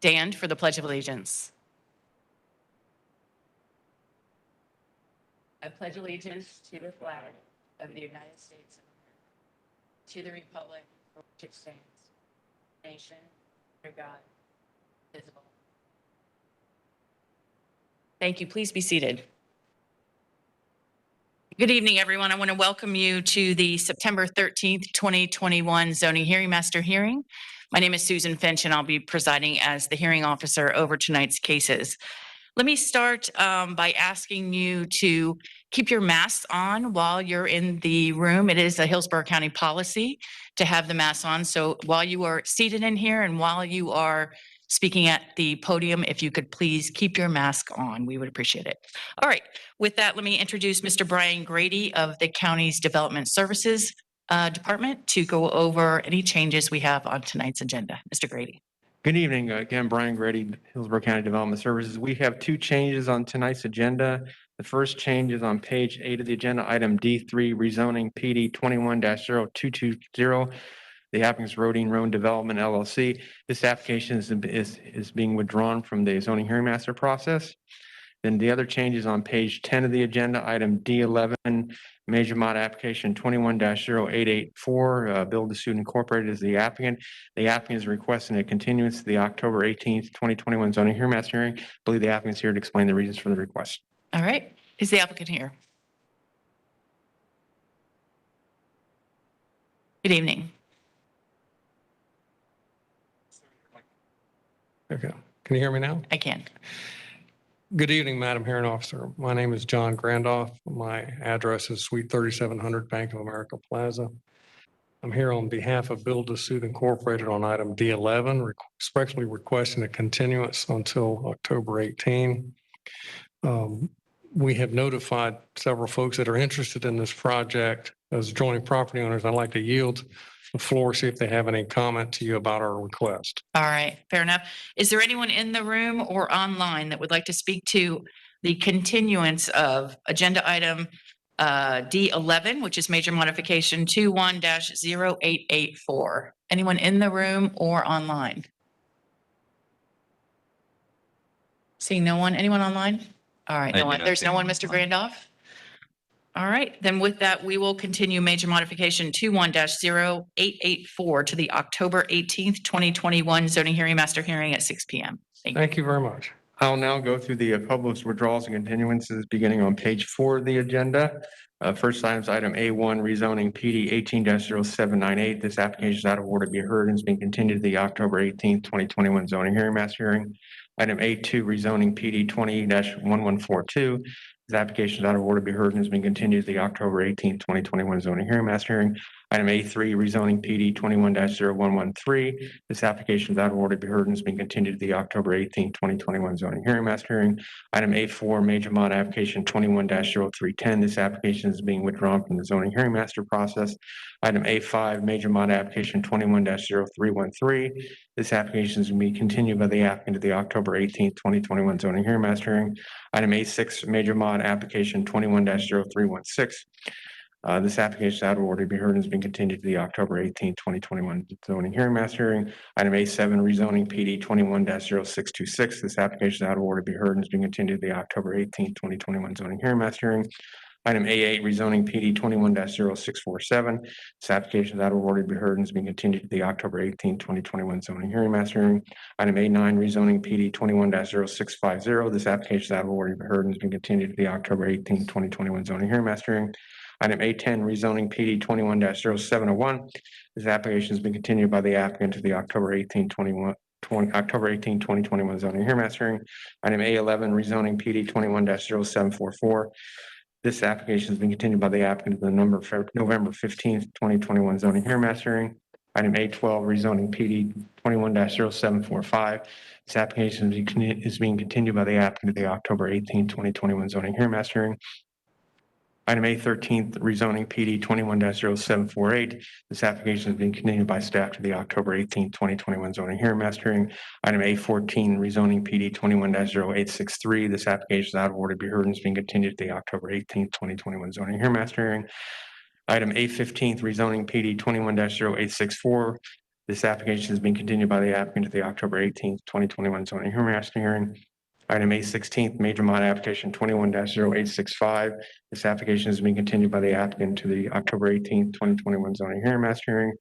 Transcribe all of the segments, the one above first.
Stand for the Pledge of Allegiance. I pledge allegiance to the flag of the United States of America, to the republic for which it stands, nation, under God, indivisible. Thank you. Please be seated. Good evening, everyone. I want to welcome you to the September 13th, 2021 Zoning Hearing Master hearing. My name is Susan Finch, and I'll be presiding as the hearing officer over tonight's cases. Let me start by asking you to keep your masks on while you're in the room. It is a Hillsborough County policy to have the masks on. So while you are seated in here and while you are speaking at the podium, if you could please keep your mask on, we would appreciate it. All right, with that, let me introduce Mr. Brian Grady of the county's Development Services Department to go over any changes we have on tonight's agenda. Mr. Grady. Good evening. Again, Brian Grady, Hillsborough County Development Services. We have two changes on tonight's agenda. The first change is on page 8 of the agenda, item D3, rezoning PD 21-0220. The applicant's Rodine Road Development LLC. This application is being withdrawn from the zoning hearing master process. Then the other change is on page 10 of the agenda, item D11, major mod application 21-0884, Build to Suit Incorporated is the applicant. The applicant is requesting a continuance to the October 18th, 2021 zoning hearing master hearing. I believe the applicant is here to explain the reasons for the request. All right. Is the applicant here? Good evening. Okay. Can you hear me now? I can. Good evening, Madam Hearing Officer. My name is John Grandoff. My address is Suite 3700 Bank of America Plaza. I'm here on behalf of Build to Suit Incorporated on item D11, respectfully requesting a continuance until October 18. We have notified several folks that are interested in this project. As adjoining property owners, I'd like to yield the floor, see if they have any comment to you about our request. All right, fair enough. Is there anyone in the room or online that would like to speak to the continuance of agenda item D11, which is major modification 21-0884? Anyone in the room or online? Seeing no one? Anyone online? All right, no one. There's no one, Mr. Grandoff? All right, then with that, we will continue major modification 21-0884 to the October 18th, 2021 zoning hearing master hearing at 6 p.m. Thank you very much. I'll now go through the published withdrawals and continuances beginning on page 4 of the agenda. First item is item A1, rezoning PD 18-0798. This application is out of order to be heard and is being continued to the October 18th, 2021 zoning hearing master hearing. Item A2, rezoning PD 20-1142. This application is out of order to be heard and has been continued to the October 18th, 2021 zoning hearing master hearing. Item A3, rezoning PD 21-0113. This application is out of order to be heard and has been continued to the October 18th, 2021 zoning hearing master hearing. Item A4, major mod application 21-0310. This application is being withdrawn from the zoning hearing master process. Item A5, major mod application 21-0313. This application is going to be continued by the applicant to the October 18th, 2021 zoning hearing master hearing. Item A6, major mod application 21-0316. This application is out of order to be heard and has been continued to the October 18th, 2021 zoning hearing master hearing. Item A7, rezoning PD 21-0626. This application is out of order to be heard and has been continued to the October 18th, 2021 zoning hearing master hearing. Item A8, rezoning PD 21-0647. This application is out of order to be heard and has been continued to the October 18th, 2021 zoning hearing master hearing. Item A9, rezoning PD 21-0650. This application is out of order to be heard and has been continued to the October 18th, 2021 zoning hearing master hearing. Item A10, rezoning PD 21-0701. This application has been continued by the applicant to the October 18, 2021 zoning hearing master hearing. Item A11, rezoning PD 21-0744. This application has been continued by the applicant to the November 15th, 2021 zoning hearing master hearing. Item A12, rezoning PD 21-0745. This application is being continued by the applicant to the October 18th, 2021 zoning hearing master hearing. Item A13, rezoning PD 21-0748. This application has been continued by staff to the October 18th, 2021 zoning hearing master hearing. Item A14, rezoning PD 21-0863. This application is out of order to be heard and is being continued to the October 18th, 2021 zoning hearing master hearing. Item A15, rezoning PD 21-0864. This application is being continued by the applicant to the October 18th, 2021 zoning hearing master hearing. Item A16, major mod application 21-0865. This application is being continued by the applicant to the October 18th, 2021 zoning hearing master hearing.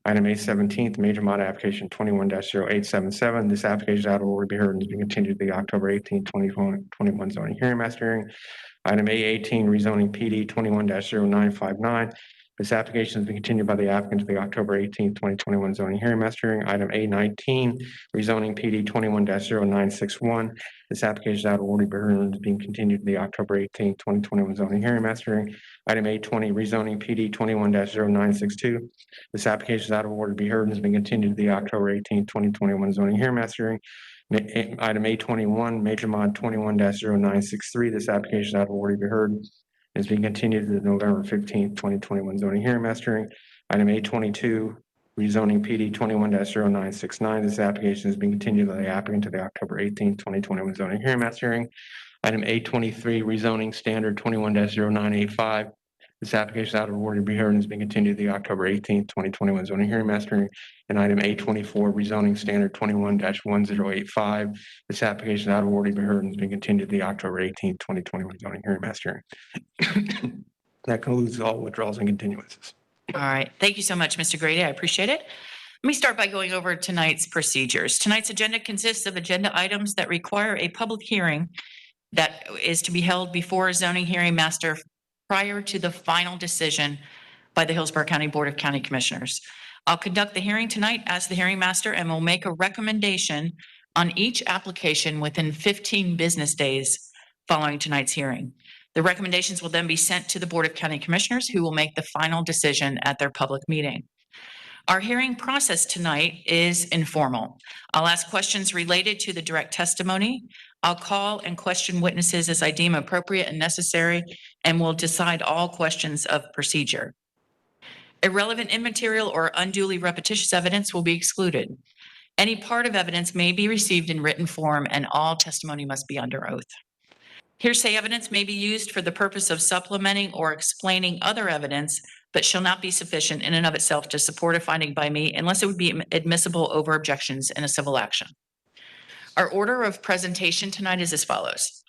Item A17, major mod application 21-0877. This application is out of order to be heard and is being continued to the October 18th, 2021 zoning hearing master hearing. Item A18, rezoning PD 21-0959. This application has been continued by the applicant to the October 18th, 2021 zoning hearing master hearing. Item A19, rezoning PD 21-0961. This application is out of order to be heard and is being continued to the October 18th, 2021 zoning hearing master hearing. Item A20, rezoning PD 21-0962. This application is out of order to be heard and has been continued to the October 18th, 2021 zoning hearing master hearing. Item A21, major mod 21-0963. This application is out of order to be heard and is being continued to the November 15th, 2021 zoning hearing master hearing. Item A22, rezoning PD 21-0969. This application is being continued by the applicant to the October 18th, 2021 zoning hearing master hearing. Item A23, rezoning standard 21-0985. This application is out of order to be heard and is being continued to the October 18th, 2021 zoning hearing master hearing. And item A24, rezoning standard 21-1085. This application is out of order to be heard and is being continued to the October 18th, 2021 zoning hearing master hearing. That concludes all withdrawals and continuances. All right. Thank you so much, Mr. Grady. I appreciate it. Let me start by going over tonight's procedures. Tonight's agenda consists of agenda items that require a public hearing that is to be held before a zoning hearing master prior to the final decision by the Hillsborough County Board of County Commissioners. I'll conduct the hearing tonight as the hearing master and will make a recommendation on each application within 15 business days following tonight's hearing. The recommendations will then be sent to the Board of County Commissioners, who will make the final decision at their public meeting. Our hearing process tonight is informal. I'll ask questions related to the direct testimony. I'll call and question witnesses as I deem appropriate and necessary, and will decide all questions of procedure. Irrelevant, immaterial, or unduly repetitious evidence will be excluded. Any part of evidence may be received in written form, and all testimony must be under oath. Hearsay evidence may be used for the purpose of supplementing or explaining other evidence, but shall not be sufficient in and of itself to support a finding by me unless it would be admissible over objections in a civil action. Our order of presentation tonight is as follows.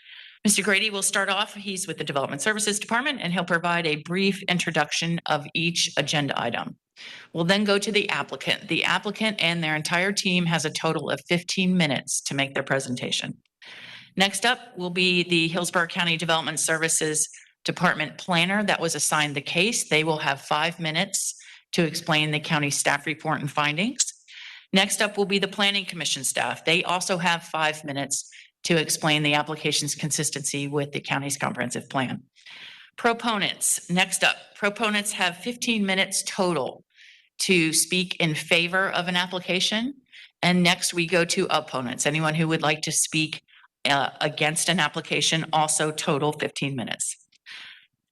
Mr. Grady will start off. He's with the Development Services Department, and he'll provide a brief introduction of each agenda item. We'll then go to the applicant. The applicant and their entire team has a total of 15 minutes to make their presentation. Next up will be the Hillsborough County Development Services Department planner that was assigned the case. They will have 5 minutes to explain the county staff report and findings. Next up will be the Planning Commission staff. They also have 5 minutes to explain the application's consistency with the county's comprehensive plan. Proponents, next up, proponents have 15 minutes total to speak in favor of an application. And next we go to opponents. Anyone who would like to speak against an application, also total 15 minutes.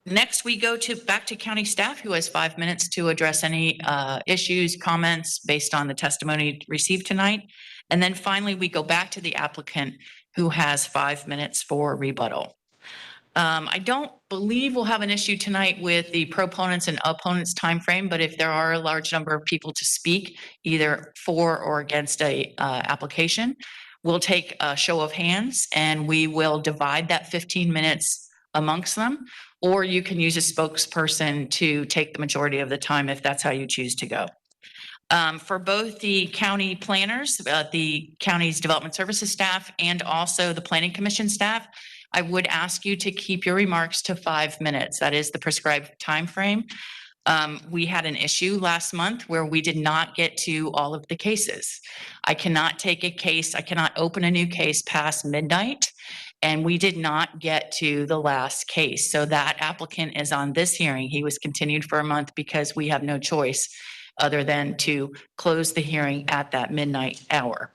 Next, we go back to county staff, who has 5 minutes to address any issues, comments based on the testimony received tonight. And then finally, we go back to the applicant, who has 5 minutes for rebuttal. I don't believe we'll have an issue tonight with the proponents and opponents timeframe, but if there are a large number of people to speak either for or against a application, we'll take a show of hands and we will divide that 15 minutes amongst them, or you can use a spokesperson to take the majority of the time if that's how you choose to go. For both the county planners, the county's development services staff, and also the planning commission staff, I would ask you to keep your remarks to 5 minutes. That is the prescribed time frame. We had an issue last month where we did not get to all of the cases. I cannot take a case, I cannot open a new case past midnight, and we did not get to the last case. So that applicant is on this hearing. He was continued for a month because we have no choice other than to close the hearing at that midnight hour.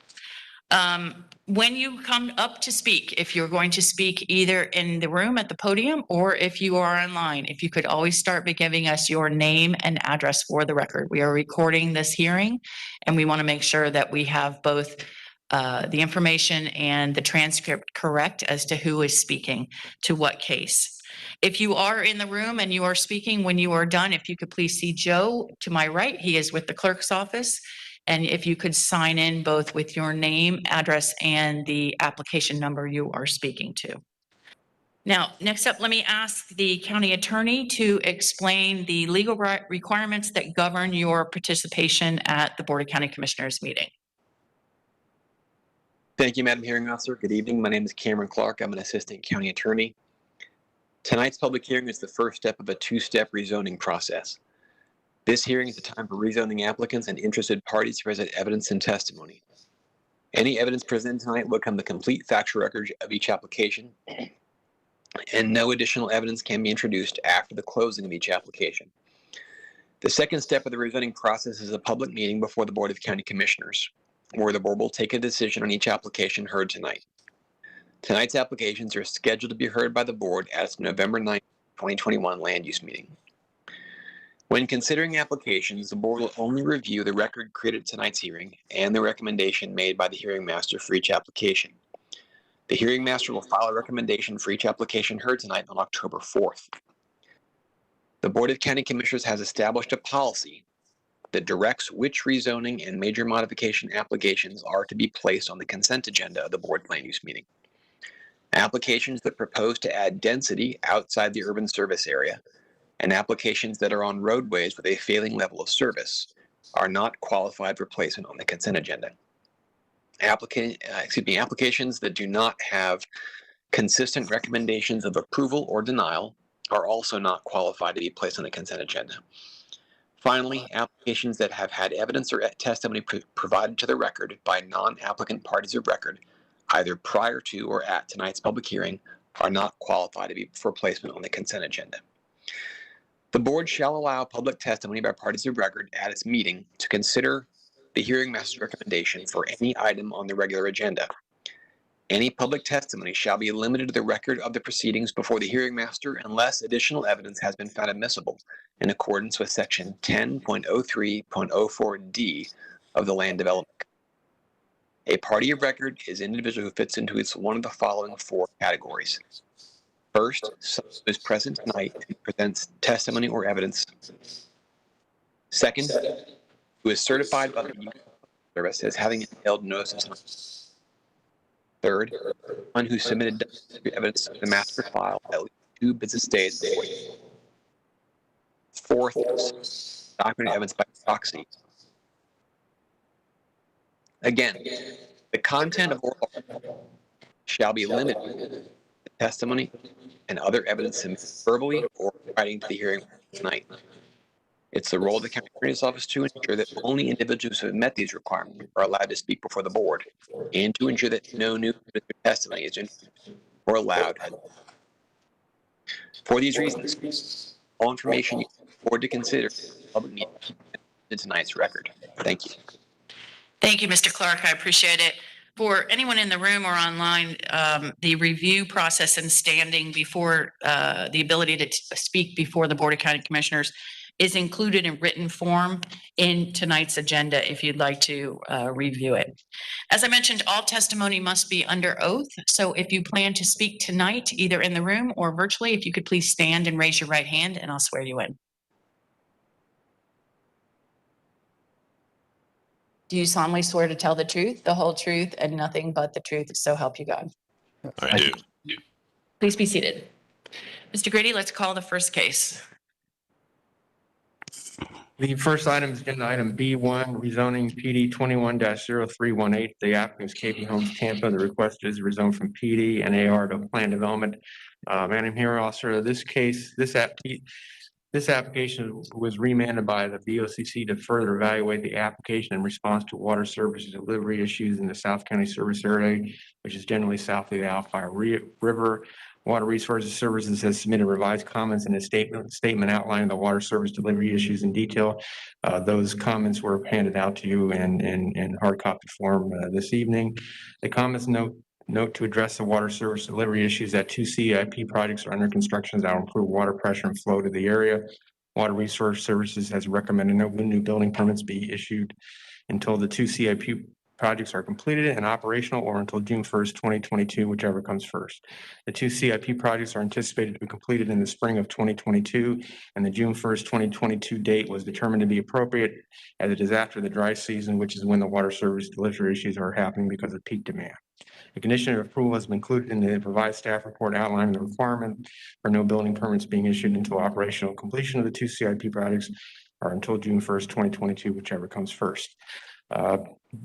When you come up to speak, if you're going to speak either in the room at the podium or if you are online, if you could always start by giving us your name and address for the record. We are recording this hearing and we want to make sure that we have both the information and the transcript correct as to who is speaking to what case. If you are in the room and you are speaking, when you are done, if you could please see Joe to my right, he is with the clerk's office. And if you could sign in both with your name, address, and the application number you are speaking to. Now, next up, let me ask the county attorney to explain the legal requirements that govern your participation at the Board of County Commissioners meeting. Thank you, Madam Hearing Officer. Good evening. My name is Cameron Clark. I'm an assistant county attorney. Tonight's public hearing is the first step of a two-step rezoning process. This hearing is the time for rezoning applicants and interested parties to present evidence and testimony. Any evidence presented tonight will become the complete factual record of each application, and no additional evidence can be introduced after the closing of each application. The second step of the rezoning process is a public meeting before the Board of County Commissioners, where the board will take a decision on each application heard tonight. Tonight's applications are scheduled to be heard by the board at its November 9, 2021 land use meeting. When considering applications, the board will only review the record created at tonight's hearing and the recommendation made by the hearing master for each application. The hearing master will file a recommendation for each application heard tonight on October 4th. The Board of County Commissioners has established a policy that directs which rezoning and major modification applications are to be placed on the consent agenda of the board land use meeting. Applications that propose to add density outside the urban service area and applications that are on roadways with a failing level of service are not qualified for placement on the consent agenda. Applications that do not have consistent recommendations of approval or denial are also not qualified to be placed on the consent agenda. Finally, applications that have had evidence or testimony provided to the record by non-applicant parties of record, either prior to or at tonight's public hearing, are not qualified to be for placement on the consent agenda. The board shall allow public testimony by parties of record at its meeting to consider the hearing master's recommendation for any item on the regular agenda. Any public testimony shall be limited to the record of the proceedings before the hearing master unless additional evidence has been found admissible in accordance with section 10.03.04D of the Land Development Code. A party of record is an individual who fits into one of the following four categories. First, someone who is present tonight and presents testimony or evidence. Second, who is certified by the U.S. Service as having held notice of. Third, one who submitted evidence to the master file at least 2 business days before. Fourth, documented evidence by proxy. Again, the content of oral shall be limited to testimony and other evidence submitted verbally or writing to the hearing tonight. It's the role of the county attorney's office to ensure that only individuals who have met these requirements are allowed to speak before the board, and to ensure that no new testimony is introduced or allowed. For these reasons, all information you can afford to consider public meeting in tonight's record. Thank you. Thank you, Mr. Clark. I appreciate it. For anyone in the room or online, the review process and standing before the ability to speak before the Board of County Commissioners is included in written form in tonight's agenda if you'd like to review it. As I mentioned, all testimony must be under oath. So if you plan to speak tonight, either in the room or virtually, if you could please stand and raise your right hand and I'll swear you in. Do you solemnly swear to tell the truth, the whole truth, and nothing but the truth, so help you God? I do. Please be seated. Mr. Grady, let's call the first case. The first item is agenda item B1, rezoning PD 21-0318. The applicant is KP Homes Tampa. The request is rezone from PD and AR to Plan Development. Madam Hearing Officer, this case, this application was remanded by the BOCC to further evaluate the application in response to water services delivery issues in the South County service area, which is generally south of the Alfire River. Water Resources Services has submitted revised comments in a statement outlining the water service delivery issues in detail. Those comments were handed out to you in hard copy form this evening. The comments note to address the water service delivery issues that 2 CIP projects are under construction that will improve water pressure and flow to the area. Water Resource Services has recommended no new building permits be issued until the 2 CIP projects are completed and operational or until June 1st, 2022, whichever comes first. The two CIP projects are anticipated to be completed in the spring of 2022, and the June 1st, 2022 date was determined to be appropriate as it is after the dry season, which is when the water service delivery issues are happening because of peak demand. The condition of approval has been included in the revised staff report outlining the requirement for no building permits being issued until operational completion of the two CIP projects or until June 1st, 2022, whichever comes first.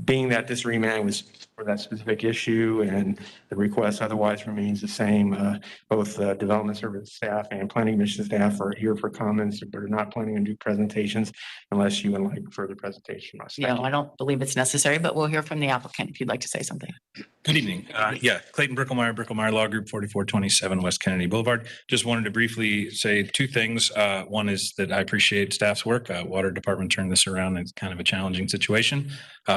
Being that this remand was for that specific issue and the request otherwise remains the same, both development service staff and planning commission staff are here for comments, but are not planning on do presentations unless you would like further presentation. No, I don't believe it's necessary, but we'll hear from the applicant if you'd like to say something. Good evening. Clayton Bricklemeyer Law Group, 4427 West Kennedy Boulevard. Just wanted to briefly say two things. One is that I appreciate staff's work. Water Department turned this around. It's kind of a challenging situation.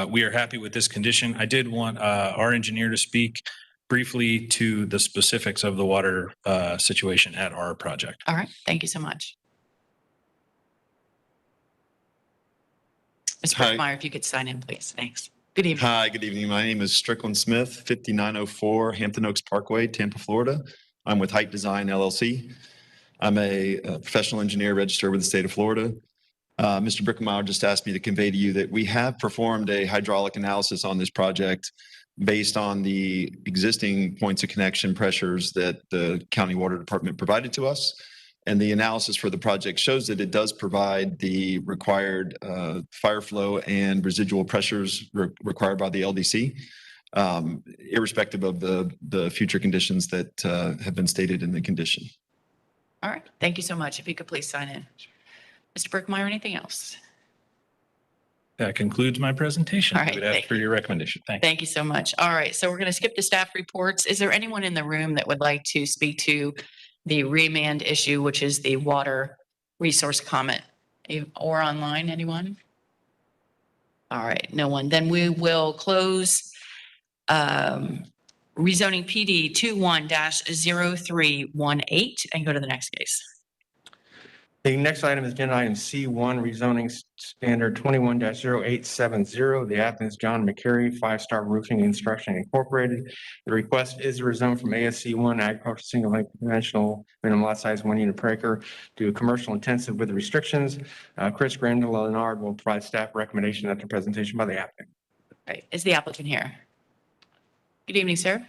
We are happy with this condition. I did want our engineer to speak briefly to the specifics of the water situation at our project. All right, thank you so much. Ms. Hi. Brookmeyer, if you could sign in, please. Thanks. Good evening. Hi, good evening. My name is Strickland Smith, 5904 Hampton Oaks Parkway, Tampa, Florida. I'm with Height Design LLC. I'm a professional engineer registered with the state of Florida. Mr. Brickmeyer just asked me to convey to you that we have performed a hydraulic analysis on this project based on the existing points of connection pressures that the county water department provided to us. And the analysis for the project shows that it does provide the required fire flow and residual pressures required by the LDC, irrespective of the future conditions that have been stated in the condition. All right, thank you so much. If you could please sign in. Mr. Brookmeyer, anything else? That concludes my presentation. All I right, would ask thank for your recommendation. Thank you. Thank you so much. All right, so we're going to skip the staff reports. Is there anyone in the room that would like to speak to the remand issue, which is the water resource comment, or online, anyone? All right, no one. Then we will close rezoning PD 21-0318 and go to the next case. The next item is agenda item C1, rezoning standard 21-0870. The applicant is John McCary, Five Star Roofing and Construction Incorporated. The request is to rezone from ASC 1 agricultural single length conventional minimum lot size 1 unit per acre to commercial intensive with restrictions. Chris Grandel Leonard will provide staff recommendation after presentation by the applicant. Right, is the applicant here? Good evening, sir.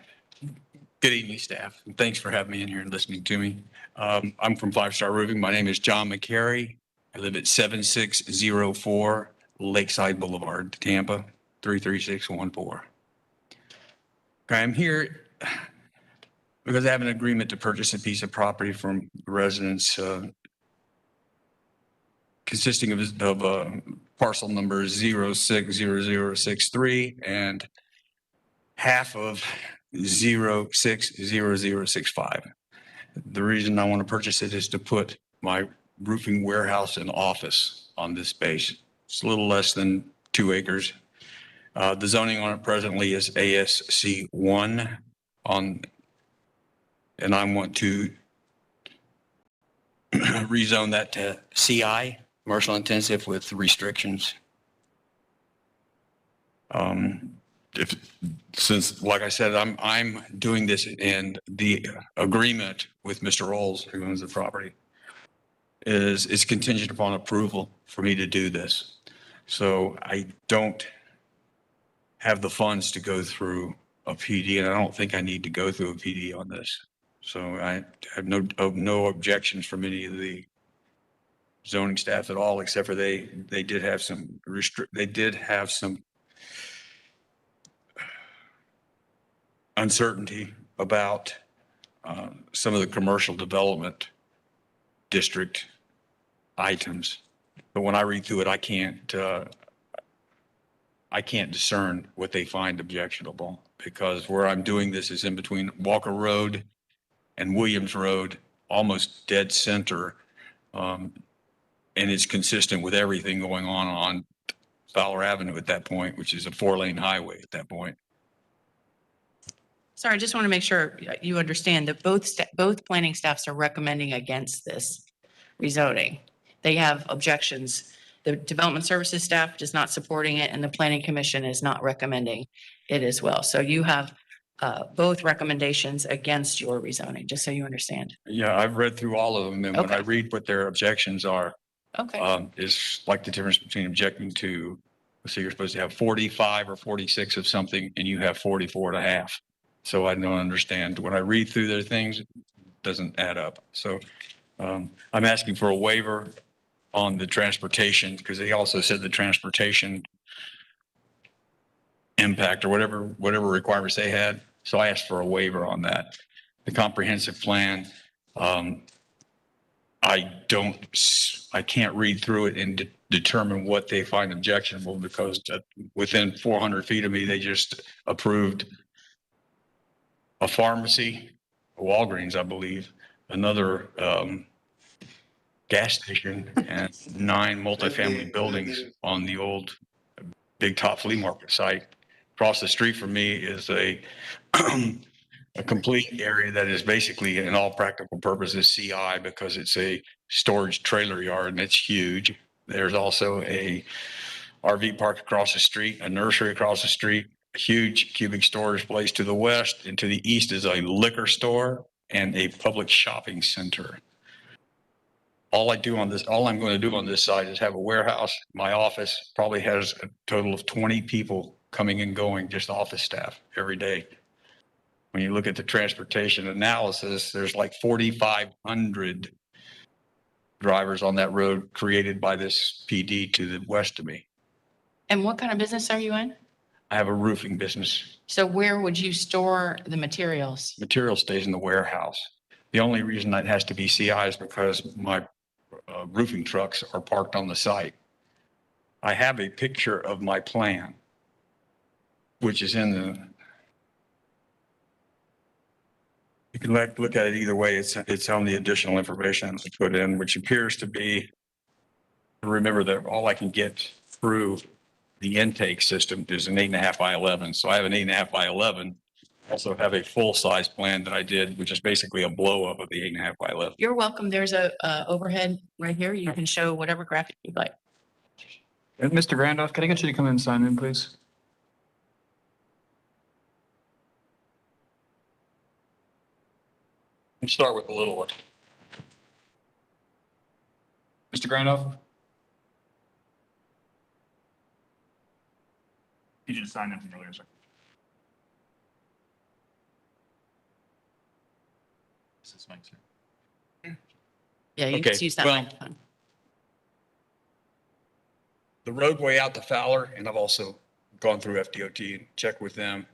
Good evening, staff. And thanks for having me in here and listening to me. I'm from Five Star Roofing. My name is John McCary. I live at 7604 Lakeside Boulevard, Tampa, 33614. Okay, I'm here because I have an agreement to purchase a piece of property from residents consisting of parcel number 060063 and half of 060065. The reason I want to purchase it is to put my roofing warehouse and office on this space. It's a little less than 2 acres. The zoning on it presently is ASC 1 and I want to rezone that to CI, commercial intensive with restrictions. Since, like I said, I'm doing this, and the agreement with Mr. Rolls, who owns the property, is contingent upon approval for me to do this. So I don't have the funds to go through a PD, and I don't think I need to go through a PD on this. So I have no objections from any of the zoning staff at all, except for they did have some uncertainty about some of the commercial development district items. But when I read through it, I can't discern what they find objectionable, because where I'm doing this is in between Walker Road and Williams Road, almost dead center. And it's consistent with everything going on Fowler Avenue at that point, which is a 4-lane highway at that point. Sorry, I just want to make sure you understand that both planning staffs are recommending against this rezoning. They have objections The Development Services staff is not supporting it, and the Planning Commission is not recommending it as well. So you have both recommendations against your rezoning, just so you understand. Yeah, I've read through all of them, and when I Okay. read what their objections are, Okay. it's like the difference between objecting to, so you're supposed to have 45 or 46 of something, and you have 44 and a half. So I don't understand. When I read through their things, it doesn't add up. So I'm asking for a waiver on the transportation, because they also said the transportation impact or whatever requirements they had. So I asked for a waiver on that. The comprehensive plan, I can't read through it and determine what they find objectionable, because within 400 feet of me, they just approved a pharmacy, a Walgreens, I believe, another gas station, and 9 multifamily buildings on the old Big Top Flea Market site. Across the street from me is a complete area that is basically, in all practical purposes, CI, because it's a storage trailer yard and it's huge. There's also a RV park across the street, a nursery across the street, a huge cubic storage place to the west, and to the east is a liquor store and a public shopping center. All I'm going to do on this side is have a warehouse. My office probably has a total of 20 people coming and going, just office staff every day. When you look at the transportation analysis, there's like 4,500 drivers on that road created by this PD to the west of me. And what kind of business are you in? I have a roofing business. So where would you store the materials? Material stays in the warehouse. The only reason that has to be CI is because my roofing trucks are parked on the site. I have a picture of my plan, which is in the, you can look at it either way. It's on the additional information I put in, which appears to be, remember that all I can get through the intake system is an 8.5 by 11. So I have an 8.5 by 11. Also have a full-size plan that I did, which is basically a blow-up of the 8.5 by 11. You're welcome. There's a overhead right here. You can show whatever graphic you'd like. Mr. Randolph, can I get you to come in and sign in, please? Let's start with the little one. Mr. Randolph? You just signed in from earlier, sir. This is Mike, sir. Yeah, you Okay, can use that well- microphone. The roadway out to Fowler, and I've also gone through FDOT and checked with them.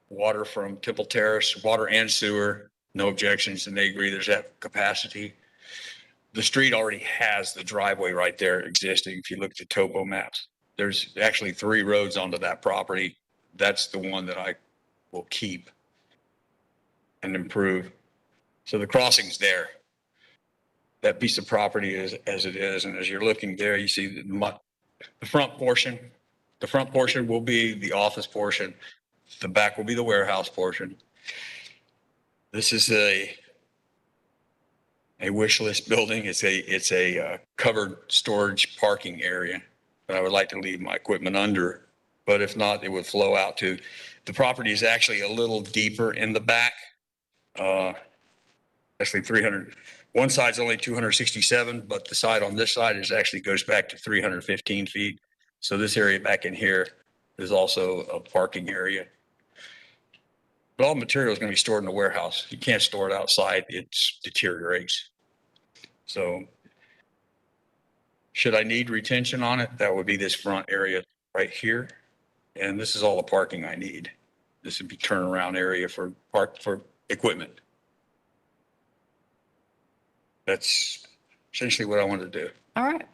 Water from Temple Terrace, water and sewer, no objections, and they agree there's that capacity. The street already has the driveway right there existing. If you look at the topo maps, there's actually 3 roads onto that property. That's the one that I will keep and improve. So the crossing's there. That piece of property is as it is, and as you're looking there, you see the front portion. The front portion will be the office portion. The back will be the warehouse portion. This is a wish list building. It's a covered storage parking area that I would like to leave my equipment under. But if not, it would flow out to, the property is actually a little deeper in the back. Actually 300, one side's only 267, but the side on this side actually goes back to 315 feet. So this area back in here is also a parking area. But all material is going to be stored in the warehouse. You can't store it outside. It deteriorates. So should I need retention on it, that would be this front area right here. And this is all the parking I need. This would be turnaround area for equipment. That's essentially what I want to do. All right.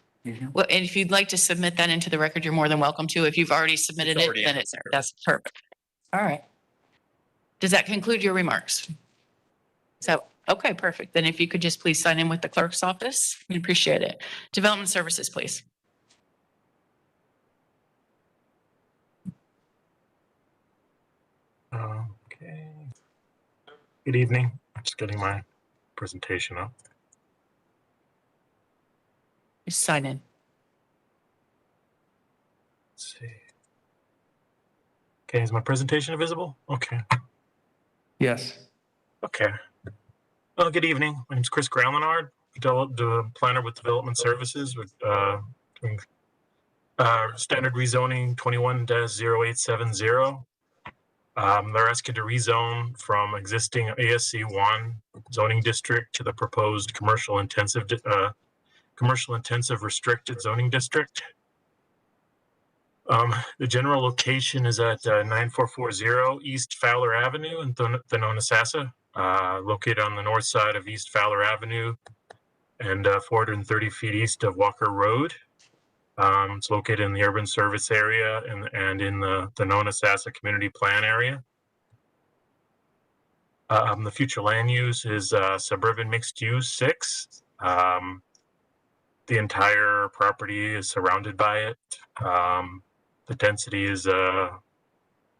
Well, and if you'd like to submit that into the record, you're more than welcome to. If you've already submitted It's it, already then in there. that's perfect. All right. Does that conclude your remarks? So, okay, perfect. Then if you could just please sign in with the clerk's office, we appreciate it. Development Services, please. Okay. Good evening. Just getting my presentation up. Just sign in. Let's see. Okay, is my presentation visible? Okay. Yes. Okay. Well, good evening. My name is Chris Graulenard, the planner with Development Services with doing standard rezoning 21-0870. They're asking to rezone from existing ASC 1 zoning district to the proposed commercial intensive restricted zoning district. The general location is at 9440 East Fowler Avenue in Thonotosassa, located on the north side of East Fowler Avenue and 430 feet east of Walker Road. It's located in the urban service area and in the Thonotosassa community plan area. The future land use is suburban mixed use 6. The entire property is surrounded by it. The density is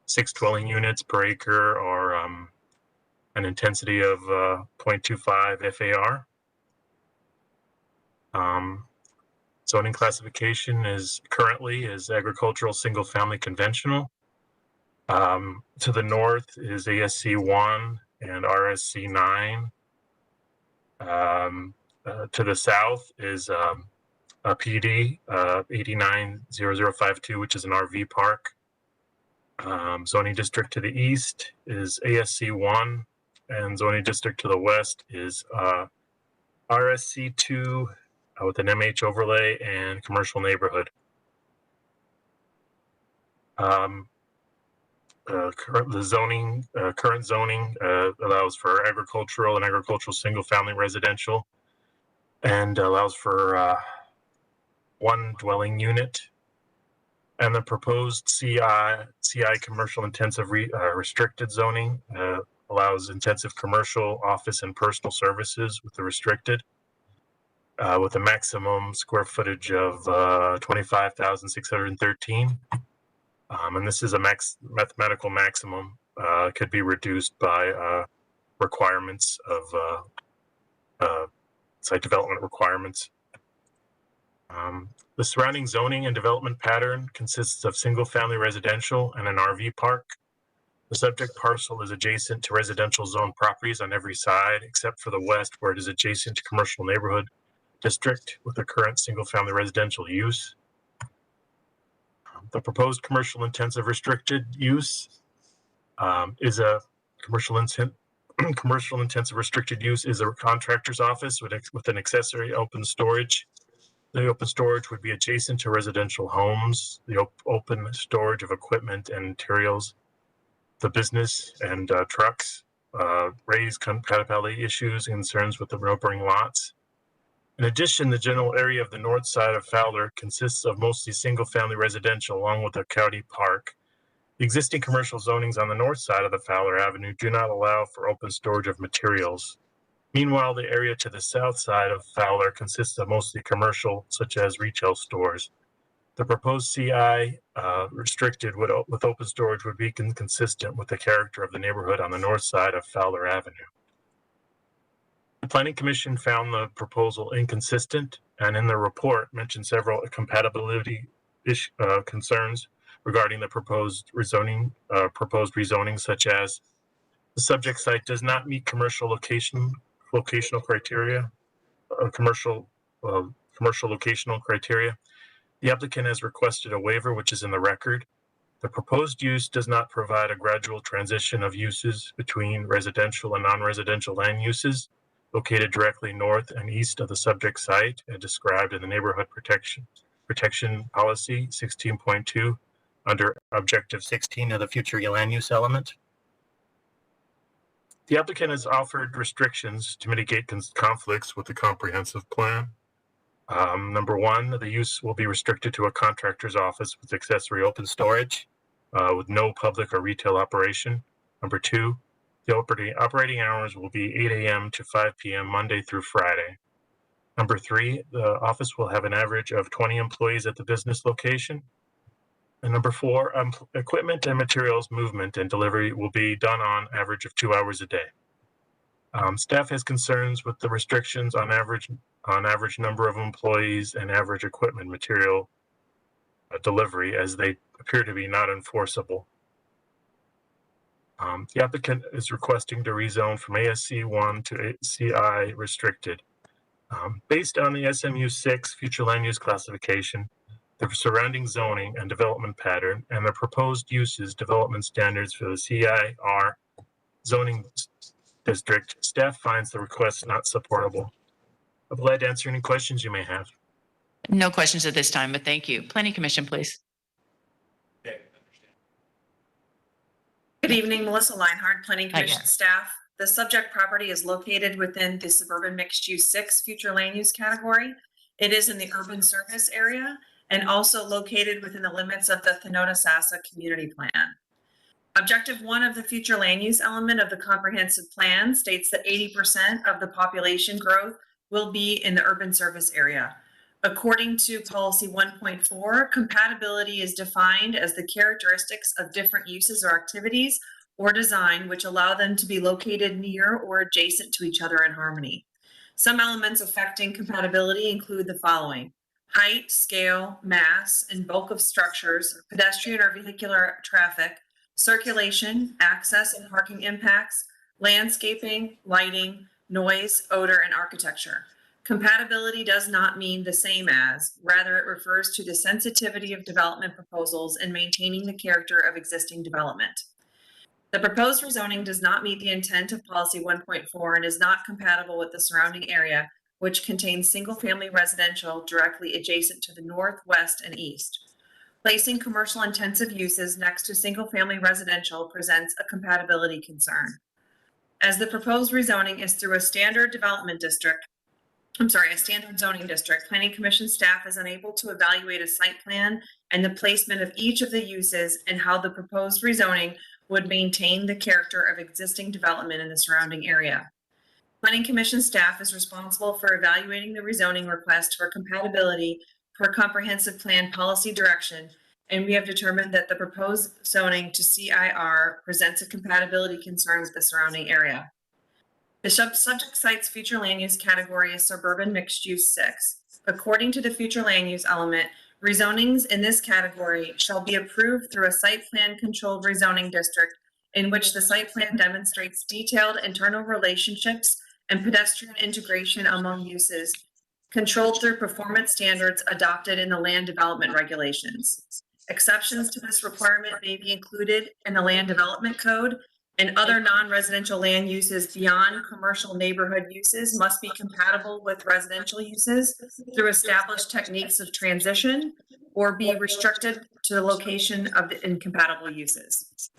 6 dwelling units per acre, or an intensity of 0.25 FAR. Zoning classification is currently agricultural single family conventional. To the north is ASC 1 and RSC 9. To the south is a PD 890052, which is an RV park. Zoning district to the east is ASC 1, and zoning district to the west is RSC 2 with an MH overlay and commercial neighborhood. Current zoning allows for agricultural and agricultural single family residential, and allows for 1 dwelling unit. And the proposed CI commercial intensive restricted zoning allows intensive commercial, office, and personal services with the restricted, with a maximum square footage of 25,613. And this is a mathematical maximum. Could be reduced by requirements of site development requirements. The surrounding zoning and development pattern consists of single-family residential and an RV park. The subject parcel is adjacent to residential zone properties on every side, except for the west, where it is adjacent to commercial neighborhood district with a current single-family residential use. The proposed commercial intensive restricted use is a commercial intensive restricted use is a contractor's office with an accessory open storage. The open storage would be adjacent to residential homes. The open storage of equipment and materials, the business and trucks, raise compatibility issues and concerns with the neighboring lots. In addition, the general area of the north side of Fowler consists of mostly single-family residential along with a county park. The existing commercial zonings on the north side of the Fowler Avenue do not allow for open storage of materials. Meanwhile, the area to the south side of Fowler consists of mostly commercial, such as retail stores. The proposed CI restricted with open storage would be consistent with the character of the neighborhood on the north side of Fowler Avenue. The Planning Commission found the proposal inconsistent, and in the report mentioned several compatibility concerns regarding the proposed rezoning, such as the subject site does not meet commercial locational criteria, commercial locational criteria. The applicant has requested a waiver, which is in the record. The proposed use does not provide a gradual transition of uses between residential and non-residential land uses located directly north and east of the subject site and described in the neighborhood protection policy 16.2 under objective 16 of the future land use element. The applicant has offered restrictions to mitigate conflicts with the comprehensive plan. Number 1, the use will be restricted to a contractor's office with accessory open storage with no public or retail operation. Number 2, the operating hours will be 8 a.m. to 5 p.m. Monday through Friday. Number 3, the office will have an average of 20 employees at the business location. And number 4, equipment and materials movement and delivery will be done on average of 2 hours a day. Staff has concerns with the restrictions on average number of employees and average equipment material delivery as they appear to be not enforceable. The applicant is requesting to rezone from ASC 1 to CI restricted. Based on the SMU 6 future land use classification, the surrounding zoning and development pattern, and the proposed uses development standards for the CIR zoning district, staff finds the request not supportable. I'm glad to answer any questions you may have. No questions at this time, but thank you. Planning Commission, please. Good evening, Melissa Leinhardt, Planning Hi, Commission yeah. staff. The subject property is located within the suburban mixed use 6 future land use category. It is in the urban service area and also located within the limits of the Thanota-Sassa Community Plan. Objective 1 of the future land use element of the comprehensive plan states that 80% of the population growth will be in the urban service area. According to policy 1.4, compatibility is defined as the characteristics of different uses or activities or design which allow them to be located near or adjacent to each other in harmony. Some elements affecting compatibility include the following: height, scale, mass, and bulk of structures, pedestrian or vehicular traffic, circulation, access and parking impacts, landscaping, lighting, noise, odor, and architecture. Compatibility does not mean the same as, rather it refers to the sensitivity of development proposals in maintaining the character of existing development. The proposed rezoning does not meet the intent of policy 1.4 and is not compatible with the surrounding area, which contains single-family residential directly adjacent to the north, west, and east. Placing commercial intensive uses next to single-family residential presents a compatibility concern. As the proposed rezoning is through a standard zoning district, Planning Commission staff is unable to evaluate a site plan and the placement of each of the uses and how the proposed rezoning would maintain the character of existing development in the surrounding area. Planning Commission staff is responsible for evaluating the rezoning request for compatibility per comprehensive plan policy direction, and we have determined that the proposed zoning to CIR presents a compatibility concern with the surrounding area. The subject site's future land use category is suburban mixed use 6. According to the future land use element, rezonings in this category shall be approved through a site plan controlled rezoning district in which the site plan demonstrates detailed internal relationships and pedestrian integration among uses, controlled through performance standards adopted in the land development regulations. Exceptions to this requirement may be included in the land development code, and other non-residential land uses beyond commercial neighborhood uses must be compatible with residential uses through established techniques of transition or be restricted to the location of the incompatible uses.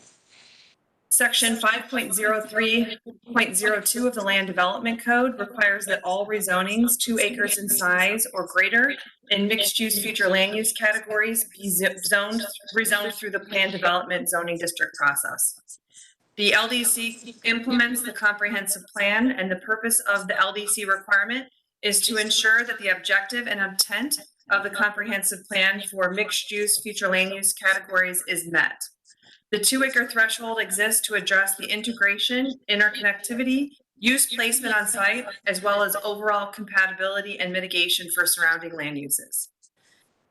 Section 5.03.02 of the Land Development Code requires that all rezonings 2 acres in size or greater in mixed-use future land use categories be rezoned through the Plan Development Zoning District process. The LDC implements the comprehensive plan, and the purpose of the LDC requirement is to ensure that the objective and intent of the comprehensive plan for mixed-use future land use categories is met. The 2-acre threshold exists to address the integration, interconnectivity, use placement on site, as well as overall compatibility and mitigation for surrounding land uses.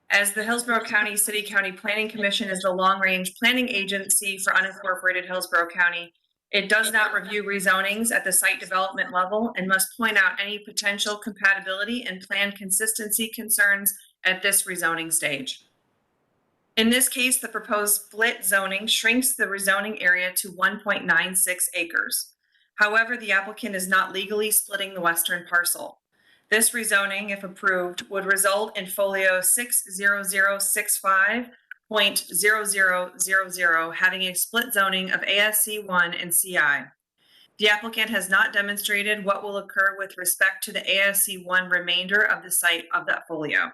As the Hillsborough County City-County Planning Commission is the long-range planning agency for unincorporated Hillsborough County, it does not review rezonings at the site development level and must point out any potential compatibility and plan consistency concerns at this rezoning stage. In this case, the proposed split zoning shrinks the rezoning area to 1.96 acres. However, the applicant is not legally splitting the western parcel. This rezoning, if approved, would result in folio 60065.0000 having a split zoning of ASC 1 and CI. The applicant has not demonstrated what will occur with respect to the ASC 1 remainder of the site of that folio.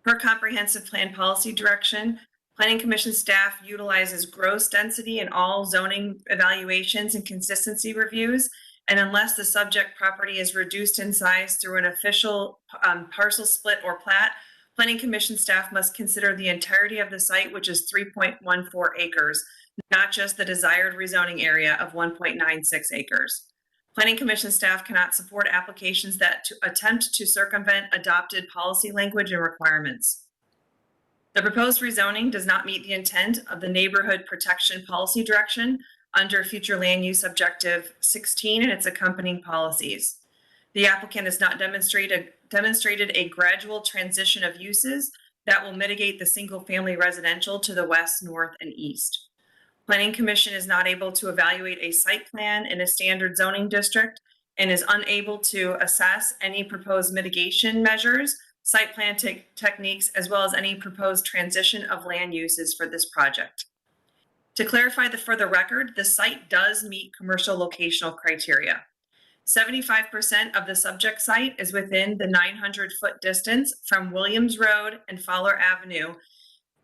Per comprehensive plan policy direction, Planning Commission staff utilizes gross density in all zoning evaluations and consistency reviews, and unless the subject property is reduced in size through an official parcel split or plat, Planning Commission staff must consider the entirety of the site, which is 3.14 acres, not just the desired rezoning area of 1.96 acres. Planning Commission staff cannot support applications that attempt to circumvent adopted policy language and requirements. The proposed rezoning does not meet the intent of the Neighborhood Protection Policy Direction under Future Land Use Objective 16 and its accompanying policies. The applicant has not demonstrated a gradual transition of uses that will mitigate the single-family residential to the west, north, and east. Planning Commission is not able to evaluate a site plan in a standard zoning district and is unable to assess any proposed mitigation measures, site plan techniques, as well as any proposed transition of land uses for this project. To clarify for the record, the site does meet commercial locational criteria. 75% of the subject site is within the 900-foot distance from Williams Road and Fowler Avenue.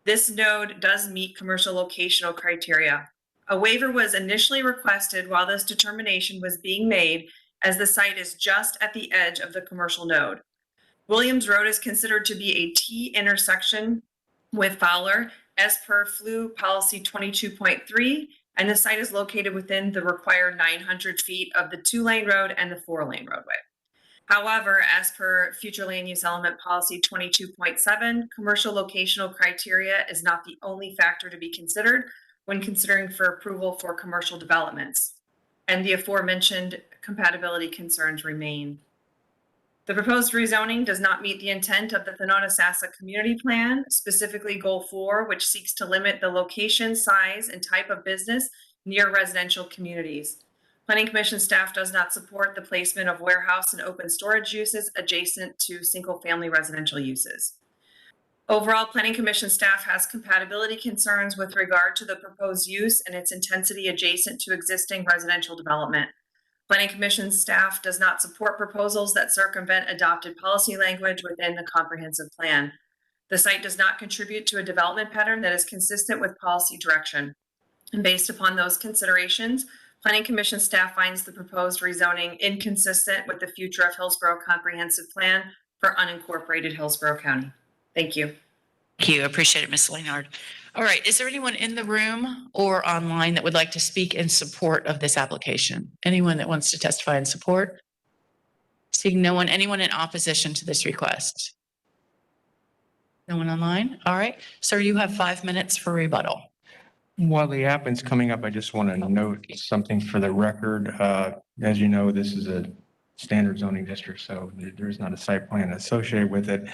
This node does meet commercial locational criteria. A waiver was initially requested while this determination was being made, as the site is just at the edge of the commercial node. Williams Road is considered to be a T intersection with Fowler as per FLU policy 22.3, and the site is located within the required 900 feet of the 2-lane road and the 4-lane roadway. However, as per Future Land Use Element policy 22.7, commercial locational criteria is not the only factor to be considered when considering for approval for commercial developments, and the aforementioned compatibility concerns remain. The proposed rezoning does not meet the intent of the Thonotosassa Community Plan, specifically Goal 4, which seeks to limit the location, size, and type of business near residential communities. Planning Commission staff does not support the placement of warehouse and open storage uses adjacent to single-family residential uses. Overall, Planning Commission staff has compatibility concerns with regard to the proposed use and its intensity adjacent to existing residential development. Planning Commission staff does not support proposals that circumvent adopted policy language within the comprehensive plan. The site does not contribute to a development pattern that is consistent with policy direction. And based upon those considerations, Planning Commission staff finds the proposed rezoning inconsistent with the Future of Hillsborough Comprehensive Plan for unincorporated Hillsborough County. Thank you. Thank you. I appreciate it, Ms. Leonard. All right. Is there anyone in the room or online that would like to speak in support of this application? Anyone that wants to testify in support? Seeing no one, anyone in opposition to this request? No one online? All right. Sir, you have 5 minutes for rebuttal. While the applicant's coming up, I just want to note something for the record. As you know, this is a standard zoning district, so there's not a site plan associated with it.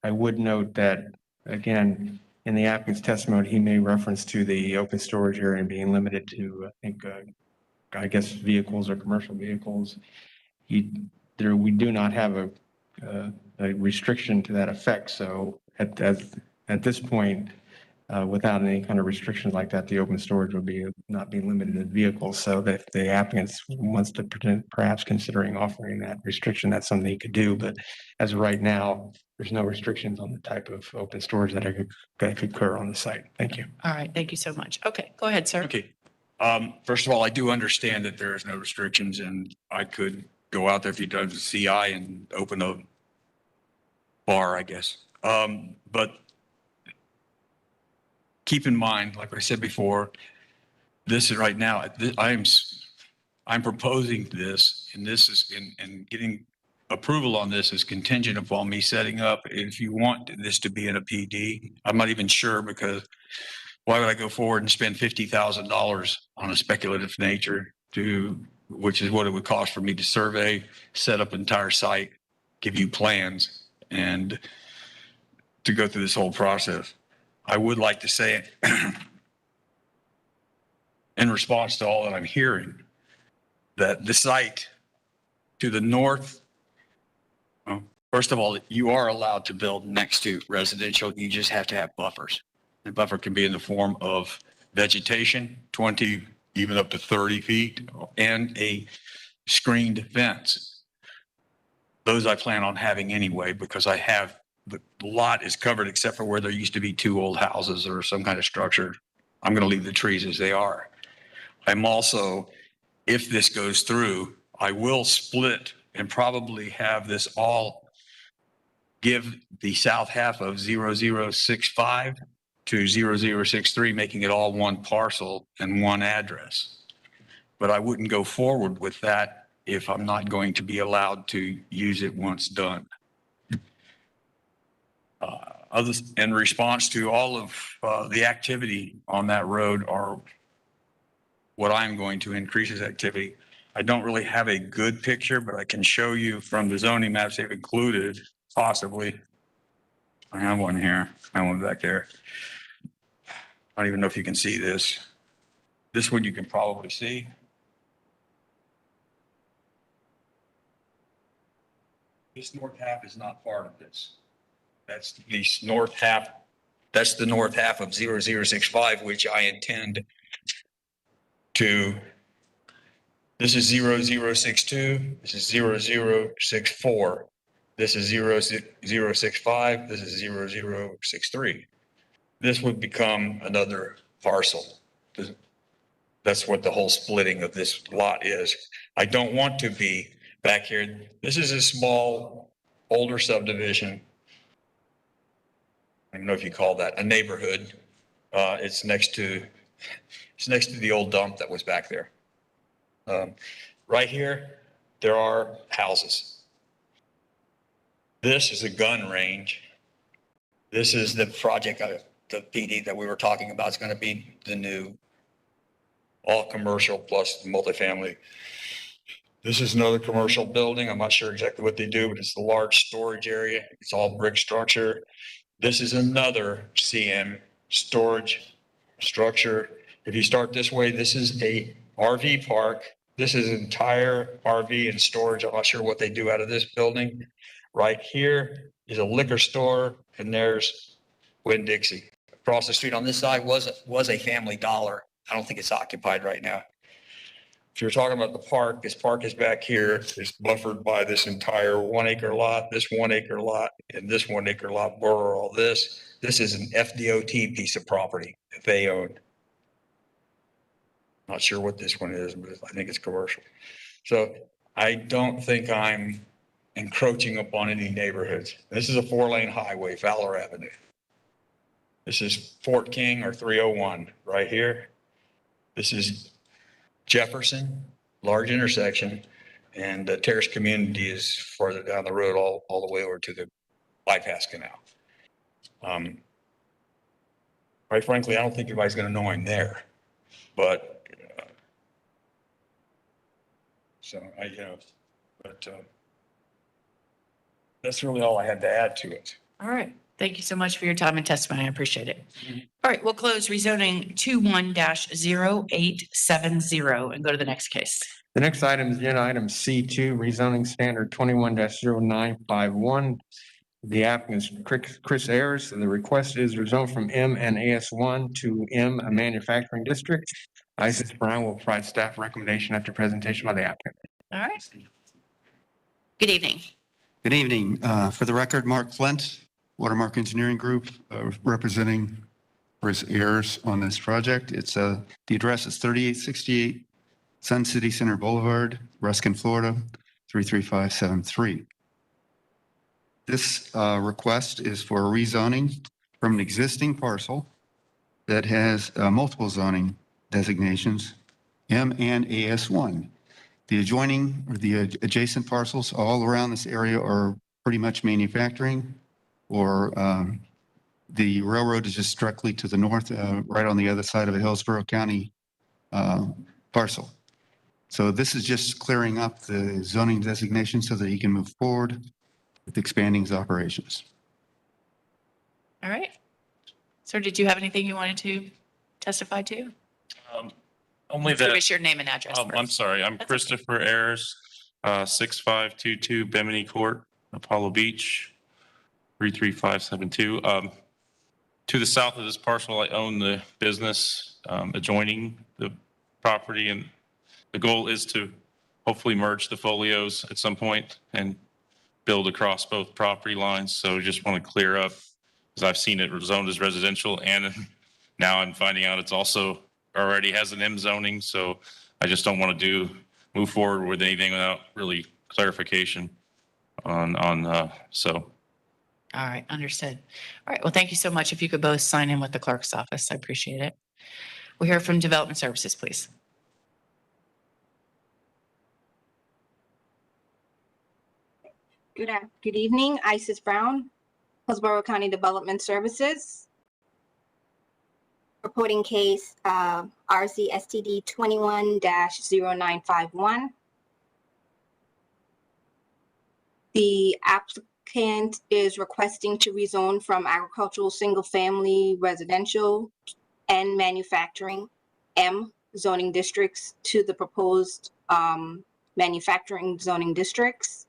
I would note that, again, in the applicant's testimony, he made reference to the open storage area being limited to, I guess, vehicles or commercial vehicles. We do not have a restriction to that effect. So at this point, without any kind of restrictions like that, the open storage would not be limited to vehicles. So that the applicant wants to perhaps considering offering that restriction, that's something he could do. But as of right now, there's no restrictions on the type of open storage that could occur on the site. Thank you. All right. Thank you so much. Okay. Go ahead, sir. Okay. First of all, I do understand that there is no restrictions, and I could go out there if he does a CI and open a bar, I guess. But keep in mind, like I said before, this is right now, I'm proposing this, and this is and getting approval on this is contingent upon me setting up. If you want this to be in a PD, I'm not even sure, because why would I go forward and spend $50,000 on a speculative nature which is what it would cost for me to survey, set up entire site, give you plans, and to go through this whole process. I would like to say, in response to all that I'm hearing, that the site to the north, well, first of all, you are allowed to build next to residential. You just have to have buffers. The buffer can be in the form of vegetation, 20, even up to 30 feet, and a screened fence. Those I plan on having anyway, because the lot is covered except for where there used to be 2 old houses or some kind of structure. I'm going to leave the trees as they are. I'm also, if this goes through, I will split and probably have this all give the south half of 0065 to 0063, making it all one parcel and one address. But I wouldn't go forward with that if I'm not going to be allowed to use it once done. others in response to all of the activity on that road are what I'm going to increase his activity. I don't really have a good picture, but I can show you from the zoning maps they've included, possibly. I have one here. I have one back there. I don't even know if you can see this. This one you can probably see. This north half is not part of this. That's the north half. That's the north half of 0065, which I intend to. This is 0062. This is 0064. This is 0065. This is 0063. This would become another parcel. That's what the whole splitting of this lot is. I don't want to be back here. This is a small, older subdivision. I don't know if you call that a neighborhood. It's next to the old dump that was back there. Right here, there are houses. This is a gun range. This is the project, the PD that we were talking about. It's going to be the new all commercial plus multifamily. This is another commercial building. I'm not sure exactly what they do, but it's a large storage area. It's all brick structure. This is another CM storage structure. If you start this way, this is a RV park. This is entire RV and storage. I'm not sure what they do out of this building. Right here is a liquor store, and there's Winn-Dixie. Across the street on this side was a Family Dollar. I don't think it's occupied right now. If you're talking about the park, this park is back here. It's buffered by this entire 1 acre lot, this 1 acre lot, and this 1 acre lot border all this. This is an FDOT piece of property that they own. Not sure what this one is, but I think it's commercial. So I don't think I'm encroaching upon any neighborhoods. This is a 4-lane highway, Fowler Avenue. This is Fort King or 301 right here. This is Jefferson, large intersection, and Terrace Community is farther down the road, all the way over to the bypass canal. Quite frankly, I don't think anybody's going to know I'm there, but that's really all I had to add to it. All right. Thank you so much for your time and testimony. I appreciate it. All right, we'll close rezoning 21-0870 and go to the next case. The next item is agenda item C2, rezoning standard 21-0951. The applicant is Chris Ayers, and the request is rezone from M and AS1 to M, a manufacturing district. Isis Brown will provide staff recommendation after presentation by the applicant. All right. Good evening. Good evening. For the record, Mark Flint, Watermark Engineering Group, representing Chris Ayers on this project. The address is 3868 Sun City Center Boulevard, Ruskin, Florida, 33573. This request is for a rezoning from an existing parcel that has multiple zoning designations, M and AS1. The adjacent parcels all around this area are pretty much manufacturing, or the railroad is just directly to the north, right on the other side of the Hillsborough County parcel. So this is just clearing up the zoning designation so that he can move forward with expanding his operations. All right. Sir, did you have anything you wanted to testify to? Only Give that, us your name and address I'm first. sorry, I'm That's Christopher Ayers, 6522 Bimini Court, Apollo Beach, 33572. To the south of this parcel, I own the business adjoining the property, and the goal is to hopefully merge the folios at some point and build across both property lines. So just want to clear up, because I've seen it zoned as residential, and now I'm finding out it's also already has an M zoning. So I just don't want to move forward with anything without really clarification so. All right, understood. All right, well, thank you so much. If you could both sign in with the clerk's office, I appreciate it. We'll hear from Development Services, please. Good evening, Isis Brown, Hillsborough County Development Services. Reporting case RCSTD 21-0951. The applicant is requesting to rezone from agricultural single-family residential and manufacturing M zoning districts to the proposed manufacturing zoning districts.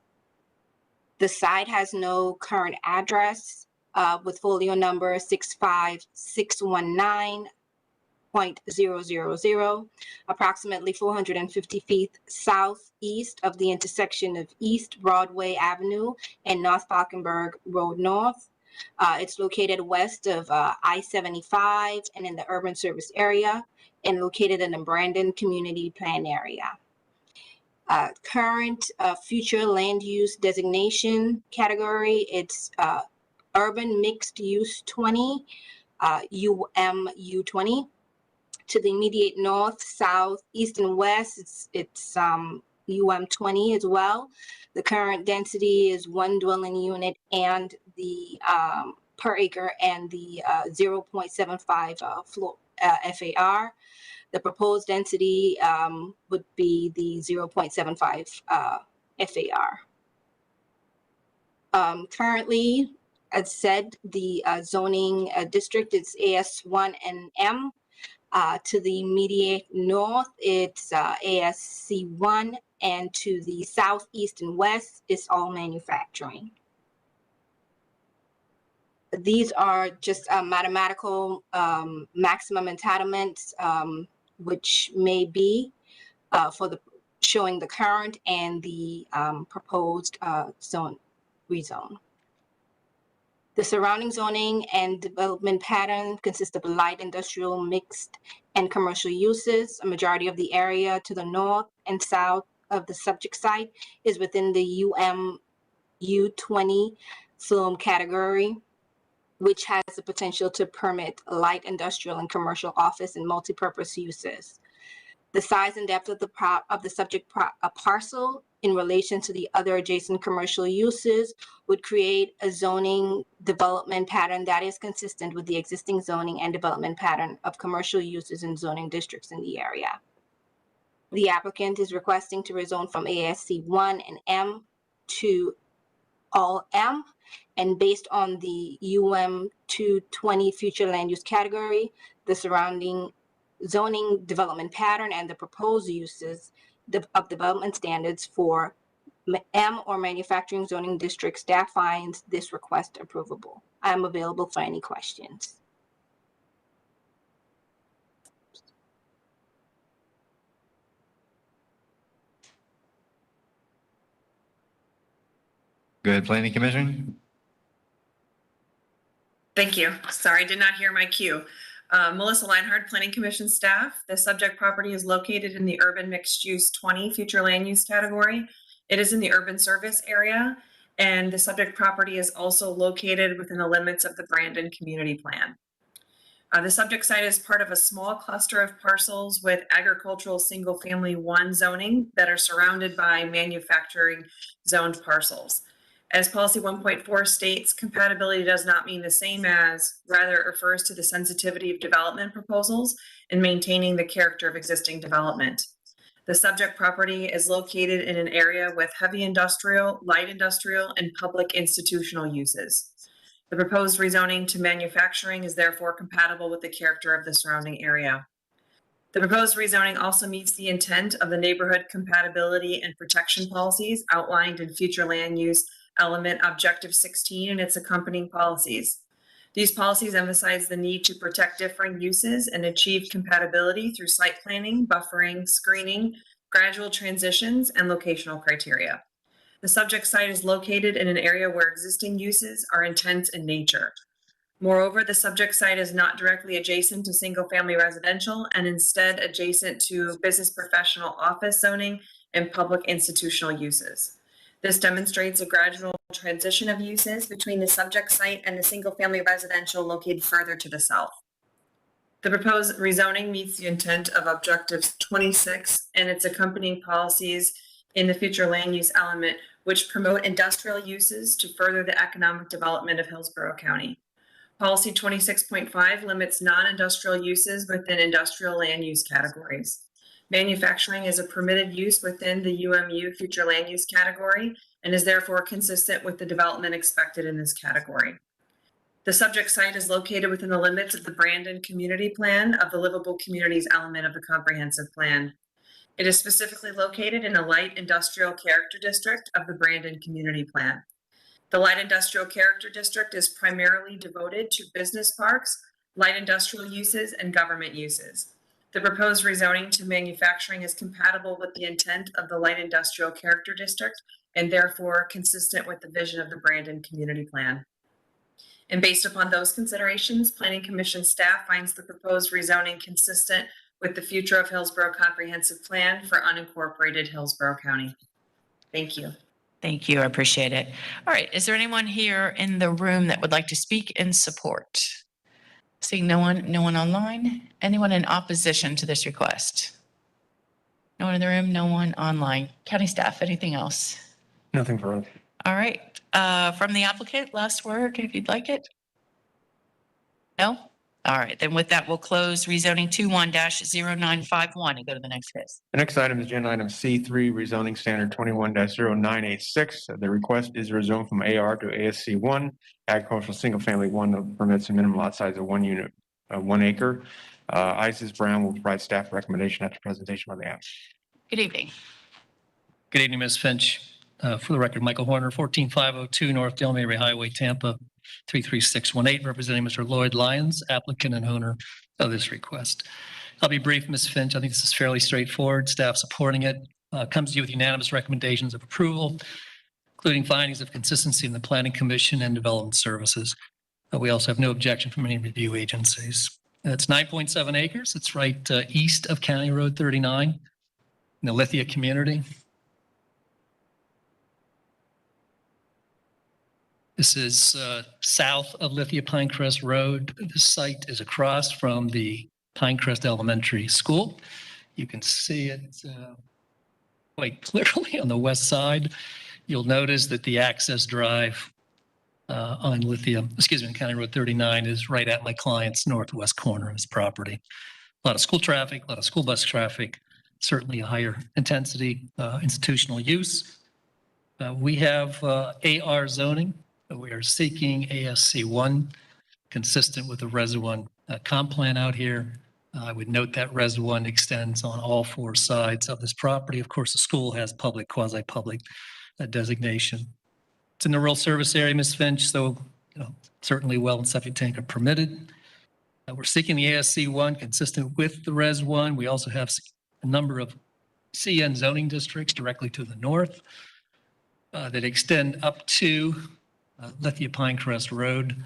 The site has no current address with folio number 65619.000, approximately 450 feet southeast of the intersection of East Broadway Avenue and North Falkenberg Road North. It's located west of I-75 and in the urban service area, and located in the Brandon Community Plan area. Current future land use designation category, it's urban mixed use 20, UMU20. To the immediate north, south, east, and west, it's UM20 as well. The current density is 1 dwelling unit and the per acre and the 0.75 floor FAR. The proposed density would be the 0.75 FAR. Currently, as said, the zoning district is AS1 and M. To the immediate north, it's ASC1, and to the southeast and west, it's all manufacturing. These are just mathematical maximum entitlements, which may be for the showing the current and the proposed zone rezone. The surrounding zoning and development pattern consists of light industrial, mixed, and commercial uses. A majority of the area to the north and south of the subject site is within the UMU20 film category, which has the potential to permit light industrial and commercial office and multipurpose uses. The size and depth of the subject parcel in relation to the other adjacent commercial uses would create a zoning development pattern that is consistent with the existing zoning and development pattern of commercial uses and zoning districts in the area. The applicant is requesting to rezone from ASC1 and M to all M, and based on the UM220 future land use category, the surrounding zoning development pattern, and the proposed uses of development standards for M or manufacturing zoning district, staff finds this request approvable. I am available for any questions. Go ahead, Planning Commission. Thank you. Sorry, did not hear my cue. Melissa Leinhardt, Planning Commission staff. The subject property is located in the urban mixed use 20 future land use category. It is in the urban service area, and the subject property is also located within the limits of the Brandon Community Plan. The subject site is part of a small cluster of parcels with agricultural single family 1 zoning that are surrounded by manufacturing zoned parcels. As policy 1.4 states, compatibility does not mean the same as, rather it refers to the sensitivity of development proposals and maintaining the character of existing development. The subject property is located in an area with heavy industrial, light industrial, and public institutional uses. The proposed rezoning to manufacturing is therefore compatible with the character of the surrounding area. The proposed rezoning also meets the intent of the neighborhood compatibility and protection policies outlined in future land use element objective 16 and its accompanying policies. These policies emphasize the need to protect differing uses and achieve compatibility through site planning, buffering, screening, gradual transitions, and locational criteria. The subject site is located in an area where existing uses are intense in nature. Moreover, the subject site is not directly adjacent to single-family residential and instead adjacent to business professional office zoning and public institutional uses. This demonstrates a gradual transition of uses between the subject site and the single-family residential located further to the south. The proposed rezoning meets the intent of objectives 26 and its accompanying policies in the future land use element which promote industrial uses to further the economic development of Hillsborough County. Policy 26.5 limits non-industrial uses within industrial land use categories. Manufacturing is a permitted use within the UMU future land use category and is therefore consistent with the development expected in this category. The subject site is located within the limits of the Brandon Community Plan of the Livable Communities element of the comprehensive plan. It is specifically located in a light industrial character district of the Brandon Community Plan. The light industrial character district is primarily devoted to business parks, light industrial uses, and government uses. The proposed rezoning to manufacturing is compatible with the intent of the light industrial character district and therefore consistent with the vision of the Brandon Community Plan. And based upon those considerations, Planning Commission staff finds the proposed rezoning consistent with the future of Hillsborough Comprehensive Plan for unincorporated Hillsborough County. Thank you. Thank you. I appreciate it. All right. Is there anyone here in the room that would like to speak in support? Seeing no one online. Anyone in opposition to this request? No one in the room, no one online. County staff, anything else? Nothing further. All right. From the applicant, last word, if you'd like it. No? All right. Then with that, we'll close rezoning 21-0951 and go to the next case. The next item is agenda item C3, rezoning standard 21-0986. The request is rezoned from AR to ASC 1, agricultural single family 1 that permits a minimum lot size of 1 unit, 1 acre. Isis Brown will provide staff recommendation after presentation by the applicant. Good evening. Good evening, Ms. Finch. For the record, Michael Horner, 14502 North Delmary Highway, Tampa, 33618, representing Mr. Lloyd Lyons, applicant and owner of this request. I'll be brief, Ms. Finch. I think this is fairly straightforward. Staff supporting it. Comes to you with unanimous recommendations of approval, including findings of consistency in the Planning Commission and Development Services. We also have no objection from any review agencies. It's 9.7 acres. It's right east of County Road 39 in the Lithia community. This is south of Lithia Pinecrest Road. The site is across from the Pinecrest Elementary School. You can see it quite clearly on the west side. You'll notice that the access drive on County Road 39 is right at my client's northwest corner of his property. A lot of school traffic, a lot of school bus traffic, certainly a higher intensity institutional use. We have AR zoning. We are seeking ASC 1 consistent with the Res 1 comp plan out here. I would note that Res 1 extends on all 4 sides of this property. Of course, the school has public, quasi-public designation. It's in the rural service area, Ms. Finch, so certainly well and septic tank are permitted. We're seeking the ASC 1 consistent with the Res 1. We also have a number of CN zoning districts directly to the north that extend up to Lithia Pinecrest Road.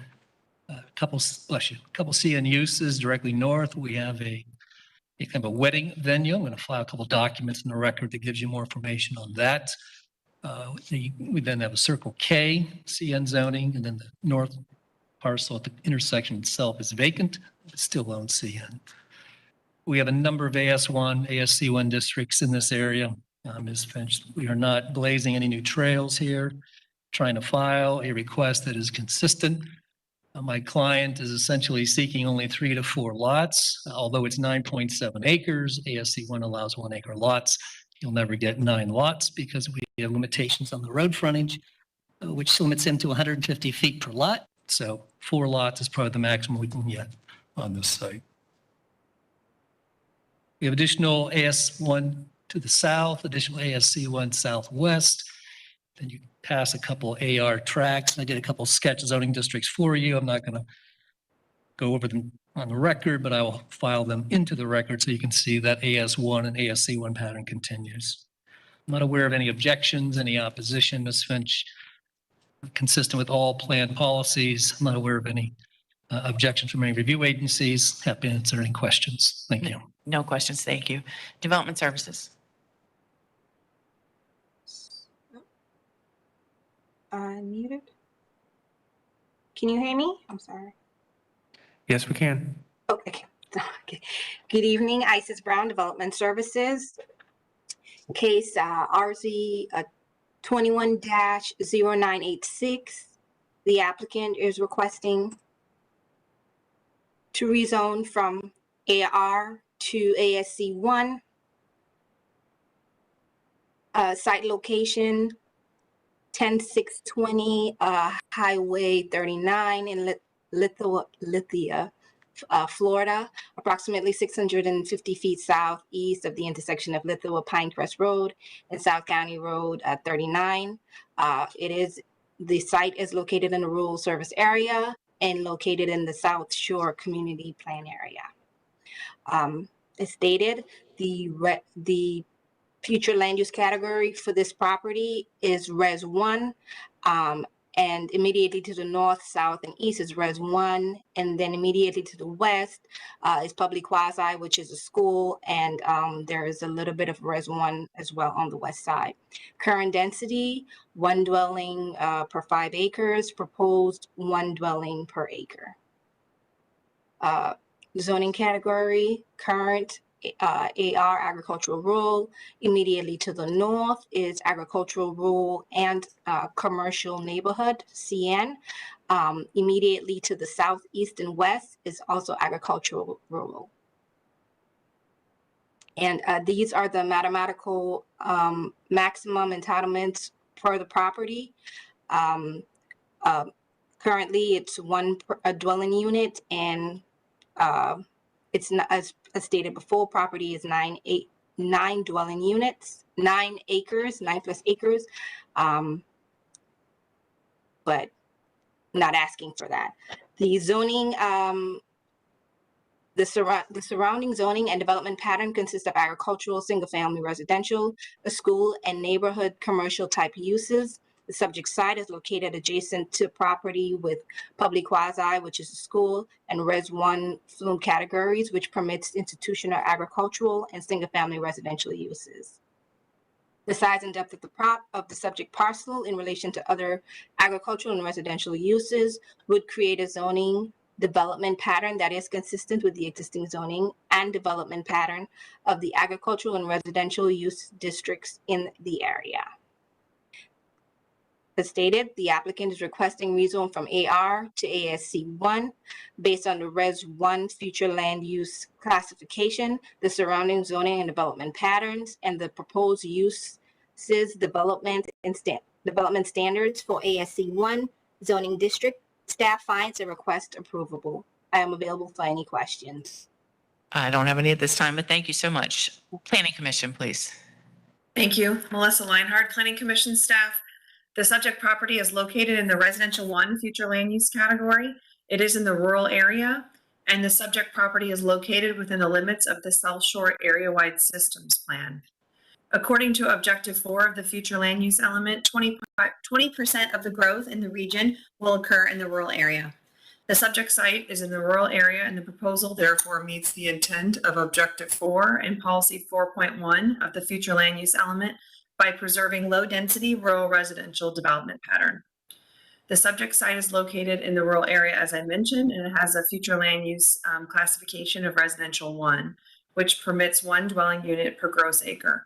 A couple CN uses directly north. We have a kind of a wedding venue. I'm going to file a couple documents in the record that gives you more information on that. We then have a Circle K CN zoning, and then the north parcel at the intersection itself is vacant. It still owns CN. We have a number of AS1, ASC1 districts in this area. Ms. Finch, we are not blazing any new trails here. Trying to file a request that is consistent. My client is essentially seeking only 3 to 4 lots, although it's 9.7 acres. ASC 1 allows 1 acre lots. You'll never get 9 lots because we have limitations on the road frontage, which limits him to 150 feet per lot. So 4 lots is probably the maximum we can get on this site. We have additional AS1 to the south, additional ASC 1 southwest. Then you pass a couple AR tracks. I did a couple sketch zoning districts for you. I'm not going to go over them on the record, but I will file them into the record so you can see that AS1 and ASC1 pattern continues. I'm not aware of any objections, any opposition, Ms. Finch. Consistent with all plan policies. I'm not aware of any objections from any review agencies. Happy to answer any questions. Thank you. No questions. Thank you. Development Services. Muted. Can you hear me? I'm sorry. Yes, we can. Okay. Good evening, Isis Brown, Development Services. Case RZ 21-0986. The applicant is requesting to rezone from AR to ASC 1. Site location 10620 Highway 39 in Lithia, Florida, approximately 650 feet southeast of the intersection of Lithia Pinecrest Road and South County Road 39. The site is located in the rural service area and located in the South Shore Community Plan area. As stated, the future land use category for this property is Res 1, and immediately to the north, south, and east is Res 1, and then immediately to the west is Public Quasi, which is a school, and there is a little bit of Res 1 as well on the west side. Current density, 1 dwelling per 5 acres, proposed 1 dwelling per acre. Zoning category, current AR agricultural rural. Immediately to the north is agricultural rural and commercial neighborhood, CN. Immediately to the southeast and west is also agricultural rural. And these are the mathematical maximum entitlements for the property. Currently, it's a dwelling unit, and it's not, as stated before, property is 9 dwelling units, 9 acres, 9+ acres, but not asking for that. The zoning, the surrounding zoning and development pattern consists of agricultural, single-family residential, a school, and neighborhood commercial type uses. The subject site is located adjacent to property with Public Quasi, which is a school, and Res 1 flume categories, which permits institutional agricultural and single-family residential uses. The size and depth of the subject parcel in relation to other agricultural and residential uses would create a zoning development pattern that is consistent with the existing zoning and development pattern of the agricultural and residential use districts in the area. As stated, the applicant is requesting rezone from AR to ASC 1 based on the Res 1 future land use classification, the surrounding zoning and development patterns, and the proposed uses development standards for ASC 1 zoning district. Staff finds the request approvable. I am available for any questions. I don't have any at this time, but thank you so much. Planning Commission, please. Thank you. Melissa Leinhardt, Planning Commission staff. The subject property is located in the Residential 1 future land use category. It is in the rural area, and the subject property is located within the limits of the South Shore Area-Wide Systems Plan. According to Objective 4 of the future land use element, 20% of the growth in the region will occur in the rural area. The subject site is in the rural area, and the proposal therefore meets the intent of Objective 4 and Policy 4.1 of the future land use element by preserving low-density rural residential development pattern. The subject site is located in the rural area, as I mentioned, and it has a future land use classification of Residential 1, which permits 1 dwelling unit per gross acre.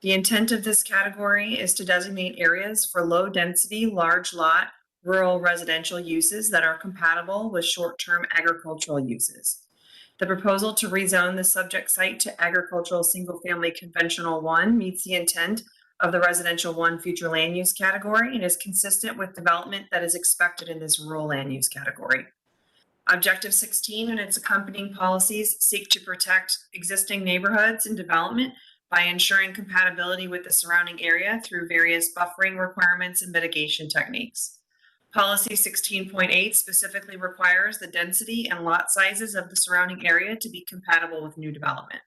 The intent of this category is to designate areas for low-density, large lot, rural residential uses that are compatible with short-term agricultural uses. The proposal to rezone the subject site to agricultural single-family conventional 1 meets the intent of the Residential 1 future land use category and is consistent with development that is expected in this rural land use category. Objective 16 and its accompanying policies seek to protect existing neighborhoods and development by ensuring compatibility with the surrounding area through various buffering requirements and mitigation techniques. Policy 16.8 specifically requires the density and lot sizes of the surrounding area to be compatible with new development.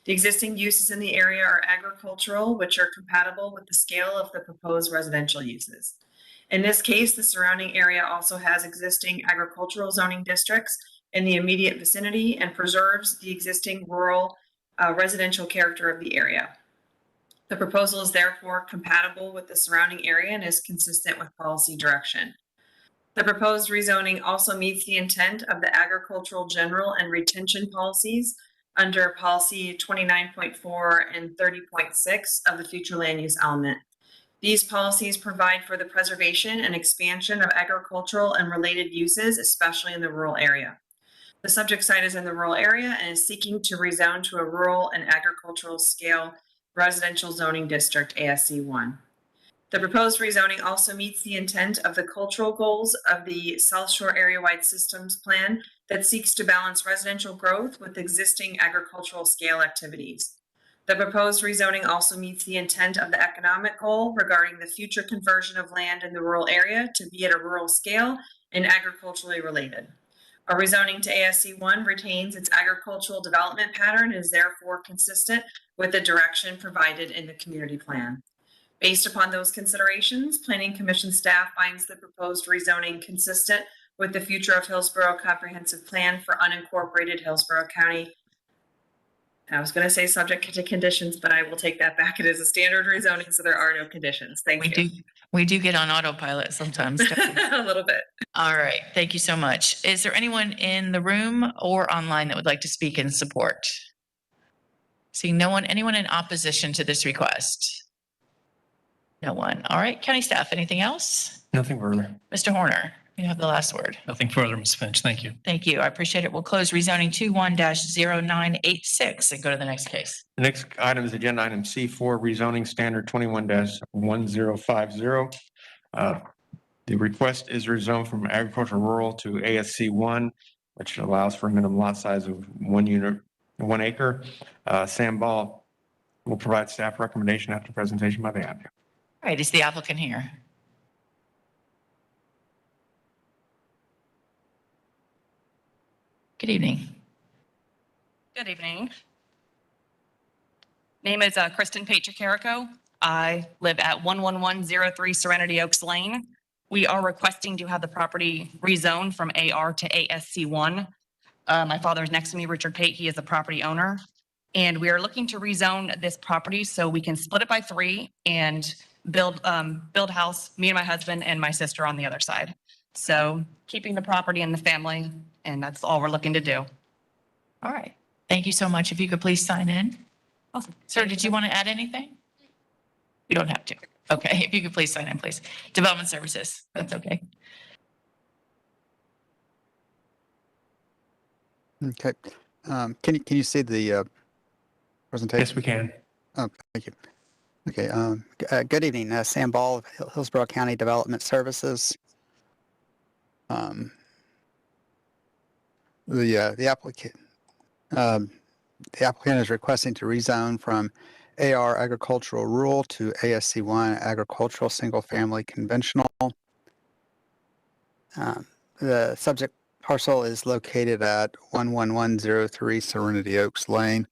The existing uses in the area are agricultural, which are compatible with the scale of the proposed residential uses. In this case, the surrounding area also has existing agricultural zoning districts in the immediate vicinity and preserves the existing rural residential character of the area. The proposal is therefore compatible with the surrounding area and is consistent with policy direction. The proposed rezoning also meets the intent of the agricultural general and retention policies under policy 29.4 and 30.6 of the future land use element. These policies provide for the preservation and expansion of agricultural and related uses, especially in the rural area. The subject site is in the rural area and is seeking to rezone to a rural and agricultural scale residential zoning district, ASC 1. The proposed rezoning also meets the intent of the cultural goals of the South Shore Area-Wide Systems Plan that seeks to balance residential growth with existing agricultural scale activities. The proposed rezoning also meets the intent of the economic goal regarding the future conversion of land in the rural area to be at a rural scale and agriculturally related. A rezoning to ASC 1 retains its agricultural development pattern and is therefore consistent with the direction provided in the community plan. Based upon those considerations, Planning Commission staff finds the proposed rezoning consistent with the future of Hillsborough Comprehensive Plan for unincorporated Hillsborough County. I was going to say subject to conditions, but I will take that back. It is a standard rezoning, so there are no conditions. Thank you. We do get on autopilot sometimes. A little bit. All right. Thank you so much. Is there anyone in the room or online that would like to speak in support? Seeing no one, anyone in opposition to this request? No one. All right. County staff, anything else? Nothing further. Mr. Horner, you have the last word. Nothing further, Ms. Finch. Thank you. Thank you. I appreciate it. We'll close rezoning 21-0986 and go to the next case. The next item is agenda item C4, rezoning standard 21-1050. The request is rezoned from agricultural rural to ASC 1, which allows for a minimum lot size of 1 unit, 1 acre. Sam Ball will provide staff recommendation after presentation by the applicant. All right. Is the applicant here? Good evening. Good evening. Name is Kristen Patrick-Carrico. I live at 11103 Serenity Oaks Lane. We are requesting to have the property rezoned from AR to ASC 1. My father is next to me, Richard Pate. He is the property owner. And we are looking to rezone this property so we can split it by 3 and build house, me and my husband and my sister on the other side. So keeping the property in the family, and that's all we're looking to do. All right. Thank you so much. If you could please sign in. Awesome. Sir, did you want to add anything? You don't have to. Okay. If you could please sign in, please. Development Services. That's okay. Okay. Can you see the presentation? Yes, we can. Oh, thank you. Okay. Good evening. Sam Ball of Hillsborough County Development Services. The applicant is requesting to rezone from AR agricultural rural to ASC 1 agricultural single family conventional. The subject parcel is located at 11103 Serenity Oaks Lane,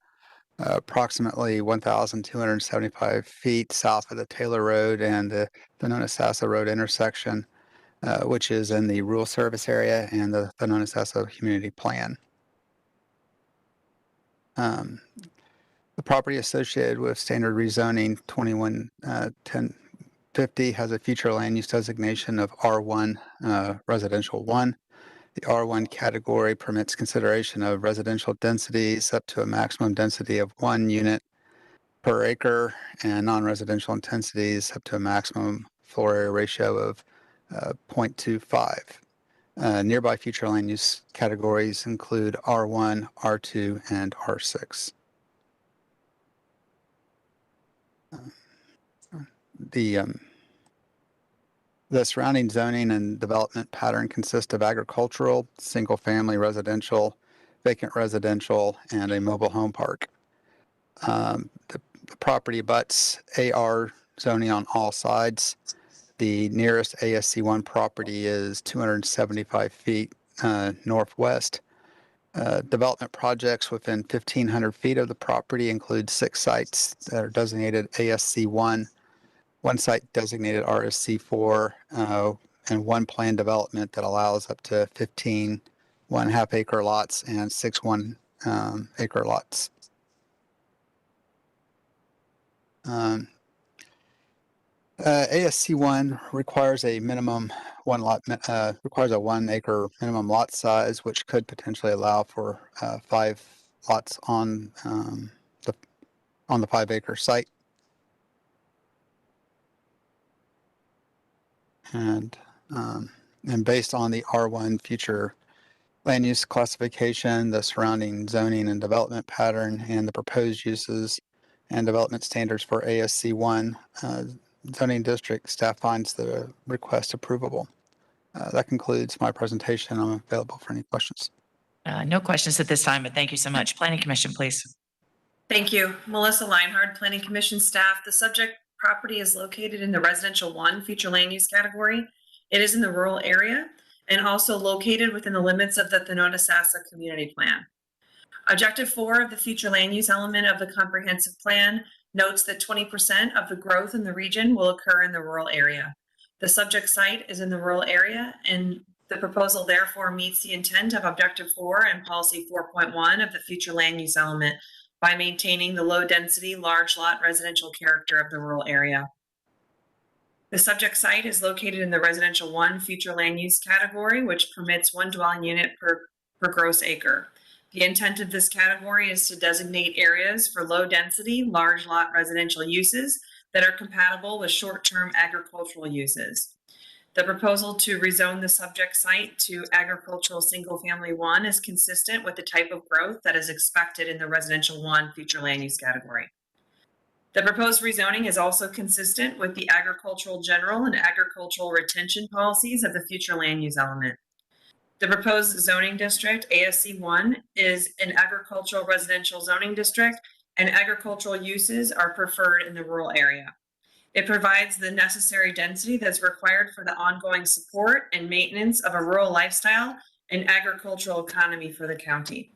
approximately 1,275 feet south of the Taylor Road and the Thonotosassa Road intersection, which is in the rural service area and the Thonotosassa Community Plan. The property associated with standard rezoning 21-1050 has a future land use designation of R1 residential 1. The R1 category permits consideration of residential densities up to a maximum density of 1 unit per acre and non-residential intensities up to a maximum floor area ratio of 0.25. Nearby future land use categories include R1, R2, and R6. The surrounding zoning and development pattern consists of agricultural, single-family residential, vacant residential, and a mobile home park. The property abuts AR zoning on all sides. The nearest ASC 1 property is 275 feet northwest. Development projects within 1,500 feet of the property include 6 sites that are designated ASC 1, 1 site designated RSC 4, and 1 planned development that allows up to 15 1/2 acre lots and 6 1 acre lots. ASC 1 requires a minimum requires a 1 acre minimum lot size, which could potentially allow for 5 lots on the 5 acre site. And, um, and based on the R1 future land use classification, the surrounding zoning and development pattern, and the proposed uses and development standards for ASC1 zoning district, staff finds the request approvable. That concludes my presentation. I'm available for any questions. No questions at this time, but thank you so much. Planning Commission, please. Thank you. Melissa Leinhard, Planning Commission staff. The subject property is located in the Residential 1 future land use category. It is in the rural area and also located within the limits of the Thanota-Sassa Community Plan. Objective 4 of the future land use element of the comprehensive plan notes that 20% of the growth in the region will occur in the rural area. The subject site is in the rural area, and the proposal therefore meets the intent of Objective 4 and Policy 4.1 of the future land use element by maintaining the low density, large lot residential character of the rural area. The subject site is located in the Residential 1 future land use category, which permits 1 dwelling unit per gross acre. The intent of this category is to designate areas for low density, large lot residential uses that are compatible with short-term agricultural uses. The proposal to rezone the subject site to agricultural single-family 1 is consistent with the type of growth that is expected in the Residential 1 future land use category. The proposed rezoning is also consistent with the agricultural general and agricultural retention policies of the future land use element. The proposed zoning district, ASC1, is an agricultural residential zoning district, and agricultural uses are preferred in the rural area. It provides the necessary density that's required for the ongoing support and maintenance of a rural lifestyle and agricultural economy for the county.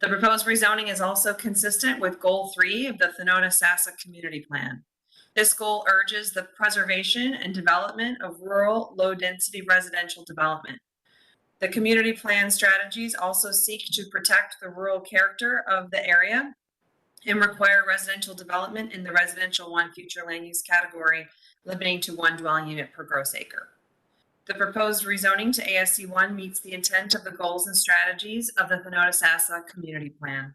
The proposed rezoning is also consistent with Goal 3 of the Thanota-Sassa Community Plan. This goal urges the preservation and development of rural, low-density residential development. The community plan strategies also seek to protect the rural character of the area and require residential development in the Residential 1 future land use category, limiting to 1 dwelling unit per gross acre. The proposed rezoning to ASC1 meets the intent of the goals and strategies of the Thanota-Sassa Community Plan.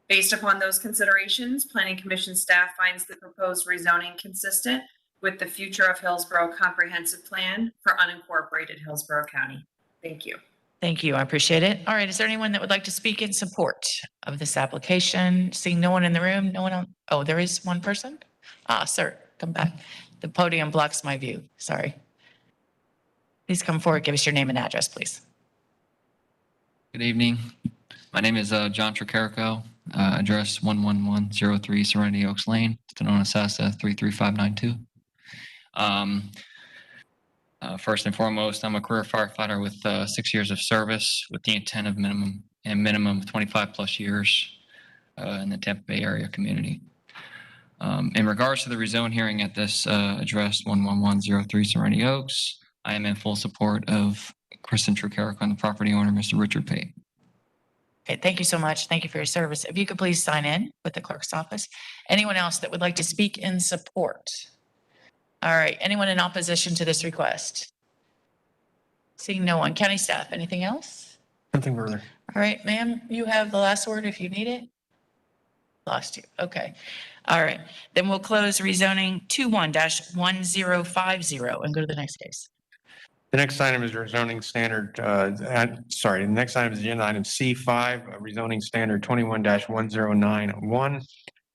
Based upon those considerations, Planning Commission staff finds the proposed rezoning consistent with the Future of Hillsborough Comprehensive Plan for unincorporated Hillsborough County. Thank you. Thank you. I appreciate it. All right. Is there anyone that would like to speak in support of this application? Seeing no one in the room, no one on. Oh, there is one person. Sir, come back. The podium blocks my view. Sorry. Please come forward. Give us your name and address, please. Good evening. My name is John Tricarico, address 11103 Serenity Oaks Lane, Thanota-Sassa 33592. First and foremost, I'm a career firefighter with 6 years of service with the intent of minimum of 25 plus years in the Tampa Bay area community. In regards to the rezone hearing at this address 11103 Serenity Oaks, I am in full support of Kristen Tricarico and the property owner, Mr. Richard Pate. Okay, thank you so much. Thank you for your service. If you could please sign in with the clerk's office. Anyone else that would like to speak in support? All right, anyone in opposition to this request? Seeing no one. County staff, anything else? Nothing further. All right, ma'am, you have the last word if you need it. Lost you. Okay. All right, then we'll close rezoning 21-1050 and go to the next case. The next item is rezoning standard, the next item is agenda item C5, rezoning standard 21-1091.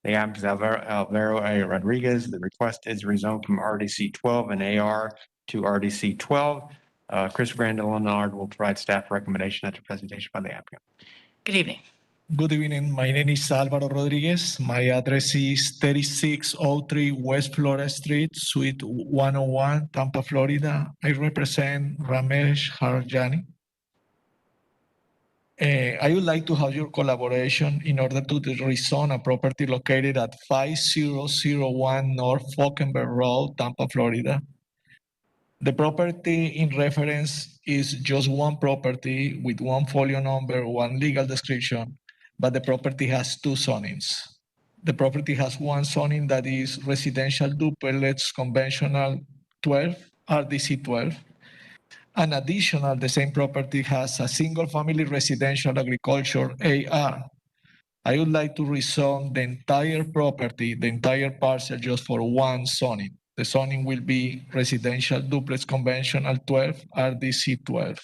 The applicant is Alvaro A. Rodriguez. The request is rezoned from RDC 12 and AR to RDC 12. Chris Grandin will provide staff recommendation after presentation by the applicant. Good evening. Good evening. My name is Alvaro Rodriguez. My address is 3603 West Florida Street, Suite 101, Tampa, Florida. I represent Ramesh Harjani. I would like to have your collaboration in order to rezone a property located at 5001 North Falkenberg Road, Tampa, Florida. The property in reference is just one property with one folio number, one legal description, but the property has 2 zonings. The property has one zoning that is residential duplex conventional 12, RDC 12. And additional, the same property has a single family residential agriculture AR. I would like to rezone the entire property, the entire parcel just for one zoning. The zoning will be residential duplex conventional 12, RDC 12.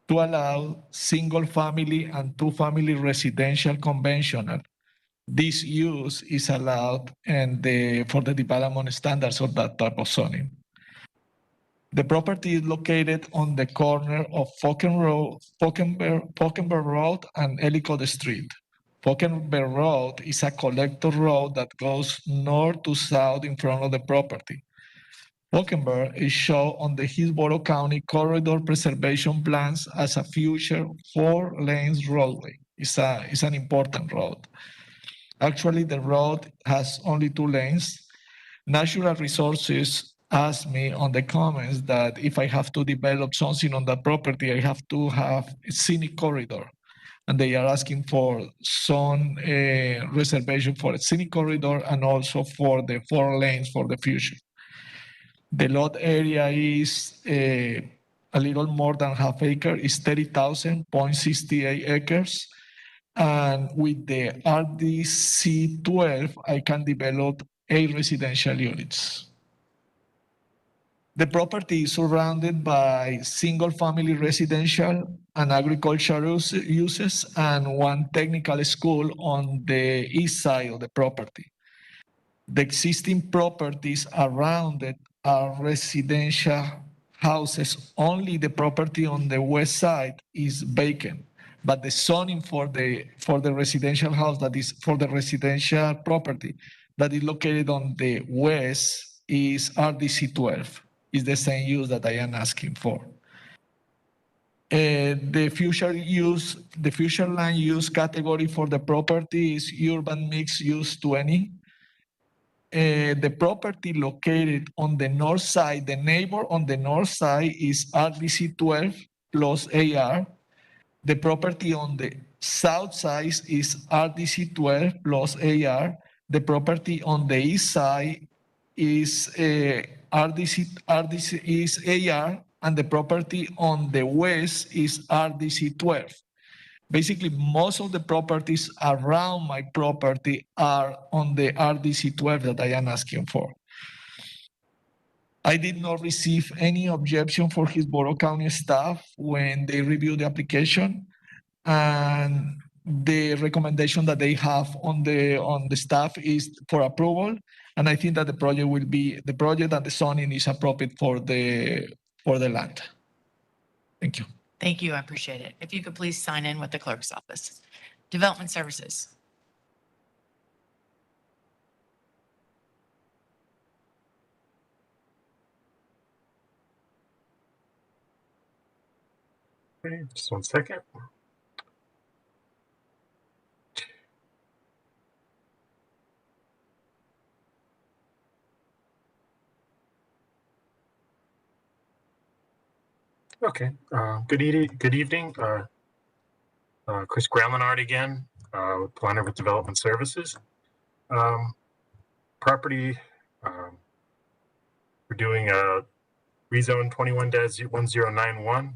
To allow single family and two family residential conventional, this use is allowed and for the development standards of that type of zoning. The property is located on the corner of Falkenberg Road and Ellicott Street. Falkenberg Road is a collector road that goes north to south in front of the property. Falkenberg is shown on the Hillsborough County Corridor Preservation Plans as a future 4-lane roadway. It's an important road. Actually, the road has only 2 lanes. Natural Resources asked me on the comments that if I have to develop something on that property, I have to have a scenic corridor. And they are asking for some reservation for a scenic corridor and also for the 4 lanes for the future. The lot area is a little more than half acre, is 30,000.68 acres. And with the RDC 12, I can develop 8 residential units. The property is surrounded by single-family residential and agricultural uses and 1 technical school on the east side of the property. The existing properties around it are residential houses. Only the property on the west side is vacant, but the zoning for the residential house, that is for the residential property that is located on the west, is RDC 12. Is the same use that I am asking for. The future land use category for the property is urban mixed use 20. The property located on the north side, the neighbor on the north side is RDC 12 plus AR. The property on the south side is RDC 12 plus AR. The property on the east side is RDC is AR, and the property on the west is RDC 12. Basically, most of the properties around my property are on the RDC 12 that I am asking for. I did not receive any objection for Hillsborough County staff when they reviewed the application, and the recommendation that they have on the staff is for approval. And I think that the project and the zoning is appropriate for the land. Thank you. Thank you. I appreciate it. If you could please sign in with the clerk's office. Development Services. Okay, just 1 second. Okay, good evening. Chris Graham-Lenard again, with Planner with Development Services. Property, we're doing a rezone 21-1091.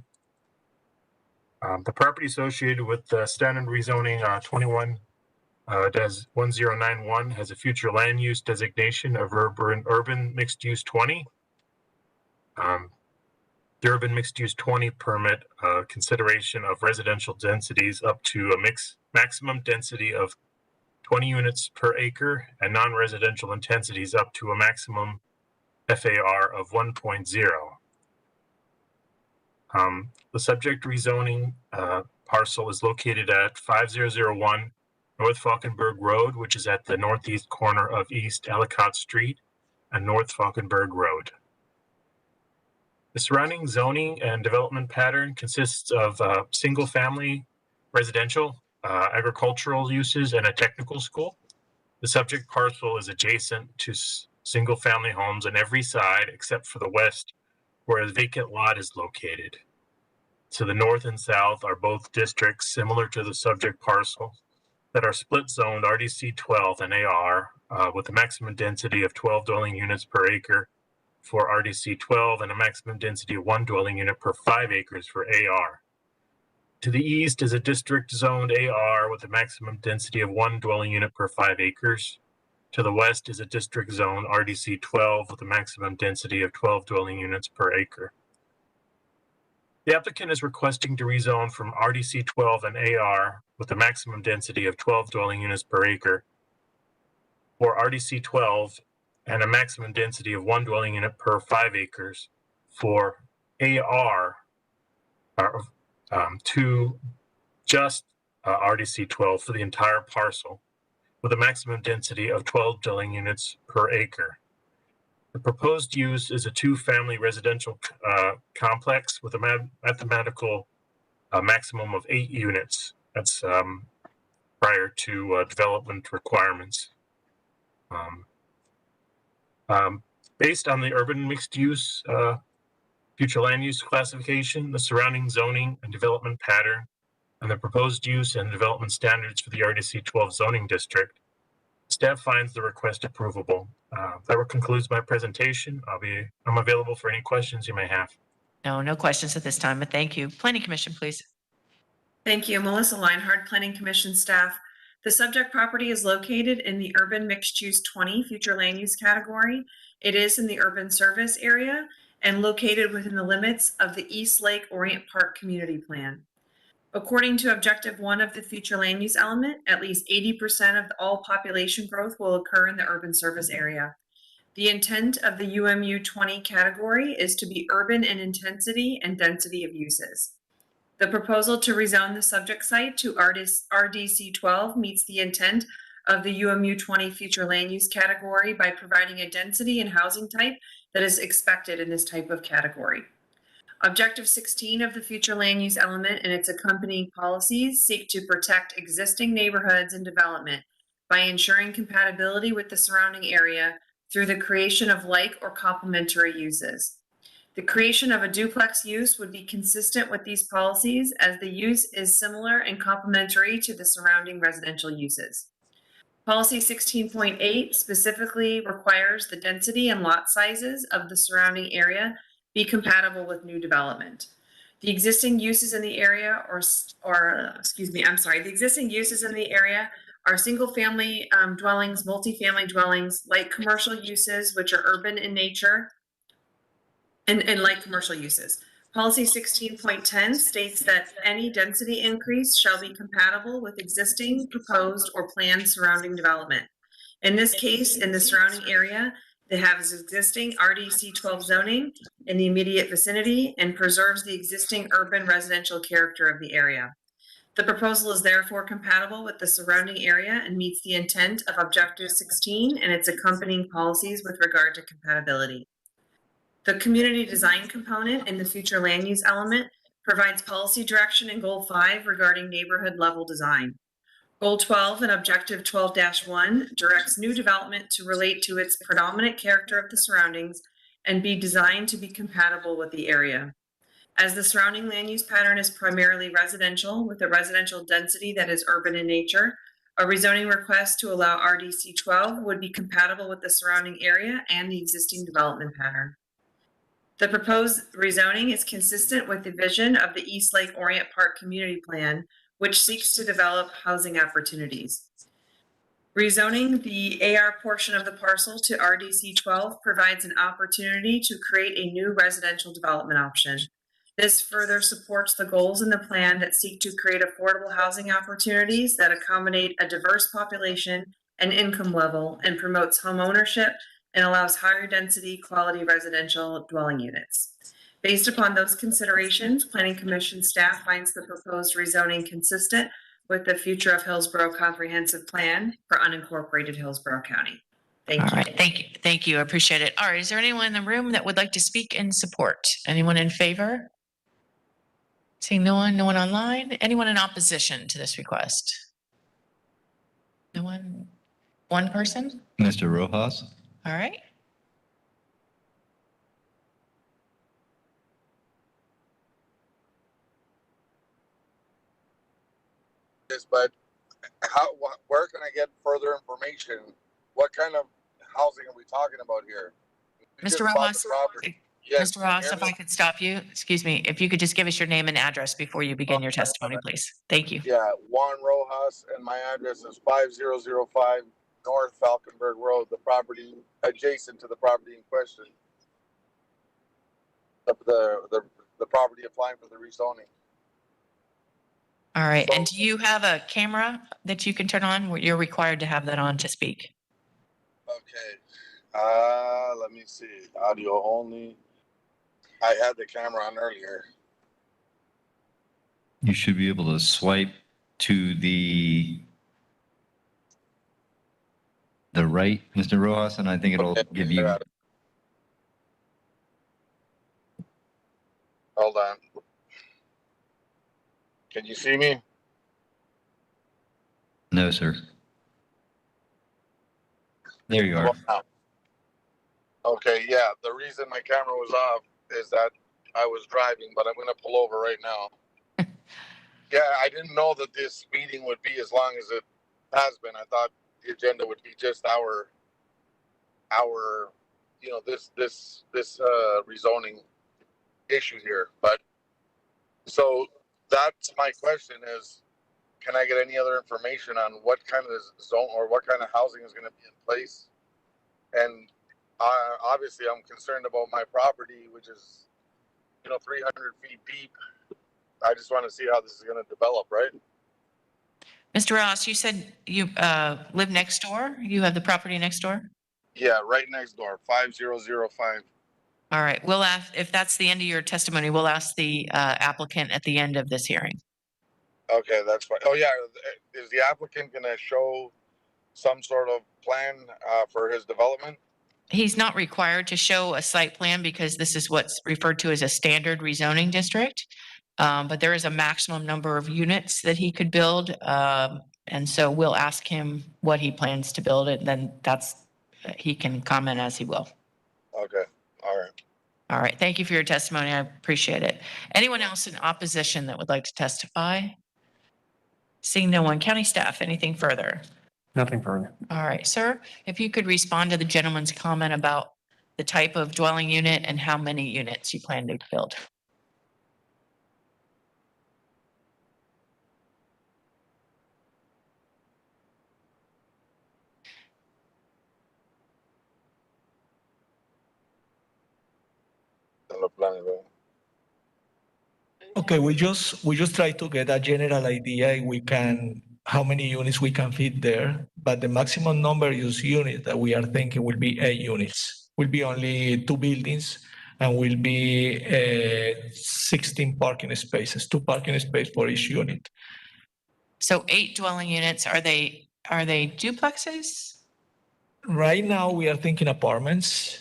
The property associated with the standard rezoning 21-1091 has a future land use designation of urban mixed use 20. The urban mixed use 20 permit consideration of residential densities up to a maximum density of 20 units per acre and non-residential intensities up to a maximum FAR of 1.0. The subject rezoning parcel is located at 5001 North Falkenberg Road, which is at the northeast corner of East Ellicott Street and North Falkenberg Road. The surrounding zoning and development pattern consists of single-family residential, agricultural uses, and a technical school. The subject parcel is adjacent to single-family homes on every side except for the west, where a vacant lot is located. To the north and south are both districts similar to the subject parcel that are split zoned RDC 12 and AR with a maximum density of 12 dwelling units per acre for RDC 12 and a maximum density of 1 dwelling unit per 5 acres for AR. To the east is a district zoned AR with a maximum density of 1 dwelling unit per 5 acres. To the west is a district zone RDC 12 with a maximum density of 12 dwelling units per acre. The applicant is requesting to rezone from RDC 12 and AR with a maximum density of 12 dwelling units per acre, or RDC 12 and a maximum density of 1 dwelling unit per 5 acres for AR to just RDC 12 for the entire parcel with a maximum density of 12 dwelling units per acre. The proposed use is a two-family residential complex with a mathematical maximum of 8 units. That's prior to development requirements. Based on the urban mixed use future land use classification, the surrounding zoning and development pattern, and the proposed use and development standards for the RDC 12 zoning district, staff finds the request approvable. That concludes my presentation. I'm available for any questions you may have. No questions at this time, but thank you. Planning Commission, please. Thank you. Melissa Leinhardt, Planning Commission staff. The subject property is located in the Urban Mixed Use 20 Future Land Use category. It is in the urban service area and located within the limits of the East Lake Orient Park Community Plan. According to Objective 1 of the Future Land Use element, at least 80% of all population growth will occur in the urban service area. The intent of the UMU 20 category is to be urban in intensity and density of uses. The proposal to rezone the subject site to RDC 12 meets the intent of the UMU 20 Future Land Use category by providing a density and housing type that is expected in this type of category. Objective 16 of the Future Land Use element and its accompanying policies seek to protect existing neighborhoods and development by ensuring compatibility with the surrounding area through the creation of like or complementary uses. The creation of a duplex use would be consistent with these policies as the use is similar and complementary to the surrounding residential uses. Policy 16.8 specifically requires the density and lot sizes of the surrounding area be compatible with new development. The existing uses in the area the existing uses in the area are single-family dwellings, multifamily dwellings, light commercial uses, which are urban in nature, and light commercial uses. Policy 16.10 states that any density increase shall be compatible with existing, proposed, or planned surrounding development. In this case, in the surrounding area, they have existing RDC 12 zoning in the immediate vicinity and preserves the existing urban residential character of the area. The proposal is therefore compatible with the surrounding area and meets the intent of Objective 16 and its accompanying policies with regard to compatibility. The community design component in the future land use element provides policy direction in Goal 5 regarding neighborhood level design. Goal 12 and Objective 12-1 directs new development to relate to its predominant character of the surroundings and be designed to be compatible with the area. As the surrounding land use pattern is primarily residential with a residential density that is urban in nature, a rezoning request to allow RDC 12 would be compatible with the surrounding area and the existing development pattern. The proposed rezoning is consistent with the vision of the East Lake Orient Park Community Plan, which seeks to develop housing opportunities. Rezoning the AR portion of the parcel to RDC 12 provides an opportunity to create a new residential development option. This further supports the goals in the plan that seek to create affordable housing opportunities that accommodate a diverse population and income level and promotes home ownership and allows higher density quality residential dwelling units. Based upon those considerations, Planning Commission staff finds the proposed rezoning consistent with the Future of Hillsborough Comprehensive Plan for unincorporated Hillsborough County. Thank you. All right, thank you. I appreciate it. All right, is there anyone in the room that would like to speak in support? Anyone in favor? Seeing no one online. Anyone in opposition to this request? No one? One person? Mr. Rojas? All right. But where can I get further information? What kind of housing are we talking about here? We just Mr. bought Rojas, the property. Yes, Mr. Ross, can if you I hear me? could stop you, excuse me, if you could just give us your name and address before you begin your testimony, please. Thank you. Yeah, Juan Rojas, and my address is 5005 North Falconberg Road, the property adjacent to the property in question. The property applying for the rezoning. All right. And do you have a camera that you can turn on? You're required to have that on to speak. Okay. Let me see. Audio only. I had the camera on earlier. You should be able to swipe to the right, Mr. Rojas, and I think it'll give you. Hold on. Can you see me? No, sir. There you are. Okay, yeah. The reason my camera was off is that I was driving, but I'm gonna pull over right now. Yeah, I didn't know that this meeting would be as long as it has been. I thought the agenda would be just our this rezoning issue here. But so that's my question is, can I get any other information on what kind of zone or what kind of housing is going to be in place? And obviously I'm concerned about my property, which is 300 feet deep. I just want to see how this is going to develop, right? Mr. Ross, you said you live next door? You have the property next door? Yeah, right next door, 5005. All right. We'll ask, if that's the end of your testimony, we'll ask the applicant at the end of this hearing. Okay, that's fine. Oh yeah, is the applicant going to show some sort of plan for his development? He's not required to show a site plan because this is what's referred to as a standard rezoning district. But there is a maximum number of units that he could build. And so we'll ask him what he plans to build it. Then he can comment as he will. Okay, all right. All right. Thank you for your testimony. I appreciate it. Anyone else in opposition that would like to testify? Seeing no one. County staff, anything further? Nothing further. All right, sir, if you could respond to the gentleman's comment about the type of dwelling unit and how many units you plan to build. Okay, we just try to get a general idea how many units we can fit there, but the maximum number of units that we are thinking will be 8 units. Will be only 2 buildings and will be 16 parking spaces, 2 parking spaces for each unit. So 8 dwelling units, are they duplexes? Right now, we are thinking apartments.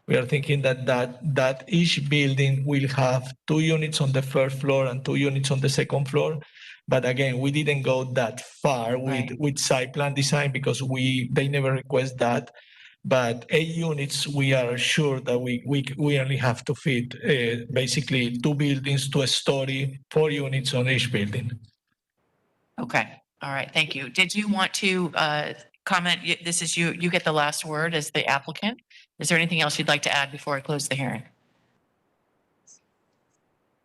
We are thinking that each building will have 2 units on the first floor and 2 units on the second floor. But again, we didn't go that far with site plan design because they never request that. But 8 units, we are sure that we only have to fit basically 2 buildings to a story, 4 units on each building. Okay, all right, thank you. Did you want to comment? This is you get the last word as the applicant. Is there anything else you'd like to add before I close the hearing?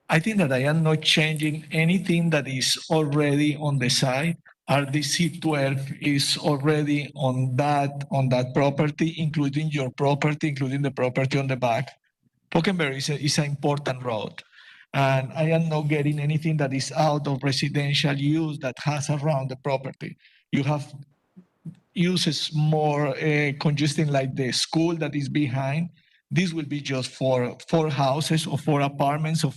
I think that I am not changing anything that is already on the site. RDC 12 is already on that property, including your property, including the property on the back. Falconberg is an important road. And I am not getting anything that is out of residential use that has around the property. You have uses more congesting like the school that is behind. This will be just for 4 houses or 4 apartments or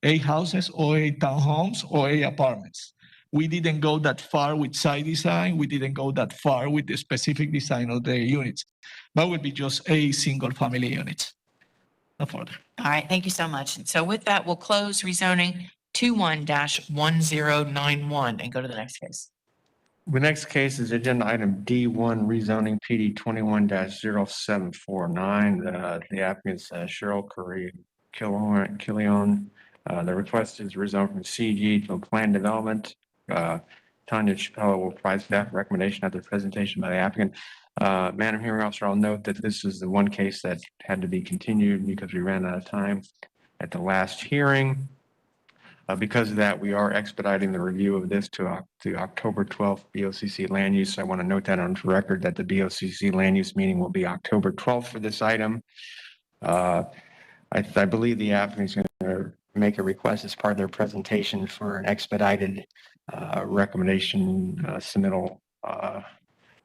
8 houses or 8 townhomes or 8 apartments. We didn't go that far with site design. We didn't go that far with the specific design of the units. That would be just a single family unit. No further. All right, thank you so much. And so with that, we'll close rezoning 21-1091 and go to the next case. The next case is agenda item D1, rezoning PD 21-0749. The applicant's Cheryl Curry Killion. The request is rezone from CG to a planned development. Tanya Chappelle will provide staff recommendation after the presentation by the applicant. Madam Hearing Officer, I'll note that this is the one case that had to be continued because we ran out of time at the last hearing. Because of that, we are expediting the review of this to October 12th BOCC land use. I want to note that on record that the BOCC land use meeting will be October 12th for this item. I believe the applicant is going to make a request as part of their presentation for an expedited recommendation submittal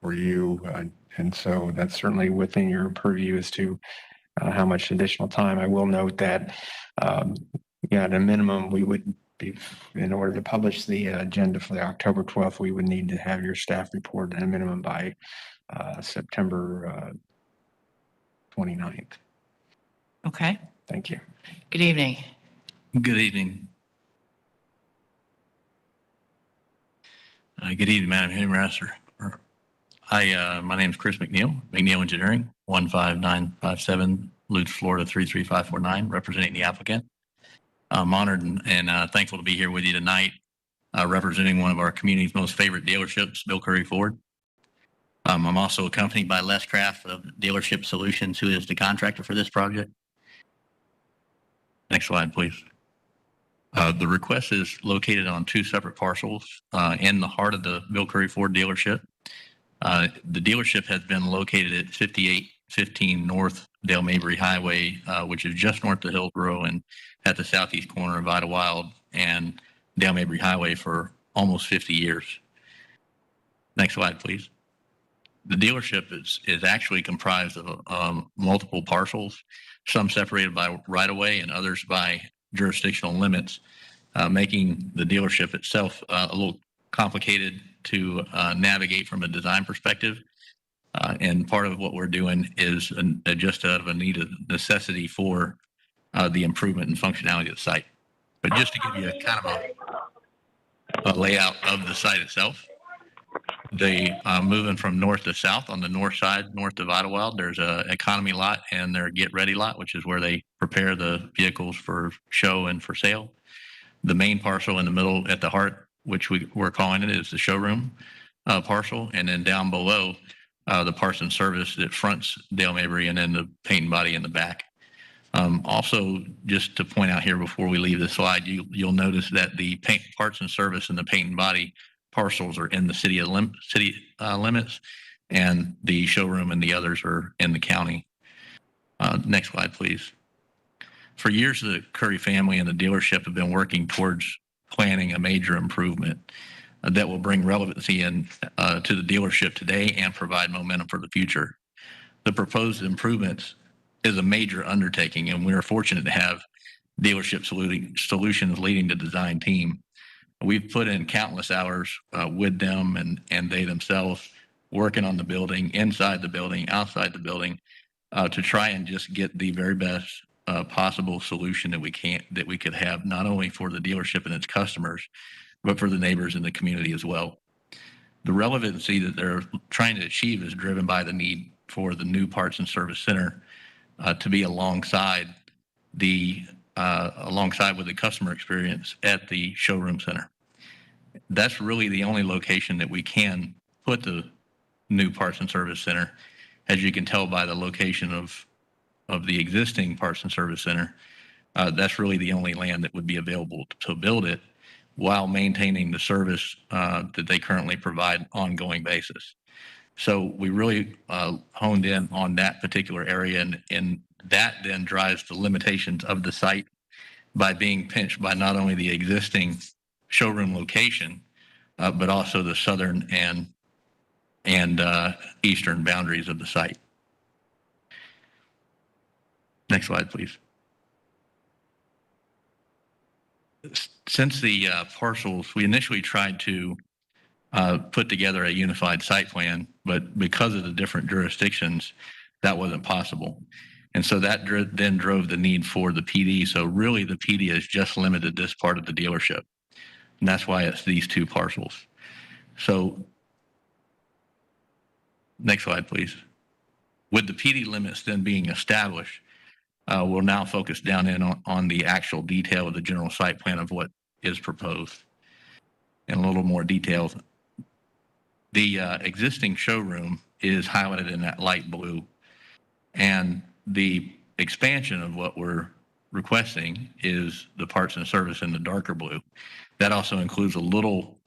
for you. And so that's certainly within your purview as to how much additional time. I will note that, at a minimum, we would be, in order to publish the agenda for the October 12th, we would need to have your staff report at a minimum by September 29th. Okay. Thank you. Good evening. Good evening. Good evening, Madam Hearing Officer. My name is Chris McNeil, McNeil Engineering, 15957 Lutz, Florida 33549, representing the applicant. I'm honored and thankful to be here with you tonight, representing one of our community's most favorite dealerships, Bill Curry Ford. I'm also accompanied by Les Craft of Dealership Solutions, who is the contractor for this project. Next slide, please. The request is located on two separate parcels in the heart of the Bill Curry Ford dealership. The dealership has been located at 5815 North Dale Mabry Highway, which is just north of Hillsborough and at the southeast corner of Idlewild and Dale Mabry Highway for almost 50 years. Next slide, please. The dealership is actually comprised of multiple parcels, some separated by right-of-way and others by jurisdictional limits, making the dealership itself a little complicated to navigate from a design perspective. And part of what we're doing is just out of a need of necessity for the improvement and functionality of the site. But just to give you a kind of a layout of the site itself, they moving from north to south on the north side, north of Idlewild, there's a economy lot and their get ready lot, which is where they prepare the vehicles for show and for sale. The main parcel in the middle at the heart, which we're calling it, is the showroom parcel. And then down below, the parts and service that fronts Dale Mabry, and then the paint and body in the back. Also, just to point out here before we leave the slide, you'll notice that the paint parts and service and the paint and body parcels are in the city limits, and the showroom and the others are in the county. Next slide, please. For years, the Curry family and the dealership have been working towards planning a major improvement that will bring relevancy to the dealership today and provide momentum for the future. The proposed improvements is a major undertaking, and we are fortunate to have Dealership Solutions leading the design team. We've put in countless hours with them and they themselves working on the building, inside the building, outside the building, to try and just get the very best possible solution that we could have, not only for the dealership and its customers, but for the neighbors in the community as well. The relevancy that they're trying to achieve is driven by the need for the new parts and service center to be alongside with the customer experience at the showroom center. That's really the only location that we can put the new parts and service center. As you can tell by the location of the existing parts and service center, that's really the only land that would be available to build it while maintaining the service that they currently provide ongoing basis. So we really honed in on that particular area, and that then drives the limitations of the site by being pinched by not only the existing showroom location, but also the southern and eastern boundaries of the site. Next slide, please. Since the parcels, we initially tried to put together a unified site plan, but because of the different jurisdictions, that wasn't possible. And so that then drove the need for the PD. So really the PD is just limited this part of the dealership. And that's why it's these two parcels. So next slide, please. With the PD limits then being established, we'll now focus down in on the actual detail of the general site plan of what is proposed. In a little more detail, the existing showroom is highlighted in that light blue, and the expansion of what we're requesting is the parts and service in the darker blue. That also includes a little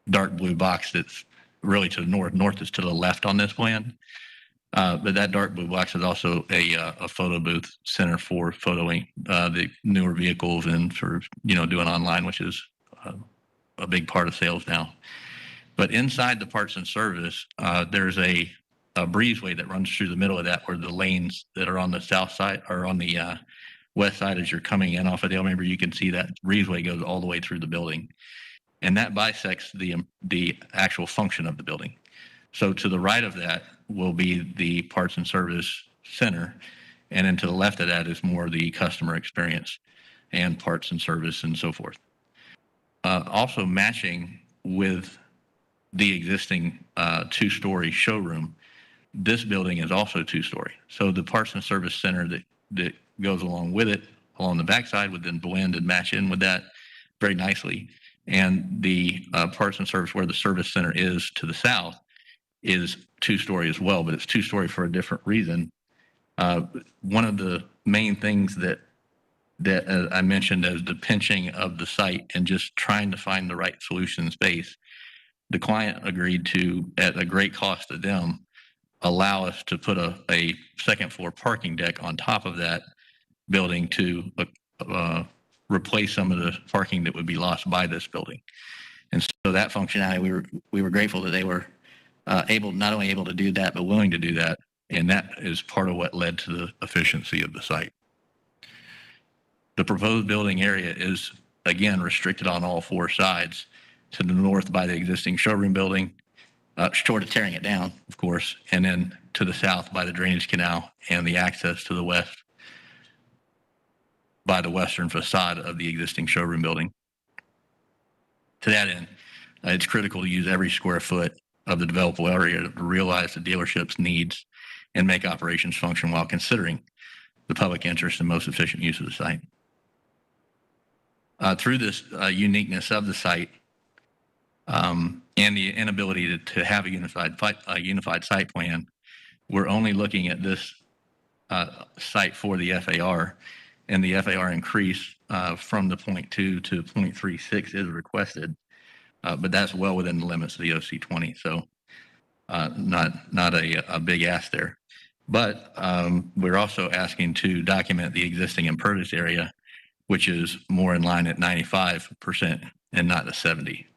dark blue box that's really to the north. North is to the left on this plan. But that dark blue box is also a photo booth center for photoing the newer vehicles and for, doing online, which is a big part of sales now. But inside the parts and service, there's a breezeway that runs through the middle of that, where the lanes that are on the south side or on the west side as you're coming in off of Dale Mabry, you can see that breezeway goes all the way through the building. And that bisects the actual function of the building. So to the right of that will be the parts and service center. And then to the left of that is more the customer experience and parts and service and so forth. Also matching with the existing two-story showroom, this building is also two-story. So the parts and service center that goes along with it, along the backside, would then blend and match in with that very nicely. And the parts and service where the service center is to the south is two-story as well, but it's two-story for a different reason. One of the main things that I mentioned as the pinching of the site and just trying to find the right solution in space, the client agreed to, at a great cost to them, allow us to put a second floor parking deck on top of that building to replace some of the parking that would be lost by this building. And so that functionality, we were grateful that they were not only able to do that, but willing to do that. And that is part of what led to the efficiency of the site. The proposed building area is, again, restricted on all four sides. To the north by the existing showroom building, short of tearing it down, of course, and then to the south by the drainage canal and the access to the west by the western facade of the existing showroom building. To that end, it's critical to use every square foot of the developable area to realize the dealership's needs and make operations function while considering the public interest and most efficient use of the site. Through this uniqueness of the site and the inability to have a unified site plan, we're only looking at this site for the FAR, and the FAR increase from the 0.2 to 0.36 is requested, but that's well within the limits of the OC20. So not a big ask there. But we're also asking to document the existing impervious area, which is more in line at 95% and not the 70.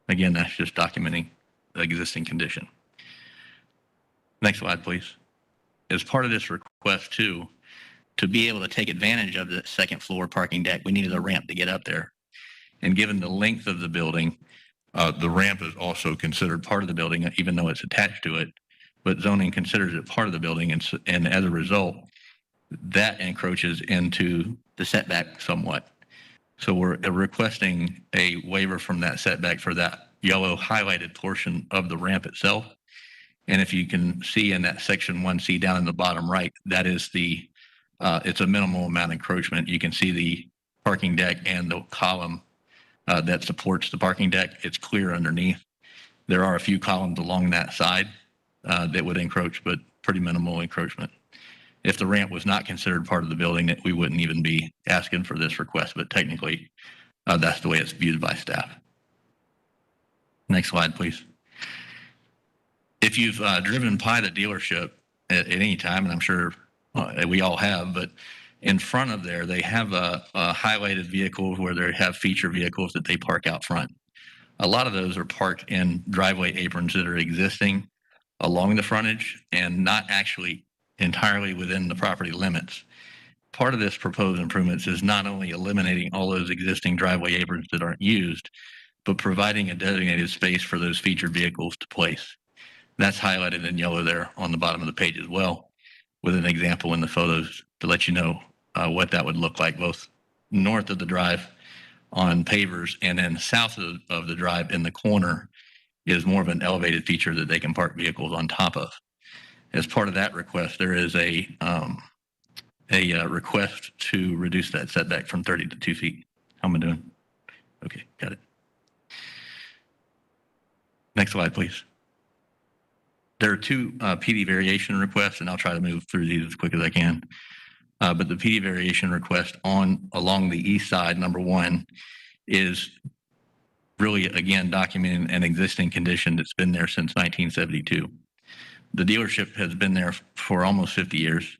Again, that's just documenting the existing condition. Next slide, please. As part of this request too, to be able to take advantage of the second floor parking deck, we needed a ramp to get up there. And given the length of the building, the ramp is also considered part of the building, even though it's attached to it. But zoning considers it part of the building, and as a result, that encroaches into the setback somewhat. So we're requesting a waiver from that setback for that yellow highlighted portion of the ramp itself. And if you can see in that section 1C down in the bottom right, that is it's a minimal amount of encroachment. You can see the parking deck and the column that supports the parking deck. It's clear underneath. There are a few columns along that side that would encroach, but pretty minimal encroachment. If the ramp was not considered part of the building, that we wouldn't even be asking for this request, but technically that's the way it's viewed by staff. Next slide, please. If you've driven by the dealership at any time, and I'm sure we all have, but in front of there, they have a highlighted vehicle where they have feature vehicles that they park out front. A lot of those are parked in driveway aprons that are existing along the frontage and not actually entirely within the property limits. Part of this proposed improvements is not only eliminating all those existing driveway aprons that aren't used, but providing a designated space for those featured vehicles to place. That's highlighted in yellow there on the bottom of the page as well, with an example in the photos to let you know what that would look like, both north of the drive on pavers and then south of the drive in the corner is more of an elevated feature that they can park vehicles on top of. As part of that request, there is a request to reduce that setback from 30 to 2 feet. How am I doing? Okay, got it. Next slide, please. There are two PD variation requests, and I'll try to move through these as quick as I can. But the PD variation request along the east side, number one, is really, again, documenting an existing condition that's been there since 1972. The dealership has been there for almost 50 years.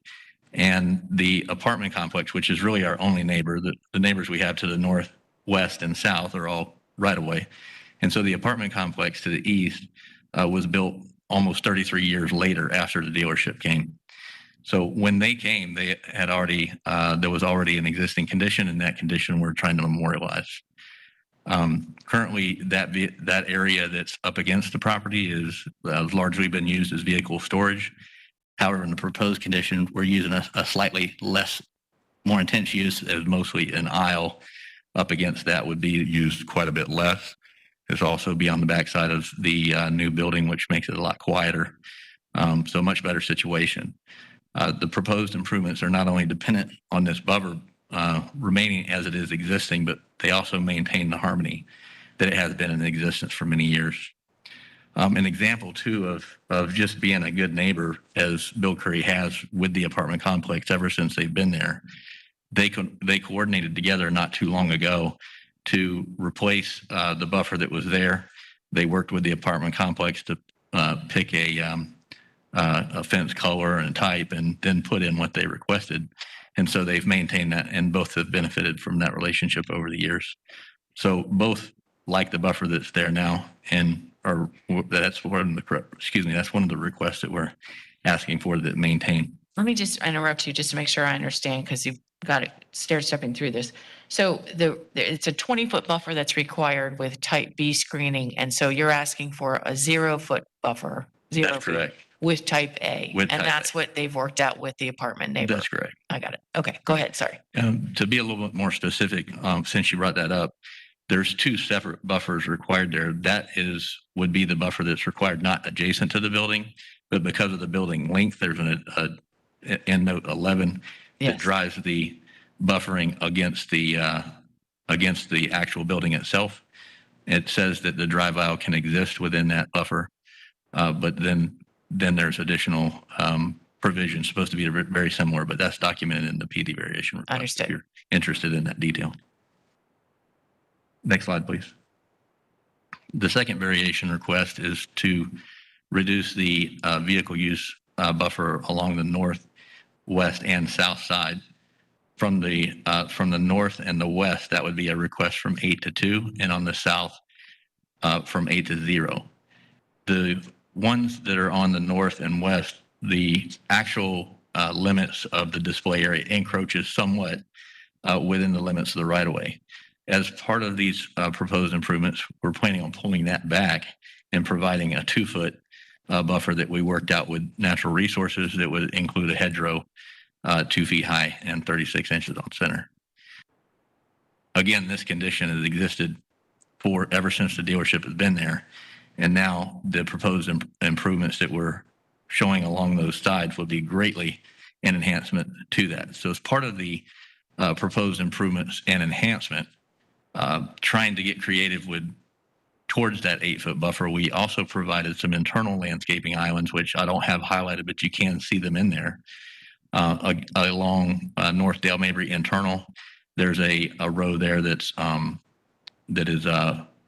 And the apartment complex, which is really our only neighbor, the neighbors we have to the north, west, and south are all right away. And so the apartment complex to the east was built almost 33 years later after the dealership came. So when they came, they had already, there was already an existing condition, and that condition we're trying to memorialize. Currently, that area that's up against the property has largely been used as vehicle storage. However, in the proposed condition, we're using a slightly more intense use as mostly an aisle. Up against that would be used quite a bit less. It's also be on the backside of the new building, which makes it a lot quieter. So a much better situation. The proposed improvements are not only dependent on this buffer remaining as it is existing, but they also maintain the harmony that it has been in existence for many years. An example too of just being a good neighbor, as Bill Curry has with the apartment complex ever since they've been there. They coordinated together not too long ago to replace the buffer that was there. They worked with the apartment complex to pick a fence color and type, and then put in what they requested. And so they've maintained that, and both have benefited from that relationship over the years. So both like the buffer that's there now, and that's one of the requests that we're asking for, that maintain. Let me just interrupt you just to make sure I understand, because you've got it stair-stepping through this. So it's a 20-foot buffer that's required with type B screening. And so you're asking for a 0-foot buffer. That's correct. With type A. With and type that's what they've worked out with the apartment neighbor. That's correct. I got it. Okay, go ahead. Sorry. To be a little bit more specific, since you brought that up, there's two separate buffers required there. That would be the buffer that's required not adjacent to the building, but because of the building length, there's in note 11 that drives the buffering against the actual building itself. It says that the drive aisle can exist within that buffer, but then there's additional provisions supposed to be very similar, but that's documented in the PD variation request. Understood. If you're interested in that detail. Next slide, please. The second variation request is to reduce the vehicle use buffer along the north, west, and south side. From the north and the west, that would be a request from 8 to 2, and on the south, from 8 to 0. The ones that are on the north and west, the actual limits of the display area encroaches somewhat within the limits of the right-of-way. As part of these proposed improvements, we're planning on pulling that back and providing a 2-foot buffer that we worked out with Natural Resources that would include a hedgerow 2 feet high and 36 inches on center. Again, this condition has existed ever since the dealership has been there. And now the proposed improvements that we're showing along those sides will be greatly an enhancement to that. So as part of the proposed improvements and enhancement, trying to get creative towards that 8-foot buffer, we also provided some internal landscaping islands, which I don't have highlighted, but you can see them in there. Along North Dale Mabry internal, there's a row there that is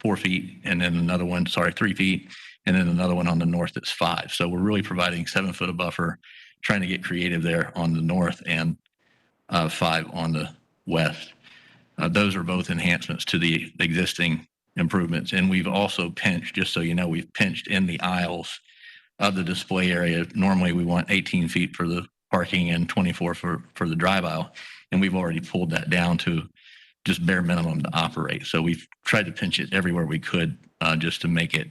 4 feet, and then another one, 3 feet, and then another one on the north that's 5. So we're really providing 7-foot of buffer, trying to get creative there on the north, and 5 on the west. Those are both enhancements to the existing improvements. And we've also pinched, just so you know, we've pinched in the aisles of the display area. Normally we want 18 feet for the parking and 24 for the drive aisle. And we've already pulled that down to just bare minimum to operate. So we've tried to pinch it everywhere we could, just to make it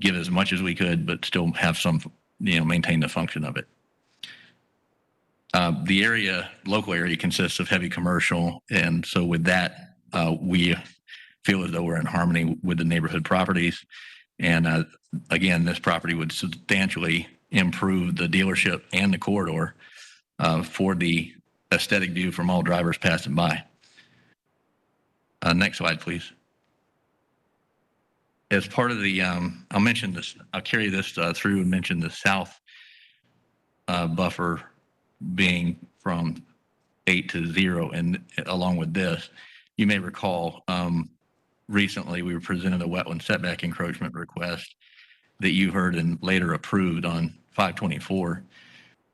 give as much as we could, but still have some, maintain the function of it. The local area consists of heavy commercial. And so with that, we feel as though we're in harmony with the neighborhood properties. And again, this property would substantially improve the dealership and the corridor for the aesthetic view from all drivers passing by. Next slide, please. As part of the, I'll mention this, I'll carry this through and mention the south buffer being from 8 to 0. And along with this, you may recall, recently we were presented a wetland setback encroachment request that you heard and later approved on 524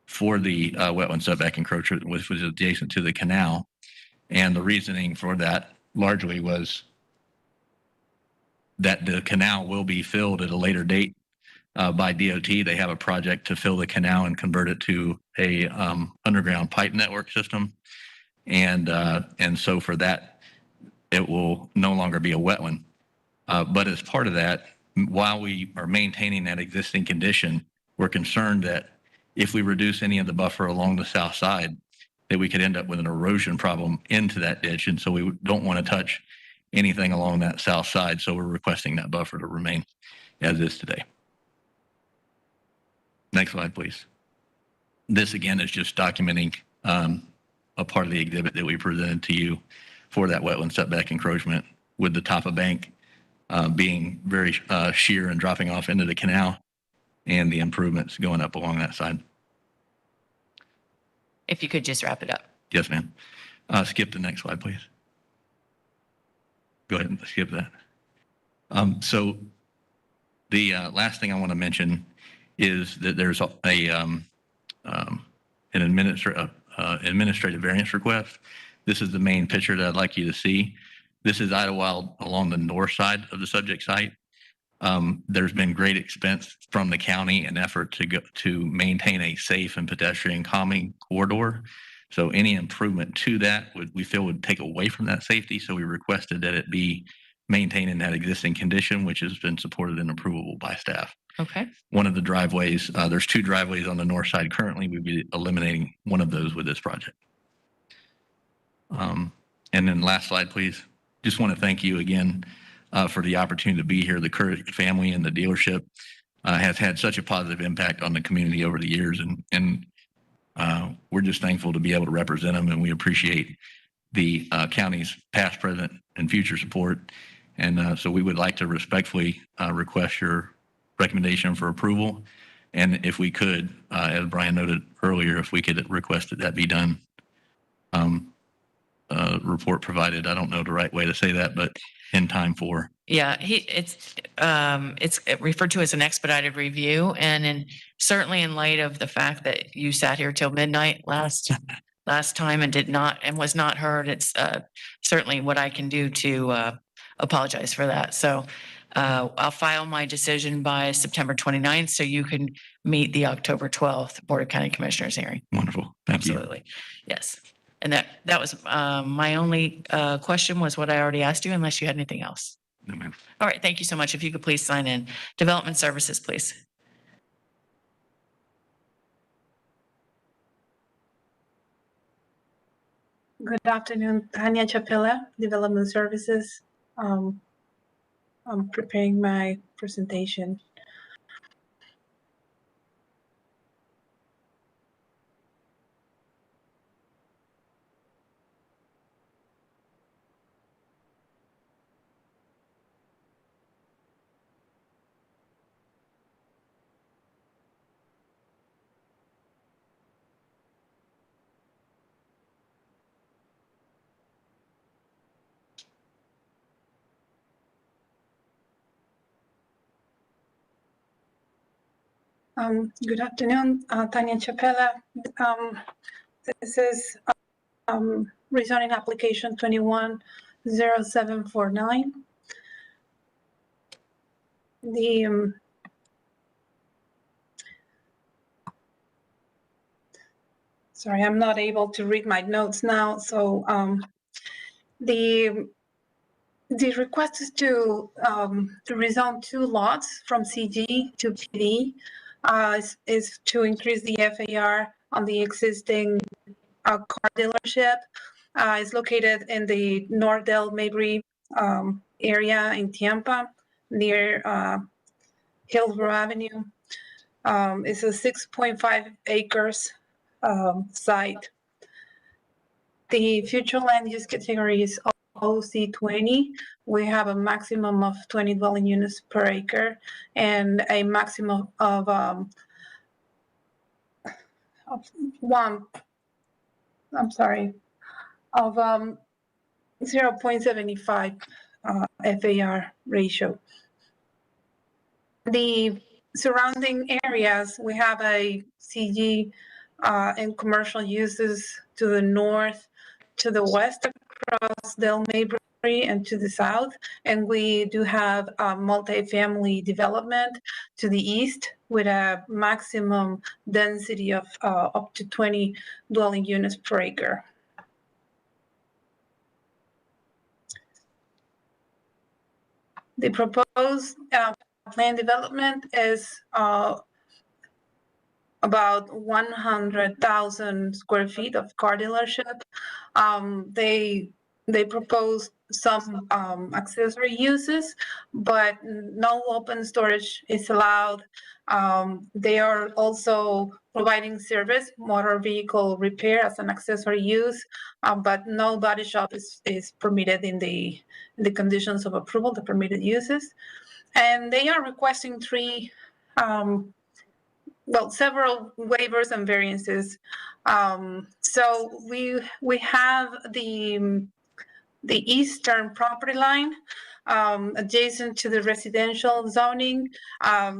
for the wetland setback encroachment, which was adjacent to the canal. And the reasoning for that largely was that the canal will be filled at a later date by DOT. They have a project to fill the canal and convert it to a underground pipe network system. And so for that, it will no longer be a wetland. But as part of that, while we are maintaining that existing condition, we're concerned that if we reduce any of the buffer along the south side, that we could end up with an erosion problem into that ditch. And so we don't want to touch anything along that south side. So we're requesting that buffer to remain as is today. Next slide, please. This again is just documenting a part of the exhibit that we presented to you for that wetland setback encroachment, with the top of bank being very sheer and dropping off into the canal, and the improvements going up along that side. If you could just wrap it up. Yes, ma'am. Skip the next slide, please. Go ahead and skip that. So the last thing I want to mention is that there's an administrative variance request. This is the main picture that I'd like you to see. This is Idlewild along the north side of the subject site. There's been great expense from the county and effort to maintain a safe and pedestrian calming corridor. So any improvement to that we feel would take away from that safety. So we requested that it be maintained in that existing condition, which has been supported and approvable by staff. Okay. One of the driveways, there's 2 driveways on the north side currently. We'd be eliminating one of those with this project. And then last slide, please. Just want to thank you again for the opportunity to be here. The Curry family and the dealership has had such a positive impact on the community over the years. And we're just thankful to be able to represent them. And we appreciate the county's past, present, and future support. And so we would like to respectfully request your recommendation for approval. And if we could, as Brian noted earlier, if we could request that be done, report provided, I don't know the right way to say that, but in time for. Yeah, it's referred to as an expedited review, and certainly in light of the fact that you sat here till midnight last time and was not heard, it's certainly what I can do to apologize for that. So I'll file my decision by September 29th, so you can meet the October 12th Board of County Commissioners hearing. Wonderful. Thank you. Absolutely. Yes. And that was my only question, was what I already asked you, unless you had anything else. No, ma'am. All right. Thank you so much. If you could please sign in. Development Services, please. Good afternoon, Tanya Chapela, Development Services. I'm preparing my presentation. Good afternoon, Tanya Chapela. This is rezoning application 210749. Sorry, I'm not able to read my notes now. So the request is to rezone 2 lots from CG to PD. Is to increase the FAR on the existing car dealership. It's located in the North Mabry area in Tampa, near Hillsborough Avenue. It's a 6.5 acres site. The future land use category is OC20. We have a maximum of 20 dwelling units per acre and a maximum of of one, I'm sorry, of 0.75 FAR ratio. The surrounding areas, we have a CG and commercial uses to the north, to the west across Del Mabry and to the south. And we do have multifamily development to the east with a maximum density of up to 20 dwelling units per acre. The proposed plan development is about 100,000 square feet of car dealership. They propose some accessory uses, but no open storage is allowed. They are also providing service, motor vehicle repair as an accessory use, but no body shop is permitted in the conditions of approval, the permitted uses. And they are requesting several waivers and variances. So we have the eastern property line adjacent to the residential zoning.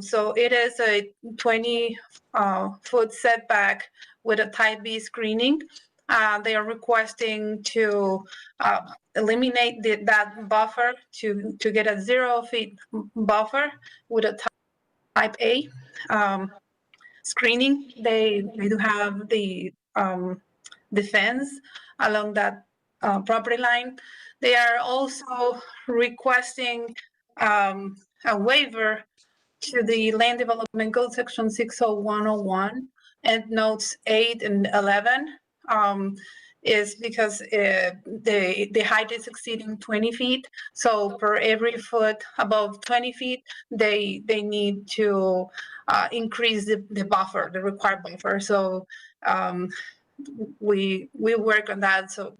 So it is a 20-foot setback with a type B screening. They are requesting to eliminate that buffer to get a 0 feet buffer with a type A screening. They do have the fence along that property line. They are also requesting a waiver to the Land Development Code Section 60101 and notes 8 and 11 is because the height is exceeding 20 feet. So per every foot above 20 feet, they need to increase the buffer, the required buffer. So we work on that so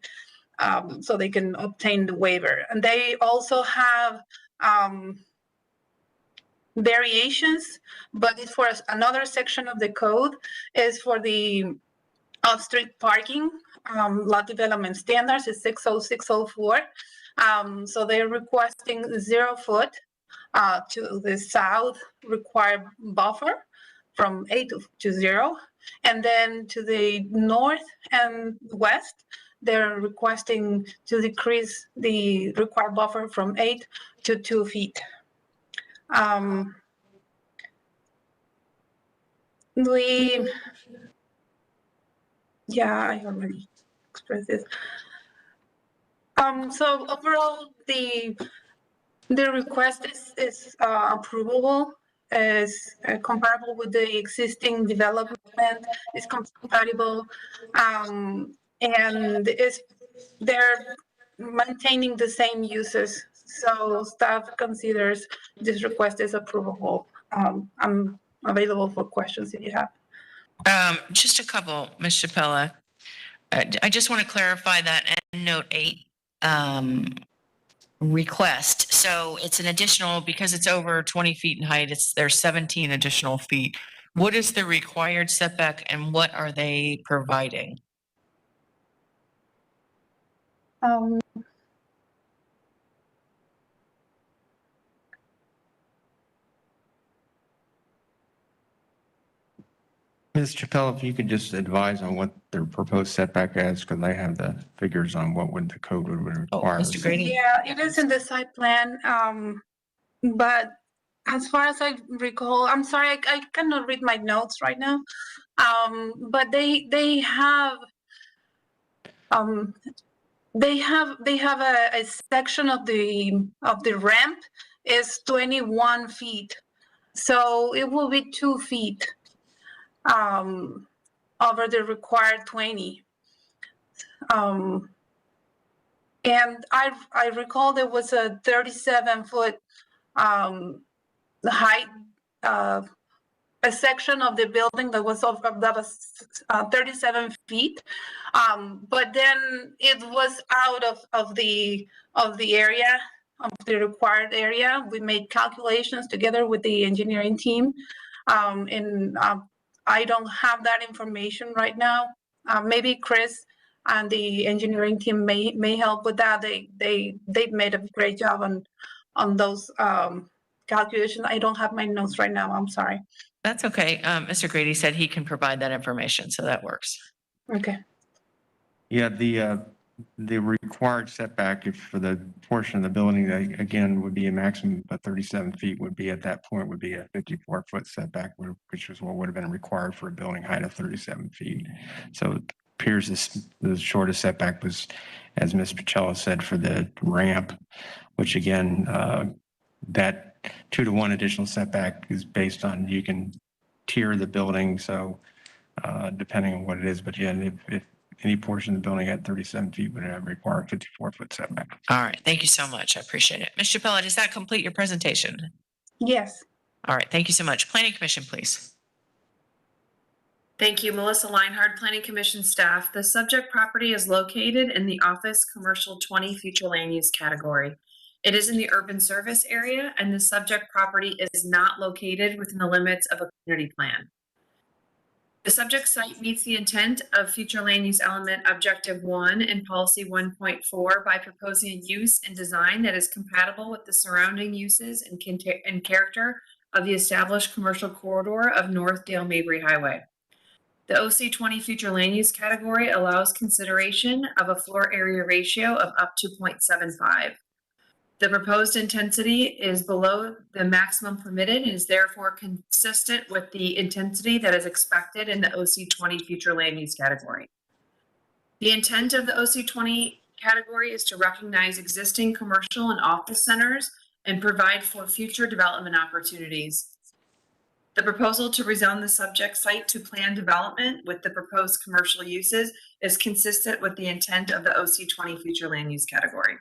they can obtain the waiver. And they also have variations, but it's for another section of the code, is for the off-street parking. Lot development standards is 60604. So they're requesting 0 foot to the south required buffer from 8 to 0. And then to the north and west, they're requesting to decrease the required buffer from 8 to 2 feet. I already expressed this. So overall, the request is approvable, is comparable with the existing development, is compatible, and they're maintaining the same uses. So staff considers this request is approvable. I'm available for questions if you have. Just a couple, Ms. Chappella. I just want to clarify that in note 8 request. So it's an additional, because it's over 20 feet in height, there's 17 additional feet. What is the required setback and what are they providing? Ms. Chappelle, if you could just advise on what their proposed setback is, because they have the figures on what would the code would require. Mr. Grady? Yeah, it is in the site plan, but as far as I recall, I'm sorry, I cannot read my notes right now. But they have a section of the ramp is 21 feet, so it will be 2 feet over the required 20. And I recall there was a 37-foot height, a section of the building that was 37 feet, but then it was out of the area, of the required area. We made calculations together with the engineering team, and I don't have that information right now. Maybe Chris and the engineering team may help with that. They've made a great job on those calculations. I don't have my notes right now. I'm sorry. That's okay. Mr. Grady said he can provide that information, so that works. Okay. Yeah, the required setback if for the portion of the building, again, would be a maximum of 37 feet, would be at that point, would be a 54-foot setback, which was what would have been required for a building height of 37 feet. So it appears the shortest setback was, as Ms. Pacello said, for the ramp, which again, that 2-to-1 additional setback is based on, you can tier the building, so depending on what it is, but yeah, if any portion of the building at 37 feet would have required 54-foot setback. All right. Thank you so much. I appreciate it. Ms. Chappella, does that complete your presentation? Yes. All right. Thank you so much. Planning Commission, please. Thank you, Melissa Leinhard, Planning Commission staff. The subject property is located in the Office Commercial 20 Future Land Use category. It is in the urban service area, and the subject property is not located within the limits of a community plan. The subject site meets the intent of future land use element objective 1 in policy 1.4 by proposing a use and design that is compatible with the surrounding uses and character of the established commercial corridor of North Dale Mabry Highway. The OC 20 future land use category allows consideration of a floor area ratio of up to 0.75. The proposed intensity is below the maximum permitted and is therefore consistent with the intensity that is expected in the OC 20 future land use category. The intent of the OC 20 category is to recognize existing commercial and office centers and provide for future development opportunities. The proposal to rezone the subject site to planned development with the proposed commercial uses is consistent with the intent of the OC 20 future land use category.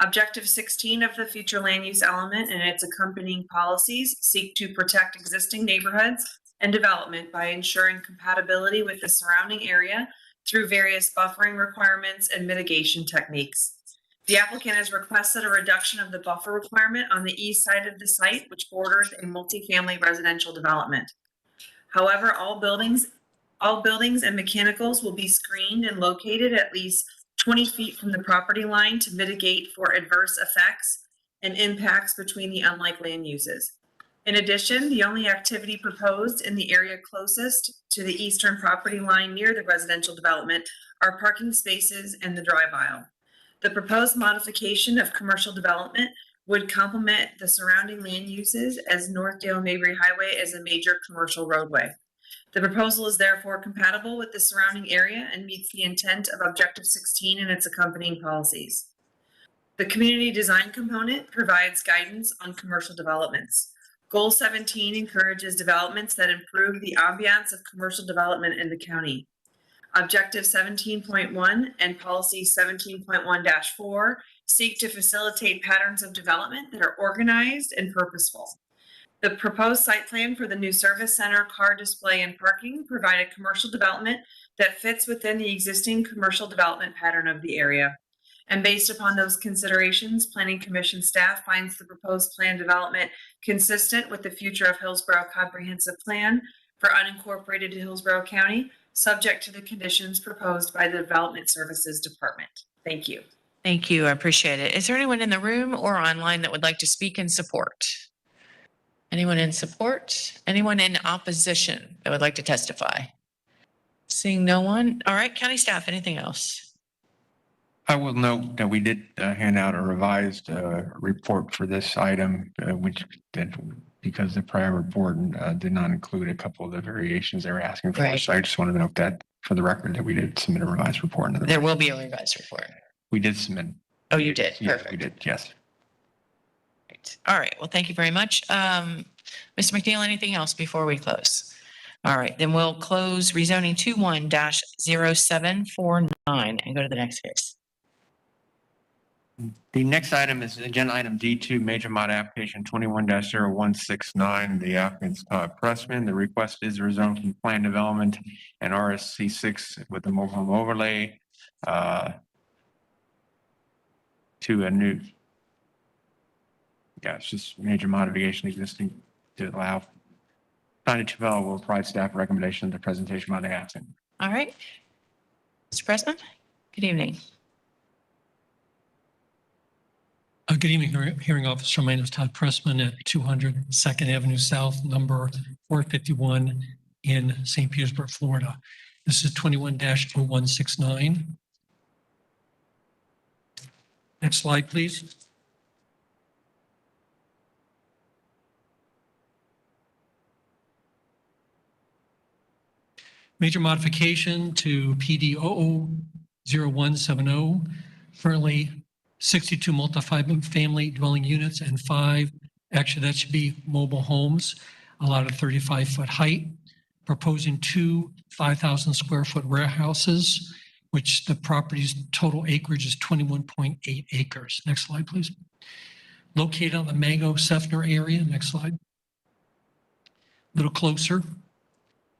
Objective 16 of the future land use element and its accompanying policies seek to protect existing neighborhoods and development by ensuring compatibility with the surrounding area through various buffering requirements and mitigation techniques. The applicant has requested a reduction of the buffer requirement on the east side of the site, which borders a multifamily residential development. However, all buildings and mechanicals will be screened and located at least 20 feet from the property line to mitigate for adverse effects and impacts between the unlike land uses. In addition, the only activity proposed in the area closest to the eastern property line near the residential development are parking spaces and the drive aisle. The proposed modification of commercial development would complement the surrounding land uses as North Dale Mabry Highway is a major commercial roadway. The proposal is therefore compatible with the surrounding area and meets the intent of Objective 16 and its accompanying policies. The community design component provides guidance on commercial developments. Goal 17 encourages developments that improve the ambiance of commercial development in the county. Objective 17.1 and Policy 17.1-4 seek to facilitate patterns of development that are organized and purposeful. The proposed site plan for the new service center, car display, and parking provide a commercial development that fits within the existing commercial development pattern of the area. And based upon those considerations, Planning Commission staff finds the proposed plan development consistent with the future of Hillsborough Comprehensive Plan for unincorporated Hillsborough County, subject to the conditions proposed by the Development Services Department. Thank you. Thank you. I appreciate it. Is there anyone in the room or online that would like to speak in support? Anyone in support? Anyone in opposition that would like to testify? Seeing no one. All right, county staff, anything else? I will note that we did hand out a revised report for this item, because the prior report did not include a couple of the variations they were asking for. Right. So I just want to note that for the record that we did submit a revised report. There will be a revised report. We did submit. Oh, you did? Yeah, Perfect. we did, yes. All right. Well, thank you very much. Mr. McNeil, anything else before we close? All right, then we'll close rezoning 21-0749 and go to the next case. The next item is agenda item D2, major mod application 21-0169. The applicant's Pressman. The request is rezoned from plan development and RSC 6 with the mobile home overlay to a new. Yeah, it's just major modification existing to allow Connie Chevelle will provide staff recommendation of the presentation by the applicant. All right. Mr. Pressman, good evening. Good evening, Hearing Officer. My name is Todd Pressman at 200 2nd Avenue South, number 451 in St. Petersburg, Florida. This is 21-0169. Next slide, please. Major modification to PD 000170, currently 62 multi-family dwelling units and 5, actually that should be mobile homes, allowed at 35-foot height, proposing 2 5,000 square foot warehouses, which the property's total acreage is 21.8 acres. Next slide, please. Located on the Mango-Seffner area. Next slide. A little closer.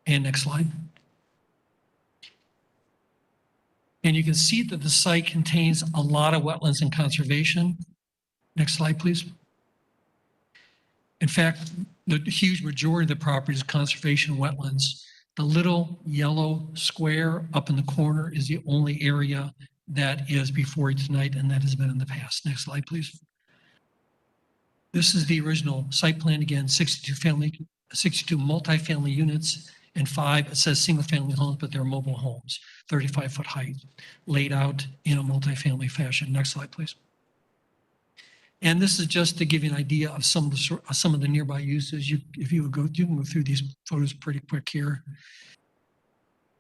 And next slide. And you can see that the site contains a lot of wetlands and conservation. Next slide, please. In fact, the huge majority of the property is conservation wetlands. The little yellow square up in the corner is the only area that is before you tonight, and that has been in the past. Next slide, please. This is the original site plan. Again, 62 multifamily units and 5, it says single family homes, but they're mobile homes, 35-foot height, laid out in a multifamily fashion. Next slide, please. And this is just to give you an idea of some of the nearby uses. If you would go, you can go through these photos pretty quick here.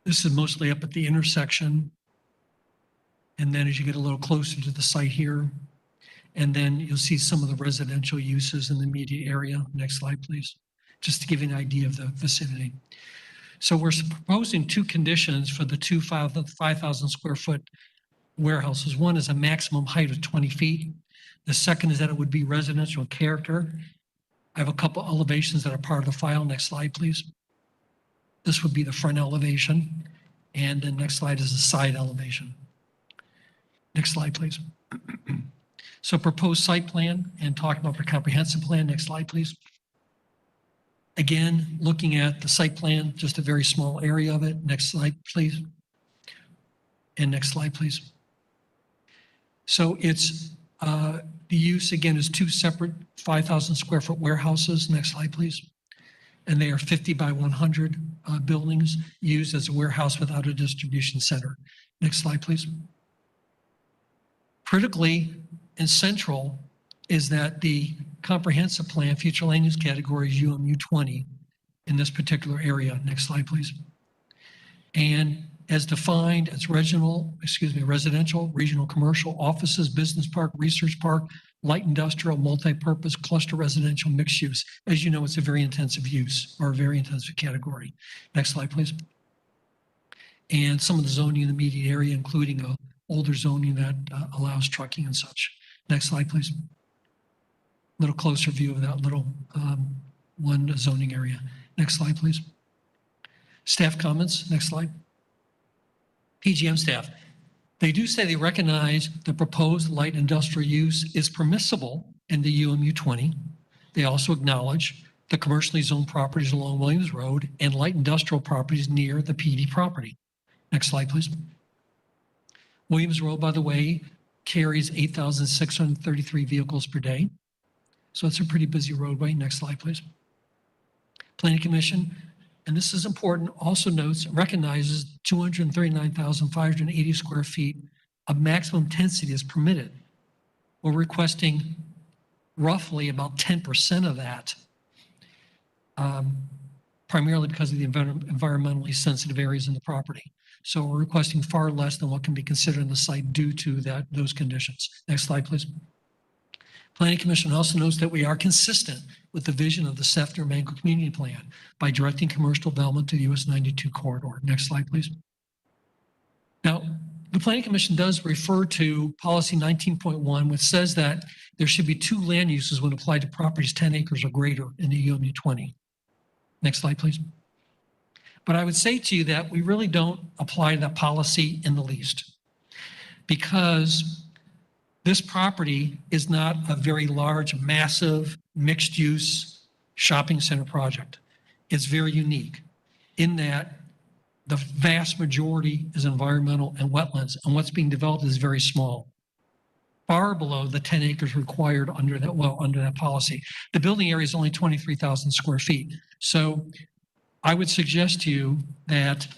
This is mostly up at the intersection. And then as you get a little closer to the site here, and then you'll see some of the residential uses in the immediate area. Next slide, please. Just to give you an idea of the vicinity. So we're proposing 2 conditions for the 2 5,000 square foot warehouses. One is a maximum height of 20 feet. The second is that it would be residential character. I have a couple elevations that are part of the file. Next slide, please. This would be the front elevation. And the next slide is the side elevation. Next slide, please. So proposed site plan and talking about the comprehensive plan. Next slide, please. Again, looking at the site plan, just a very small area of it. Next slide, please. And next slide, please. So it's the use, again, is 2 separate 5,000 square foot warehouses. Next slide, please. And they are 50 by 100 buildings used as a warehouse without a distribution center. Next slide, please. Critically and central is that the comprehensive plan, future land use category is UMU 20 in this particular area. Next slide, please. And as defined as residential, regional commercial, offices, business park, research park, light industrial, multi-purpose, cluster residential, mixed use. As you know, it's a very intensive use or a very intensive category. Next slide, please. And some of the zoning in the immediate area, including a older zoning that allows trucking and such. Next slide, please. A little closer view of that little one zoning area. Next slide, please. Staff comments. Next slide. PGM staff. They do say they recognize the proposed light industrial use is permissible in the UMU 20. They also acknowledge the commercially zoned properties along Williams Road and light industrial properties near the PD property. Next slide, please. Williams Road, by the way, carries 8,633 vehicles per day. So it's a pretty busy roadway. Next slide, please. Planning Commission, and this is important, also notes, recognizes 239,580 square feet of maximum density is permitted. We're requesting roughly about 10% of that, primarily because of the environmentally sensitive areas in the property. So we're requesting far less than what can be considered on the site due to those conditions. Next slide, please. Planning Commission also notes that we are consistent with the vision of the Seffner Mango Community Plan by directing commercial development to the US 92 corridor. Next slide, please. Now, the Planning Commission does refer to policy 19.1, which says that there should be 2 land uses when applied to properties 10 acres or greater in the UMU 20. Next slide, please. But I would say to you that we really don't apply that policy in the least, because this property is not a very large, massive, mixed-use shopping center project. It's very unique in that the vast majority is environmental and wetlands, and what's being developed is very small, far below the 10 acres required under that policy. The building area is only 23,000 square feet. So I would suggest to you that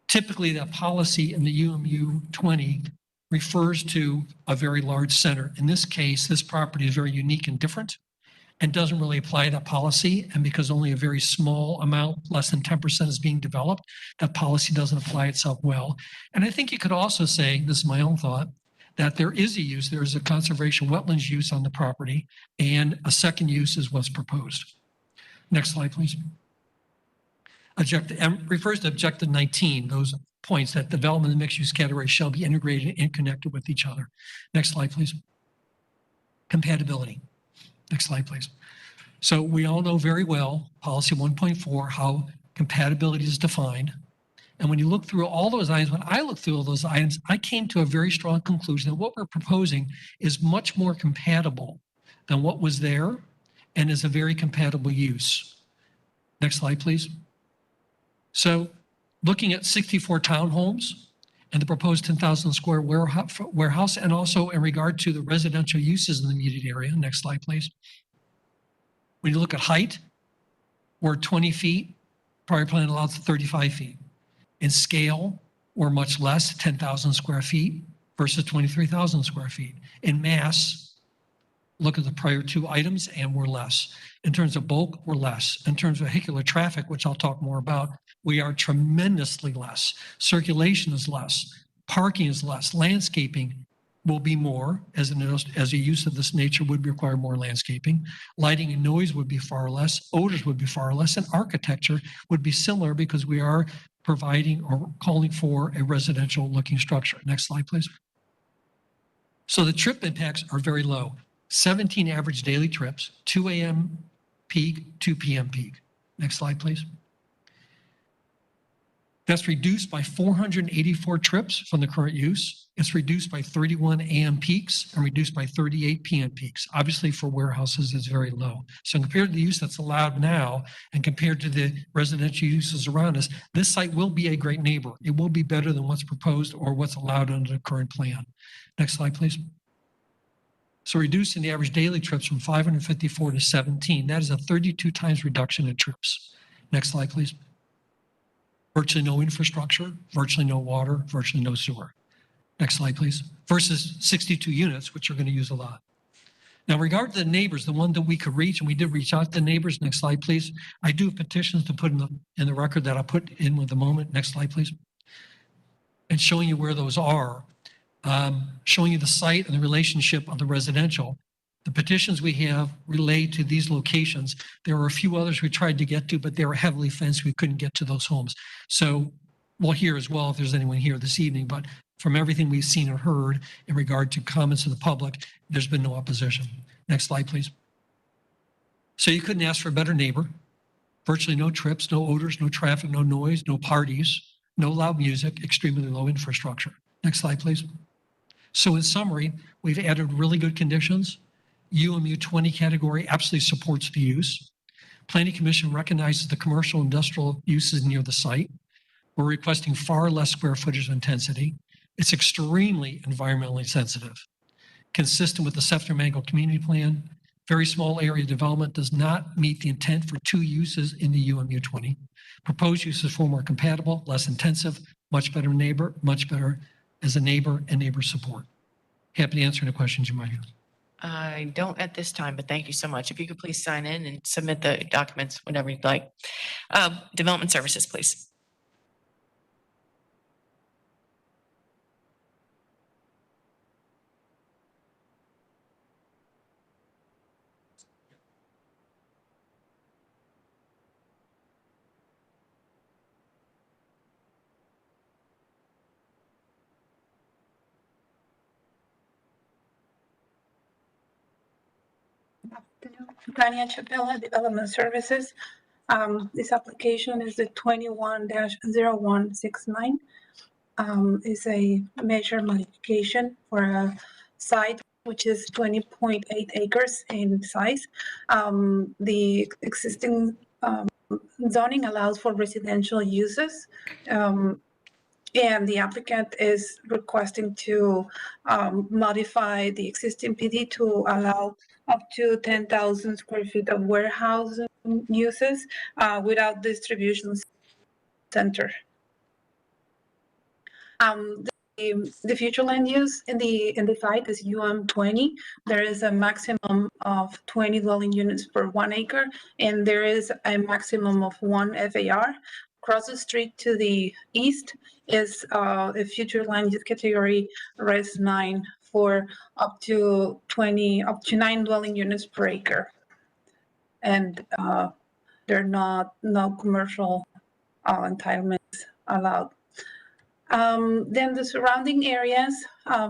typically the policy in the UMU 20 refers to a very large center. In this case, this property is very unique and different and doesn't really apply that policy. And because only a very small amount, less than 10% is being developed, that policy doesn't apply itself well. And I think you could also say, this is my own thought, that there is a use, there is a conservation wetlands use on the property, and a second use is what's proposed. Next slide, please. Refers to objective 19, those points that development and mixed-use categories shall be integrated and connected with each other. Next slide, please. Compatibility. Next slide, please. So we all know very well, policy 1.4, how compatibility is defined. And when you look through all those items, when I looked through all those items, I came to a very strong conclusion that what we're proposing is much more compatible than what was there and is a very compatible use. Next slide, please. So looking at 64 townhomes and the proposed 10,000 square warehouse, and also in regard to the residential uses in the immediate area. Next slide, please. When you look at height, we're 20 feet, prior plan allows 35 feet. In scale, we're much less, 10,000 square feet versus 23,000 square feet. In mass, look at the prior two items and we're less. In terms of bulk, we're less. In terms of vehicular traffic, which I'll talk more about, we are tremendously less. Circulation is less. Parking is less. Landscaping will be more, as a use of this nature would require more landscaping. Lighting and noise would be far less. Odors would be far less. And architecture would be similar because we are providing or calling for a residential looking structure. Next slide, please. So the trip impacts are very low. 17 average daily trips, 2 a.m. peak, 2 p.m. peak. Next slide, please. That's reduced by 484 trips from the current use. It's reduced by 31 a.m. peaks and reduced by 38 p.m. peaks. Obviously, for warehouses, it's very low. So compared to the use that's allowed now and compared to the residential uses around us, this site will be a great neighbor. It will be better than what's proposed or what's allowed under the current plan. Next slide, please. So reducing the average daily trips from 554 to 17, that is a 32 times reduction in trips. Next slide, please. Virtually no infrastructure, virtually no water, virtually no sewer. Next slide, please. Versus 62 units, which are going to use a lot. Now, regarding the neighbors, the one that we could reach, and we did reach out to neighbors. Next slide, please. I do have petitions to put in the record that I'll put in with the moment. Next slide, please. And showing you where those are, showing you the site and the relationship of the residential. The petitions we have relate to these locations. There were a few others we tried to get to, but they were heavily fenced. We couldn't get to those homes. So we'll hear as well if there's anyone here this evening, but from everything we've seen or heard in regard to comments of the public, there's been no opposition. Next slide, please. So you couldn't ask for a better neighbor. Virtually no trips, no odors, no traffic, no noise, no parties, no loud music, extremely low infrastructure. Next slide, please. So in summary, we've added really good conditions. UMU 20 category absolutely supports the use. Planning Commission recognizes the commercial industrial uses near the site. We're requesting far less square footage intensity. It's extremely environmentally sensitive. Consistent with the Sefton-Mango Community Plan, very small area development does not meet the intent for two uses in the UMU 20. Proposed use is far more compatible, less intensive, much better neighbor, much better as a neighbor and neighbor support. Happy to answer any questions you might have. I don't at this time, but thank you so much. If you could please sign in and submit the documents whenever you'd like. Development services, please. Tanya Chapela, Development Services. This application is the 21-0169. Is a major modification for a site which is 20.8 acres in size. The existing zoning allows for residential uses. And the applicant is requesting to modify the existing PD to allow up to 10,000 square feet of warehouse uses without distribution center. The future land use in the site is UM20. There is a maximum of 20 dwelling units per 1 acre, and there is a maximum of 1 FAR. Across the street to the east is a future land use category Res 9 for up to 9 dwelling units per acre. And there are no commercial entitlements allowed. Then the surrounding areas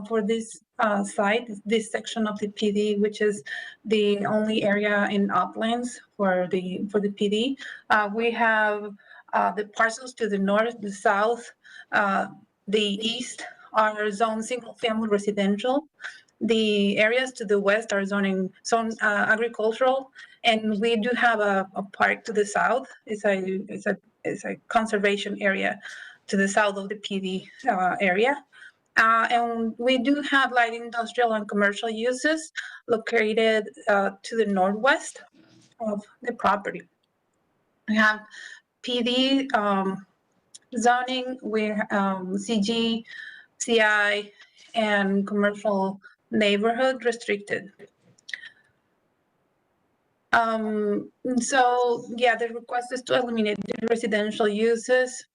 for this site, this section of the PD, which is the only area in uplands for the PD, we have the parcels to the north, the south, the east are zone single-family residential. The areas to the west are zone agricultural, and we do have a park to the south. It's a conservation area to the south of the PD area. And we do have light industrial and commercial uses located to the northwest of the property. We have PD zoning, where CG, CI, and commercial neighborhood restricted. So yeah, the request is to eliminate the residential uses,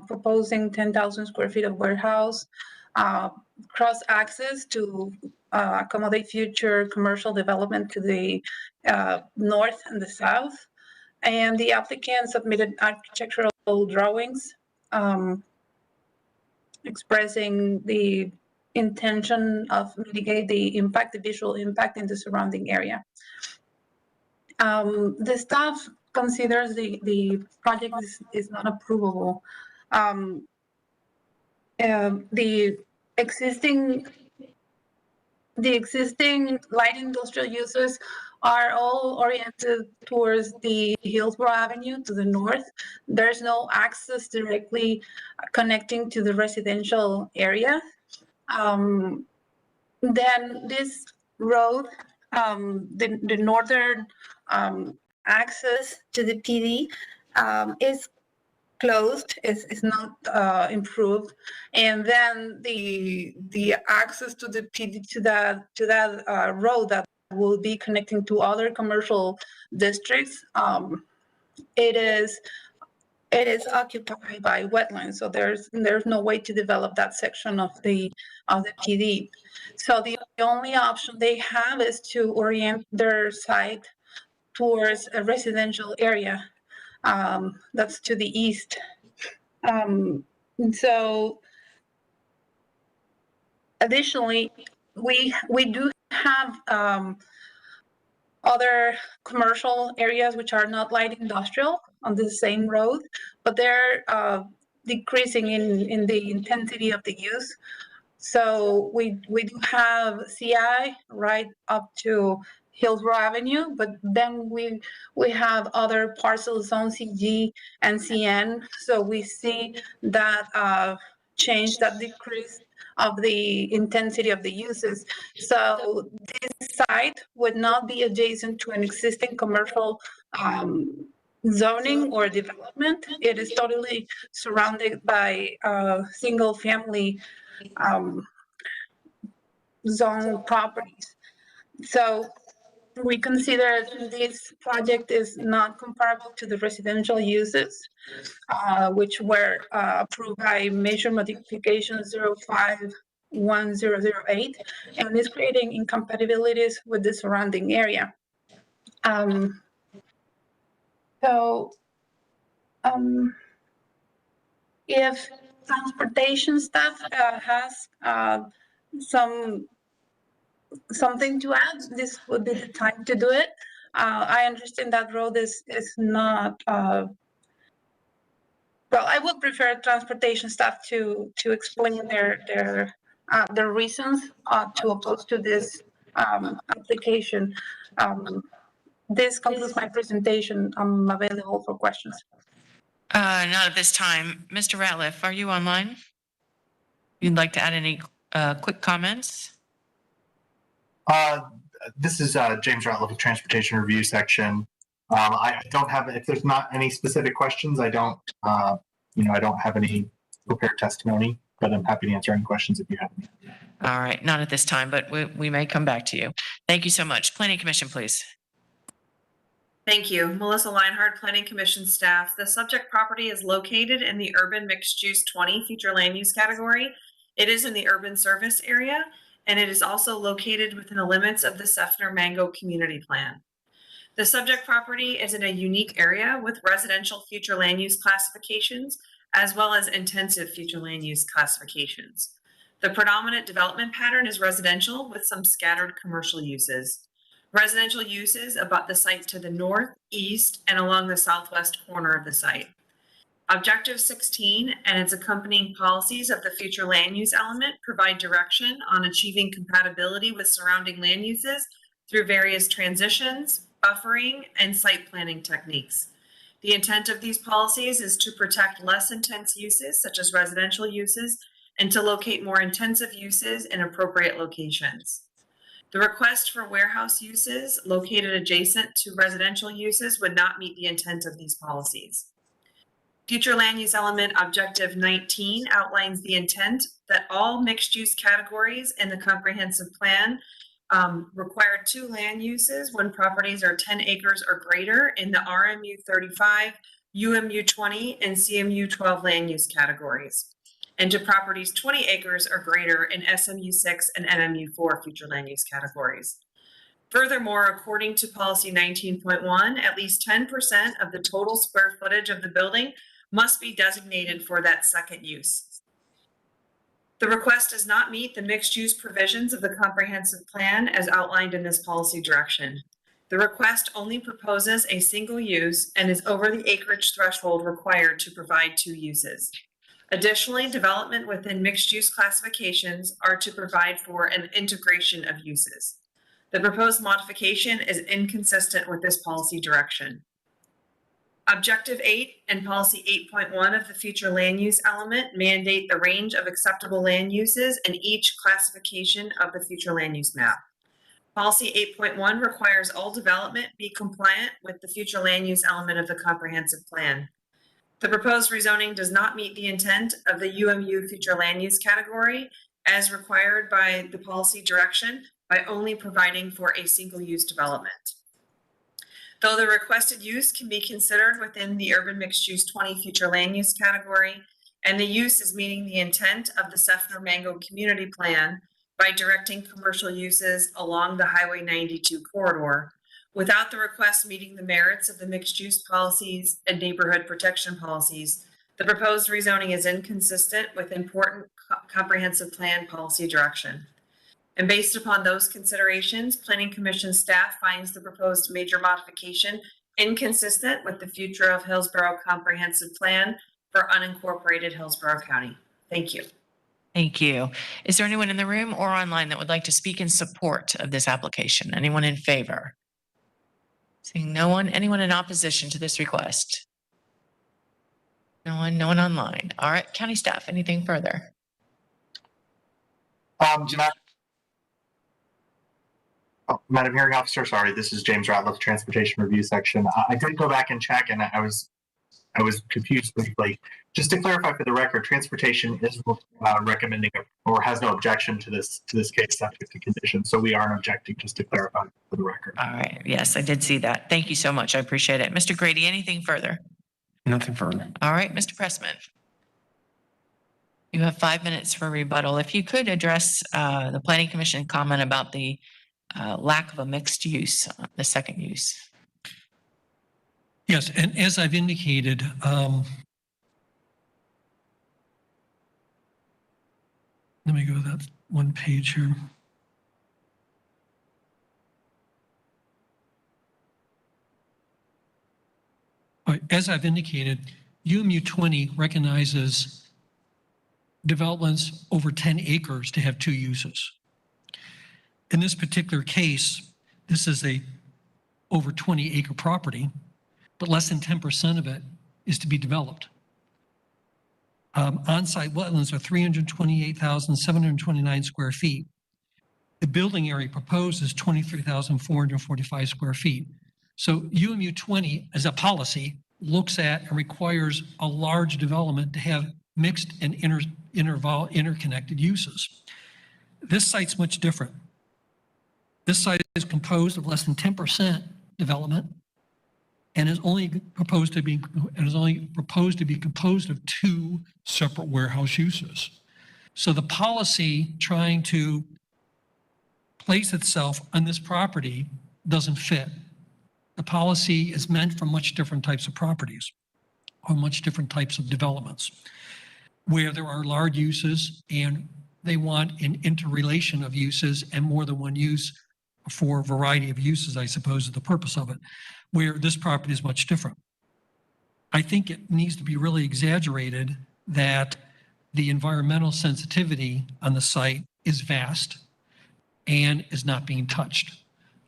proposing 10,000 square feet of warehouse, cross access to accommodate future commercial development to the north and the south. And the applicant submitted architectural drawings expressing the intention of mitigate the impact, the visual impact in the surrounding area. The staff considers the project is not approvable. The existing light industrial uses are all oriented towards the Hillsborough Avenue to the north. There's no access directly connecting to the residential area. Then this road, the northern access to the PD is closed, is not improved, and then the access to the PD to that road that will be connecting to other commercial districts, it is occupied by wetlands, so there's no way to develop that section of the PD. So the only option they have is to orient their site towards a residential area that's to the east. So additionally, we do have other commercial areas which are not light industrial on the same road, but they're decreasing in the intensity of the use. So we do have CI right up to Hillsborough Avenue, but then we have other parcels, zone CG and CN. So we see that change, that decrease of the intensity of the uses. So this site would not be adjacent to an existing commercial zoning or development. It is totally surrounded by single family zone properties. So we consider this project is not comparable to the residential uses, which were approved by Measure Modification 051008, and is creating incompatibilities with the surrounding area. If transportation staff has something to add, this would be the time to do it. I understand that road is not, well, I would prefer transportation staff to explain their reasons to oppose to this application. this concludes my presentation. I'm available for questions. Not at this time. Mr. Ratliff, are you online? You'd like to add any quick comments? This is James Ratliff with Transportation Review Section. I don't have, if there's not any specific questions, I don't have any prepared testimony, but I'm happy to answer any questions if you have any. All right, not at this time, but we may come back to you. Thank you so much. Planning Commission, please. Thank you. Melissa Leinhardt, Planning Commission staff. The subject property is located in the urban mixed use 20 future land use category. It is in the urban service area, and it is also located within the limits of the Seffner Mango Community Plan. The subject property is in a unique area with residential future land use classifications, as well as intensive future land use classifications. The predominant development pattern is residential with some scattered commercial uses. Residential uses abut the site to the north, east, and along the southwest corner of the site. Objective 16 and its accompanying policies of the future land use element provide direction on achieving compatibility with surrounding land uses through various transitions, buffering, and site planning techniques. The intent of these policies is to protect less intense uses, such as residential uses, and to locate more intensive uses in appropriate locations. The request for warehouse uses located adjacent to residential uses would not meet the intent of these policies. Future land use element objective 19 outlines the intent that all mixed use categories in the comprehensive plan require 2 land uses when properties are 10 acres or greater in the RMU 35, UMU 20, and CMU 12 land use categories, and to properties 20 acres or greater in SMU 6 and NMU 4 future land use categories. Furthermore, according to policy 19.1, at least 10% of the total square footage of the building must be designated for that second use. The request does not meet the mixed use provisions of the comprehensive plan as outlined in this policy direction. The request only proposes a single use and is over the acreage threshold required to provide 2 uses. Additionally, development within mixed use classifications are to provide for an integration of uses. The proposed modification is inconsistent with this policy direction. Objective 8 and policy 8.1 of the future land use element mandate the range of acceptable land uses in each classification of the future land use map. Policy 8.1 requires all development be compliant with the future land use element of the comprehensive plan. The proposed rezoning does not meet the intent of the UMU future land use category as required by the policy direction by only providing for a single use development. Though the requested use can be considered within the urban mixed use 20 future land use category, and the use is meeting the intent of the Seffner Mango Community Plan by directing commercial uses along the Highway 92 corridor, without the request meeting the merits of the mixed use policies and neighborhood protection policies, the proposed rezoning is inconsistent with important comprehensive plan policy direction. And based upon those considerations, Planning Commission staff finds the proposed major modification inconsistent with the future of Hillsborough Comprehensive Plan for unincorporated Hillsborough County. Thank you. Thank you. Is there anyone in the room or online that would like to speak in support of this application? Anyone in favor? Seeing no one, anyone in opposition to this request? No one online. All right, county staff, anything further? Madam Hearing Officer, sorry, this is James Ratliff, Transportation Review Section. I did go back and check, and I was confused briefly. Just to clarify for the record, Transportation is recommending or has no objection to this case subject to conditions. So we aren't objecting, just to clarify for the record. All right. Yes, I did see that. Thank you so much. I appreciate it. Mr. Grady, anything further? Nothing further. All right, Mr. Pressman. You have 5 minutes for rebuttal. If you could address the Planning Commission comment about the lack of a mixed use, the second use. Yes, and as I've indicated, let me go to that one page here. All right, as I've indicated, UMU 20 recognizes developments over 10 acres to have 2 uses. In this particular case, this is a over 20-acre property, but less than 10% of it is to be developed. On-site wetlands are 328,729 square feet. The building area proposed is 23,445 square feet. So UMU 20 as a policy looks at and requires a large development to have mixed and interconnected uses. This site's much different. This site is composed of less than 10% development and is only proposed to be composed of 2 separate warehouse uses. So the policy trying to place itself on this property doesn't fit. The policy is meant for much different types of properties or much different types of developments where there are large uses and they want an interrelation of uses and more than one use for a variety of uses, I suppose, is the purpose of it, where this property is much different. I think it needs to be really exaggerated that the environmental sensitivity on the site is vast and is not being touched.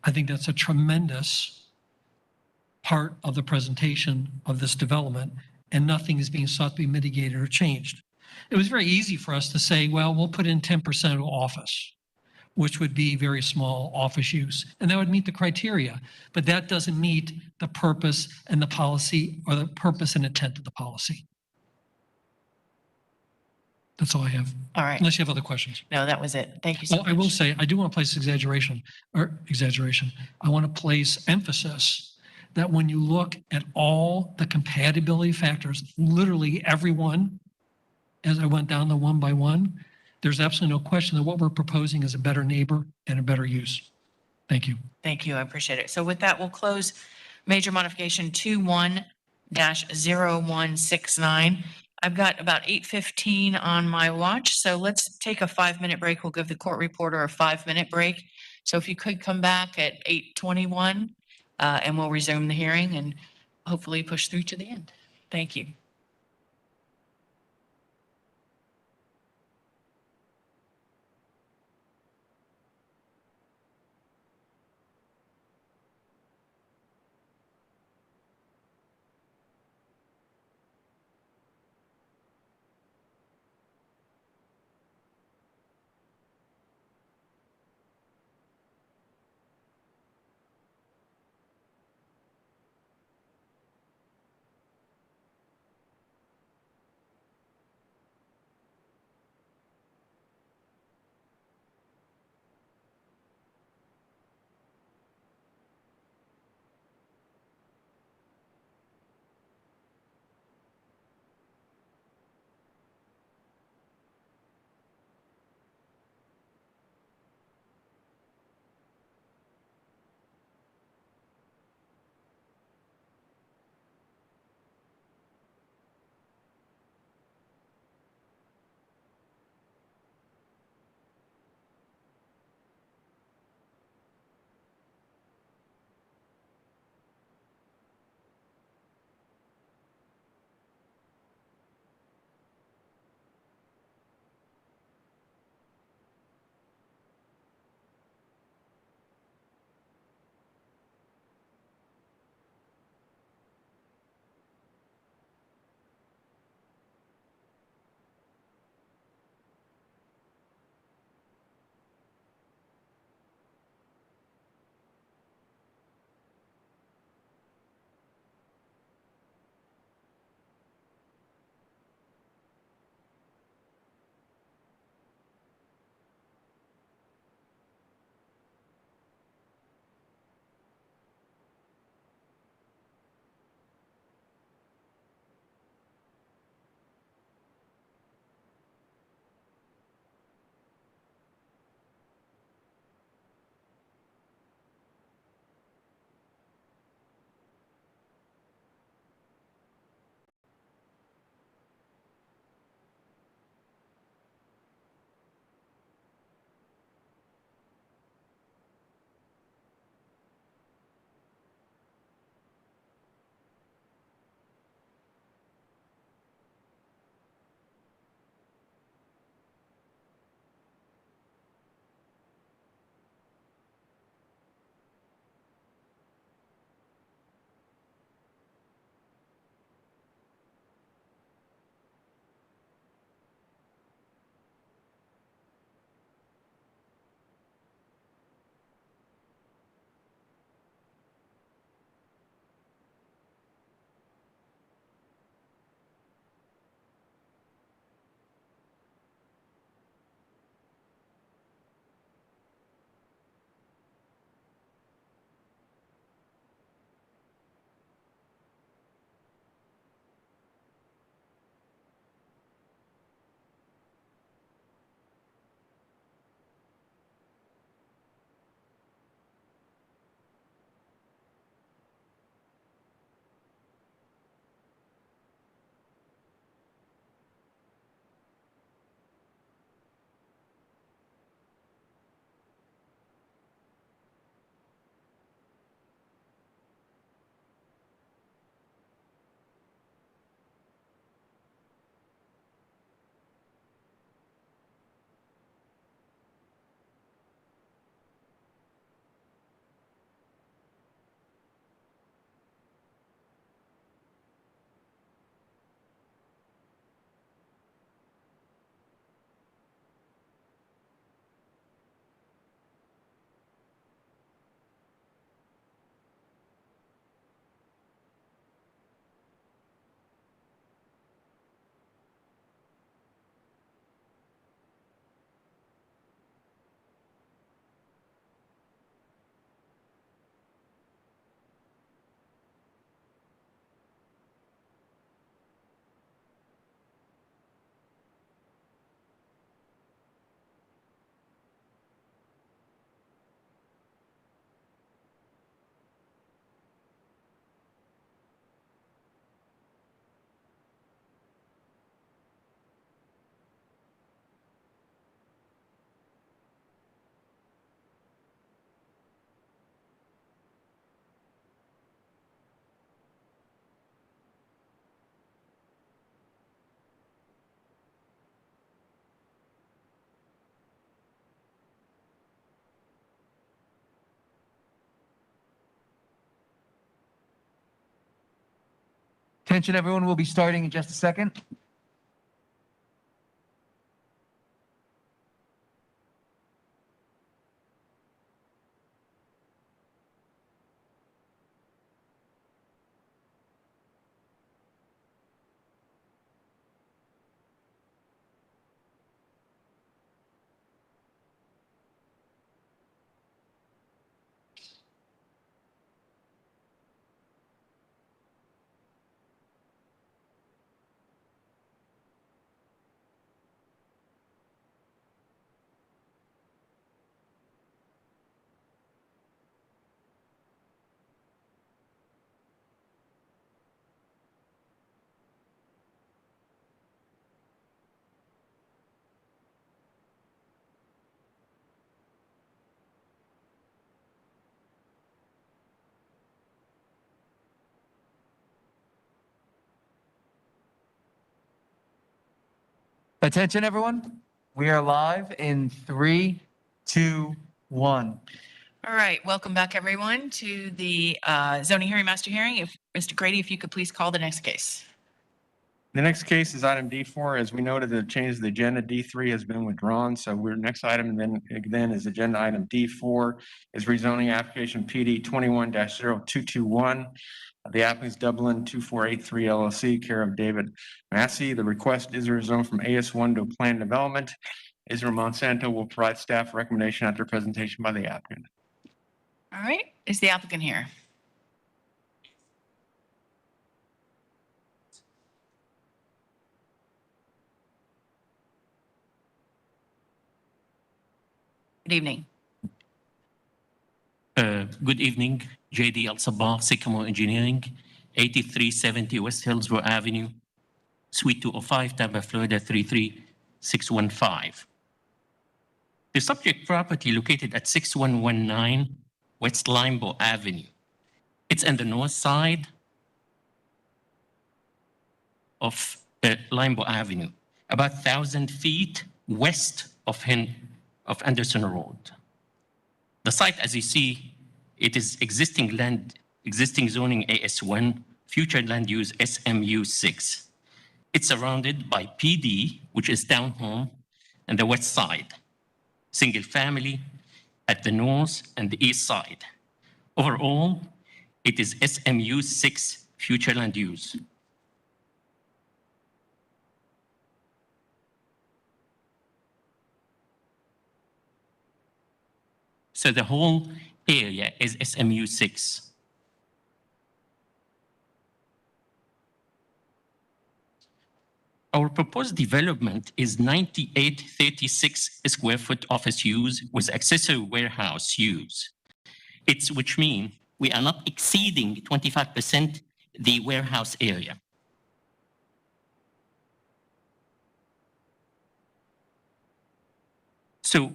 I think that's a tremendous part of the presentation of this development, and nothing is being sought to be mitigated or changed. It was very easy for us to say, well, we'll put in 10% of office, which would be very small office use, and that would meet the criteria, but that doesn't meet the purpose and the policy or the purpose and intent of the policy. That's all I have. All right. Unless you have other questions. No, that was it. Thank you so Oh, much. I will say, I do want to place exaggeration. I want to place emphasis that when you look at all the compatibility factors, literally everyone, as I went down the one by one, there's absolutely no question that what we're proposing is a better neighbor and a better use. Thank you. Thank you. I appreciate it. So with that, we'll close major modification 21-0169. I've got about 8:15 on my watch, so let's take a 5-minute break. We'll give the court reporter a 5-minute break. So if you could come back at 8:21, and we'll resume the hearing and hopefully push through to the end. Thank you. Attention, everyone. We'll be starting in just a second. Attention, everyone. We are live in 3, 2, 1. All right, welcome back, everyone, to the zoning hearing master hearing. If Mr. Grady, if you could please call the next case. The next case is item D4. As we noted, the change of the agenda, D3 has been withdrawn. So we're next item then is agenda item D4 is rezoning application PD 21-0221. The applicant's Dublin 2483 LLC, care of David Massey. The request is rezoned from AS1 to planned development. Israel Monsanto will provide staff recommendation after presentation by the applicant. All right, is the applicant here? Good evening. Good evening, JD Al Sabah, Sycamore Engineering, 8370 West Hillsborough Avenue, Suite 205, Tampa, Florida 33615. The subject property located at 6119 West Limbo Avenue. It's on the north side of Limbo Avenue, about 1,000 feet west of Anderson Road. The site, as you see, it is existing zoning AS1, future land use SMU6. It's surrounded by PD, which is townhome, on the west side, single family at the north and the east side. Overall, it is SMU6 future land use. So the whole area is SMU6. Our proposed development is 9836 square foot office use with accessory warehouse use. Which means we are not exceeding 25% the warehouse area. So,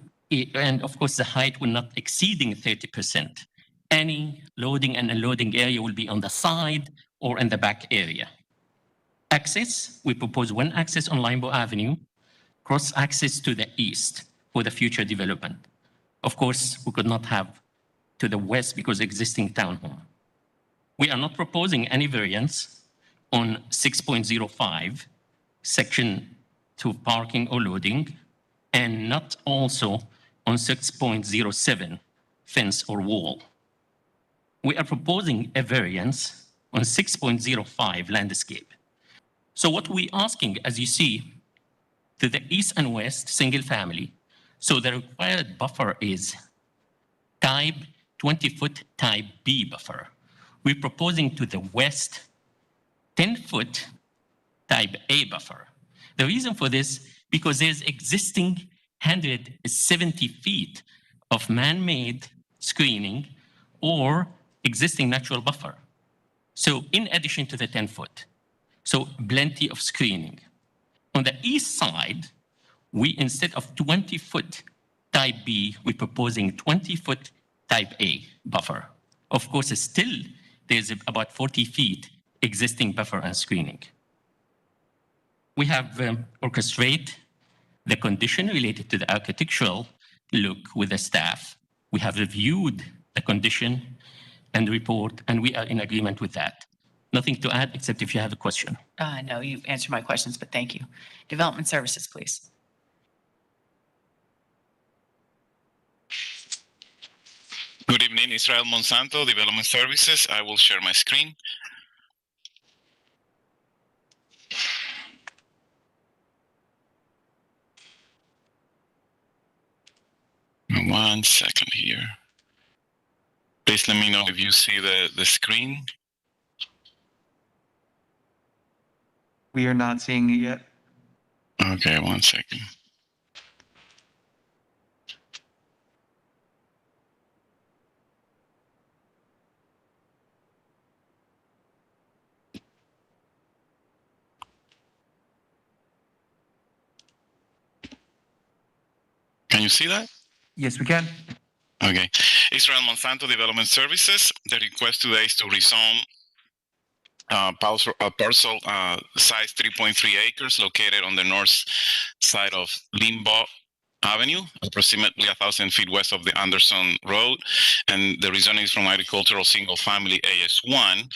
and of course, the height will not exceeding 30%. Any loading and unloading area will be on the side or in the back area. Access, we propose one access on Limbo Avenue, cross access to the east for the future development. Of course, we could not have to the west because existing townhome. We are not proposing any variance on 6.05, section 2 parking or loading, and not also on 6.07, fence or wall. We are proposing a variance on 6.05 landscape. So what we're asking, as you see, to the east and west, single family, so the required buffer is type 20-foot type B buffer. We're proposing to the west 10-foot type A buffer. The reason for this, because there's existing 170 feet of man-made screening or existing natural buffer. So in addition to the 10-foot, so plenty of screening. On the east side, we, instead of 20-foot type B, we're proposing 20-foot type A buffer. Of course, still there's about 40 feet existing buffer and screening. We have orchestrated the condition related to the architectural look with the staff. We have reviewed the condition and report, and we are in agreement with that. Nothing to add, except if you have a question. No, you answered my questions, but thank you. Development Services, please. Good evening, Israel Monsanto, Development Services. I will share my screen. One second here. Please let me know if you see the screen. We are not seeing it yet. Okay, one second. Can you see that? Yes, we can. Okay. Israel Monsanto Development Services. The request today is to rezone parcel size 3.3 acres located on the north side of Limbaugh Avenue, approximately 1,000 feet west of the Anderson Road. And the rezoning is from agricultural single family AS1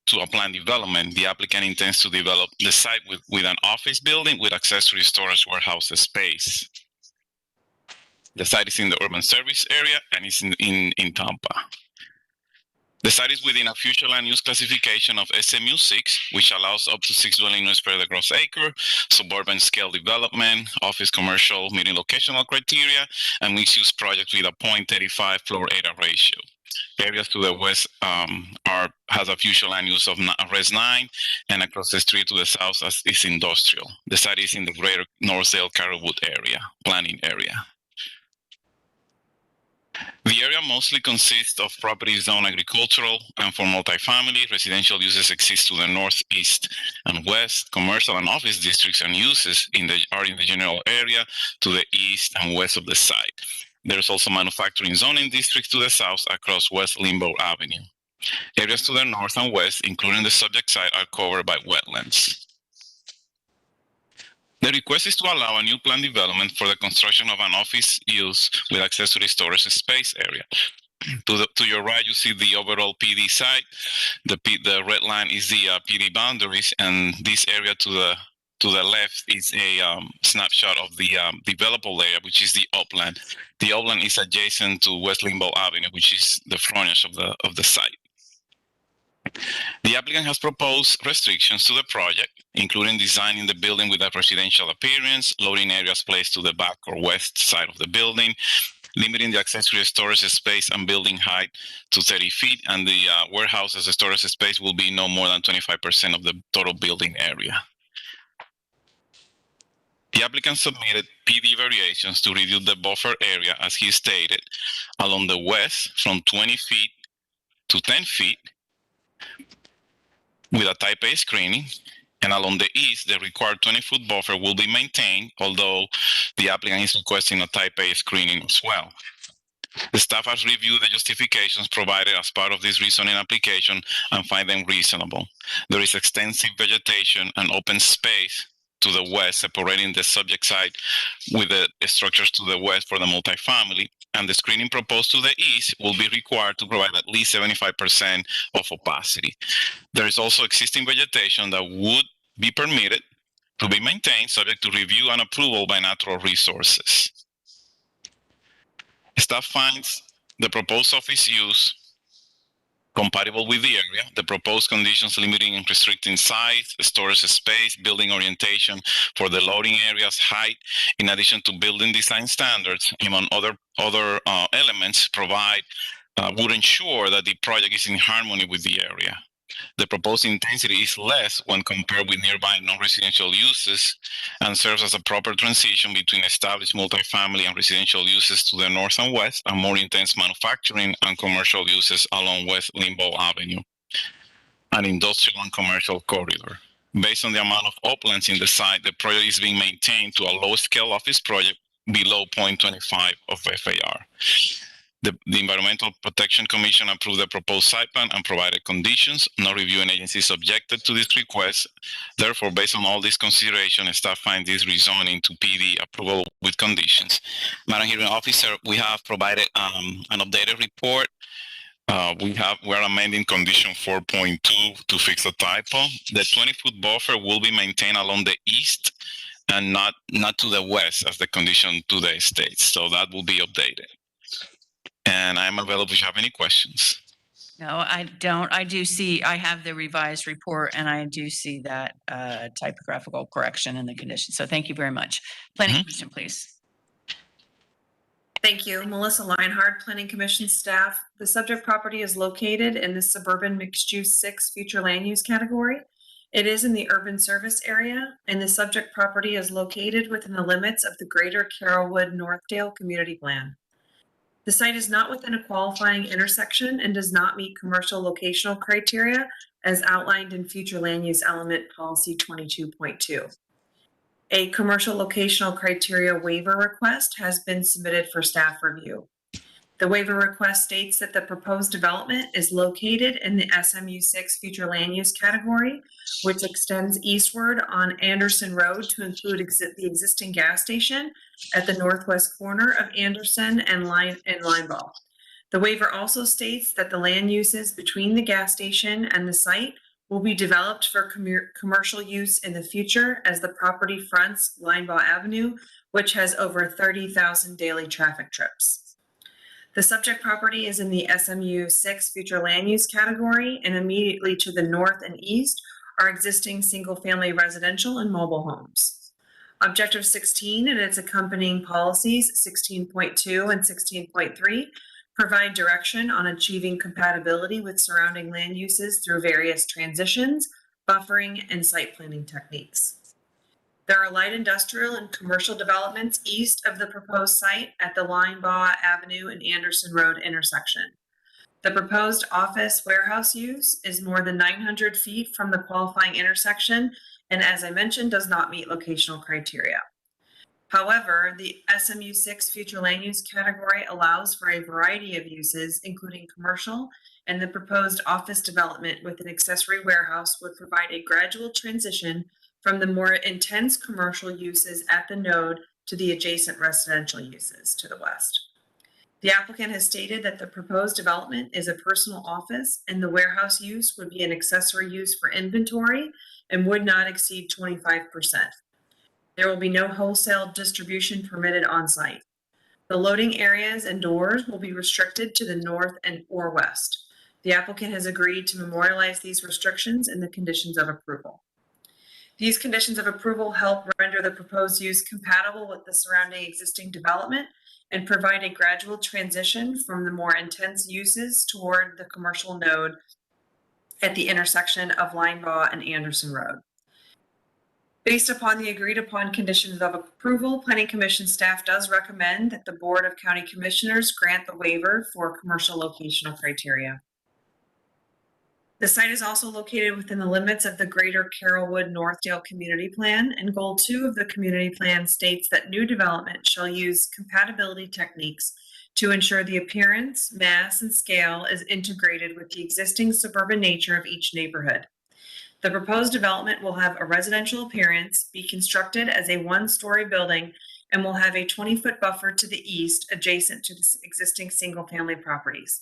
to a planned development. The applicant intends to develop the site with an office building with accessory storage warehouse space. The site is in the urban service area and is in Tampa. The site is within a future land use classification of SMU 6, which allows up to 6 dwelling units per the gross acre, suburban scale development, office commercial meeting locational criteria, and mixed use projects with a 0.35 floor area ratio. Areas to the west has a future land use of Res 9, and across the street to the south is industrial. The site is in the greater Northdale Carolwood area, planning area. The area mostly consists of properties zoned agricultural and for multifamily. Residential uses exist to the northeast and west. Commercial and office districts and uses are in the general area to the east and west of the site. There's also manufacturing zoning districts to the south across West Limbaugh Avenue. Areas to the north and west, including the subject site, are covered by wetlands. The request is to allow a new planned development for the construction of an office use with accessory storage space area. To your right, you see the overall PD site. The red line is the PD boundaries, and this area to the left is a snapshot of the developable area, which is the upland. The upland is adjacent to West Limbaugh Avenue, which is the frontage of the site. The applicant has proposed restrictions to the project, including designing the building with a residential appearance, loading areas placed to the back or west side of the building, limiting the accessory storage space and building height to 30 feet, and the warehouse as a storage space will be no more than 25% of the total building area. The applicant submitted PD variations to reduce the buffer area, as he stated, along the west from 20 feet to 10 feet, with a type A screening, and along the east, the required 20-foot buffer will be maintained, although the applicant is requesting a type A screening as well. The staff has reviewed the justifications provided as part of this rezoning application and find them reasonable. There is extensive vegetation and open space to the west, separating the subject site with the structures to the west for the multifamily, and the screening proposed to the east will be required to provide at least 75% of opacity. There is also existing vegetation that would be permitted to be maintained, subject to review and approval by Natural Resources. Staff finds the proposed office use compatible with the area. The proposed conditions limiting and restricting size, storage space, building orientation for the loading areas, height, in addition to building design standards, among other elements, would ensure that the project is in harmony with the area. The proposed intensity is less when compared with nearby non-residential uses and serves as a proper transition between established multifamily and residential uses to the north and west, and more intense manufacturing and commercial uses along West Limbaugh Avenue, an industrial and commercial corridor. Based on the amount of uplands in the site, the project is being maintained to a low-scale office project below 0.25 of FAR. The Environmental Protection Commission approved the proposed site plan and provided conditions. No reviewing agencies objected to this request. Therefore, based on all these considerations, staff finds this rezoning to PD approval with conditions. Madam Hearing Officer, we have provided an updated report We're amending condition 4.2 to fix a typo. The 20-foot buffer will be maintained along the east and not to the west as the condition today states. So that will be updated. And I'm available if you have any questions. No, I don't. I have the revised report and I do see that typographical correction in the condition. So thank you very much. Planning Commission, please. Thank you. Melissa Leinhardt, Planning Commission staff. The subject property is located in the suburban mixed-use 6 future land use category. It is in the urban service area, and the subject property is located within the limits of the Greater Carrollwood Northdale Community Plan. The site is not within a qualifying intersection and does not meet commercial locational criteria as outlined in future land use element policy 22.2. A commercial locational criteria waiver request has been submitted for staff review. The waiver request states that the proposed development is located in the SMU 6 future land use category, which extends eastward on Anderson Road to include the existing gas station at the northwest corner of Anderson and Linebaugh. The waiver also states that the land uses between the gas station and the site will be developed for commercial use in the future as the property fronts Linebaugh Avenue, which has over 30,000 daily traffic trips. The subject property is in the SMU 6 future land use category, and immediately to the north and east are existing single-family residential and mobile homes. Objective 16 and its accompanying policies 16.2 and 16.3 provide direction on achieving compatibility with surrounding land uses through various transitions, buffering, and site planning techniques. There are light industrial and commercial developments east of the proposed site at the Linebaugh Avenue and Anderson Road intersection. The proposed office warehouse use is more than 900 feet from the qualifying intersection, and as I mentioned, does not meet locational criteria. However, the SMU 6 future land use category allows for a variety of uses, including commercial, and the proposed office development with an accessory warehouse would provide a gradual transition from the more intense commercial uses at the node to the adjacent residential uses to the west. The applicant has stated that the proposed development is a personal office and the warehouse use would be an accessory use for inventory and would not exceed 25%. There will be no wholesale distribution permitted on site. The loading areas and doors will be restricted to the north and or west. The applicant has agreed to memorialize these restrictions in the conditions of approval. These conditions of approval help render the proposed use compatible with the surrounding existing development and provide a gradual transition from the more intense uses toward the commercial node at the intersection of Linebaugh and Anderson Road. Based upon the agreed upon conditions of approval, Planning Commission staff does recommend that the Board of County Commissioners grant the waiver for commercial locational criteria. The site is also located within the limits of the Greater Carrollwood Northdale Community Plan, and Goal 2 of the Community Plan states that new development shall use compatibility techniques to ensure the appearance, mass, and scale is integrated with the existing suburban nature of each neighborhood. The proposed development will have a residential appearance, be constructed as a one-story building, and will have a 20-foot buffer to the east adjacent to the existing single-family properties.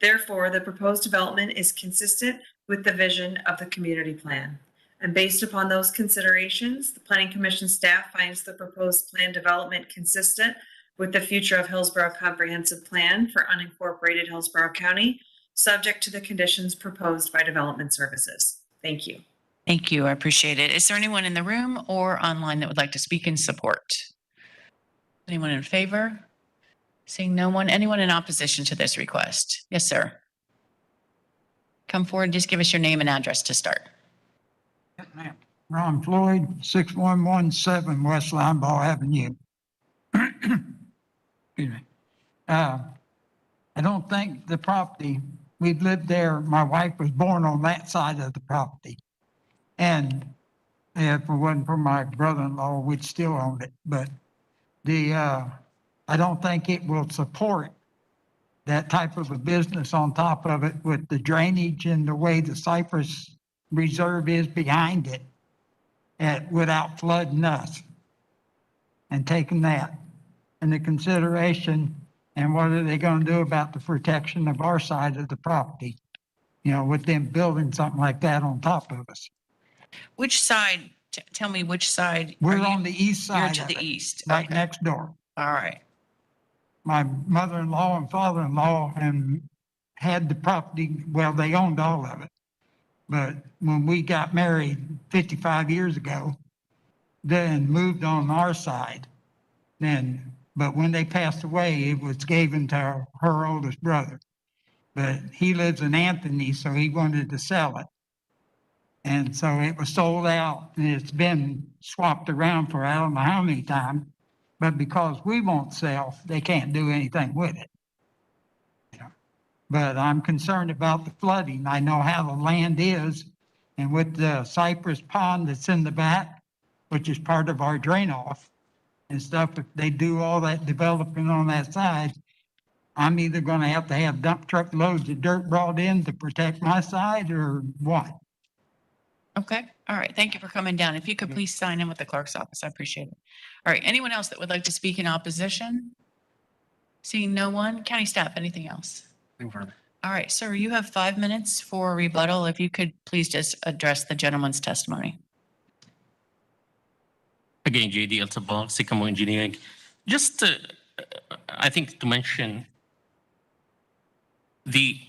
Therefore, the proposed development is consistent with the vision of the community plan. And based upon those considerations, the Planning Commission staff finds the proposed plan development consistent with the future of Hillsborough Comprehensive Plan for unincorporated Hillsborough County, subject to the conditions proposed by Development Services. Thank you. Thank you. I appreciate it. Is there anyone in the room or online that would like to speak in support? Anyone in favor? Seeing no one, anyone in opposition to this request? Yes, sir. Come forward and just give us your name and address to start. Ron Floyd, 6117 West Linebaugh Avenue. Excuse me. I don't think the property, we've lived there, my wife was born on that side of the property. And if it wasn't for my brother-in-law, we'd still own it. But I don't think it will support that type of a business on top of it with the drainage and the way the Cypress Reserve is behind it without flooding us. And taking that into consideration, And what are they gonna do about the protection of our side of the property? You know, with them building something like that on top of us. Which side, tell me which side? We're are you- on the east You're side to of the it, east. right Okay. next door. All right. My mother-in-law and father-in-law and had the property, well, they owned all of it. But when we got married 55 years ago, then moved on our side, but when they passed away, it was given to her oldest brother. But he lives in Anthony, so he wanted to sell it. And so it was sold out and it's been swapped around for I don't know how many times. But because we won't sell, they can't do anything with it. You know, but I'm concerned about the flooding. I know how the land is. And with the Cypress Pond that's in the back, which is part of our drain off and stuff, if they do all that development on that side, I'm either gonna have to have dump truck loads of dirt brought in to protect my side or what? Okay. All right. Thank you for coming down. If you could please sign in with the clerk's office, I appreciate it. All right. Anyone else that would like to speak in opposition? Seeing no one, county staff, anything else? All right, sir, you have 5 minutes for rebuttal. If you could please just address the gentleman's testimony. Again, JD Altabal, Sycamore Engineering. Just, I think to mention, the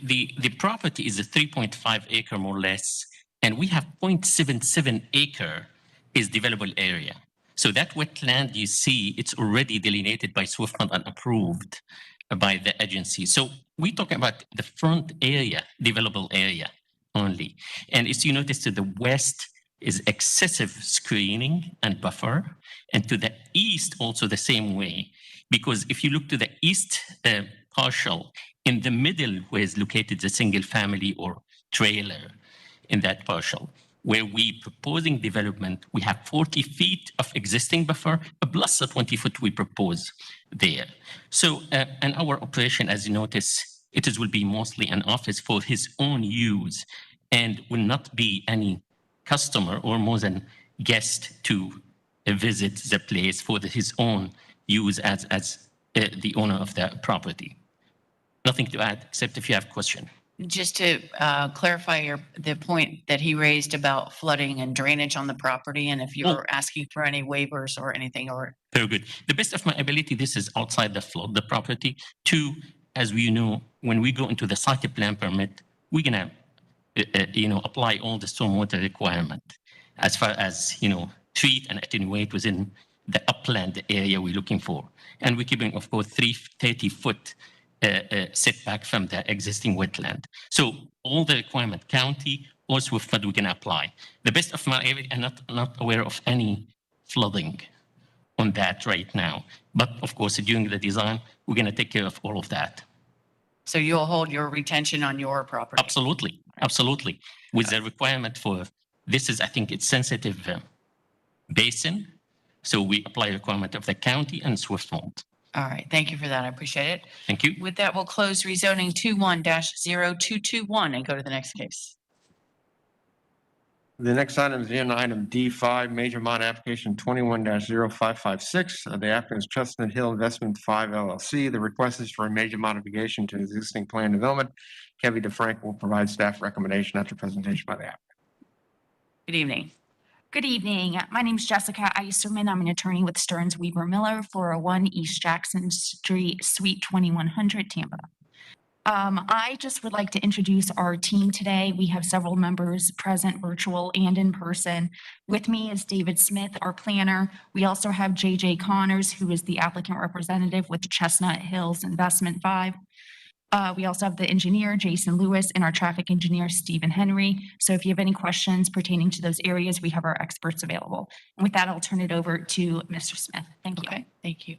property is a 3.5 acre more or less, and we have 0.77 acre is developable area. So that wetland you see, it's already delineated by SWIFT and approved by the agency. So we're talking about the front area, developable area only. And as you notice to the west is excessive screening and buffer. And to the east also the same way. Because if you look to the east partial, in the middle where is located the single family or trailer in that partial, where we proposing development, we have 40 feet of existing buffer plus the 20 foot we propose there. So, and our operation, as you notice, will be mostly an office for his own use and will not be any customer or more than guest to visit the place for his own use as the owner of the property. Nothing to add, except if you have question. Just to clarify the point that he raised about flooding and drainage on the property, and if you're asking for any waivers or anything, or Very good. The best of my ability, this is outside the flood, the property. Two, as we know, when we go into the site plan permit, we're gonna, apply all the stormwater requirement as far as, treat and attenuate within the upland area we're looking for. And we're keeping, of course, 30-foot setback from the existing wetland. So all the requirement, county or SWIFT, we can apply. The best of my ability, I'm not aware of any flooding on that right now. But of course, during the design, we're going to take care of all of that. so you'll hold your retention on your property? Absolutely, absolutely. With the requirement for, this is, I think it's sensitive basin. So we apply requirement of the county and SWIFT. All right, thank you for that. I appreciate it. Thank you. With that, we'll close rezoning 21-0221 and go to the next case. The next item is agenda item D5, major mod application 21-0556. The applicant is Chestnut Hill Investment 5 LLC. The request is for a major modification to existing plan development. Kevin DeFrank will provide staff recommendation after presentation by the applicant. Good evening. Good evening. My name is Jessica Eiserman. I'm an attorney with Stearns Weaver Miller, 401 East Jackson Street, Suite 2100, Tampa. I just would like to introduce our team today. We have several members present, virtual and in person. With me is David Smith, our planner. We also have JJ Connors, who is the applicant representative with Chestnut Hills Investment 5. We also have the engineer, Jason Lewis, and our traffic engineer, Stephen Henry. So if you have any questions pertaining to those areas, we have our experts available. And with that, I'll turn it over to Mr. Smith. Thank you. Okay, thank you.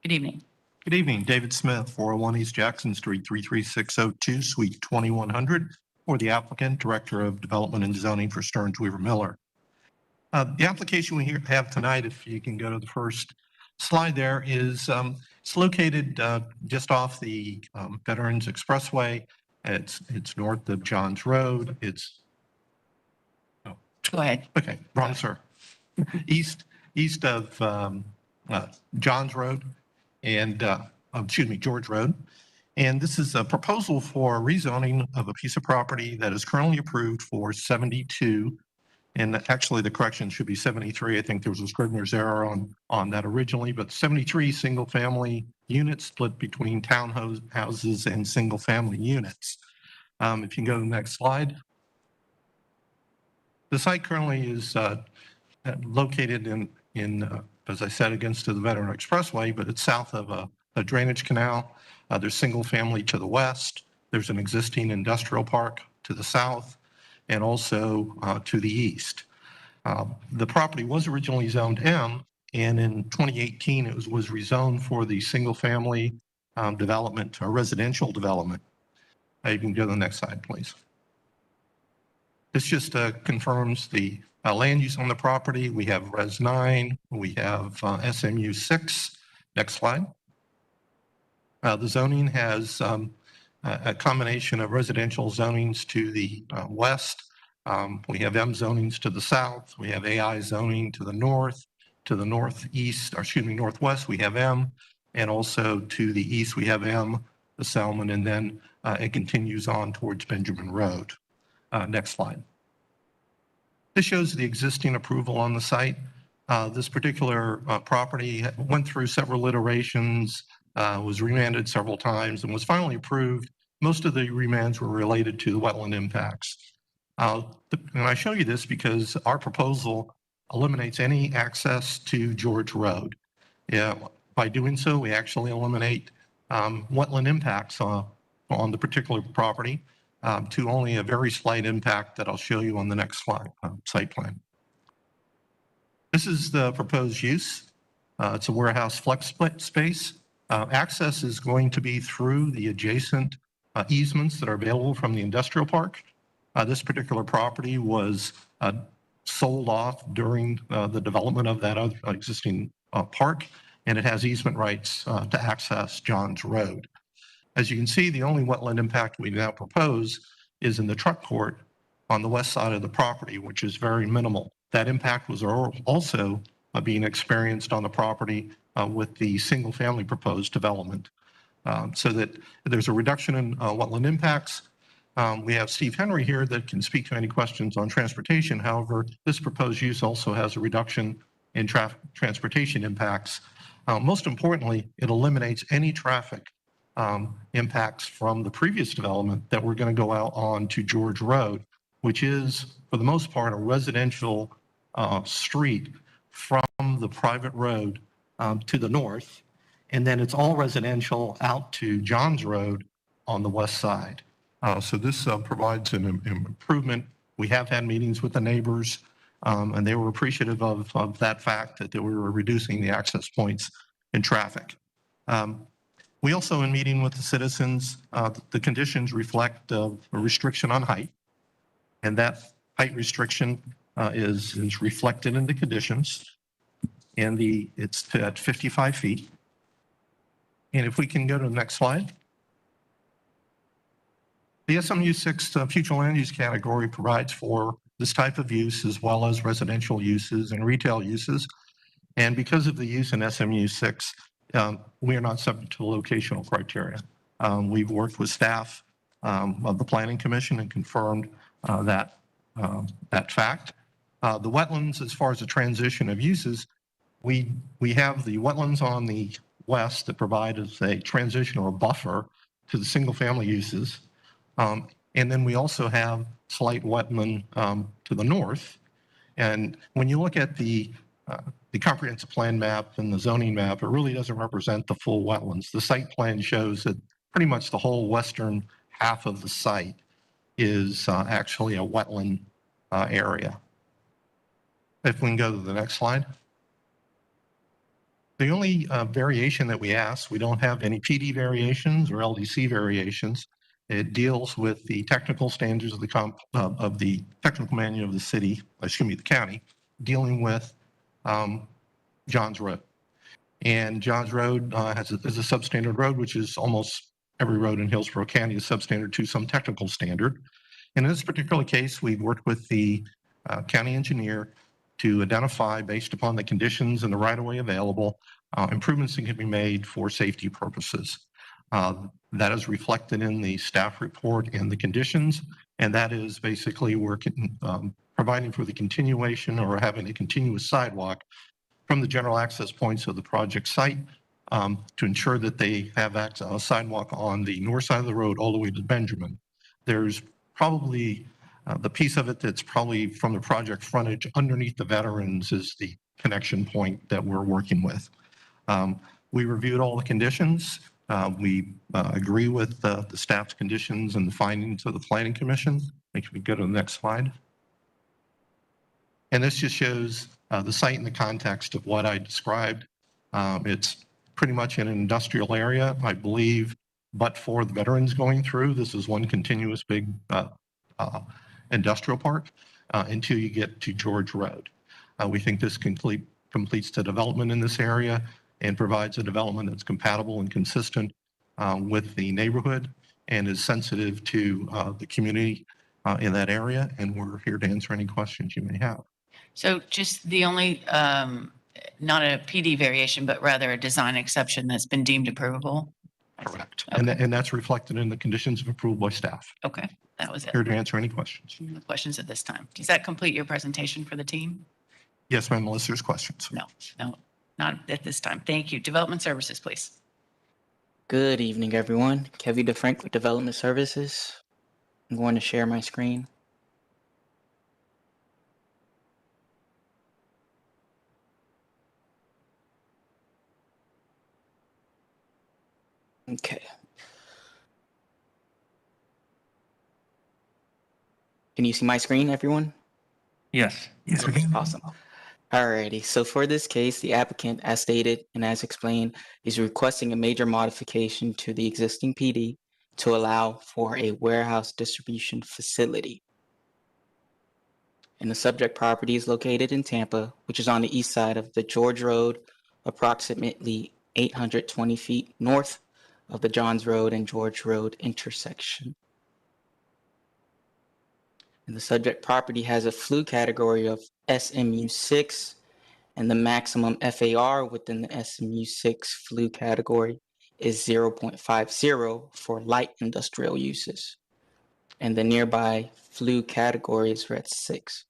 Good evening. Good evening, David Smith, 401 East Jackson Street, 33602, Suite 2100, for the applicant, Director of Development and Zoning for Stearns Weaver Miller. The application we have tonight, if you can go to the first slide there, is it's located just off the Veterans Expressway. It's north of Johns Road. Go ahead. Okay, wrong, sir. East of Johns Road. And George Road. And this is a proposal for rezoning of a piece of property that is currently approved for 72. And actually, the correction should be 73. I think there was a Scrivener's error on that originally, but 73 single-family units split between townhouses and single-family units. If you can go to the next slide. The site currently is located in as I said, against the Veteran Expressway, but it's south of a drainage canal. There's single family to the west. There's an existing industrial park to the south and also to the east. The property was originally zoned M, and in 2018, it was rezoned for the single family development or residential development. You can go to the next slide, please. This just confirms the land use on the property. We have Res 9, we have SMU 6. Next slide. The zoning has a combination of residential zonings to the west. We have M zonings to the south. We have AI zoning to the north, to the northeast, or excuse me, northwest, we have M. And also to the east, we have M, the Selman, and then it continues on towards Benjamin Road. Next slide. This shows the existing approval on the site. This particular property went through several iterations, was remanded several times, and was finally approved. Most of the remands were related to the wetland impacts. And I show you this because our proposal eliminates any access to George Road. By doing so, we actually eliminate wetland impacts on the particular property to only a very slight impact that I'll show you on the next slide, site plan. This is the proposed use. It's a warehouse flex split space. Access is going to be through the adjacent easements that are available from the industrial park. This particular property was sold off during the development of that existing park, and it has easement rights to access Johns Road. As you can see, the only wetland impact we now propose is in the truck court on the west side of the property, which is very minimal. That impact was also being experienced on the property with the single family proposed development. So that there's a reduction in wetland impacts. We have Steve Henry here that can speak to any questions on transportation. However, this proposed use also has a reduction in transportation impacts. Most importantly, it eliminates any traffic impacts from the previous development that we're going to go out on to George Road, which is, for the most part, a residential street from the private road to the north. And then it's all residential out to Johns Road on the west side. So this provides an improvement. We have had meetings with the neighbors, and they were appreciative of that fact that we were reducing the access points in traffic. We also, in meeting with the citizens, the conditions reflect a restriction on height, and that height restriction is reflected in the conditions, and it's at 55 feet. And if we can go to the next slide. The SMU 6 future land use category provides for this type of use as well as residential uses and retail uses. And because of the use in SMU 6, we are not subject to the locational criteria. We've worked with staff of the Planning Commission and confirmed that fact. The wetlands, as far as the transition of uses, we have the wetlands on the west that provide as a transition or a buffer to the single family uses. And then we also have slight wetland to the north. And when you look at the comprehensive plan map and the zoning map, it really doesn't represent the full wetlands. The site plan shows that pretty much the whole western half of the site is actually a wetland area. If we can go to the next slide. The only variation that we ask, we don't have any PD variations or LDC variations. It deals with the technical standards of the technical manual of the city, excuse me, the county, dealing with Johns Road. And Johns Road is a substandard road, which is almost every road in Hillsborough County is substandard to some technical standard. And in this particular case, we've worked with the county engineer to identify, based upon the conditions and the right-of-way available, improvements that can be made for safety purposes. That is reflected in the staff report and the conditions, and that is basically we're providing for the continuation or having a continuous sidewalk from the general access points of the project site to ensure that they have a sidewalk on the north side of the road all the way to Benjamin. There's probably the piece of it that's probably from the project frontage underneath the veterans is the connection point that we're working with. We reviewed all the conditions. We agree with the staff's conditions and the findings of the Planning Commission. Make me go to the next slide. And this just shows the site in the context of what I described. It's pretty much in an industrial area, I believe, but for the veterans going through, this is one continuous big industrial park until you get to George Road. We think this completes the development in this area and provides a development that's compatible and consistent with the neighborhood and is sensitive to the community in that area. And we're here to answer any questions you may have. So just the only, not a PD variation, but rather a design exception that's been deemed approvable? Correct. And that's reflected in the conditions of approval by staff. Okay, that was it. Here to answer any questions. No questions at this time. Does that complete your presentation for the team? Yes, ma'am, unless there's questions. No, not at this time. Thank you. Development Services, please. Good evening, everyone. Kevin DeFrank with Development Services. I'm going to share my screen. Okay. Can you see my screen, everyone? Yes. Yes, we can. Awesome. Alrighty, so for this case, the applicant, as stated and as explained, is requesting a major modification to the existing PD to allow for a warehouse distribution facility. And the subject property is located in Tampa, which is on the east side of the George Road, approximately 820 feet north of the Johns Road and George Road intersection. And the subject property has a flu category of SMU6, and the maximum FAR within the SMU6 flu category is 0.50 for light industrial uses. And the nearby flu categories are at 6.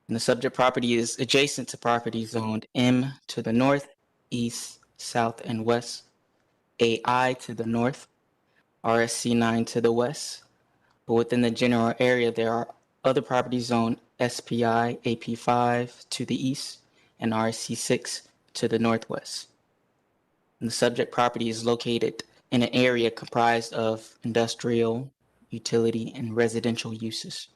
And the subject property is adjacent to property zoned M to the north, east, south, and west, AI to the north, RSC9 to the west. But within the general area, there are other properties zoned SPI, AP5 to the east, and RSC6 to the northwest. And the subject property is located in an area comprised of industrial, utility, and residential uses.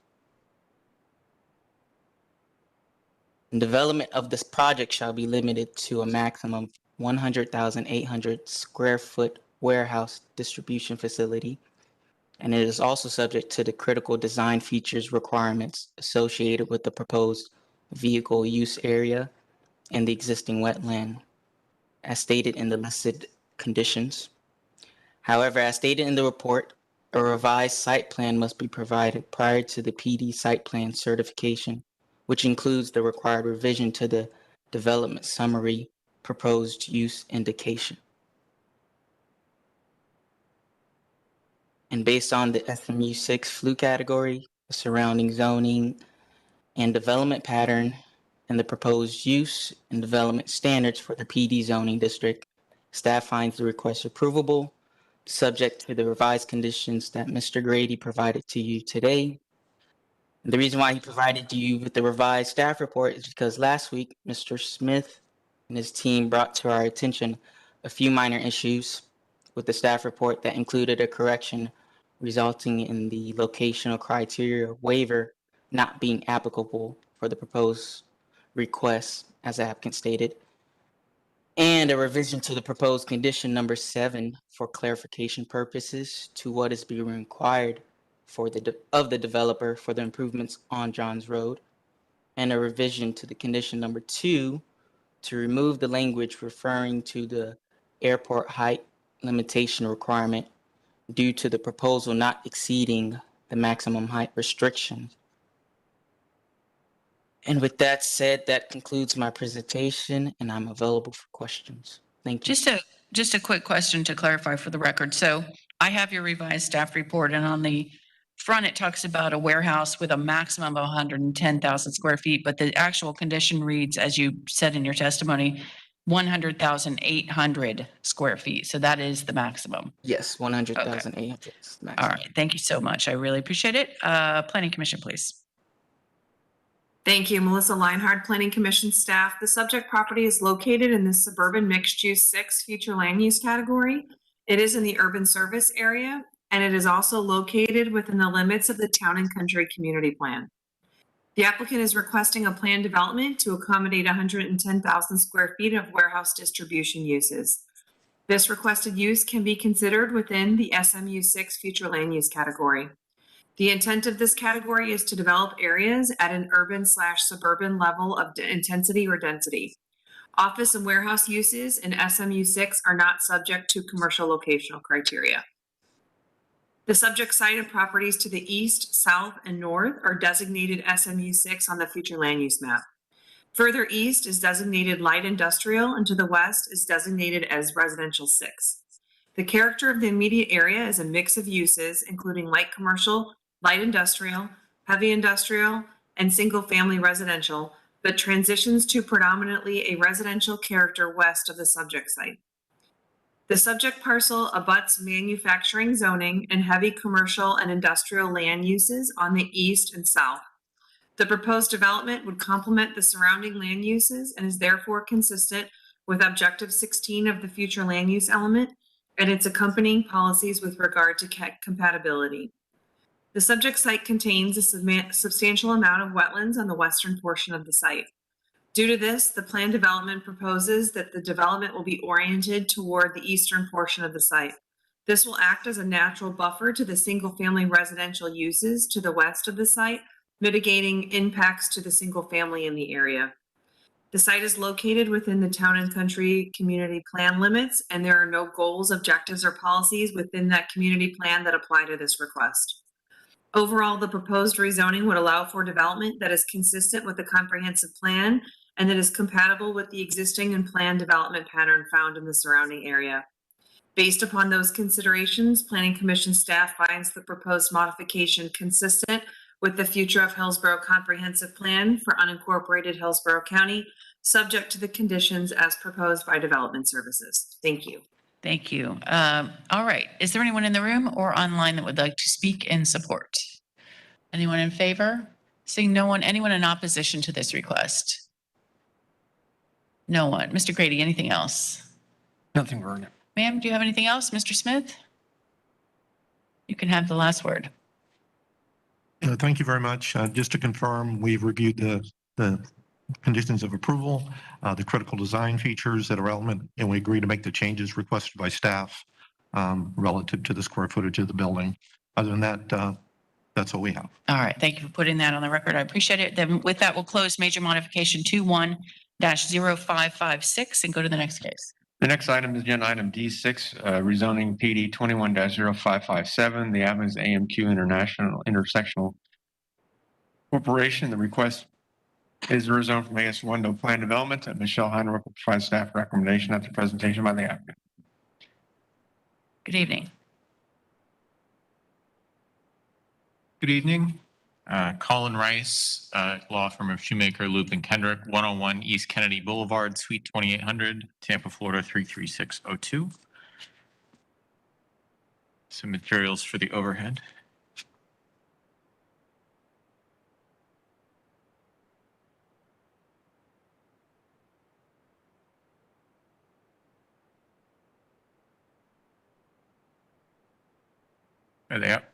And development of this project shall be limited to a maximum 100,800 square foot warehouse distribution facility, and it is also subject to the critical design features requirements associated with the proposed vehicle use area and the existing wetland, as stated in the listed conditions. However, as stated in the report, a revised site plan must be provided prior to the PD site plan certification, which includes the required revision to the development summary proposed use indication. And based on the SMU6 flu category, the surrounding zoning and development pattern, and the proposed use and development standards for the PD zoning district, staff finds the request approvable, subject to the revised conditions that Mr. Grady provided to you today. And the reason why he provided you with the revised staff report is because last week, Mr. Smith and his team brought to our attention a few minor issues with the staff report that included a correction resulting in the locational criteria waiver not being applicable for the proposed request, as the applicant stated, and a revision to the proposed condition number 7 for clarification purposes to what is being required for of the developer for the improvements on Johns Road, and a revision to the condition number 2 to remove the language referring to the airport height limitation requirement due to the proposal not exceeding the maximum height restriction. And with that said, that concludes my presentation and I'm available for questions. Thank you. Just a quick question to clarify for the record. So I have your revised staff report, and on the front, it talks about a warehouse with a maximum of 110,000 square feet, but the actual condition reads, as you said in your testimony, 100,800 square feet. So that is the maximum. Yes, 100,800. All right. Thank you so much. I really appreciate it. Planning Commission, please. Thank you, Melissa Leinhard, Planning Commission staff. The subject property is located in the suburban mixed-use 6 future land use category. It is in the urban service area, and it is also located within the limits of the Town and Country Community Plan. The applicant is requesting a planned development to accommodate 110,000 square feet of warehouse distribution uses. This requested use can be considered within the SMU 6 future land use category. The intent of this category is to develop areas at an urban/suburban level of intensity or density. Office and warehouse uses in SMU 6 are not subject to commercial locational criteria. The subject site and properties to the east, south, and north are designated SMU 6 on the future land use map. Further east is designated light industrial, and to the west is designated as residential 6. The character of the immediate area is a mix of uses, including light commercial, light industrial, heavy industrial, and single-family residential, but transitions to predominantly a residential character west of the subject site. The subject parcel abuts manufacturing zoning and heavy commercial and industrial land uses on the east and south. The proposed development would complement the surrounding land uses and is therefore consistent with Objective 16 of the future land use element and its accompanying policies with regard to compatibility. The subject site contains a substantial amount of wetlands on the western portion of the site. Due to this, the planned development proposes that the development will be oriented toward the eastern portion of the site. This will act as a natural buffer to the single-family residential uses to the west of the site, mitigating impacts to the single family in the area. The site is located within the Town and Country Community Plan limits, and there are no goals, objectives, or policies within that community plan that apply to this request. Overall, the proposed rezoning would allow for development that is consistent with the comprehensive plan and that is compatible with the existing and planned development pattern found in the surrounding area. Based upon those considerations, Planning Commission staff finds the proposed modification consistent with the future of Hillsborough Comprehensive Plan for unincorporated Hillsborough County, subject to the conditions as proposed by Development Services. Thank you. Thank you. All right. Is there anyone in the room or online that would like to speak in support? Anyone in favor? Seeing no one, anyone in opposition to this request? No one. Mr. Grady, anything else? Nothing, Vernon. Ma'am, do you have anything else? Mr. Smith? You can have the last word. Thank you very much. Just to confirm, we've reviewed the conditions of approval, the critical design features that are relevant, and we agree to make the changes requested by staff relative to the square footage of the building. Other than that, that's all we have. All right. Thank you for putting that on the record. I appreciate it. Then with that, we'll close major modification 21-0556 and go to the next case. The next item is agenda item D6, rezoning PD 21-0557. The applicant is AMQ International Intersectional Corporation. The request is to rezone from AS1 to planned development. Michelle Heinrich will provide staff recommendation after presentation by the applicant. Good evening. Good evening. Colin Rice, law firm of Shoemaker, Loop and Kendrick, 101 East Kennedy Boulevard, Suite 2800, Tampa, Florida, 33602. Some materials for the overhead. Are they up?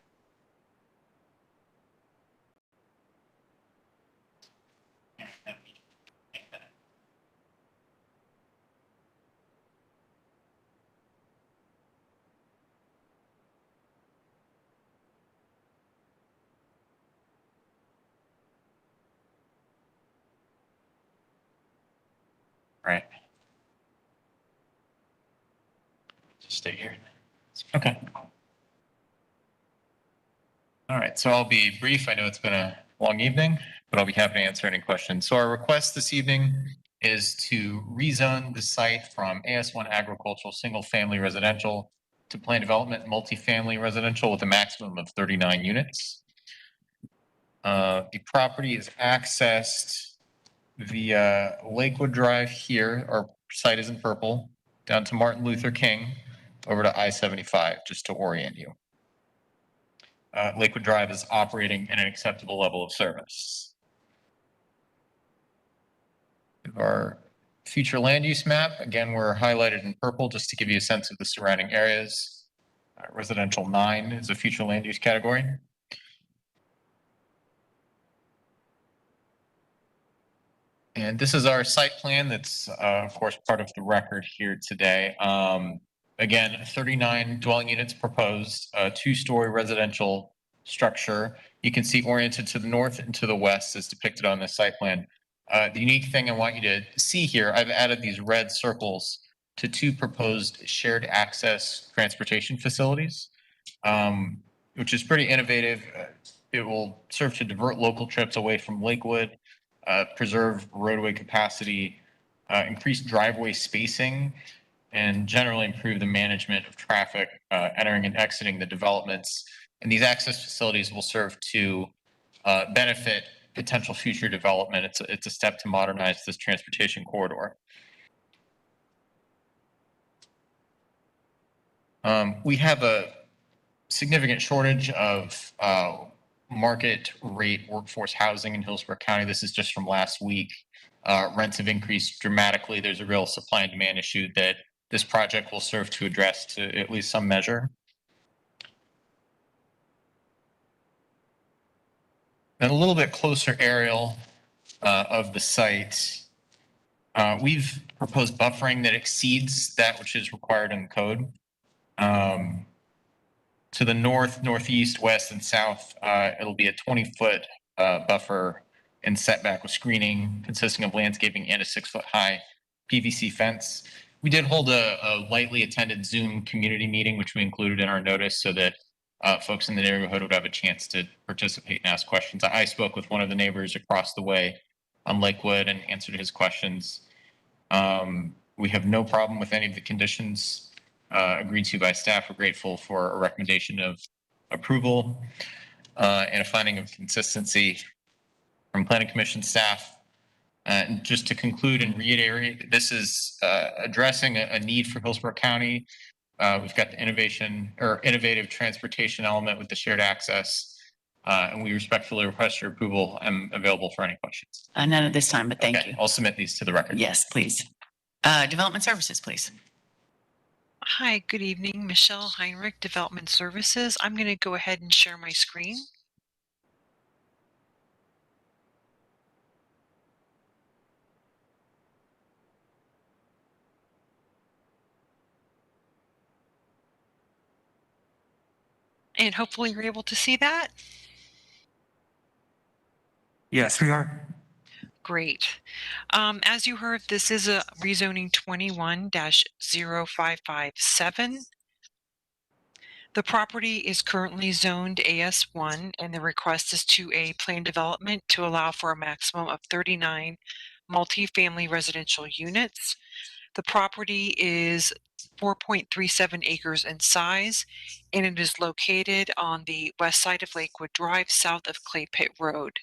Right. Just stay here. Okay. All right, so I'll be brief. I know it's been a long evening, but I'll be happy to answer any questions. So our request this evening is to rezone the site from AS1 agricultural, single-family residential to planned development multifamily residential with a maximum of 39 units. The property is accessed via Lakewood Drive here. Our site is in purple, down to Martin Luther King, over to I-75, just to orient you. Lakewood Drive is operating at an acceptable level of service. Our future land use map, again, we're highlighted in purple just to give you a sense of the surrounding areas. Residential 9 is a future land use category. And this is our site plan that's, of course, part of the record here today. Again, 39 dwelling units proposed, a 2-story residential structure. You can see oriented to the north and to the west as depicted on this site plan. The unique thing I want you to see here, I've added these red circles to 2 proposed shared access transportation facilities, which is pretty innovative. It will serve to divert local trips away from Lakewood, preserve roadway capacity, increase driveway spacing, and generally improve the management of traffic entering and exiting the developments. And these access facilities will serve to benefit potential future development. It's a step to modernize this transportation corridor. We have a significant shortage of market rate workforce housing in Hillsborough County. This is just from last week. Rents have increased dramatically. There's a real supply and demand issue that this project will serve to address to at least some measure. And a little bit closer aerial of the site. We've proposed buffering that exceeds that which is required in the code. To the north, northeast, west, and south, it'll be a 20-foot buffer and setback with screening consisting of landscaping and a 6-foot high PVC fence. We did hold a lightly attended Zoom community meeting, which we included in our notice so that folks in the neighborhood would have a chance to participate and ask questions. I spoke with one of the neighbors across the way on Lakewood and answered his questions. We have no problem with any of the conditions agreed to by staff. We're grateful for a recommendation of approval and a finding of consistency from Planning Commission staff. And just to conclude and reiterate, this is addressing a need for Hillsborough County. We've got the innovative transportation element with the shared access, and we respectfully request your approval. I'm available for any questions. None at this time, but thank you. I'll submit these to the record. Yes, please. Development Services, please. Hi, good evening. Michelle Heinrich, Development Services. I'm going to go ahead and share my screen. And hopefully you're able to see that. Yes, we are. Great. As you heard, this is a rezoning 21-0557. The property is currently zoned AS1, and the request is to a planned development to allow for a maximum of 39 multifamily residential units. The property is 4.37 acres in size, and it is located on the west side of Lakewood Drive, south of Clay Pit Road.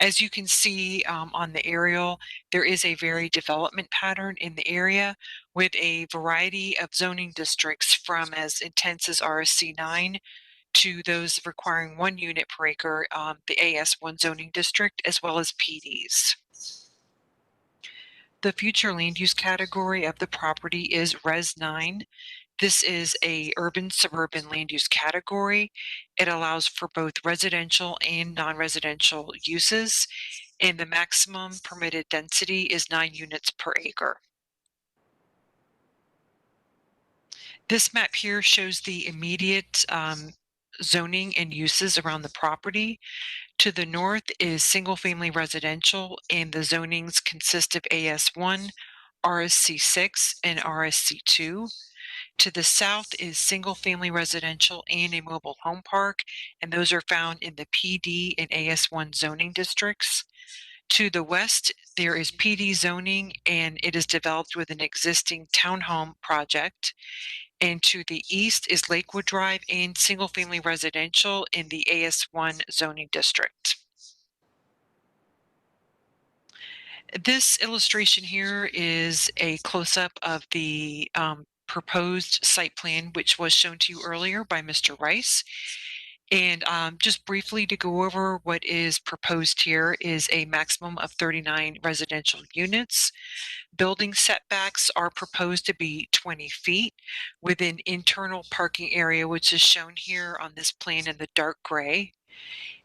As you can see on the aerial, there is a very development pattern in the area with a variety of zoning districts from as intense as RSC 9 to those requiring 1 unit per acre, the AS1 zoning district, as well as PDs. The future land use category of the property is Res 9. This is a urban suburban land use category. It allows for both residential and non-residential uses, and the maximum permitted density is 9 units per acre. This map here shows the immediate zoning and uses around the property. To the north is single-family residential, and the zonings consist of AS1, RSC6, and RSC2. To the south is single-family residential and a mobile home park, and those are found in the PD and AS1 zoning districts. To the west, there is PD zoning, and it is developed with an existing townhome project. And to the east is Lakewood Drive and single-family residential in the AS1 zoning district. This illustration here is a close-up of the proposed site plan, which was shown to you earlier by Mr. Rice. And just briefly to go over what is proposed here is a maximum of 39 residential units. Building setbacks are proposed to be 20 feet with an internal parking area, which is shown here on this plan in the dark gray.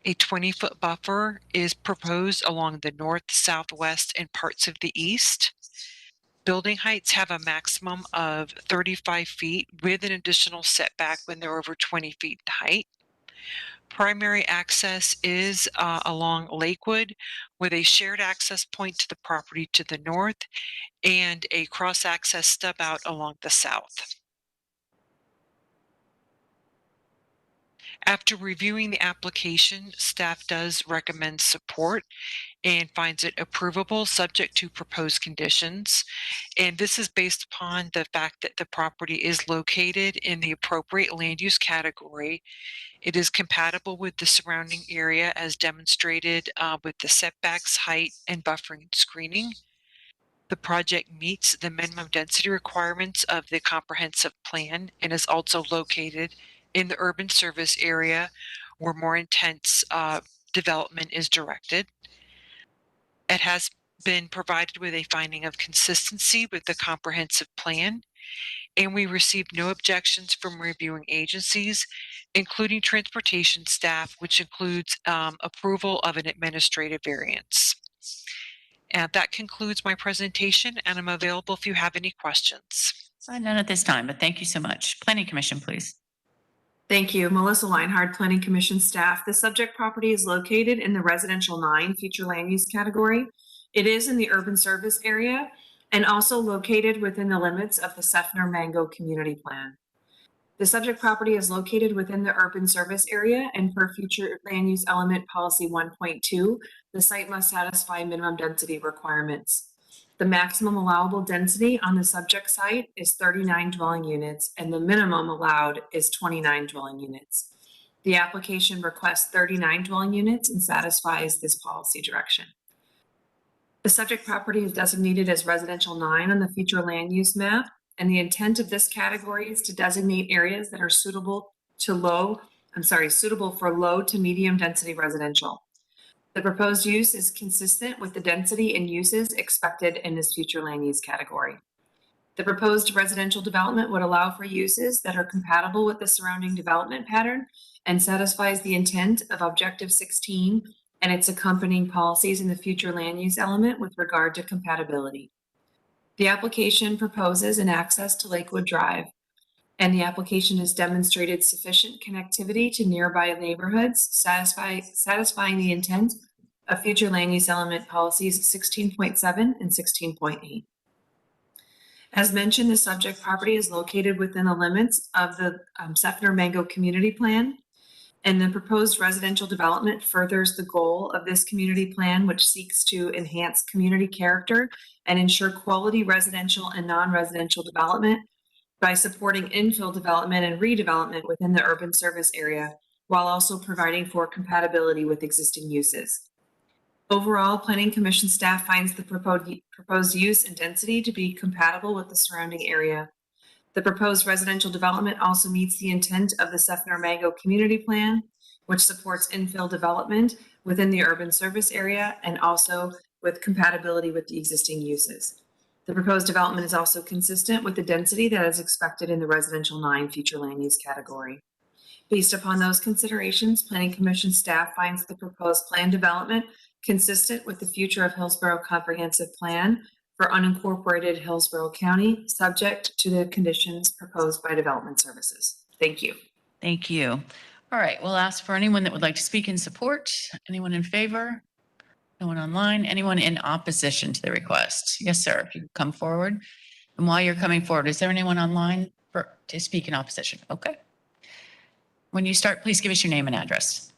A 20-foot buffer is proposed along the north, southwest, and parts of the east. Building heights have a maximum of 35 feet with an additional setback when they're over 20 feet in height. Primary access is along Lakewood with a shared access point to the property to the north and a cross-access stub out along the south. After reviewing the application, staff does recommend support and finds it approvable subject to proposed conditions. And this is based upon the fact that the property is located in the appropriate land use category. It is compatible with the surrounding area as demonstrated with the setbacks, height, and buffering and screening. The project meets the minimum density requirements of the comprehensive plan and is also located in the urban service area where more intense development is directed. It has been provided with a finding of consistency with the comprehensive plan, and we received no objections from reviewing agencies, including transportation staff, which includes approval of an administrative variance. And that concludes my presentation, and I'm available if you have any questions. None at this time, but thank you so much. Planning Commission, please. Thank you. Melissa Leinhard, Planning Commission staff. The subject property is located in the Residential 9 future land use category. It is in the urban service area and also located within the limits of the Seffner Mango Community Plan. The subject property is located within the urban service area, and per future land use element policy 1.2, the site must satisfy minimum density requirements. The maximum allowable density on the subject site is 39 dwelling units, and the minimum allowed is 29 dwelling units. The application requests 39 dwelling units and satisfies this policy direction. The subject property is designated as residential 9 on the future land use map, and the intent of this category is to designate areas that are suitable for low to medium density residential. The proposed use is consistent with the density and uses expected in this future land use category. The proposed residential development would allow for uses that are compatible with the surrounding development pattern and satisfies the intent of Objective 16 and its accompanying policies in the future land use element with regard to compatibility. The application proposes an access to Lakewood Drive, and the application has demonstrated sufficient connectivity to nearby neighborhoods, satisfying the intent of future land use element policies 16.7 and 16.8. As mentioned, the subject property is located within the limits of the Seffner Mango Community Plan, and the proposed residential development furthers the goal of this community plan, which seeks to enhance community character and ensure quality residential and non-residential development by supporting infill development and redevelopment within the urban service area, while also providing for compatibility with existing uses. Overall, Planning Commission staff finds the proposed use and density to be compatible with the surrounding area. The proposed residential development also meets the intent of the Seffner Mango Community Plan, which supports infill development within the urban service area and also with compatibility with the existing uses. The proposed development is also consistent with the density that is expected in the Residential 9 future land use category. Based upon those considerations, Planning Commission staff finds the proposed plan development consistent with the future of Hillsborough Comprehensive Plan for unincorporated Hillsborough County, subject to the conditions proposed by Development Services. Thank you. Thank you. All right, we'll ask for anyone that would like to speak in support. Anyone in favor? No one online? Anyone in opposition to the request? Yes, sir, if you could come forward. And while you're coming forward, is there anyone online to speak in opposition. Okay. When you start, please give us your name and address.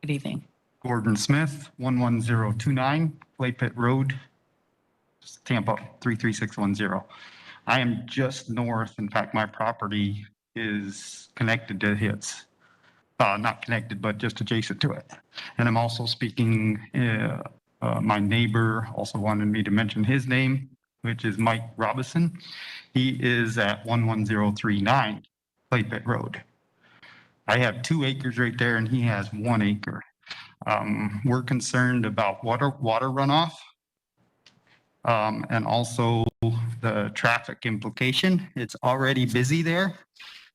Good evening. Gordon Smith, 11029 Clay Pit Road, Tampa 33610. I am just north. In fact, my property is connected to his. Not connected, but just adjacent to it. And I'm also speaking, my neighbor also wanted me to mention his name, which is Mike Robinson. He is at 11039 Clay Pit Road. I have 2 acres right there and he has 1 acre. We're concerned about water runoff. And also the traffic implication. It's already busy there.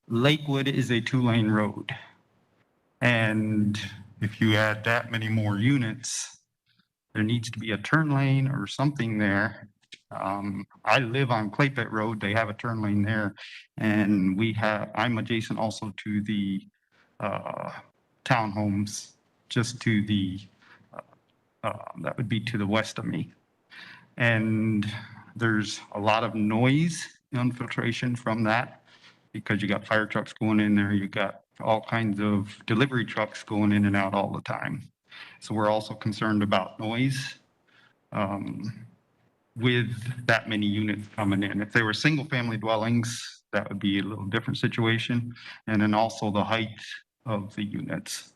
Lakewood is a 2-lane road. And if you add that many more units, there needs to be a turn lane or something there. I live on Clay Pit Road. They have a turn lane there. And I'm adjacent also to the townhomes, just to the, that would be to the west of me. And there's a lot of noise infiltration from that because you got fire trucks going in there. You got all kinds of delivery trucks going in and out all the time. So we're also concerned about noise with that many units coming in. If they were single family dwellings, that would be a little different situation. And then also the height of the units.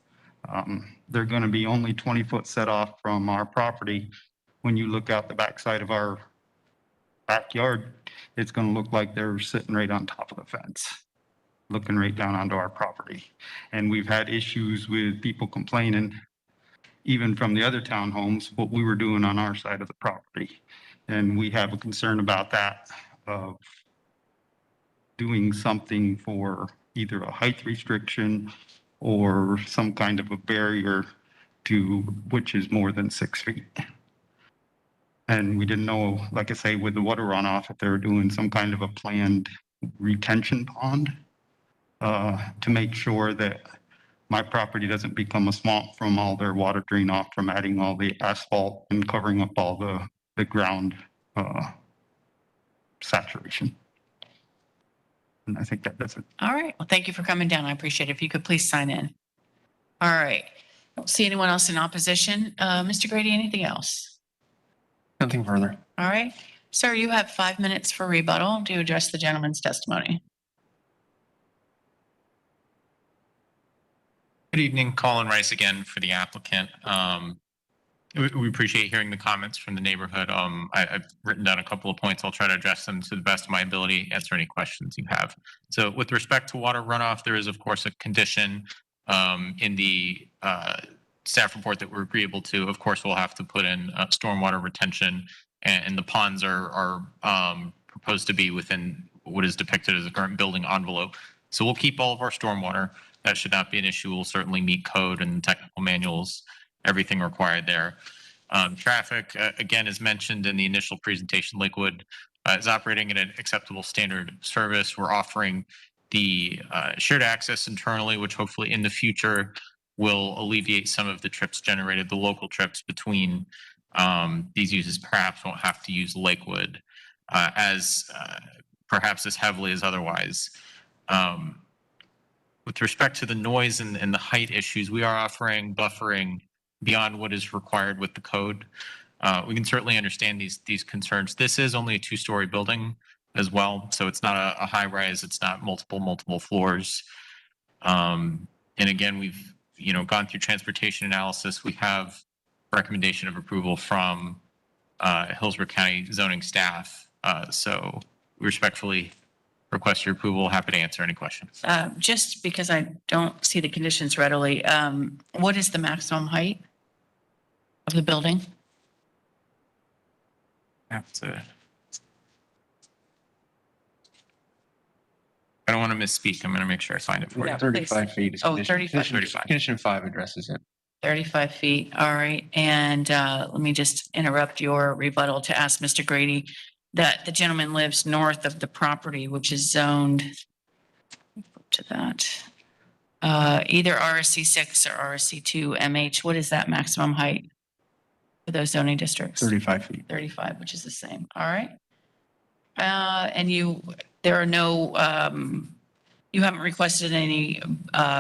They're going to be only 20-foot set off from our property. When you look out the backside of our backyard, it's going to look like they're sitting right on top of the fence, looking right down onto our property. And we've had issues with people complaining, even from the other townhomes, what we were doing on our side of the property. And we have a concern about that, of doing something for either a height restriction or some kind of a barrier to which is more than 6 feet. And we didn't know, like I say, with the water runoff, if they were doing some kind of a planned retention pond to make sure that my property doesn't become a swamp from all their water drain off from adding all the asphalt and covering up all the ground saturation. And I think that does it. All right. Well, thank you for coming down. I appreciate it. If you could please sign in. All right. Don't see anyone else in opposition. Mr. Grady, anything else? Nothing further. All right. Sir, you have 5 minutes for rebuttal to address the gentleman's testimony. Good evening, Colin Rice again for the applicant. We appreciate hearing the comments from the neighborhood. I've written down a couple of points. I'll try to address them to the best of my ability, answer any questions you have. So with respect to water runoff, there is of course a condition in the staff report that we're agreeable to. Of course, we'll have to put in stormwater retention, and the ponds are proposed to be within what is depicted as the current building envelope. So we'll keep all of our stormwater. That should not be an issue. We'll certainly meet code and technical manuals, everything required there. Traffic, again, as mentioned in the initial presentation, Lakewood is operating at an acceptable standard service. We're offering the shared access internally, which hopefully in the future will alleviate some of the trips generated, the local trips between these uses perhaps won't have to use Lakewood perhaps as heavily as otherwise. With respect to the noise and the height issues, we are offering buffering beyond what is required with the code. We can certainly understand these concerns. This is only a 2-story building as well, so it's not a high rise. It's not multiple floors. And again, we've gone through transportation analysis. We have recommendation of approval from Hillsborough County zoning staff. So we respectfully request your approval. Happy to answer any questions. Just because I don't see the conditions readily, what is the maximum height of the building? I don't want to misspeak. I'm going to make sure I find it for you. Yeah, 35 feet. Is Oh, condition- 35. condition- Condition 5 addresses it. 35 feet. All right. And let me just interrupt your rebuttal to ask Mr. Grady that the gentleman lives north of the property, which is zoned to that. Either RSC 6 or RSC 2 MH. What is that maximum height for those zoning districts? 35 feet. 35, which is the same. All right. And you There are no, you haven't requested any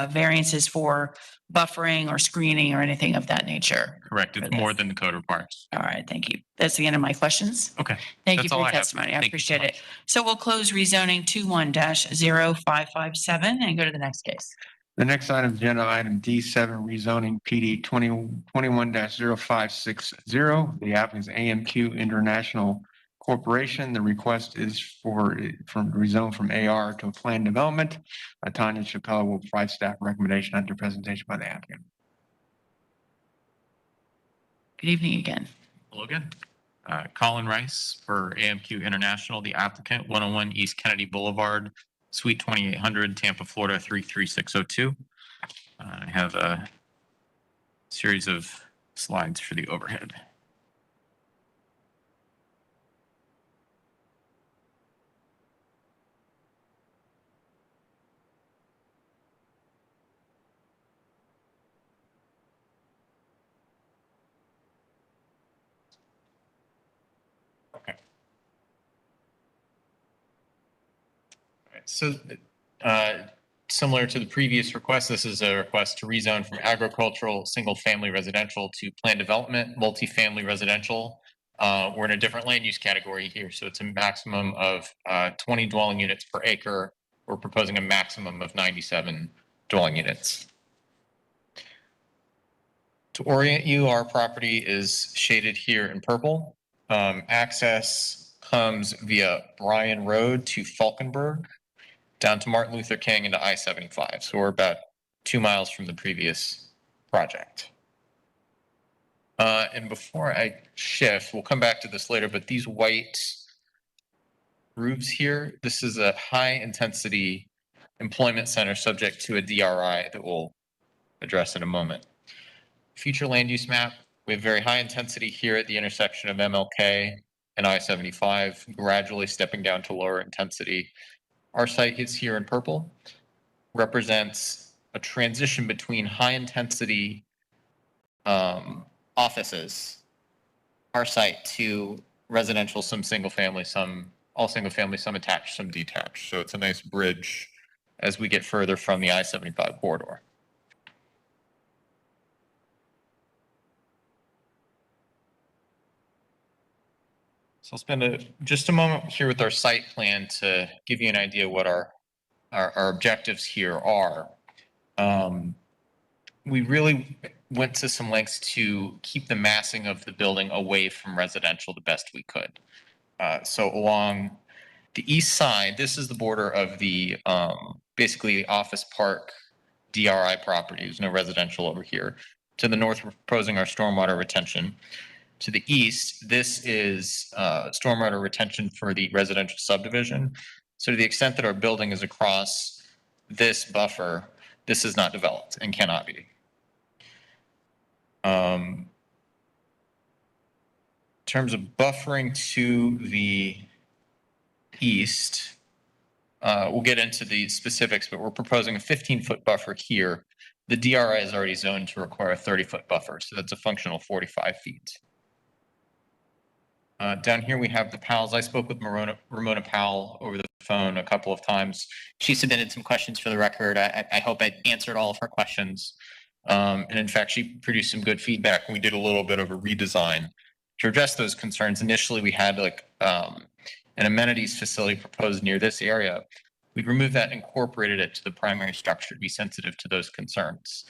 variances for buffering or screening or anything of that nature. Correct. It's more than the code requires. All right, thank you. That's the end of my questions. Okay. Thank you That's for all your I have. testimony. I Thank you appreciate so it. So we'll close rezoning 21-0557 and go to the next case. The next item, agenda item D7, rezoning PD 21-0560. The applicant is AMQ International Corporation. The request is from rezone from AR to planned development. Tanya Chappelle will provide staff recommendation under presentation by the applicant. Good evening again. Hello again. Colin Rice for AMQ International, the applicant, 101 East Kennedy Boulevard, Suite 2800, Tampa, Florida, 33602. I have a series of slides for the overhead. Okay. All right, so similar to the previous request, this is a request to rezone from agricultural, single-family residential to planned development, multifamily residential. We're in a different land use category here, so it's a maximum of 20 dwelling units per acre. We're proposing a maximum of 97 dwelling units. To orient you, our property is shaded here in purple. Access comes via Bryan Road to Falkenberg, down to Martin Luther King into I-75. So we're about 2 miles from the previous project. And before I shift, we'll come back to this later, but these white roofs here, this is a high-intensity employment center subject to a DRI that we'll address in a moment. Future land use map, we have very high intensity here at the intersection of MLK and I-75, gradually stepping down to lower intensity. Our site is here in purple, represents a transition between high intensity offices, our site, to residential, some single family, some all single family, some attached, some detached. So it's a nice bridge as we get further from the I-75 corridor. So I'll spend just a moment here with our site plan to give you an idea what our objectives here are. We really went to some lengths to keep the massing of the building away from residential the best we could. So along the east side, this is the border of the basically Office Park DRI property. There's no residential over here. To the north, we're proposing our stormwater retention. To the east, this is stormwater retention for the residential subdivision. So to the extent that our building is across this buffer, this is not developed and cannot be. In terms of buffering to the east, we'll get into the specifics, but we're proposing a 15-foot buffer here. The DRI is already zoned to require a 30-foot buffer, so that's a functional 45 feet. Down here, we have the Powells. I spoke with Ramona Powell over the phone a couple of times. She submitted some questions for the record. I hope I answered all of her questions. And in fact, she produced some good feedback. We did a little bit of a redesign to address those concerns. Initially, we had like an amenities facility proposed near this area. We removed that and incorporated it to the primary structure to be sensitive to those concerns.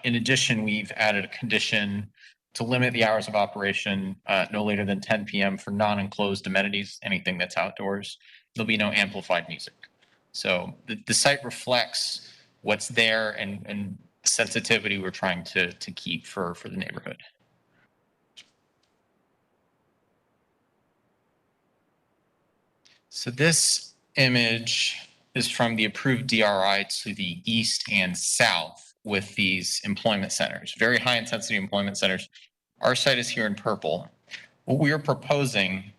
In addition, we've added a condition to limit the hours of operation no later than 10 p.m. for non-enclosed amenities, anything that's outdoors. There'll be no amplified music. So the site reflects what's there and sensitivity we're trying to keep for the neighborhood. So this image is from the approved DRI to the east and south with these employment centers, very high intensity employment centers. Our site is here in purple. What we are proposing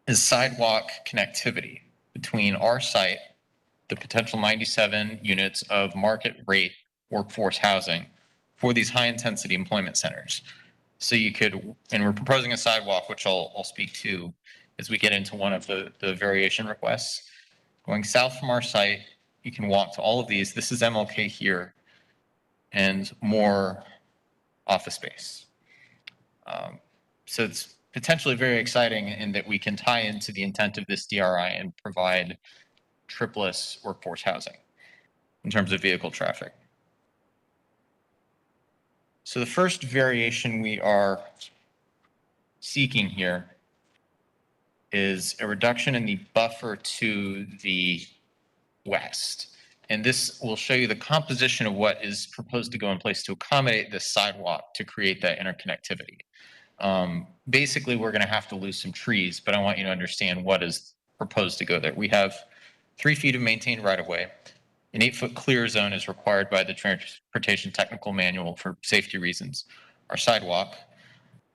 is sidewalk connectivity between our site, the potential 97 units of market rate workforce housing for these high intensity employment centers. So you could, and we're proposing a sidewalk, which I'll speak to as we get into one of the variation requests. Going south from our site, you can walk to all of these. This is MLK here and more office space. So it's potentially very exciting in that we can tie into the intent of this DRI and provide tripless workforce housing in terms of vehicle traffic. So the first variation we are seeking here is a reduction in the buffer to the west. And this will show you the composition of what is proposed to go in place to accommodate this sidewalk to create that interconnectivity. Basically, we're going to have to lose some trees, but I want you to understand what is proposed to go there. We have 3 feet of maintained right-of-way. An 8-foot clear zone is required by the Transportation Technical Manual for safety reasons. Our sidewalk,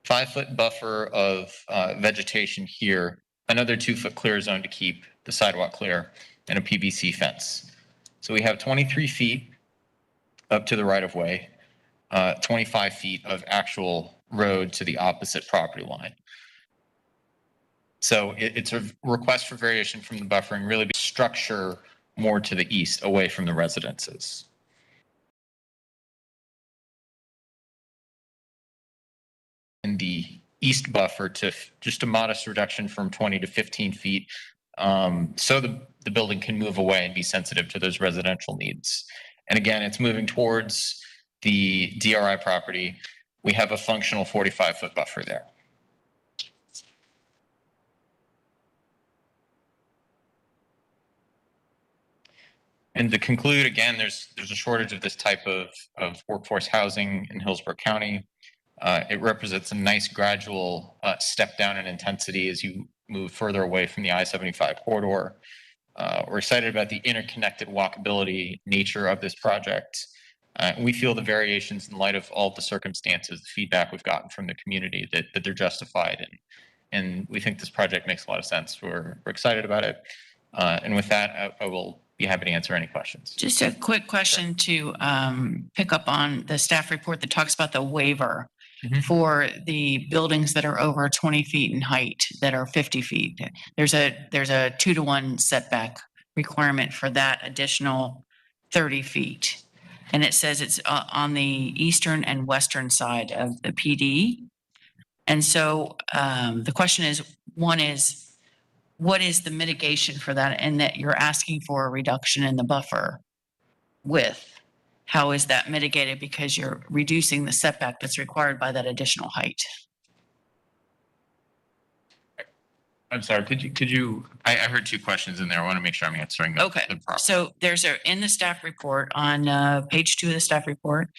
5-foot buffer of vegetation here, another 2-foot clear zone to keep the sidewalk clear, and a PVC fence. So we have 23 feet up to the right-of-way, 25 feet of actual road to the opposite property line. So it's a request for variation from the buffering, really be structure more to the east, away from the residences. In the east buffer to just a modest reduction from 20 to 15 feet, so the building can move away and be sensitive to those residential needs. And again, it's moving towards the DRI property. We have a functional 45-foot buffer there. And to conclude, again, there's a shortage of this type of workforce housing in Hillsborough County. It represents a nice gradual step down in intensity as you move further away from the I-75 corridor. We're excited about the interconnected walkability nature of this project. We feel the variations in light of all the circumstances, the feedback we've gotten from the community that they're justified. And we think this project makes a lot of sense. We're excited about it. And with that, I will be happy to answer any questions. Just a quick question to pick up on the staff report that talks about the waiver for the buildings that are over 20 feet in height, that are 50 feet. There's a 2-to-1 setback requirement for that additional 30 feet. And it says it's on the eastern and western side of the PD. And so the question is, one is, what is the mitigation for that? And that you're asking for a reduction in the buffer width. How is that mitigated? Because you're reducing the setback that's required by that additional height. I'm sorry, could you, I heard 2 questions in there. I want to make sure I'm answering them. Okay, so there's in the staff report on page 2 of the staff report,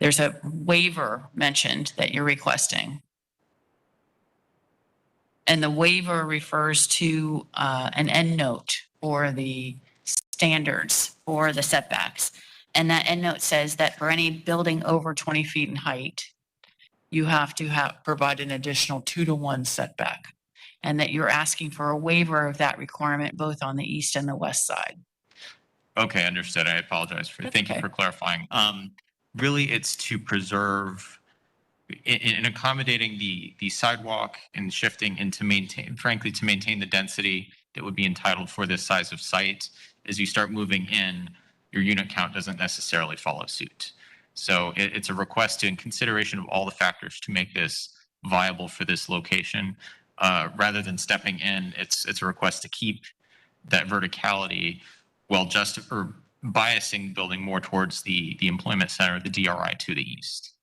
there's a waiver mentioned that you're requesting. And the waiver refers to an end note for the standards for the setbacks. And that end note says that for any building over 20 feet in height, you have to provide an additional 2-to-1 setback. And that you're asking for a waiver of that requirement both on the east and the west side. Okay, understood. I apologize for, thank you for clarifying. Really, it's to preserve in accommodating the sidewalk and shifting and to maintain, frankly, to maintain the density that would be entitled for this size of site. As you start moving in, your unit count doesn't necessarily follow suit. So it's a request in consideration of all the factors to make this viable for this location. Rather than stepping in, it's a request to keep that verticality while or biasing building more towards the employment center, the DRI to the east.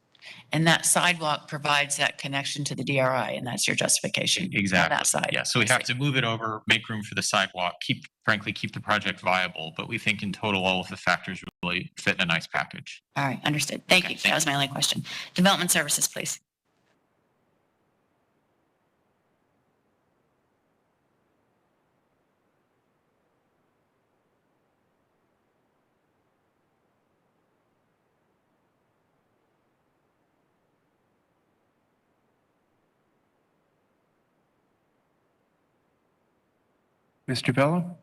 And that sidewalk provides that connection to the DRI, and that's your justification. Exactly. On that side. Yeah. So we have to move it over, make room for the sidewalk, frankly, keep the project viable. But we think in total, all of the factors really fit in a nice package. All right, understood. Thank you. That was my only question. Development services, please. Mr. Bello?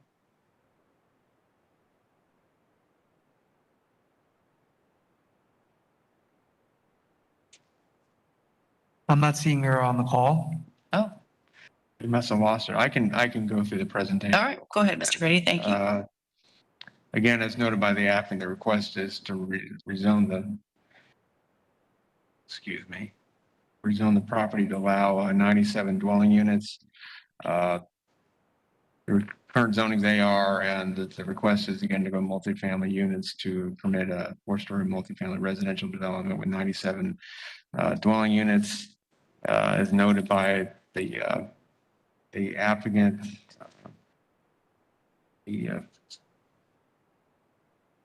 I'm not seeing her on the call. Oh. You must have lost it. I can go through the presentation. All right, go ahead, Mr. Grady. Thank you. Again, as noted by the applicant, the request is to rezone the property to allow 97 dwelling units. The current zoning's AR, and the request is again to go multifamily units to permit a 4-story multifamily residential development with 97 dwelling units, as noted by the applicant.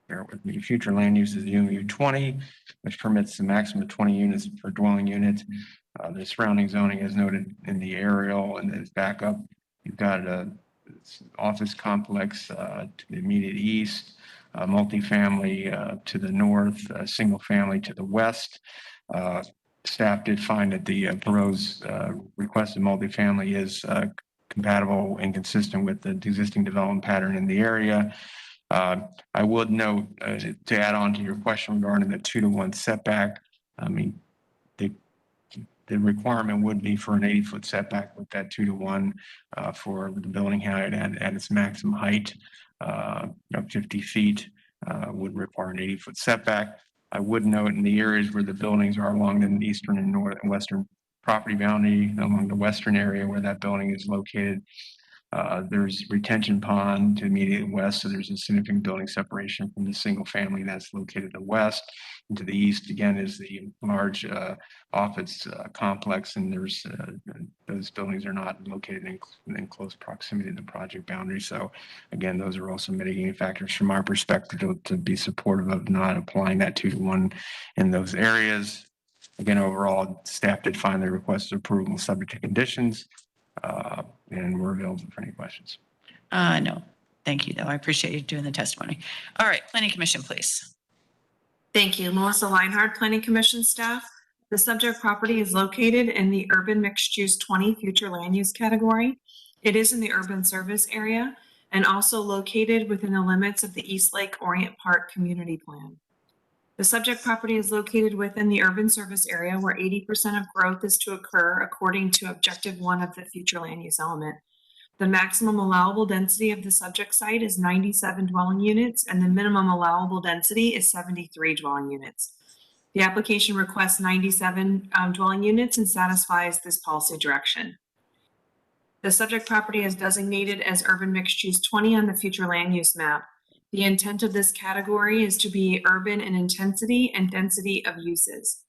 Bear with me. Future land use is UMU 20, which permits the maximum of 20 units per dwelling unit. The surrounding zoning is noted in the aerial, and as backup, you've got a office complex to the immediate east, multifamily to the north, single family to the west. Staff did find that the proposed requested multifamily is compatible and consistent with the existing development pattern in the area. I would note, to add on to your question regarding the 2-to-1 setback, I mean, the requirement would be for an 80-foot setback with that 2-to-1 for the building height at its maximum height of 50 feet would require an 80-foot setback. I would note in the areas where the buildings are along the eastern and north and western property boundary, along the western area where that building is located, there's retention pond to the immediate west, so there's a significant building separation from the single family that's located to the west. And to the east, again, is the large office complex, and there's those buildings are not located in close proximity to the project boundary. So again, those are also mitigating factors from our perspective to be supportive of not applying that 2-to-1 in those areas. Again, overall, staff did find the requested approval subject to conditions. And we're available for any questions. No, thank you, though. I appreciate you doing the testimony. All right, Planning Commission, please. Thank you. Melissa Leinhardt, Planning Commission staff. The subject property is located in the urban mixed use 20 future land use category. It is in the urban service area and also located within the limits of the East Lake Orient Park Community Plan. The subject property is located within the urban service area where 80% of growth is to occur according to Objective 1 of the future land use element. The maximum allowable density of the subject site is 97 dwelling units, and the minimum allowable density is 73 dwelling units. The application requests 97 dwelling units and satisfies this policy direction. The subject property is designated as urban mixed use 20 on the future land use map. The intent of this category is to be urban in intensity and density of uses.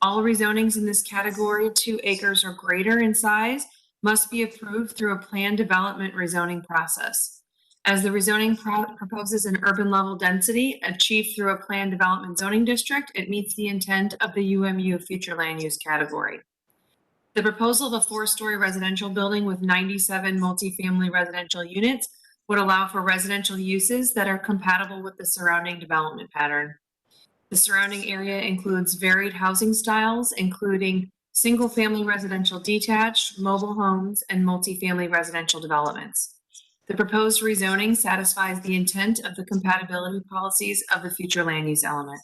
All rezonings in this category, 2 acres or greater in size, must be approved through a planned development rezoning process. As the rezoning proposes an urban level density achieved through a planned development zoning district, it meets the intent of the UMU future land use category. The proposal of a 4-story residential building with 97 multifamily residential units would allow for residential uses that are compatible with the surrounding development pattern. The surrounding area includes varied housing styles, including single-family residential detached, mobile homes, and multifamily residential developments. The proposed rezoning satisfies the intent of the compatibility policies of the future land use element.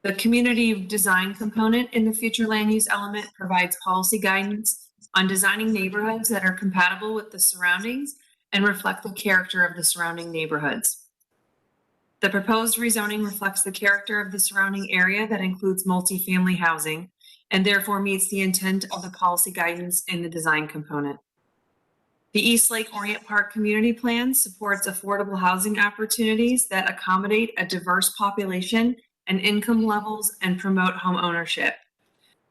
The community design component in the future land use element provides policy guidance on designing neighborhoods that are compatible with the surroundings and reflect the character of the surrounding neighborhoods. The proposed rezoning reflects the character of the surrounding area that includes multifamily housing and therefore meets the intent of the policy guidance in the design component. The East Lake Orient Park Community Plan supports affordable housing opportunities that accommodate a diverse population and income levels and promote home ownership.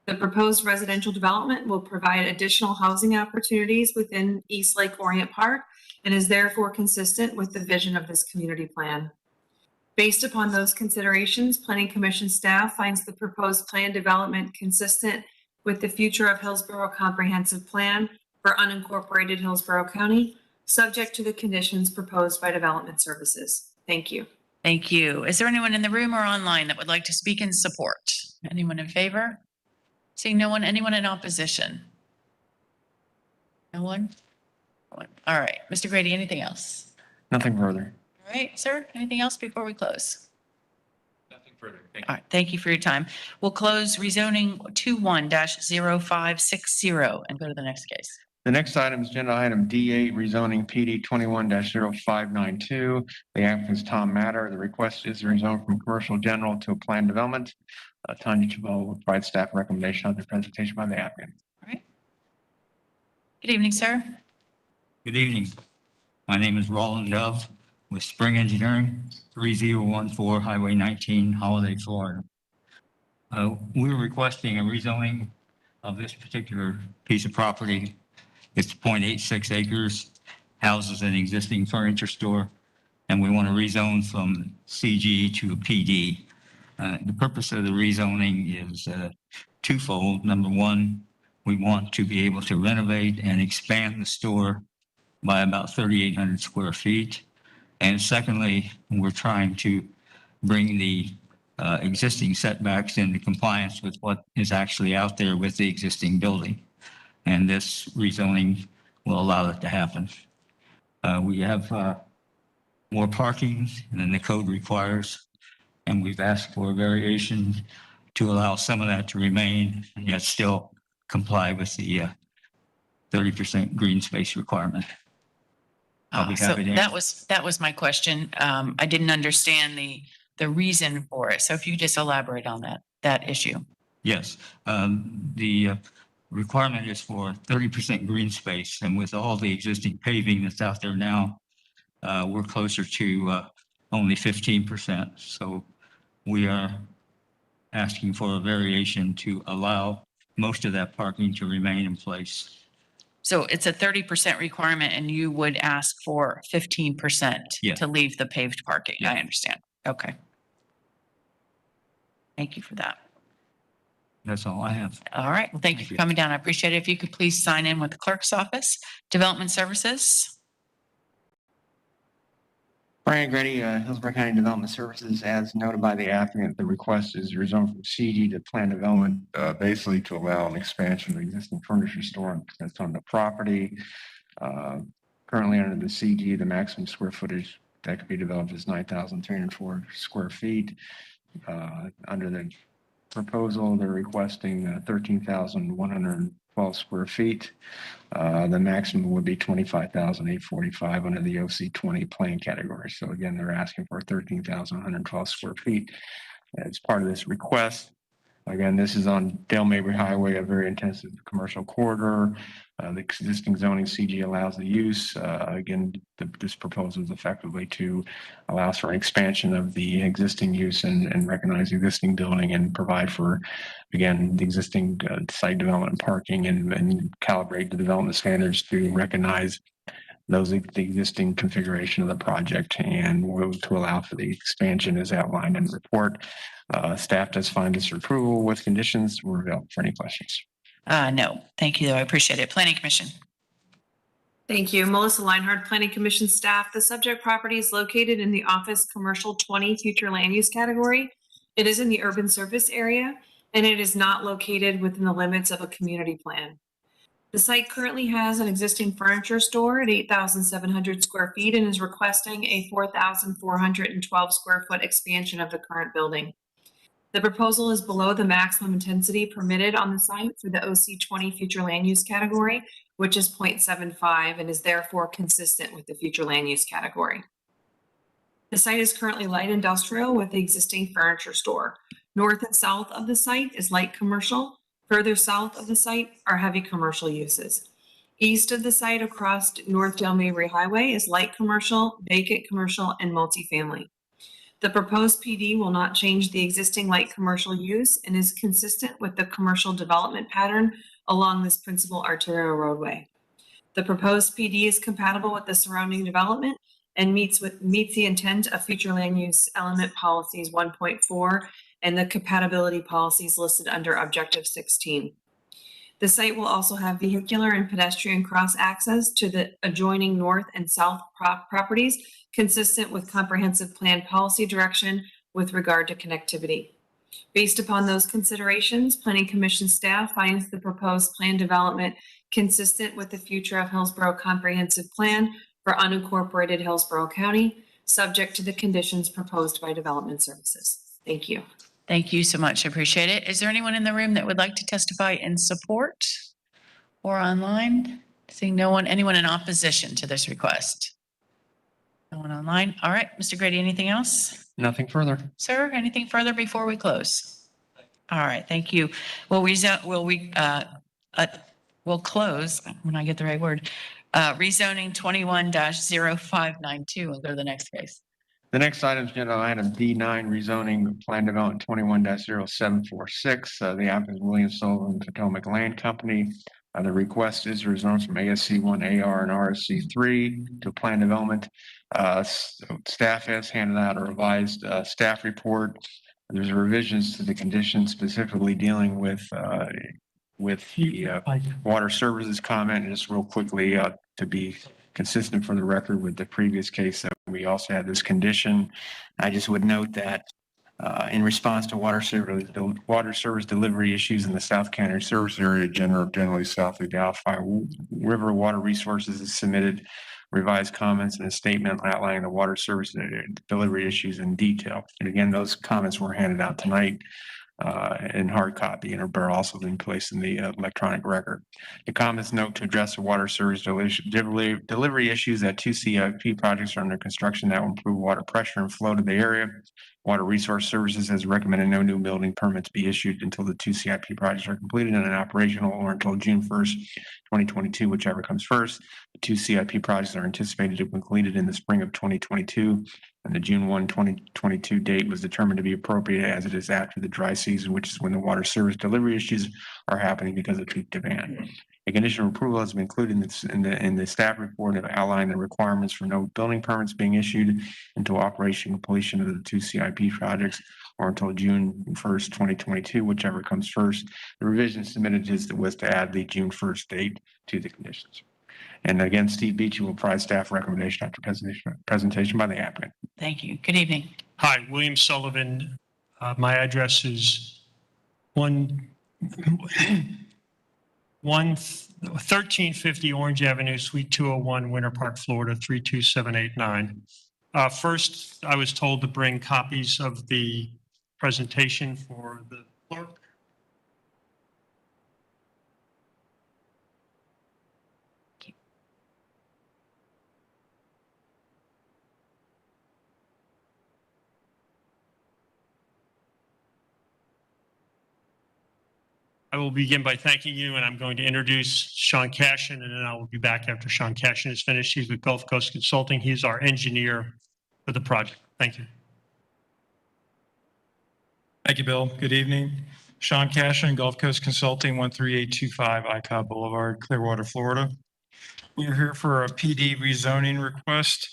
The proposed residential development will provide additional housing opportunities within East Lake Orient Park and is therefore consistent with the vision of this community plan. Based upon those considerations, Planning Commission staff finds the proposed plan development consistent with the future of Hillsborough Comprehensive Plan for unincorporated Hillsborough County, subject to the conditions proposed by Development Services. Thank you. Thank you. Is there anyone in the room or online that would like to speak in support? Anyone in favor? Seeing no one, anyone in opposition? No one? All right, Mr. Grady, anything else? Nothing further. All right, sir, anything else before we close? Nothing further. Thank you. All right, thank you for your time. We'll close rezoning 21-0560 and go to the next case. The next item is agenda item D8, rezoning PD 21-0592. The applicant is Tom Matter. The request is to rezone from commercial general to a planned development. Tanya Chabot will provide staff recommendation on the presentation by the applicant. Good evening, sir. Good evening. My name is Roland Dove with Spring Engineering, 3014 Highway 19, Holiday, Florida. We're requesting a rezoning of this particular piece of property. It's 0.86 acres, houses an existing furniture store, and we want to rezone from CG to a PD. The purpose of the rezoning is twofold. Number one, we want to be able to renovate and expand the store by about 3,800 square feet. And secondly, we're trying to bring the existing setbacks into compliance with what is actually out there with the existing building. And this rezoning will allow that to happen. We have more parking than the code requires, and we've asked for a variation to allow some of that to remain and yet still comply with the 30% green space requirement. I'll be So happy to answer. that was my question. I didn't understand the reason for it. So if you could just elaborate on that issue. Yes, the requirement is for 30% green space, and with all the existing paving that's out there now, we're closer to only 15%. So we are asking for a variation to allow most of that parking to remain in place. So it's a 30% requirement and you would ask for 15% Yeah. to leave the paved parking. Yeah. I understand. Okay. Thank you for that. That's all I have. All right. Well, thank you for coming down. I appreciate it. If you could please sign in with the clerk's office. Development Services. Brian Grady, Hillsborough County Development Services, as noted by the applicant, the request is rezoned from CG to planned development, basically to allow an expansion of the existing furniture store that's on the property. Currently under the CG, the maximum square footage that could be developed is 9,304 square feet. Under the proposal, they're requesting 13,112 square feet. The maximum would be 25,845 under the OC 20 plan category. So again, they're asking for 13,112 square feet as part of this request. Again, this is on Dale Mabry Highway, a very intensive commercial corridor. The existing zoning CG allows the use. Again, this proposal is effectively to allow for an expansion of the existing use and recognize the existing building and provide for, again, the existing site development parking and calibrate the development standards to recognize the existing configuration of the project and to allow for the expansion as outlined in the report. Staff does find this approval with conditions. We're available for any questions. No, thank you though. I appreciate it. Planning Commission. Thank you. Melissa Leinhardt, Planning Commission staff. The subject property is located in the Office Commercial 20 Future Land Use category. It is in the urban service area, and it is not located within the limits of a community plan. The site currently has an existing furniture store at 8,700 square feet and is requesting a 4,412 square foot expansion of the current building. The proposal is below the maximum intensity permitted on the site for the OC 20 Future Land Use category, which is 0.75 and is therefore consistent with the future land use category. The site is currently light industrial with the existing furniture store. North and south of the site is light commercial. Further south of the site are heavy commercial uses. East of the site across North Dale Mabry Highway is light commercial, vacant commercial, and multifamily. The proposed PD will not change the existing light commercial use and is consistent with the commercial development pattern along this principal arterial roadway. The proposed PD is compatible with the surrounding development and meets the intent of future land use element policies 1.4 and the compatibility policies listed under Objective 16. The site will also have vehicular and pedestrian cross access to the adjoining north and south properties, consistent with comprehensive plan policy direction with regard to connectivity. Based upon those considerations, Planning Commission staff finds the proposed plan development consistent with the future of Hillsborough Comprehensive Plan for unincorporated Hillsborough County, subject to the conditions proposed by Development Services. Thank you. Thank you so much. I appreciate it. Is there anyone in the room that would like to testify in support or online? Seeing no one, anyone in opposition to this request? No one online? All right, Mr. Grady, anything else? Nothing further. Sir, anything further before we close? All right, thank you. We'll close, when I get the right word, rezoning 21-0592 and go to the next case. The next item is agenda item D9, rezoning plan development 21-0746. The applicant is William Sullivan Potomac Land Company. The request is rezoned from ASC 1 AR and RSC 3 to plan development. Staff has handed out a revised staff report. There's revisions to the conditions specifically dealing with the water services comment. And just real quickly to be consistent for the record with the previous case, we also had this condition. I just would note that in response to water service delivery issues in the South County service area, generally south of the Alphi River Water Resources has submitted revised comments and a statement outlining the water service delivery issues in detail. And again, those comments were handed out tonight in hard copy and are also being placed in the electronic record. The comments note to address the water service delivery issues that 2 CIP projects are under construction that will improve water pressure and flow to the area. Water Resource Services has recommended no new building permits be issued until the 2 CIP projects are completed and operational, or until June 1st, 2022, whichever comes first. The 2 CIP projects are anticipated to be completed in the spring of 2022, and the June 1, 2022 date was determined to be appropriate as it is after the dry season, which is when the water service delivery issues are happening because of peak demand. A condition of approval has been included in the staff report of outlining the requirements for no building permits being issued until operation completion of the 2 CIP projects, or until June 1st, 2022, whichever comes first. The revision submitted was to add the June 1st date to the conditions. And again, Steve Beachy will provide staff recommendation after presentation by the applicant. Thank you. Good evening. Hi, William Sullivan. My address is 1350 Orange Avenue, Suite 201, Winter Park, Florida, 32789. First, I was told to bring copies of the presentation for the clerk. I will begin by thanking you, and I'm going to introduce Sean Cashin, and then I will be back after Sean Cashin is finished. He's with Gulf Coast Consulting. He's our engineer for the project. Thank you. Thank you, Bill. Good evening. Sean Cashin, Gulf Coast Consulting, 13825 ICOB Boulevard, Clearwater, Florida. We're here for a PD rezoning request.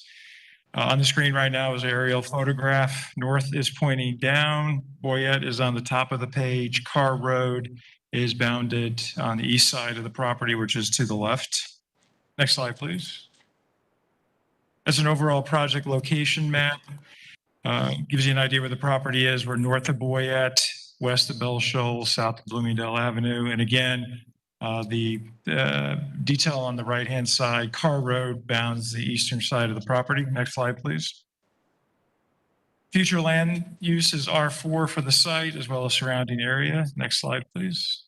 On the screen right now is an aerial photograph. North is pointing down. Boyette is on the top of the page. Carr Road is bounded on the east side of the property, which is to the left. Next slide, please. As an overall project location map, gives you an idea where the property is. We're north of Boyette, west of Bell Shoals, south of Bloomingdale Avenue. And again, the detail on the right-hand side, Carr Road bounds the eastern side of the property. Next slide, please. Future land use is R4 for the site as well as surrounding area. Next slide, please.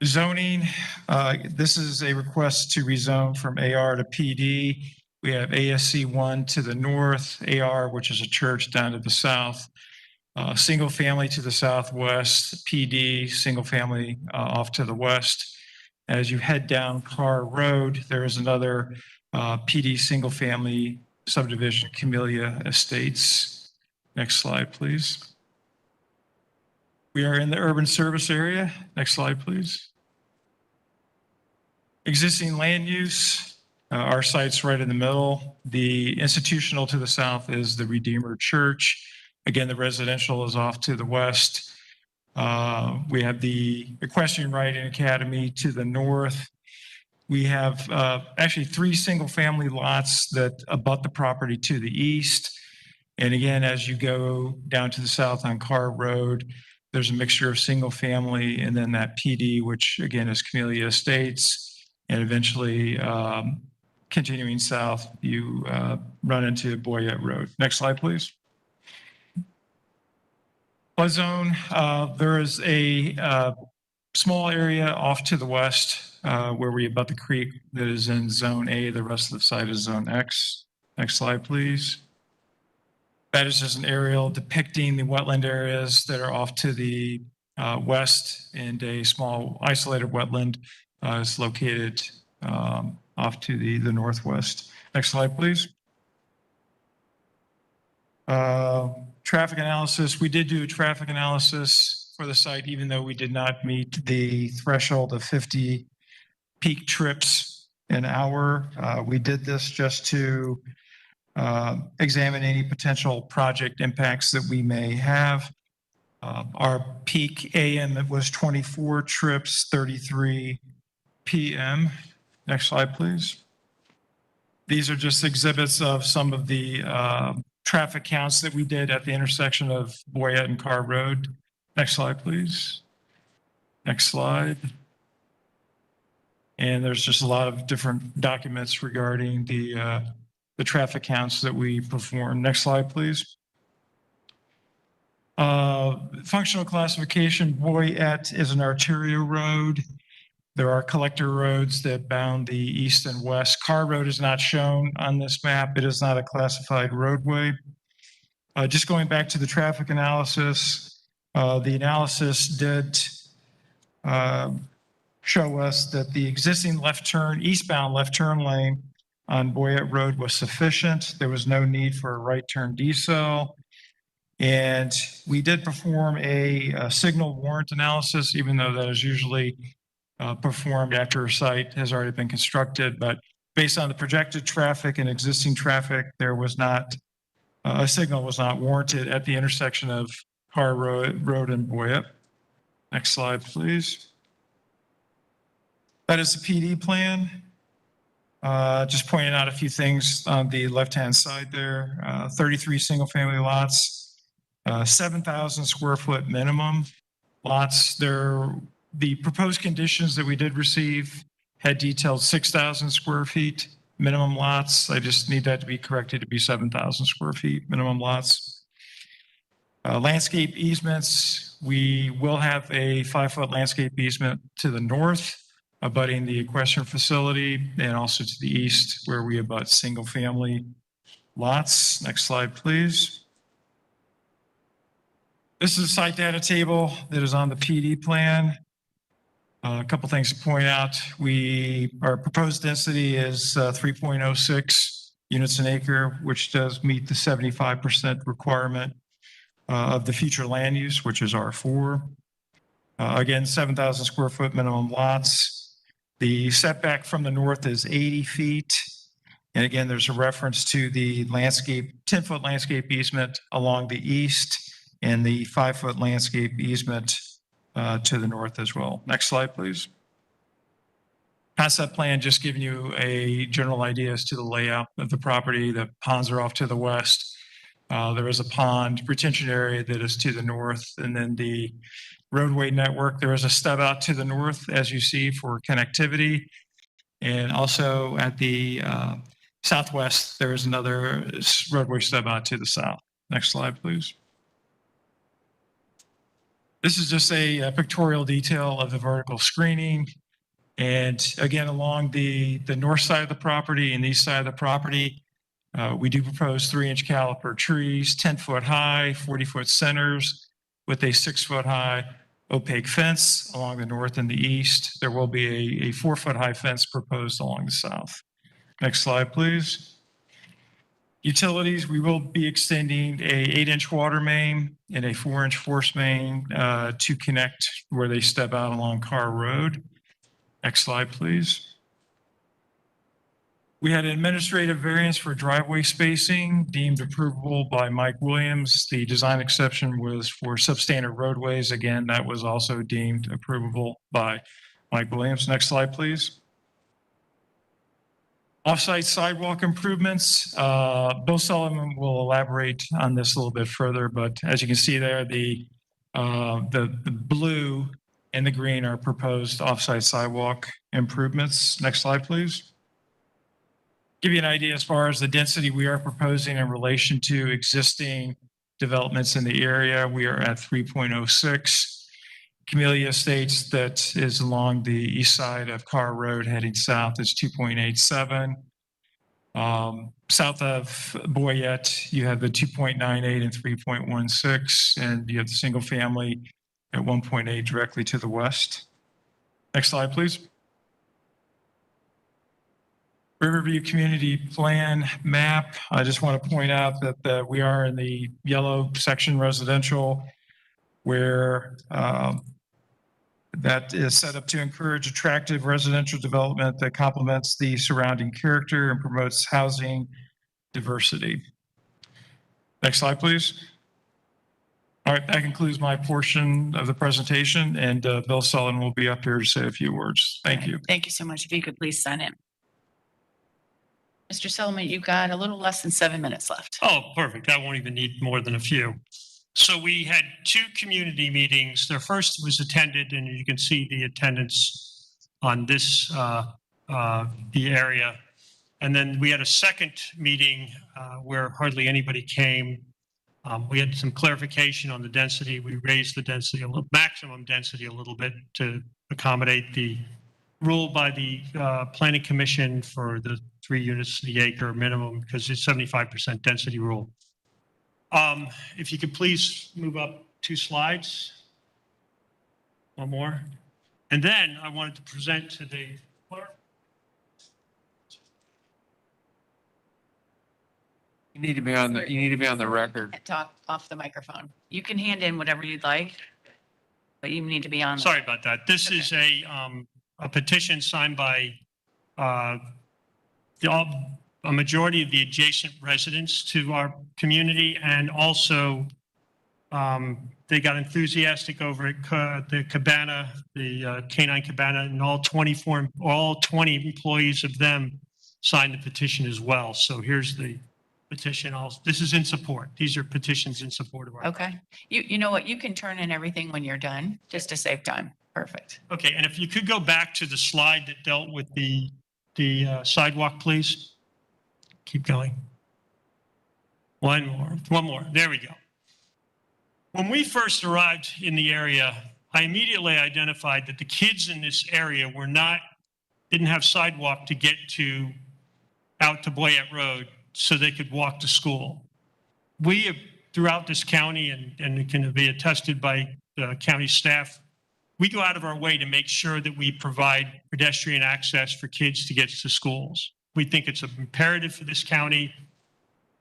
Zoning, this is a request to rezone from AR to PD. We have ASC 1 to the north, AR, which is a church, down to the south. Single family to the southwest, PD, single family off to the west. As you head down Carr Road, there is another PD single family subdivision, Camellia Estates. Next slide, please. We are in the urban service area. Next slide, please. Existing land use, our site's right in the middle. The institutional to the south is the Redeemer Church. Again, the residential is off to the west. We have the Equestrian Riding Academy to the north. We have actually 3 single-family lots that abut the property to the east. And again, as you go down to the south on Carr Road, there's a mixture of single-family and then that PD, which again is Camellia Estates. And eventually, continuing south, you run into Boyette Road. Next slide, please. Flood zone, there is a small area off to the west where we abut the creek that is in Zone A. The rest of the site is Zone X. Next slide, please. That is just an aerial depicting the wetland areas that are off to the west, and a small isolated wetland is located off to the northwest. Next slide, please. Traffic analysis. We did do a traffic analysis for the site, even though we did not meet the threshold of 50 peak trips an hour. We did this just to examine any potential project impacts that we may have. Our peak AM was 24 trips, 33 PM. Next slide, please. These are just exhibits of some of the traffic counts that we did at the intersection of Boyette and Carr Road. Next slide, please. Next slide. And there's just a lot of different documents regarding the traffic counts that we performed. Next slide, please. Functional classification, Boyette is an arterial road. There are collector roads that bound the east and west. Carr Road is not shown on this map. It is not a classified roadway. Just going back to the traffic analysis, the analysis did show us that the existing left turn, eastbound left turn lane on Boyette Road was sufficient. There was no need for a right turn decel. And we did perform a signal warrant analysis, even though that is usually performed after a site has already been constructed. But based on the projected traffic and existing traffic, there was not, a signal was not warranted at the intersection of Carr Road and Boyette. Next slide, please. That is the PD plan. Just pointing out a few things on the left-hand side there. 33 single-family lots, 7,000 square foot minimum lots. The proposed conditions that we did receive had detailed 6,000 square feet minimum lots. I just need that to be corrected to be 7,000 square feet minimum lots. Landscape easements, we will have a 5-foot landscape easement to the north, abutting the equestrian facility, and also to the east where we abut single family lots. Next slide, please. This is a site data table that is on the PD plan. A couple things to point out. Our proposed density is 3.06 units an acre, which does meet the 75% requirement of the future land use, which is R4. Again, 7,000 square foot minimum lots. The setback from the north is 80 feet. And again, there's a reference to the 10-foot landscape easement along the east and the 5-foot landscape easement to the north as well. Next slide, please. Concept plan, just giving you a general idea as to the layout of the property. The ponds are off to the west. There is a pond retention area that is to the north, and then the roadway network. There is a stub out to the north, as you see, for connectivity. And also at the southwest, there is another roadway stub out to the south. Next slide, please. This is just a pictorial detail of the vertical screening. And again, along the north side of the property and east side of the property, we do propose 3-inch caliper trees, 10-foot high, 40-foot centers with a 6-foot high opaque fence along the north and the east. There will be a 4-foot high fence proposed along the south. Next slide, please. Utilities, we will be extending a 8-inch water main and a 4-inch force main to connect where they step out along Carr Road. Next slide, please. We had an administrative variance for driveway spacing deemed approvable by Mike Williams. The design exception was for substandard roadways. Again, that was also deemed approvable by Mike Williams. Next slide, please. Offsite sidewalk improvements. Bill Sullivan will elaborate on this a little bit further, but as you can see there, the blue and the green are proposed offsite sidewalk improvements. Next slide, please. Give you an idea as far as the density we are proposing in relation to existing developments in the area. We are at 3.06. Camellia Estates that is along the east side of Carr Road heading south is 2.87. South of Boyette, you have the 2.98 and 3.16, and you have the single family at 1.8 directly to the west. Next slide, please. Riverview Community Plan map. I just want to point out that we are in the yellow section residential, where that is set up to encourage attractive residential development that complements the surrounding character and promotes housing diversity. Next slide, please. All right, that concludes my portion of the presentation, and Bill Sullivan will be up here to say a few words. Thank you. Thank you so much. If you could please sign in. Mr. Sullivan, you've got a little less than 7 minutes left. Oh, perfect. I won't even need more than a few. So we had 2 community meetings. The first was attended, and you can see the attendance on this, the area. And then we had a second meeting where hardly anybody came. We had some clarification on the density. We raised the density, maximum density a little bit to accommodate the rule by the Planning Commission for the 3 units the acre minimum, because it's 75% density rule. If you could please move up 2 slides. One more. And then I wanted to present to the clerk. You need to be on the record. Talk off the microphone. You can hand in whatever you'd like, but you need to be on. Sorry about that. This is a petition signed by a majority of the adjacent residents to our community, and also they got enthusiastic over it. The cabana, the Canine Cabana, and all 20 employees of them signed the petition as well. So here's the petition. This is in support. These are petitions in support of our. Okay. You know what? You can turn in everything when you're done, just to save time. Perfect. Okay, and if you could go back to the slide that dealt with the sidewalk, please. Keep going. One more. There we go. When we first arrived in the area, I immediately identified that the kids in this area didn't have sidewalk to get out to Boyette Road so they could walk to school. We have, throughout this county, and it can be attested by the county staff, we go out of our way to make sure that we provide pedestrian access for kids to get to schools. We think it's imperative for this county.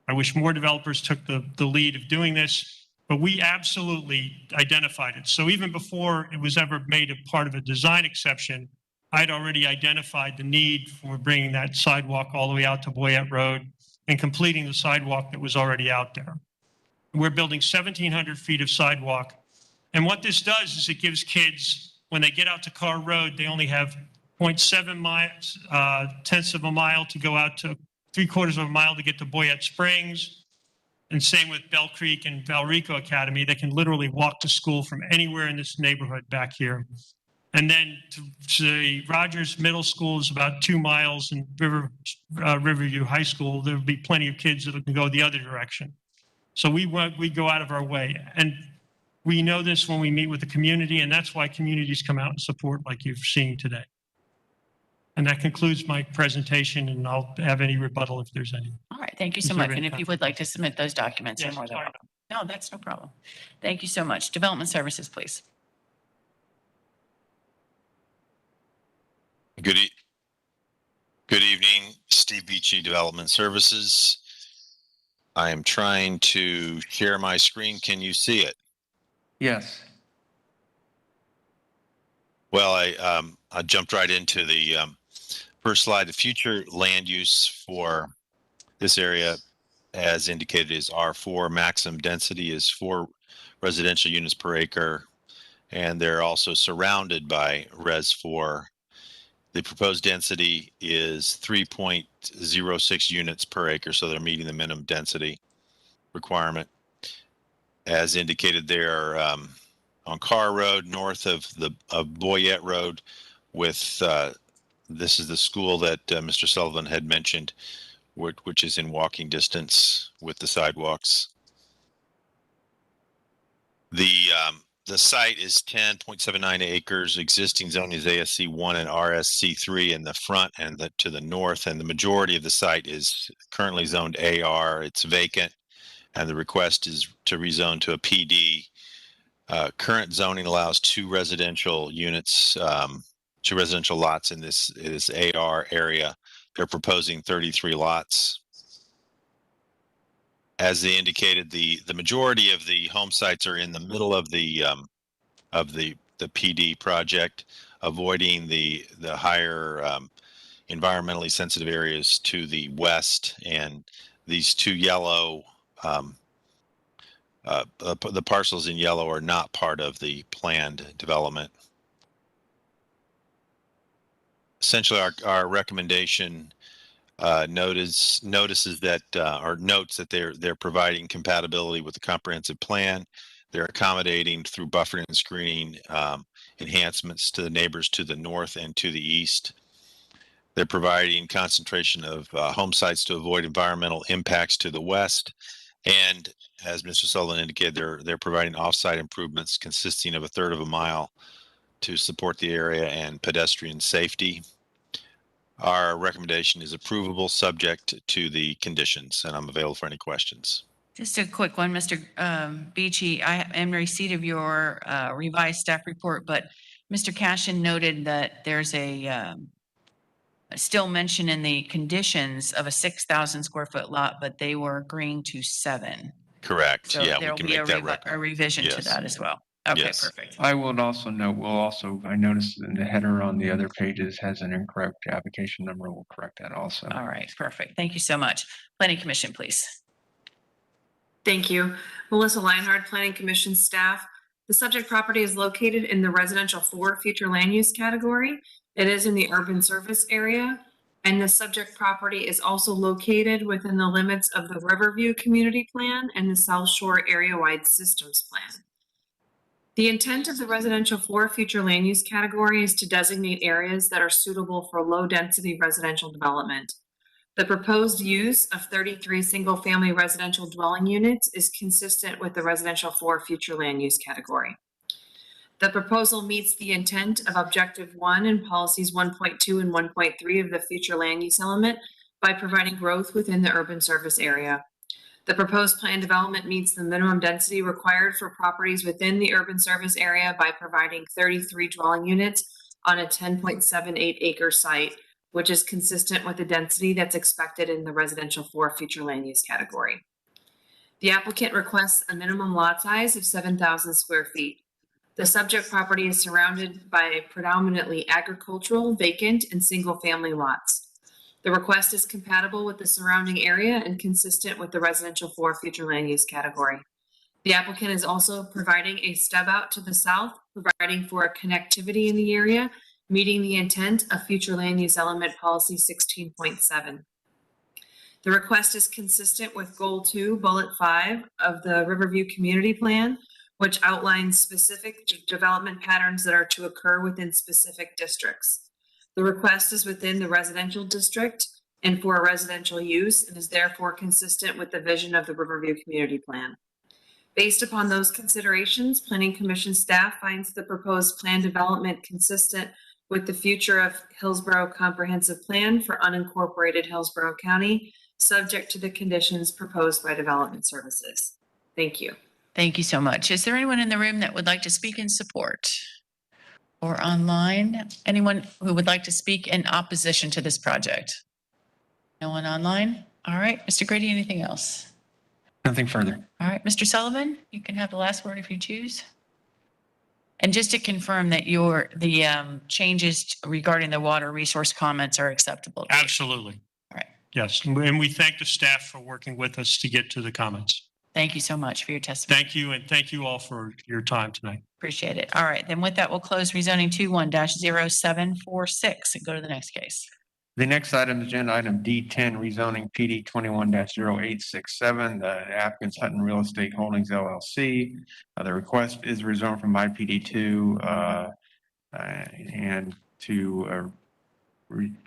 I wish more developers took the lead of doing this, but we absolutely identified it. So even before it was ever made a part of a design exception, I'd already identified the need for bringing that sidewalk all the way out to Boyette Road and completing the sidewalk that was already out there. We're building 1,700 feet of sidewalk. And what this does is it gives kids, when they get out to Carr Road, they only have 0.7 miles, tenths of a mile to go out to 3/4 of a mile to get to Boyette Springs. And same with Bell Creek and Valrico Academy. They can literally walk to school from anywhere in this neighborhood back here. And then to the Rogers Middle School is about 2 miles, and Riverview High School, there'll be plenty of kids that can go the other direction. So we go out of our way. And we know this when we meet with the community, and that's why communities come out and support like you've seen today. And that concludes my presentation, and I'll have any rebuttal if there's any. All right. Thank you so Is there much. any And if you would like to submit those documents, you're Yes, more than sorry. welcome. No, that's no problem. Thank you so much. Development Services, please. Good evening, Steve Beachy, Development Services. I am trying to share my screen. Can you see it? Yes. Well, I jumped right into the first slide. The future land use for this area, as indicated, is R4. Maximum density is 4 residential units per acre, and they're also surrounded by Res 4. The proposed density is 3.06 units per acre, so they're meeting the minimum density requirement. As indicated there, on Carr Road, north of Boyette Road, with this is the school that Mr. Sullivan had mentioned, which is in walking distance with the sidewalks. The the site is 10.79 acres. Existing zone is ASC 1 and RSC 3 in the front and to the north. And the majority of the site is currently zoned AR. It's vacant. And the request is to rezone to a PD. Current zoning allows 2 residential units, 2 residential lots in this AR area. They're proposing 33 lots. As they indicated, the majority of the home sites are in the middle of the PD project, avoiding the higher environmentally sensitive areas to the west. And these 2 yellow, the parcels in yellow are not part of the planned development. Essentially, our recommendation notices that or notes that they're providing compatibility with the comprehensive plan. They're accommodating through buffering and screening enhancements to the neighbors to the north and to the east. They're providing concentration of home sites to avoid environmental impacts to the west. And as Mr. Sullivan indicated, they're providing off-site improvements consisting of 1/3 of a mile to support the area and pedestrian safety. Our recommendation is approvable subject to the conditions, and I'm available for any questions. Just a quick one, Mr. Beachy. I am in receipt of your revised staff report, but Mr. Cashin noted that there's a still mention in the conditions of a 6,000 square foot lot, but they were agreeing to 7. Correct. So Yeah, we there'll can be make that a revision to Yes. that as well. Okay, Yes. perfect. I would also note, I noticed in the header on the other pages has an incorrect application number. We'll correct that also. All right, perfect. Thank you so much. Planning Commission, please. Thank you. Melissa Leinhard, Planning Commission staff. The subject property is located in the residential 4 future land use category. It is in the urban service area. And the subject property is also located within the limits of the Riverview Community Plan and the South Shore Area-Wide Systems Plan. The intent of the residential 4 future land use category is to designate areas that are suitable for low-density residential development. The proposed use of 33 single-family residential dwelling units is consistent with the residential 4 future land use category. The proposal meets the intent of Objective 1 in policies 1.2 and 1.3 of the future land use element by providing growth within the urban service area. The proposed plan development meets the minimum density required for properties within the urban service area by providing 33 dwelling units on a 10.78 acre site, which is consistent with the density that's expected in the residential 4 future land use category. The applicant requests a minimum lot size of 7,000 square feet. The subject property is surrounded by predominantly agricultural, vacant, and single-family lots. The request is compatible with the surrounding area and consistent with the residential 4 future land use category. The applicant is also providing a stub out to the south, providing for a connectivity in the area, meeting the intent of future land use element policy 16.7. The request is consistent with goal 2, bullet 5 of the Riverview Community Plan, which outlines specific development patterns that are to occur within specific districts. The request is within the residential district and for a residential use and is therefore consistent with the vision of the Riverview Community Plan. Based upon those considerations, Planning Commission staff finds the proposed plan development consistent with the future of Hillsborough Comprehensive Plan for unincorporated Hillsborough County, subject to the conditions proposed by Development Services. Thank you. Thank you so much. Is there anyone in the room that would like to speak in support? Or online? Anyone who would like to speak in opposition to this project? No one online? All right, Mr. Grady, anything else? Nothing further. All right, Mr. Sullivan, you can have the last word if you choose. And just to confirm that the changes regarding the water resource comments are acceptable. Absolutely. All right. Yes, and we thank the staff for working with us to get to the comments. Thank you so much for your testimony. Thank you, and thank you all for your time tonight. Appreciate it. All right, then with that, we'll close rezoning 21-0746 and go to the next case. The next item, agenda item D10, rezoning PD 21-0867. The applicant's Hutton Real Estate Holdings LLC. The request is rezoned from IPD2 and to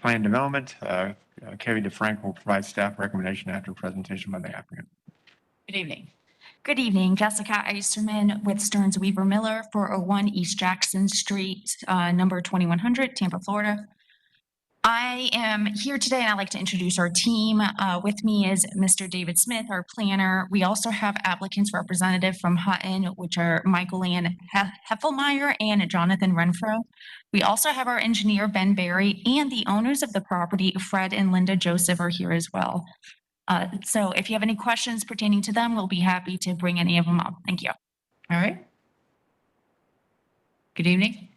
plan development. Kevin DeFranco will provide staff recommendation after presentation by the applicant. Good evening. Good evening, Jessica Iserman with Stearns Weaver Miller, 401 East Jackson Street, number 2100, Tampa, Florida. I am here today and I'd like to introduce our team. With me is Mr. David Smith, our planner. We also have applicants representative from Hutton, which are Michael Ann Heffelmeyer and Jonathan Renfro. We also have our engineer, Ben Barry, and the owners of the property, Fred and Linda Joseph, are here as well. So if you have any questions pertaining to them, we'll be happy to bring any of them up. Thank you. All right. Good evening.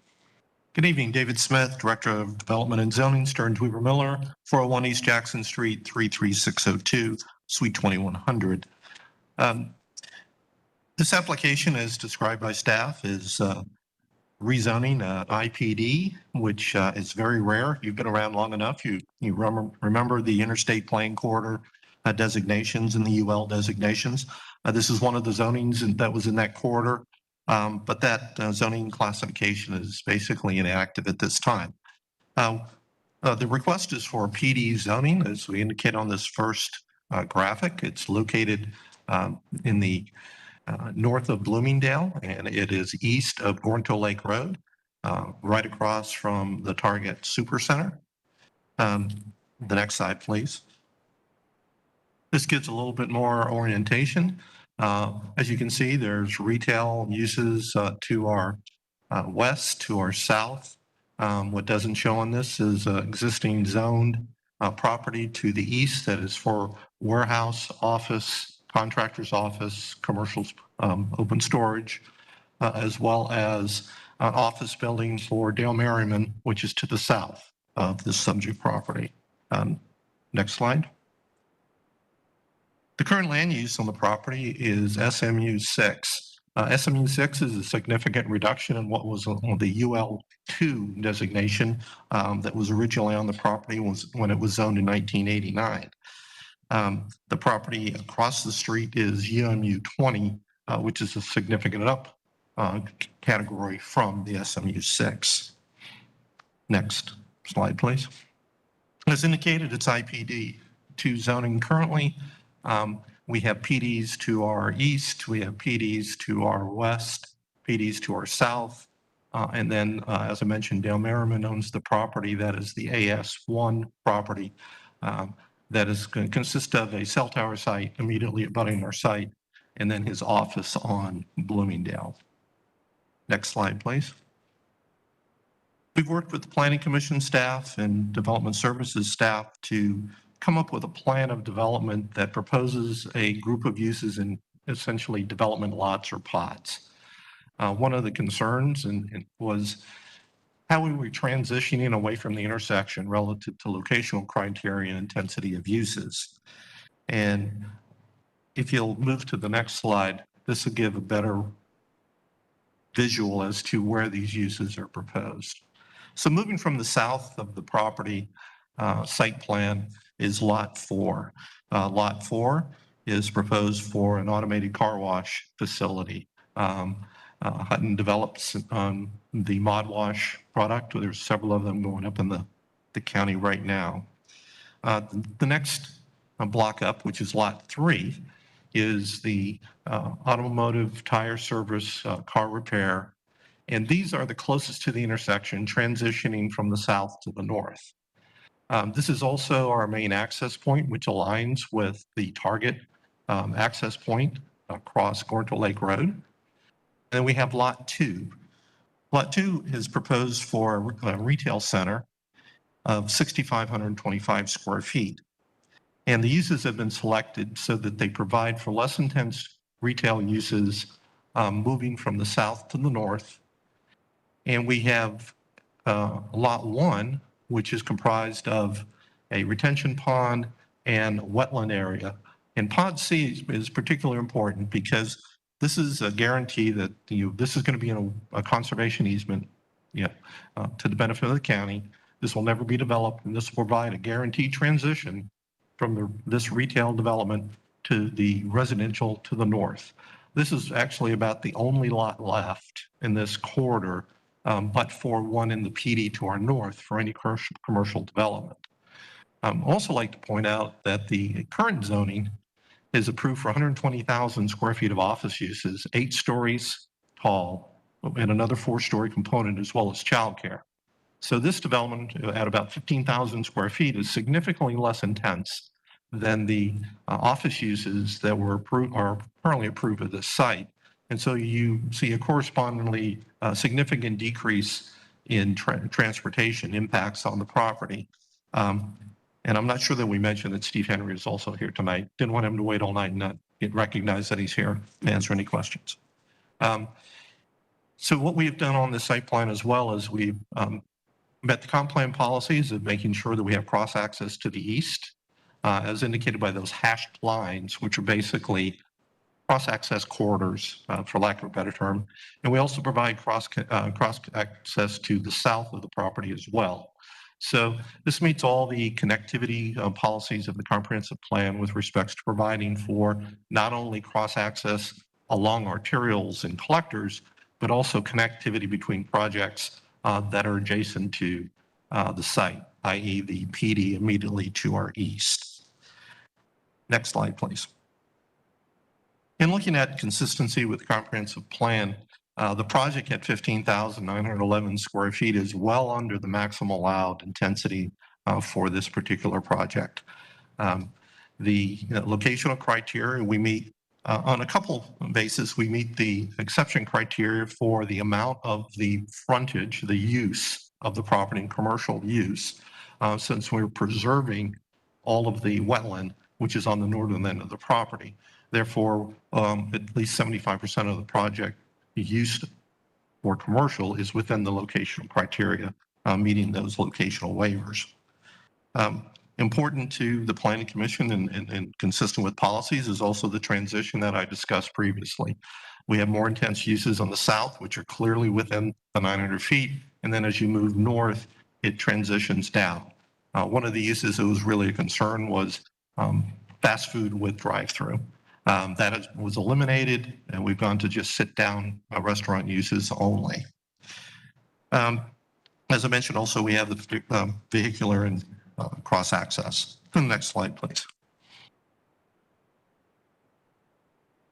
Good evening, David Smith, Director of Development and Zoning, Stearns Weaver Miller, 401 East Jackson Street, 33602, Suite 2100. This application, as described by staff, is rezoning IPD, which is very rare. You've been around long enough. You remember the Interstate Plain Corridor designations and the UL designations. This is one of the zonings that was in that corridor. But that zoning classification is basically inactive at this time. The request is for PD zoning, as we indicate on this first graphic. It's located in the north of Bloomingdale, and it is east of Gornto Lake Road, right across from the Target Supercenter. The next slide, please. This gives a little bit more orientation. As you can see, there's retail uses to our west, to our south. What doesn't show on this is existing zoned property to the east that is for warehouse, office, contractor's office, commercials, open storage, as well as an office building for Dale Merriman, which is to the south of this subject property. Next slide. The current land use on the property is SMU 6. SMU 6 is a significant reduction in what was on the UL2 designation that was originally on the property when it was zoned in 1989. The property across the street is UMU 20, which is a significant up category from the SMU 6. Next slide, please. As indicated, it's IPD 2 zoning currently. We have PDs to our east, we have PDs to our west, PDs to our south, and then, as I mentioned, Dale Merriman owns the property that is the AS1 property that is going to consist of a cell tower site immediately abutting our site, and then his office on Bloomingdale. Next slide, please. We've worked with the Planning Commission staff and Development Services staff to come up with a plan of development that proposes a group of uses in essentially development lots or pods. One of the concerns was how we were transitioning away from the intersection relative to locational criteria and intensity of uses. And if you'll move to the next slide, this will give a better visual as to where these uses are proposed. So moving from the south of the property site plan is Lot 4. Lot 4 is proposed for an automated car wash facility. Hutton develops the Mod Wash product. There's several of them going up in the county right now. The next block up, which is Lot 3, is the automotive tire service, car repair. And these are the closest to the intersection, transitioning from the south to the north. This is also our main access point, which aligns with the Target access point across Gornto Lake Road. And then we have Lot 2. Lot 2 is proposed for a retail center of 6,525 square feet. And the uses have been selected so that they provide for less intense retail uses moving from the south to the north. And we have Lot 1, which is comprised of a retention pond and wetland area. And Pod C is particularly important because this is a guarantee that this is going to be in a conservation easement to the benefit of the county. This will never be developed, and this will provide a guaranteed transition from this retail development to the residential to the north. This is actually about the only lot left in this corridor, but for one in the PD to our north for any commercial development. I'd also like to point out that the current zoning is approved for 120,000 square feet of office uses, 8 stories tall, and another 4-story component, as well as childcare. So this development at about 15,000 square feet is significantly less intense than the office uses that are currently approved at this site. And so you see a correspondingly significant decrease in transportation impacts on the property. And I'm not sure that we mentioned that Steve Henry is also here tonight. Didn't want him to wait all night and not get recognized that he's here to answer any questions. So what we've done on this site plan as well is we've met the comp plan policies of making sure that we have cross access to the east, as indicated by those hashed lines, which are basically cross access corridors, for lack of a better term. And we also provide cross access to the south of the property as well. So this meets all the connectivity policies of the comprehensive plan with respects to providing for not only cross access along arterials and collectors, but also connectivity between projects that are adjacent to the site, i.e. the PD immediately to our east. Next slide, please. In looking at consistency with the comprehensive plan, the project at 15,911 square feet is well under the maximum allowed intensity for this particular project. The locational criteria, we meet on a couple bases. We meet the exception criteria for the amount of the frontage, the use of the property in commercial use, since we're preserving all of the wetland, which is on the northern end of the property. Therefore, at least 75% of the project use for commercial is within the locational criteria, meeting those locational waivers. Important to the Planning Commission and consistent with policies is also the transition that I discussed previously. We have more intense uses on the south, which are clearly within the 900 feet. And then as you move north, it transitions down. One of the uses that was really a concern was fast food with drive-through. That was eliminated, and we've gone to just sit-down restaurant uses only. As I mentioned, also, we have the vehicular and cross-access. The next slide, please.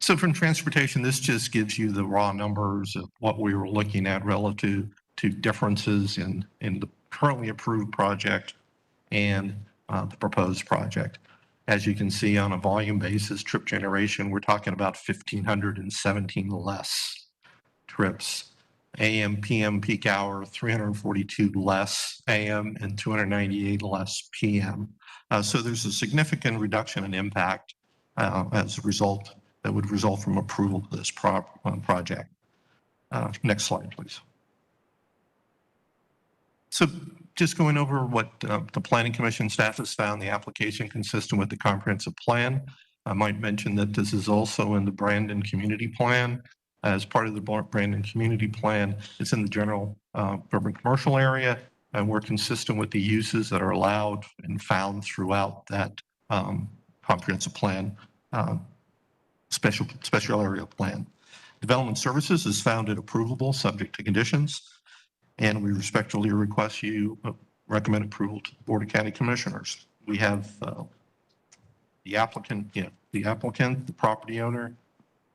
So from transportation, this just gives you the raw numbers of what we were looking at relative to differences in the currently approved project and the proposed project. As you can see, on a volume basis, trip generation, we're talking about 1,517 less trips. AM, PM, peak hour, 342 less AM and 298 less PM. So there's a significant reduction in impact as a result that would result from approval of this project. Next slide, please. So just going over what the Planning Commission staff has found, the application consistent with the comprehensive plan. I might mention that this is also in the Brandon Community Plan. As part of the Brandon Community Plan, it's in the general urban commercial area, and we're consistent with the uses that are allowed and found throughout that comprehensive plan, special area plan. Development services is found at approvable, subject to conditions. And we respectfully request you recommend approval to the Board of County Commissioners. We have the applicant, the property owner,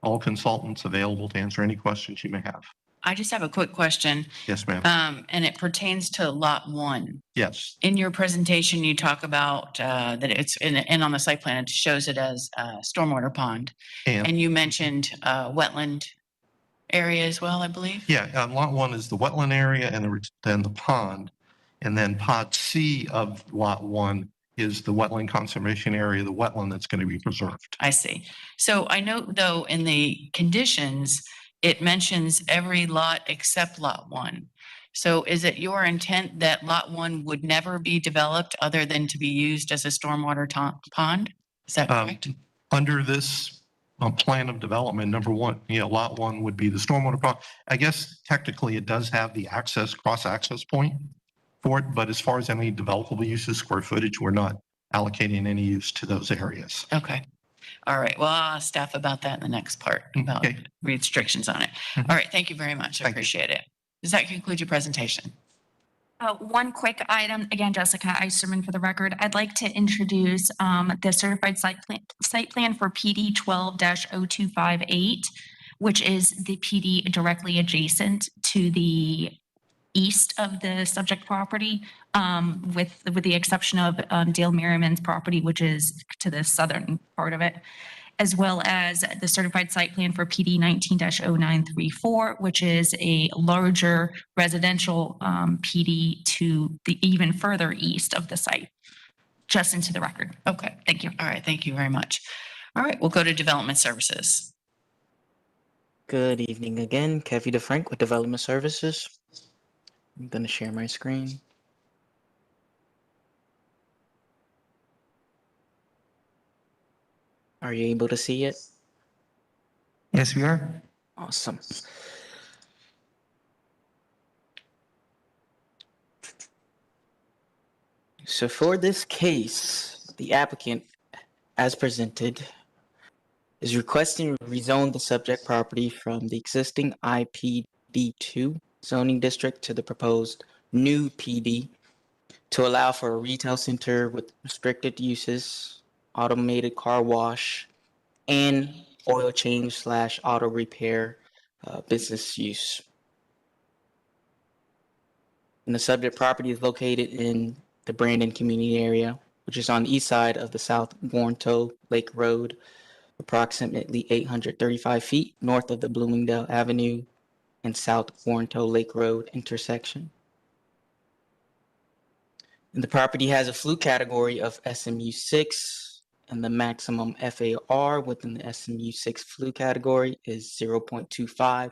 all consultants available to answer any questions you may have. I just have a quick question. Yes, ma'am. And it pertains to Lot 1. Yes. In your presentation, you talk about that it's, and on the site plan, it shows it as a stormwater pond. And you mentioned wetland area as well, I believe? Yeah, Lot 1 is the wetland area and then the pond. And then Pod C of Lot 1 is the wetland conservation area, the wetland that's going to be preserved. I see. So I know, though, in the conditions, it mentions every lot except Lot 1. So is it your intent that Lot 1 would never be developed other than to be used as a stormwater pond? Is that correct? Under this plan of development, number one, Lot 1 would be the stormwater pond. I guess technically it does have the cross-access point for it, but as far as any developable uses, square footage, we're not allocating any use to those areas. Okay. All right. Well, I'll ask staff about that in the next part, about restrictions on it. All right. Thank you very much. I appreciate it. Does that conclude your presentation? One quick item, again, Jessica Eisterman for the record. I'd like to introduce the certified site plan for PD 12-0258, which is the PD directly adjacent to the east of the subject property, with the exception of Dale Merriman's property, which is to the southern part of it, as well as the certified site plan for PD 19-0934, which is a larger residential PD to the even further east of the site, just into the record. Okay. Thank you. All right. Thank you very much. All right. We'll go to Development Services. Good evening again. Kevin DeFrank with Development Services. I'm going to share my screen. Are you able to see it? Yes, we are. Awesome. So for this case, the applicant, as presented, is requesting to rezone the subject property from the existing IPD2 zoning district to the proposed new PD to allow for a retail center with restricted uses, automated car wash, and oil change / auto repair business use. And the subject property is located in the Brandon community area, which is on the east side of the South Warrento Lake Road, approximately 835 feet north of the Bloomingdale Avenue and South Warrento Lake Road intersection. And the property has a fluke category of SMU 6, and the maximum FAR within the SMU 6 fluke category is 0.25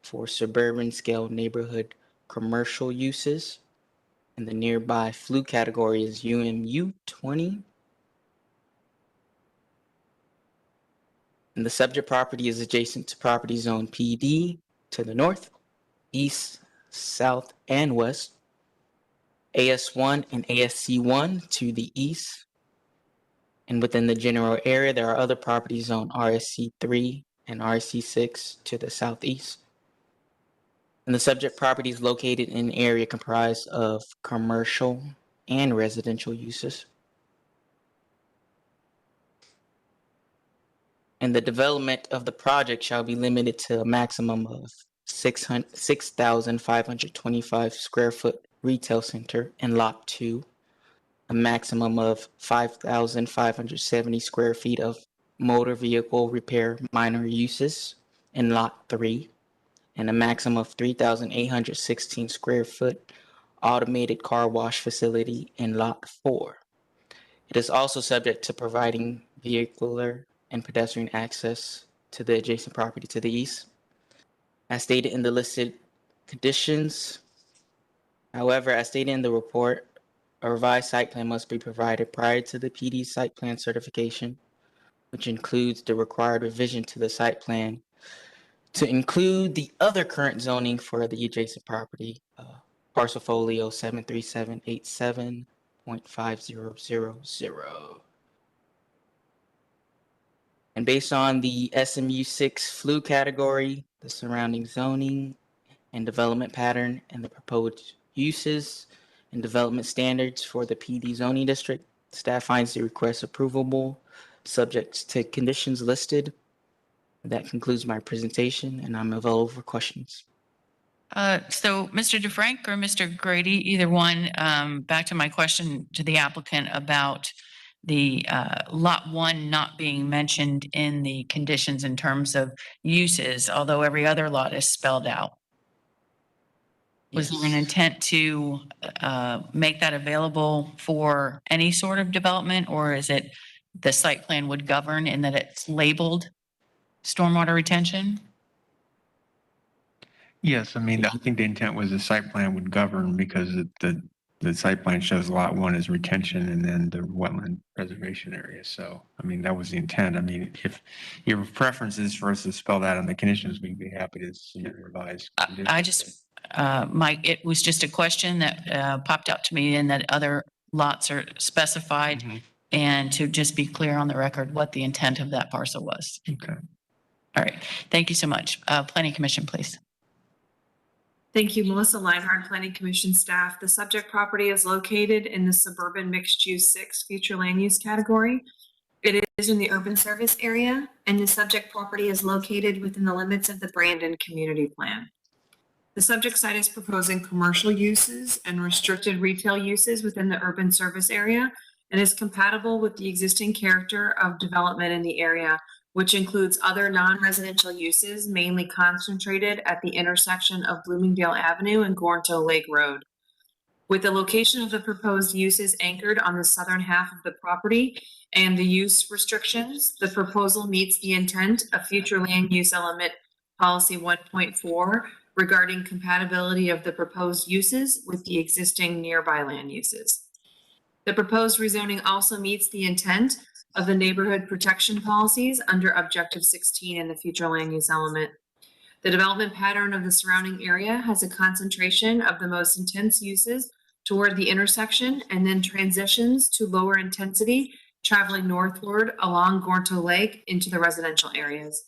for suburban scale neighborhood commercial uses. And the nearby fluke category is UMU 20. And the subject property is adjacent to property zone PD to the north, east, south, and west, AS1 and ASC1 to the east. And within the general area, there are other property zone RSC3 and RSC6 to the southeast. And the subject property is located in an area comprised of commercial and residential uses. And the development of the project shall be limited to a maximum of 6,525 square foot retail center in Lot 2, a maximum of 5,570 square feet of motor vehicle repair minor uses in Lot 3, and a maximum of 3,816 square foot automated car wash facility in Lot 4. It is also subject to providing vehicular and pedestrian access to the adjacent property to the east, as stated in the listed conditions. However, as stated in the report, a revised site plan must be provided prior to the PD site plan certification, which includes the required revision to the site plan to include the other current zoning for the adjacent property, parcel folio 73787.5000. And based on the SMU 6 flu category, the surrounding zoning and development pattern, and the proposed uses and development standards for the PD zoning district, staff finds the request approvable, subject to conditions listed. That concludes my presentation, and I'm available for questions. So Mr. DeFrank or Mr. Grady, either one, back to my question to the applicant about the Lot 1 not being mentioned in the conditions in terms of uses, although every other lot is spelled out. Was there an intent to make that available for any sort of development, or is it the site plan would govern in that it's labeled stormwater retention? Yes, I mean, I think the intent was the site plan would govern because the site plan shows Lot 1 is retention and then the wetland preservation area. So, I mean, that was the intent. I mean, if your preference is for us to spell that in the conditions, we'd be happy to submit revised. I just, it was just a question that popped out to me, and that other lots are specified, and to just be clear on the record what the intent of that parcel was. Okay. All right. Thank you so much. Planning Commission, please. Thank you, Melissa Leinhardt, Planning Commission staff. The subject property is located in the suburban mixed-use 6 future land use category. It is in the urban service area, and the subject property is located within the limits of the Brandon Community Plan. The subject site is proposing commercial uses and restricted retail uses within the urban service area and is compatible with the existing character of development in the area, which includes other non-residential uses mainly concentrated at the intersection of Bloomingdale Avenue and Gornto Lake Road. With the location of the proposed uses anchored on the southern half of the property and the use restrictions, the proposal meets the intent of future land use element policy 1.4 regarding compatibility of the proposed uses with the existing nearby land uses. The proposed rezoning also meets the intent of the neighborhood protection policies under Objective 16 in the future land use element. The development pattern of the surrounding area has a concentration of the most intense uses toward the intersection and then transitions to lower intensity, traveling northward along Gornto Lake into the residential areas.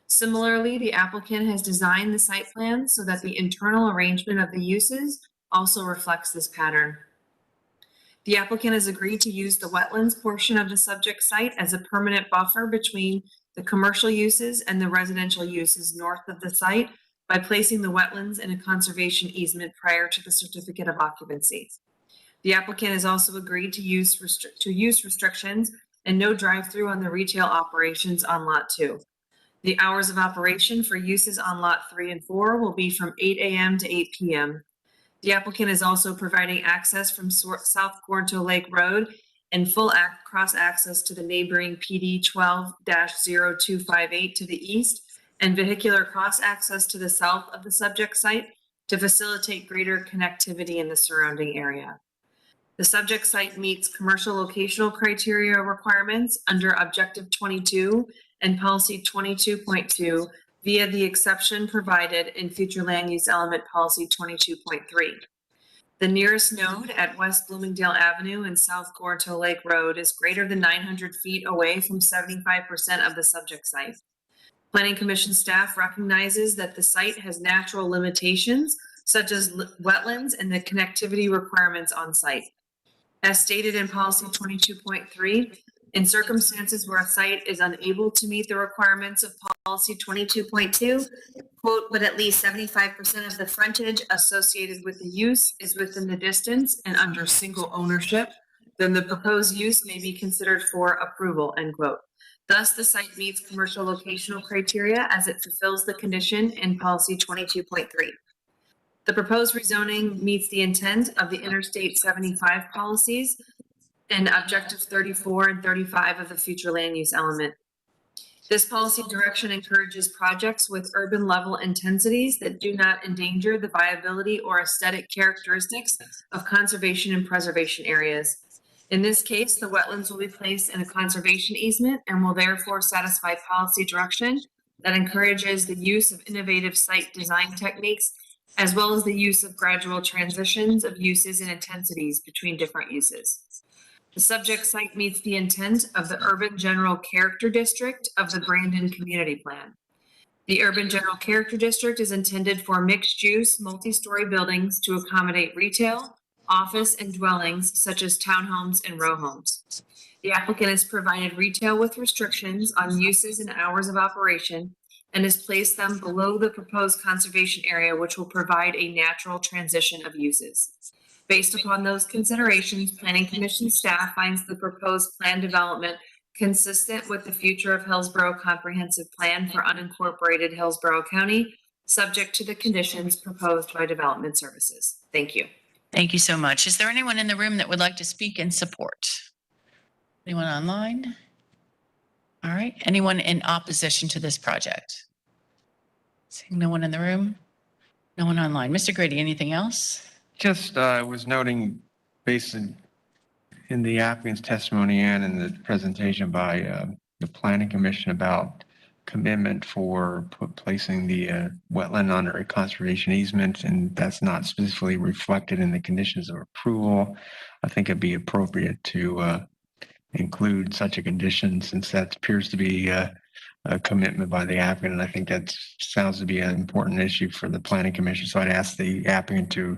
Similarly, the applicant has designed the site plan so that the internal arrangement of the uses also reflects this pattern. The applicant has agreed to use the wetlands portion of the subject site as a permanent buffer between the commercial uses and the residential uses north of the site by placing the wetlands in a conservation easement prior to the certificate of occupancy. The applicant has also agreed to use restrictions and no drive-through on the retail operations on Lot 2. The hours of operation for uses on Lot 3 and 4 will be from 8 a.m. to 8 p.m. The applicant is also providing access from South Gornto Lake Road and full cross access to the neighboring PD 12-0258 to the east and vehicular cross access to the south of the subject site to facilitate greater connectivity in the surrounding area. The subject site meets commercial locational criteria requirements under Objective 22 and Policy 22.2 via the exception provided in future land use element policy 22.3. The nearest node at West Bloomingdale Avenue and South Gornto Lake Road is greater than 900 feet away from 75% of the subject site. Planning Commission staff recognizes that the site has natural limitations such as wetlands and the connectivity requirements on site. As stated in policy 22.3, in circumstances where a site is unable to meet the requirements of policy 22.2, quote, but at least 75% of the frontage associated with the use is within the distance and under single ownership, then the proposed use may be considered for approval, end quote. Thus, the site meets commercial locational criteria as it fulfills the condition in policy 22.3. The proposed rezoning meets the intent of the Interstate 75 policies and Objective 34 and 35 of the future land use element. This policy direction encourages projects with urban level intensities that do not endanger the viability or aesthetic characteristics of conservation and preservation areas. In this case, the wetlands will be placed in a conservation easement and will therefore satisfy policy direction that encourages the use of innovative site design techniques, as well as the use of gradual transitions of uses and intensities between different uses. The subject site meets the intent of the Urban General Character District of the Brandon Community Plan. The Urban General Character District is intended for mixed-use, multi-story buildings to accommodate retail, office, and dwellings such as townhomes and row homes. The applicant has provided retail with restrictions on uses and hours of operation and has placed them below the proposed conservation area, which will provide a natural transition of uses. Based upon those considerations, Planning Commission staff finds the proposed plan development consistent with the future of Hillsborough Comprehensive Plan for unincorporated Hillsborough County, subject to the conditions proposed by Development Services. Thank you. Thank you so much. Is there anyone in the room that would like to speak in support? Anyone online? All right. Anyone in opposition to this project? Seeing no one in the room? No one online. Mr. Grady, anything else? Just was noting based in the applicant's testimony and in the presentation by the Planning Commission about commitment for placing the wetland under a conservation easement, and that's not specifically reflected in the conditions of approval. I think it'd be appropriate to include such a condition since that appears to be commitment by the applicant. And I think that sounds to be an important issue for the planning commission. So I'd ask the applicant to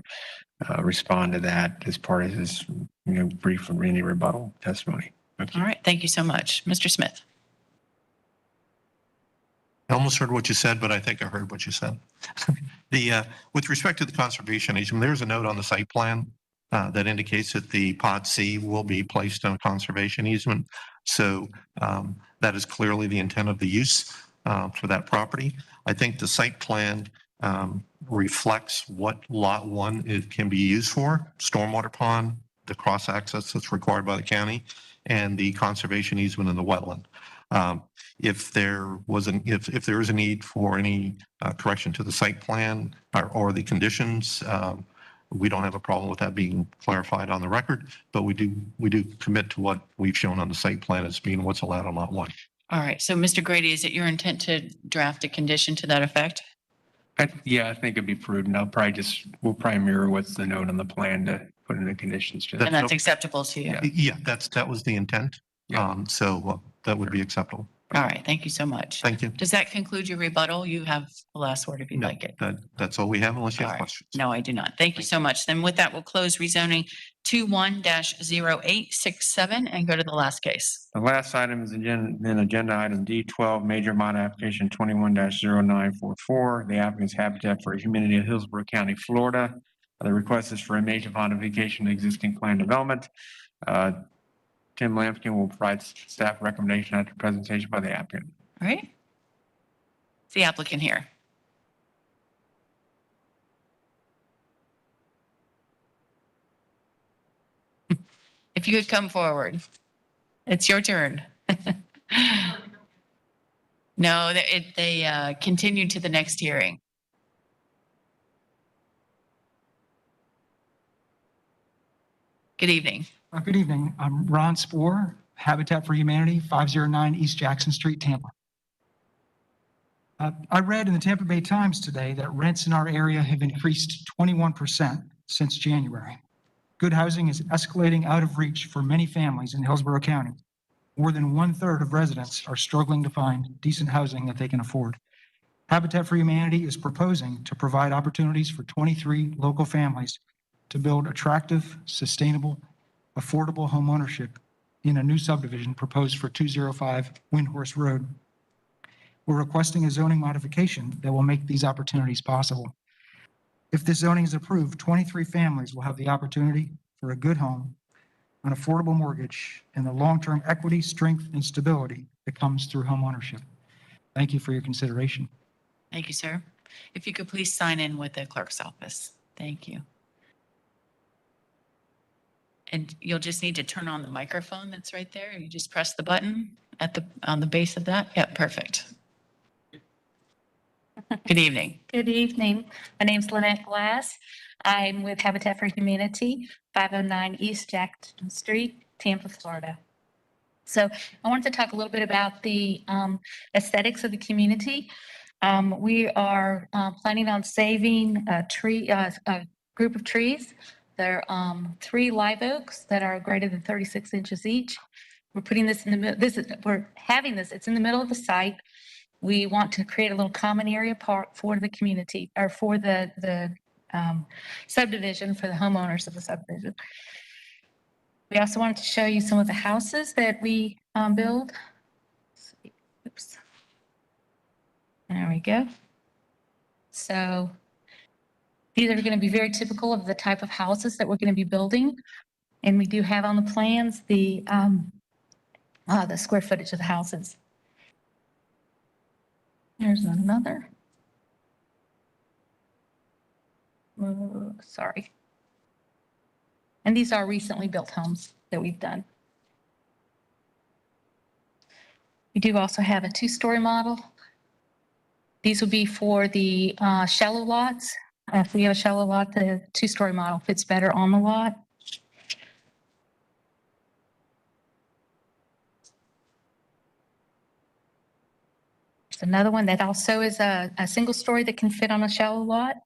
respond to that as part of his, brief and any rebuttal testimony. All right, thank you so much. Mr. Smith. I almost heard what you said, but I think I heard what you said. With respect to the conservation easement, there's a note on the site plan that indicates that the Pod C will be placed on a conservation easement. So that is clearly the intent of the use for that property. I think the site plan reflects what Lot 1 can be used for: stormwater pond, the cross access that's required by the county, and the conservation easement in the wetland. If there is a need for any correction to the site plan or the conditions, we don't have a problem with that being clarified on the record, but we do commit to what we've shown on the site plan as being what's allowed on Lot 1. All right, so Mr. Grady, is it your intent to draft a condition to that effect? Yeah, I think it'd be prudent. We'll probably mirror what's the note on the plan to put in the conditions. And that's acceptable to you? Yeah, that was the intent. So that would be acceptable. All right, thank you so much. Thank you. Does that conclude your rebuttal? You have the last word if you'd like it. That's all we have unless you All have right. questions. No, I do not. Thank you so much. Then with that, we'll close rezoning 21-0867 and go to the last case. The last item is agenda item D12, major mod application 21-0944. The applicant's Habitat for Humanity of Hillsborough County, Florida. The request is for a major modification to existing plan development. Tim Lampkin will provide staff recommendation after presentation by the applicant. All right. Is the applicant here? If you could come forward. It's your turn. No, they continued to the next hearing. Good evening. Good evening. I'm Ron Spoor, Habitat for Humanity, 509 East Jackson Street, Tampa. I read in the Tampa Bay Times today that rents in our area have increased 21% since January. Good housing is escalating out of reach for many families in Hillsborough County. More than 1/3 of residents are struggling to find decent housing that they can afford. Habitat for Humanity is proposing to provide opportunities for 23 local families to build attractive, sustainable, affordable homeownership in a new subdivision proposed for 205 Windhorse Road. We're requesting a zoning modification that will make these opportunities possible. If this zoning is approved, 23 families will have the opportunity for a good home, an affordable mortgage, and the long-term equity, strength, and stability that comes through homeownership. Thank you for your consideration. Thank you, sir. If you could please sign in with the clerk's office. Thank you. And you'll just need to turn on the microphone that's right there. You just press the button on the base of that. Yeah, perfect. Good evening. Good evening. My name's Lynette Glass. I'm with Habitat for Humanity, 509 East Jackson Street, Tampa, Florida. So I wanted to talk a little bit about the aesthetics of the community. We are planning on saving a group of trees. There are 3 live oaks that are greater than 36 inches each. We're putting this in the middle. It's in the middle of the site. We want to create a little common area park for the community, or for the subdivision, for the homeowners of the subdivision. We also wanted to show you some of the houses that we build. Oops. There we go. So these are going to be very typical of the type of houses that we're going to be building. And we do have on the plans the square footage of the houses. There's another. Sorry. And these are recently built homes that we've done. We do also have a 2-story model. These will be for the shallow lots. If we have a shallow lot, the 2-story model fits better on the lot. There's another one that also is a single story that can fit on a shallow lot.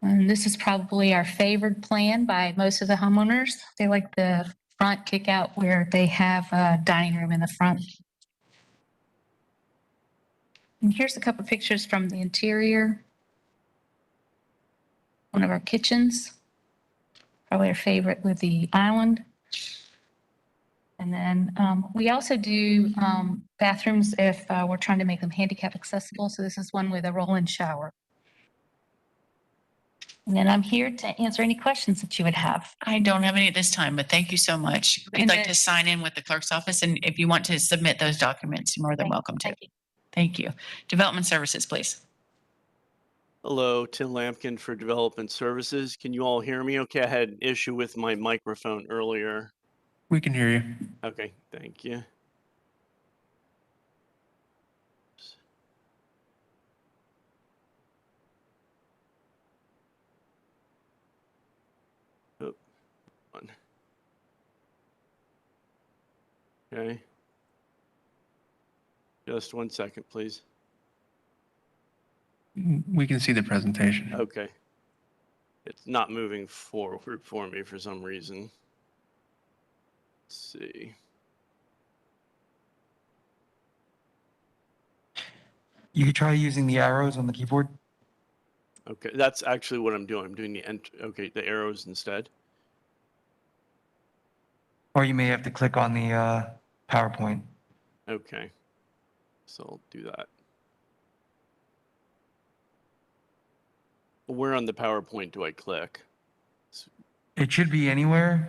And this is probably our favored plan by most of the homeowners. They like the front kick out where they have a dining room in the front. And here's a couple pictures from the interior. One of our kitchens, probably our favorite with the island. And then we also do bathrooms if we're trying to make them handicap accessible. So this is one with a roll-in shower. And then I'm here to answer any questions that you would have. I don't have any at this time, but thank you so much. If you'd And like then- to sign in with the clerk's office, and if you want to submit those documents, you're more than welcome to. Thank you. Thank you. Development Services, please. Hello, Tim Lampkin for Development Services. Can you all hear me okay? I had an issue with my microphone earlier. We can hear you. Okay, thank you. Oh, one. Okay. Just 1 second, please. We can see the presentation. Okay. It's not moving forward for me for some reason. Let's see. You could try using the arrows on the keyboard. Okay, that's actually what I'm doing. I'm doing the arrows instead. Or you may have to click on the PowerPoint. Okay. So I'll do that. Where on the PowerPoint do I click? It should be anywhere.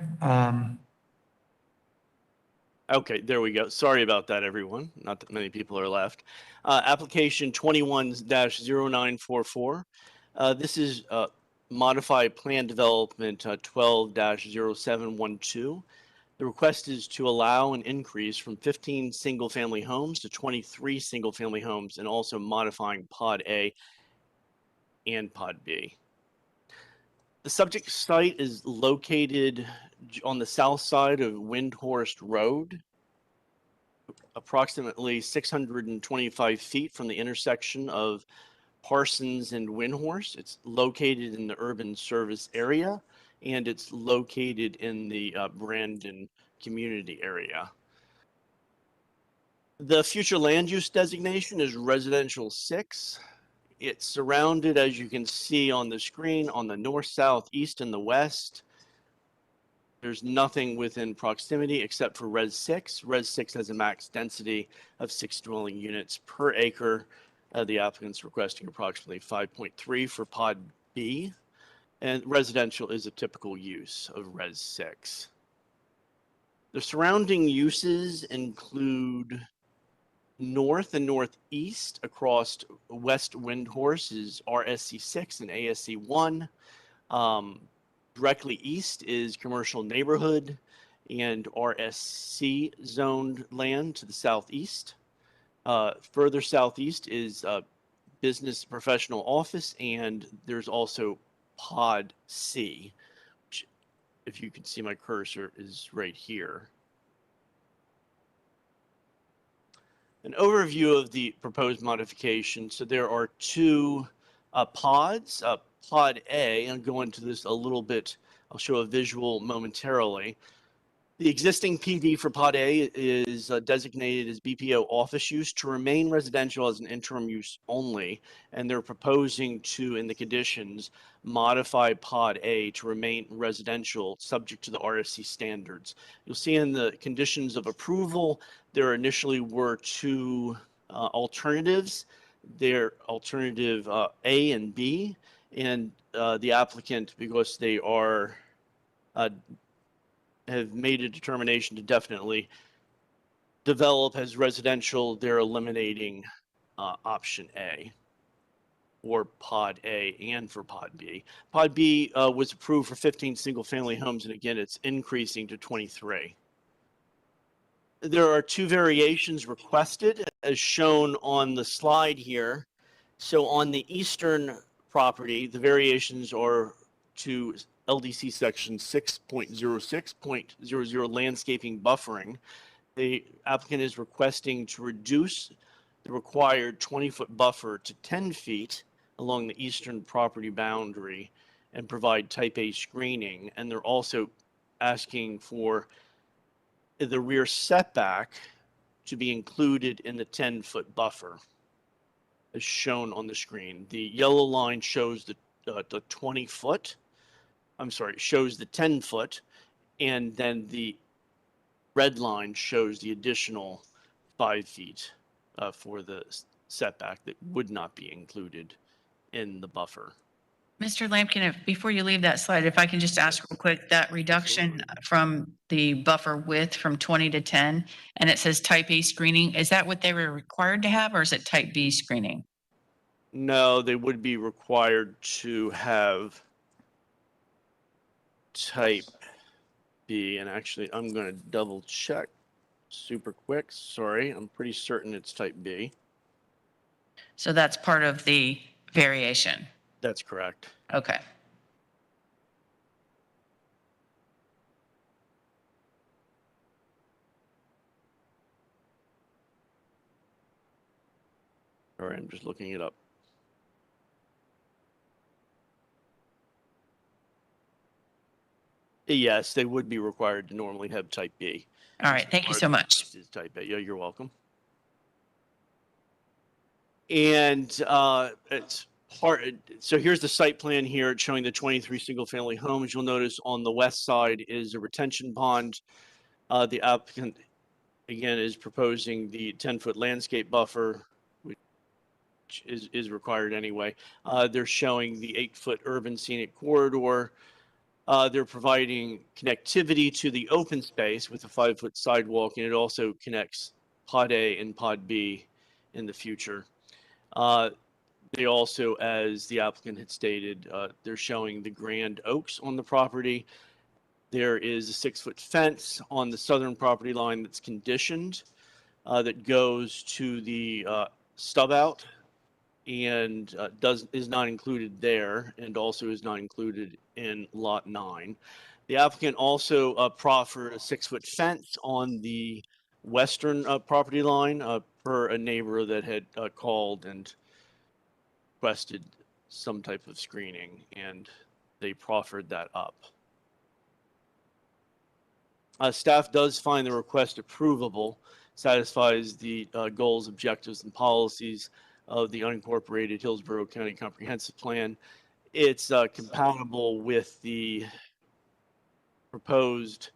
Okay, there we go. Sorry about that, everyone. Not that many people are left. Application 21-0944. This is modified plan development 12-0712. The request is to allow an increase from 15 single-family homes to 23 single-family homes, and also modifying Pod A and Pod B. The subject site is located on the south side of Windhorst Road, approximately 625 feet from the intersection of Parsons and Windhorst. It's located in the urban service area, and it's located in the Brandon community area. The future land use designation is residential 6. It's surrounded, as you can see on the screen, on the north, south, east, and the west. There's nothing within proximity except for Res 6. Res 6 has a max density of 6 dwelling units per acre. The applicant's requesting approximately 5.3 for Pod B. And residential is a typical use of Res 6. The surrounding uses include north and northeast across West Windhorst is RSC 6 and ASC 1. Directly east is commercial neighborhood and RSC zoned land to the southeast. Further southeast is business professional office, and there's also Pod C, which, if you can see my cursor, is right here. An overview of the proposed modification. So there are two pods. Pod A, I'll go into this a little bit. I'll show a visual momentarily. The existing PD for Pod A is designated as BPO office use to remain residential as an interim use only, and they're proposing to, in the conditions, modify Pod A to remain residential subject to the RSC standards. You'll see in the conditions of approval, there initially were two alternatives. They're alternative A and B, and the applicant, because they are have made a determination to definitely develop as residential, they're eliminating option A, or Pod A, and for Pod B. Pod B was approved for 15 single-family homes, and again, it's increasing to 23. There are two variations requested, as shown on the slide here. So on the eastern property, the variations are to LDC section 6.06.00 landscaping buffering. The applicant is requesting to reduce the required 20-foot buffer to 10 feet along the eastern property boundary and provide type A screening. And they're also asking for the rear setback to be included in the 10-foot buffer as shown on the screen. The yellow line shows the 20-foot. I'm sorry, shows the 10-foot, and then the red line shows the additional 5 feet for the setback that would not be included in the buffer. Mr. Lampkin, before you leave that slide, if I can just ask real quick, that reduction from the buffer width from 20 to 10, and it says type A screening, is that what they were required to have, or is it type B screening? No, they would be required to have type B, and actually I'm going to double check super quick. Sorry, I'm pretty certain it's type B. So that's part of the variation. That's correct. Okay. All right, I'm just looking it up. Yes, they would be required to normally have type B. All right. Thank you so much. This is type A. Yeah, you're welcome. And it's part. So here's the site plan here. It's showing the 23 single-family homes. You'll notice on the west side is a retention pond. The applicant, again, is proposing the 10-foot landscape buffer, which is required anyway. They're showing the 8-foot urban scenic corridor. They're providing connectivity to the open space with a 5-foot sidewalk, and it also connects Pod A and Pod B in the future. They also, as the applicant had stated, they're showing the grand oaks on the property. There is a 6-foot fence on the southern property line that's conditioned that goes to the stub out and is not included there, and also is not included in lot 9. The applicant also proffered a 6-foot fence on the western property line per a neighbor that had called and requested some type of screening, and they proffered that up. Staff does find the request approvable, satisfies the goals, objectives, and policies of the unincorporated Hillsborough County Comprehensive Plan. It's compatible with the proposed,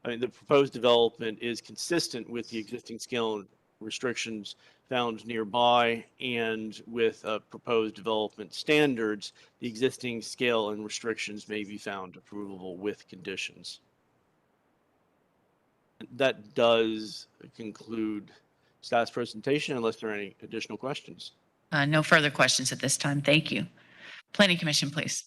the proposed development is consistent with the existing scale and restrictions found nearby, and with proposed development standards, the existing scale and restrictions may be found approvable with conditions. That does conclude staff's presentation, unless there are any additional questions. No further questions at this time. Thank you. Planning Commission, please.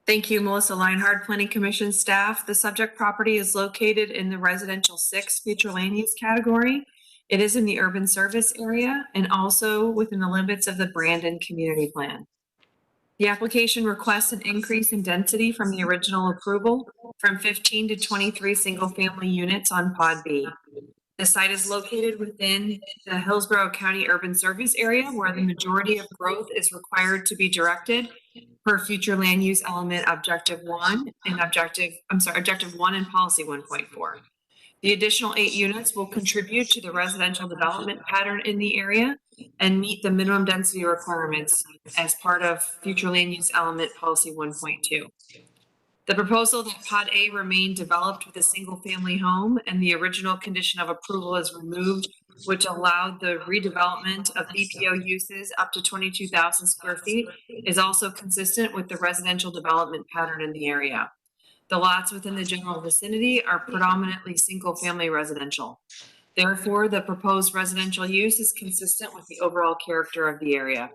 Thank you, Melissa Leinhard, Planning Commission staff. The subject property is located in the residential 6 future land use category. It is in the urban service area and also within the limits of the Brandon Community Plan. The application requests an increase in density from the original approval from 15 to 23 single-family units on Pod B. The site is located within the Hillsborough County Urban Service Area, where the majority of growth is required to be directed per future land use element objective 1 and objective 1 and policy 1.4. The additional 8 units will contribute to the residential development pattern in the area and meet the minimum density requirements as part of future land use element policy 1.2. The proposal that Pod A remain developed with a single family home and the original condition of approval is removed, which allowed the redevelopment of BPO uses up to 22,000 square feet, is also consistent with the residential development pattern in the area. The lots within the general vicinity are predominantly single family residential. Therefore, the proposed residential use is consistent with the overall character of the area.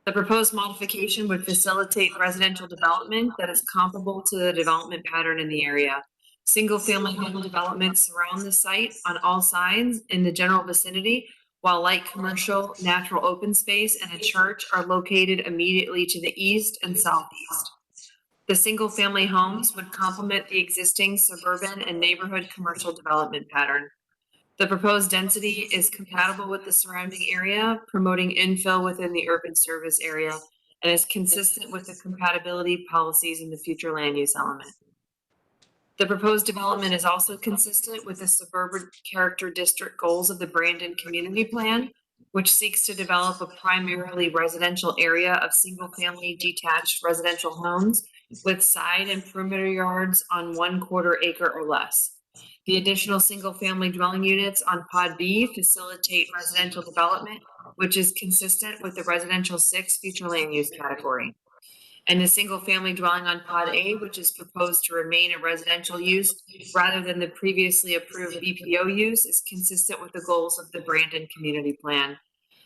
The proposed modification would facilitate residential development that is comparable to the development pattern in the area. Single-family home developments surround the site on all sides in the general vicinity, while light commercial, natural open space, and a church are located immediately to the east and southeast. The single-family homes would complement the existing suburban and neighborhood commercial development pattern. The proposed density is compatible with the surrounding area, promoting infill within the urban service area, and is consistent with the compatibility policies in the future land use element. The proposed development is also consistent with the suburban character district goals of the Brandon Community Plan, which seeks to develop a primarily residential area of single-family detached residential homes with side and perimeter yards on 1/4 acre or less. The additional single-family dwelling units on Pod B facilitate residential development, which is consistent with the residential 6 future land use category. And the single-family dwelling on Pod A, which is proposed to remain a residential use rather than the previously approved BPO use, is consistent with the goals of the Brandon Community Plan.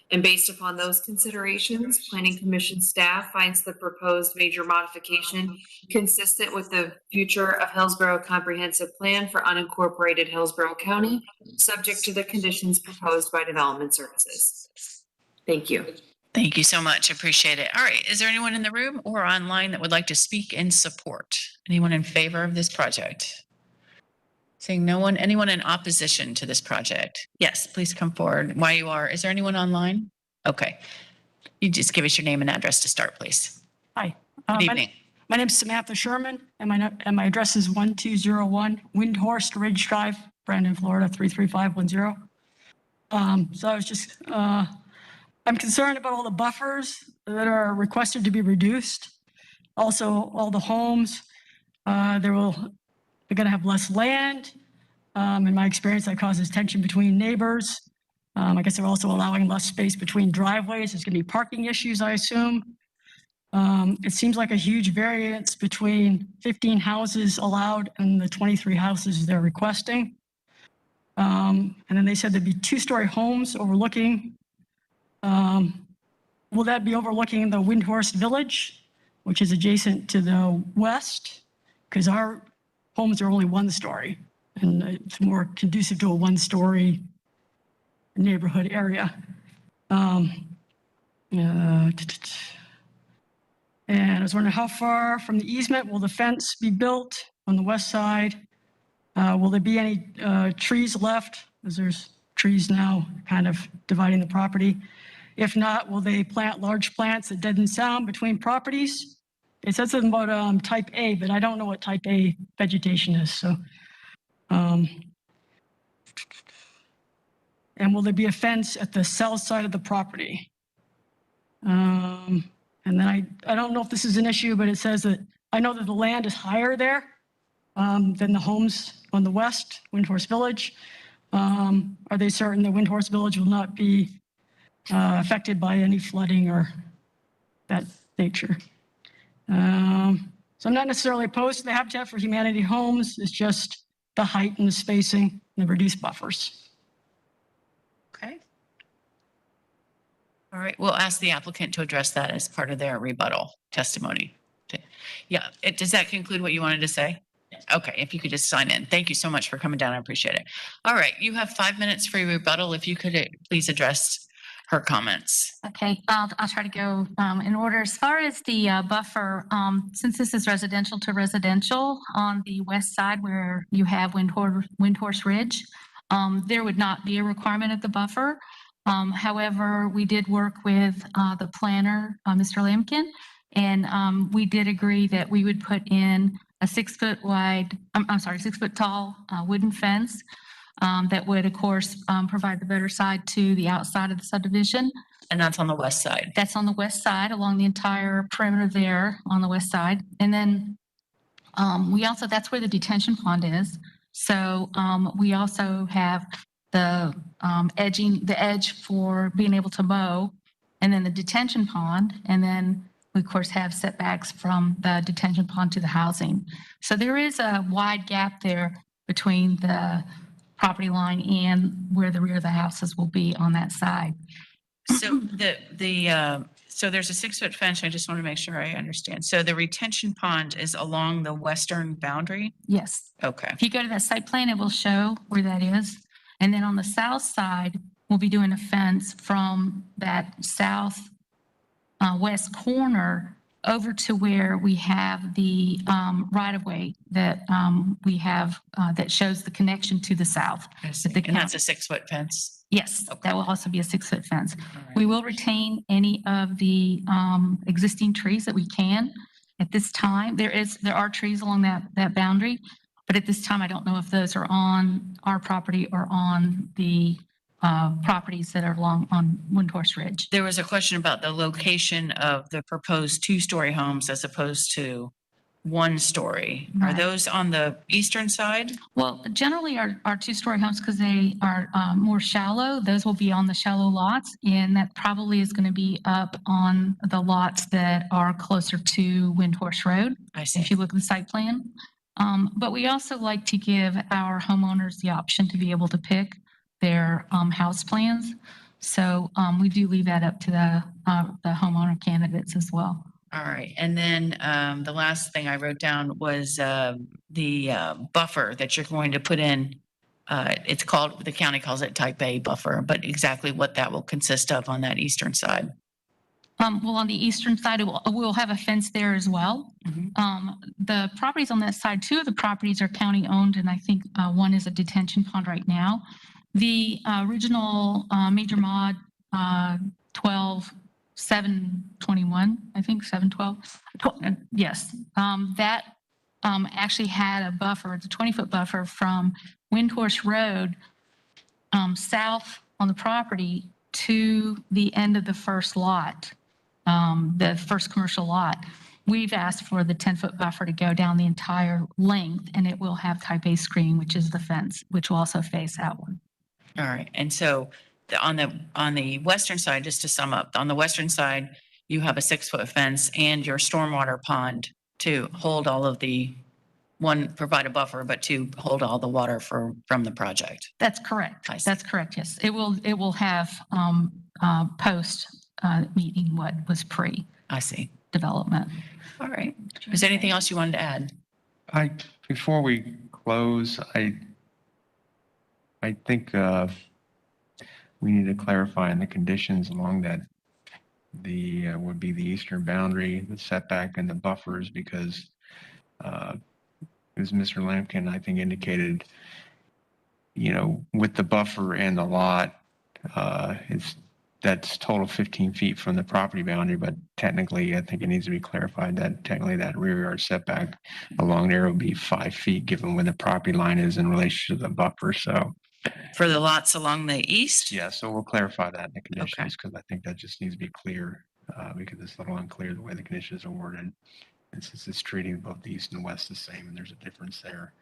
And based upon those considerations, Planning Commission staff finds the proposed major modification consistent with the future of Hillsborough Comprehensive Plan for unincorporated Hillsborough County, subject to the conditions proposed by Development Services. Thank you. Thank you so much. Appreciate it. All right. Is there anyone in the room or online that would like to speak in support? Anyone in favor of this project? Seeing no one, anyone in opposition to this project? Yes, please come forward. Why you are. Is there anyone online? Okay. You just give us your name and address to start, please. Hi. Good evening. My name is Samantha Sherman, and my address is 1201 Windhorst Ridge Drive, Brandon, Florida, 33510. So I was just, I'm concerned about all the buffers that are requested to be reduced. Also, all the homes, they're going to have less land. In my experience, that causes tension between neighbors. I guess they're also allowing less space between driveways. There's going to be parking issues, I assume. It seems like a huge variance between 15 houses allowed and the 23 houses they're requesting. And then they said there'd be 2-story homes overlooking. Will that be overlooking the Windhorst Village, which is adjacent to the west? Because our homes are only 1-story, and it's more conducive to a 1-story neighborhood area. And I was wondering how far from the easement will the fence be built on the west side? Will there be any trees left, as there's trees now kind of dividing the property? If not, will they plant large plants that deaden sound between properties? It says something about type A, but I don't know what type A vegetation is. So, and will there be a fence at the south side of the property? And then I don't know if this is an issue, but it says that I know that the land is higher there than the homes on the west, Windhorst Village. Are they certain that Windhorst Village will not be affected by any flooding or that nature? So I'm not necessarily opposed to the Habitat for Humanity homes. It's just the height and the spacing and the reduced buffers. Okay. All right. We'll ask the applicant to address that as part of their rebuttal testimony. Yeah. Does that conclude what you wanted to say? Okay. If you could just sign in. Thank you so much for coming down. I appreciate it. All right. You have 5 minutes for your rebuttal. If you could please address her comments. Okay, I'll try to go in order. As far as the buffer, since this is residential to residential on the west side where you have Windhorst Ridge, there would not be a requirement of the buffer. However, we did work with the planner, Mr. Lamkin, and we did agree that we would put in a 6 foot wide, 6 foot tall wooden fence that would, of course, provide the better side to the outside of the subdivision. And that's on the west side. That's on the west side along the entire perimeter there on the west side. And then we also, that's where the detention pond is. So we also have the edge for being able to mow, and then the detention pond. And then we, of course, have setbacks from the detention pond to the housing. So there is a wide gap there between the property line and where the rear of the houses will be on that side. So so there's a 6 foot fence. I just want to make sure I understand. So the retention pond is along the western boundary? Yes. Okay. If you go to that site plan, it will show where that is. And then on the south side, we'll be doing a fence from that south west corner over to where we have the right-of-way that we have that shows the connection to the south. And that's a 6 foot fence? Yes, that will also be a 6 foot fence. We will retain any of the existing trees that we can at this time. There are trees along that boundary. But at this time, I don't know if those are on our property or on the properties that are along on Windhorse Ridge. There was a question about the location of the proposed two-story homes as opposed to one story. Are Right. those on the eastern side? Well, generally our two-story homes, because they are more shallow, those will be on the shallow lots. And that probably is going to be up on the lots that are closer to Windhorse Road. I see. If you look at the site plan. But we also like to give our homeowners the option to be able to pick their house plans. So we do leave that up to the homeowner candidates as well. All right. And then the last thing I wrote down was the buffer that you're going to put in. It's called, the county calls it type A buffer, but exactly what that will consist of on that eastern side. Well, on the eastern side, we'll have a fence there as well. The properties on that side, two of the properties are county owned, and I think one is a detention pond right now. The original major mod 721, I think 712. Yes, that actually had a buffer. It's a 20-foot buffer from Windhorse Road south on the property to the end of the first lot, the first commercial lot. We've asked for the 10-foot buffer to go down the entire length, and it will have type A screening, which is the fence, which will also face that one. All right. And so on the western side, just to sum up, on the western side, you have a 6-foot fence and your stormwater pond to hold all of the, one, provide a buffer, but to hold all the water from the project. That's correct. I see. That's correct. Yes, it will have post meeting what was I see. development. All right. Is there anything else you wanted to add? Before we close, I think we need to clarify in the conditions along that would be the eastern boundary, the setback and the buffers, because as Mr. Lampkin, I think, indicated, with the buffer and the lot, that's total 15 feet from the property boundary, but technically, I think it needs to be clarified that technically that rear yard setback along there will be 5 feet, given where the property line is in relation to the buffer. So For the lots along the east? yeah, so we'll clarify that in the conditions, because I think that just needs to be clear, because it's a little unclear the way the conditions are worded. And since it's treating both the east and west the same, and there's a difference there.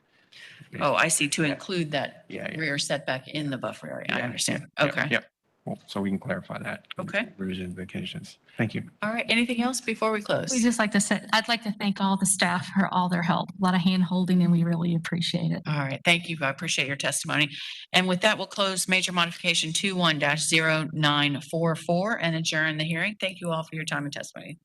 Oh, I see, to include that Yeah. rear setback in the buffer area. I Yeah. understand. Yep, Okay. Yep. Well, so we can clarify that. Okay. Revision of the conditions. Thank you. All right. Anything else before we close? We just like to say, I'd like to thank all the staff for all their help. A lot of hand holding, and we really appreciate it. All right. Thank you. I appreciate your testimony. And with that, we'll close major modification 21-0944 and adjourn the hearing. Thank you all for your time and testimony.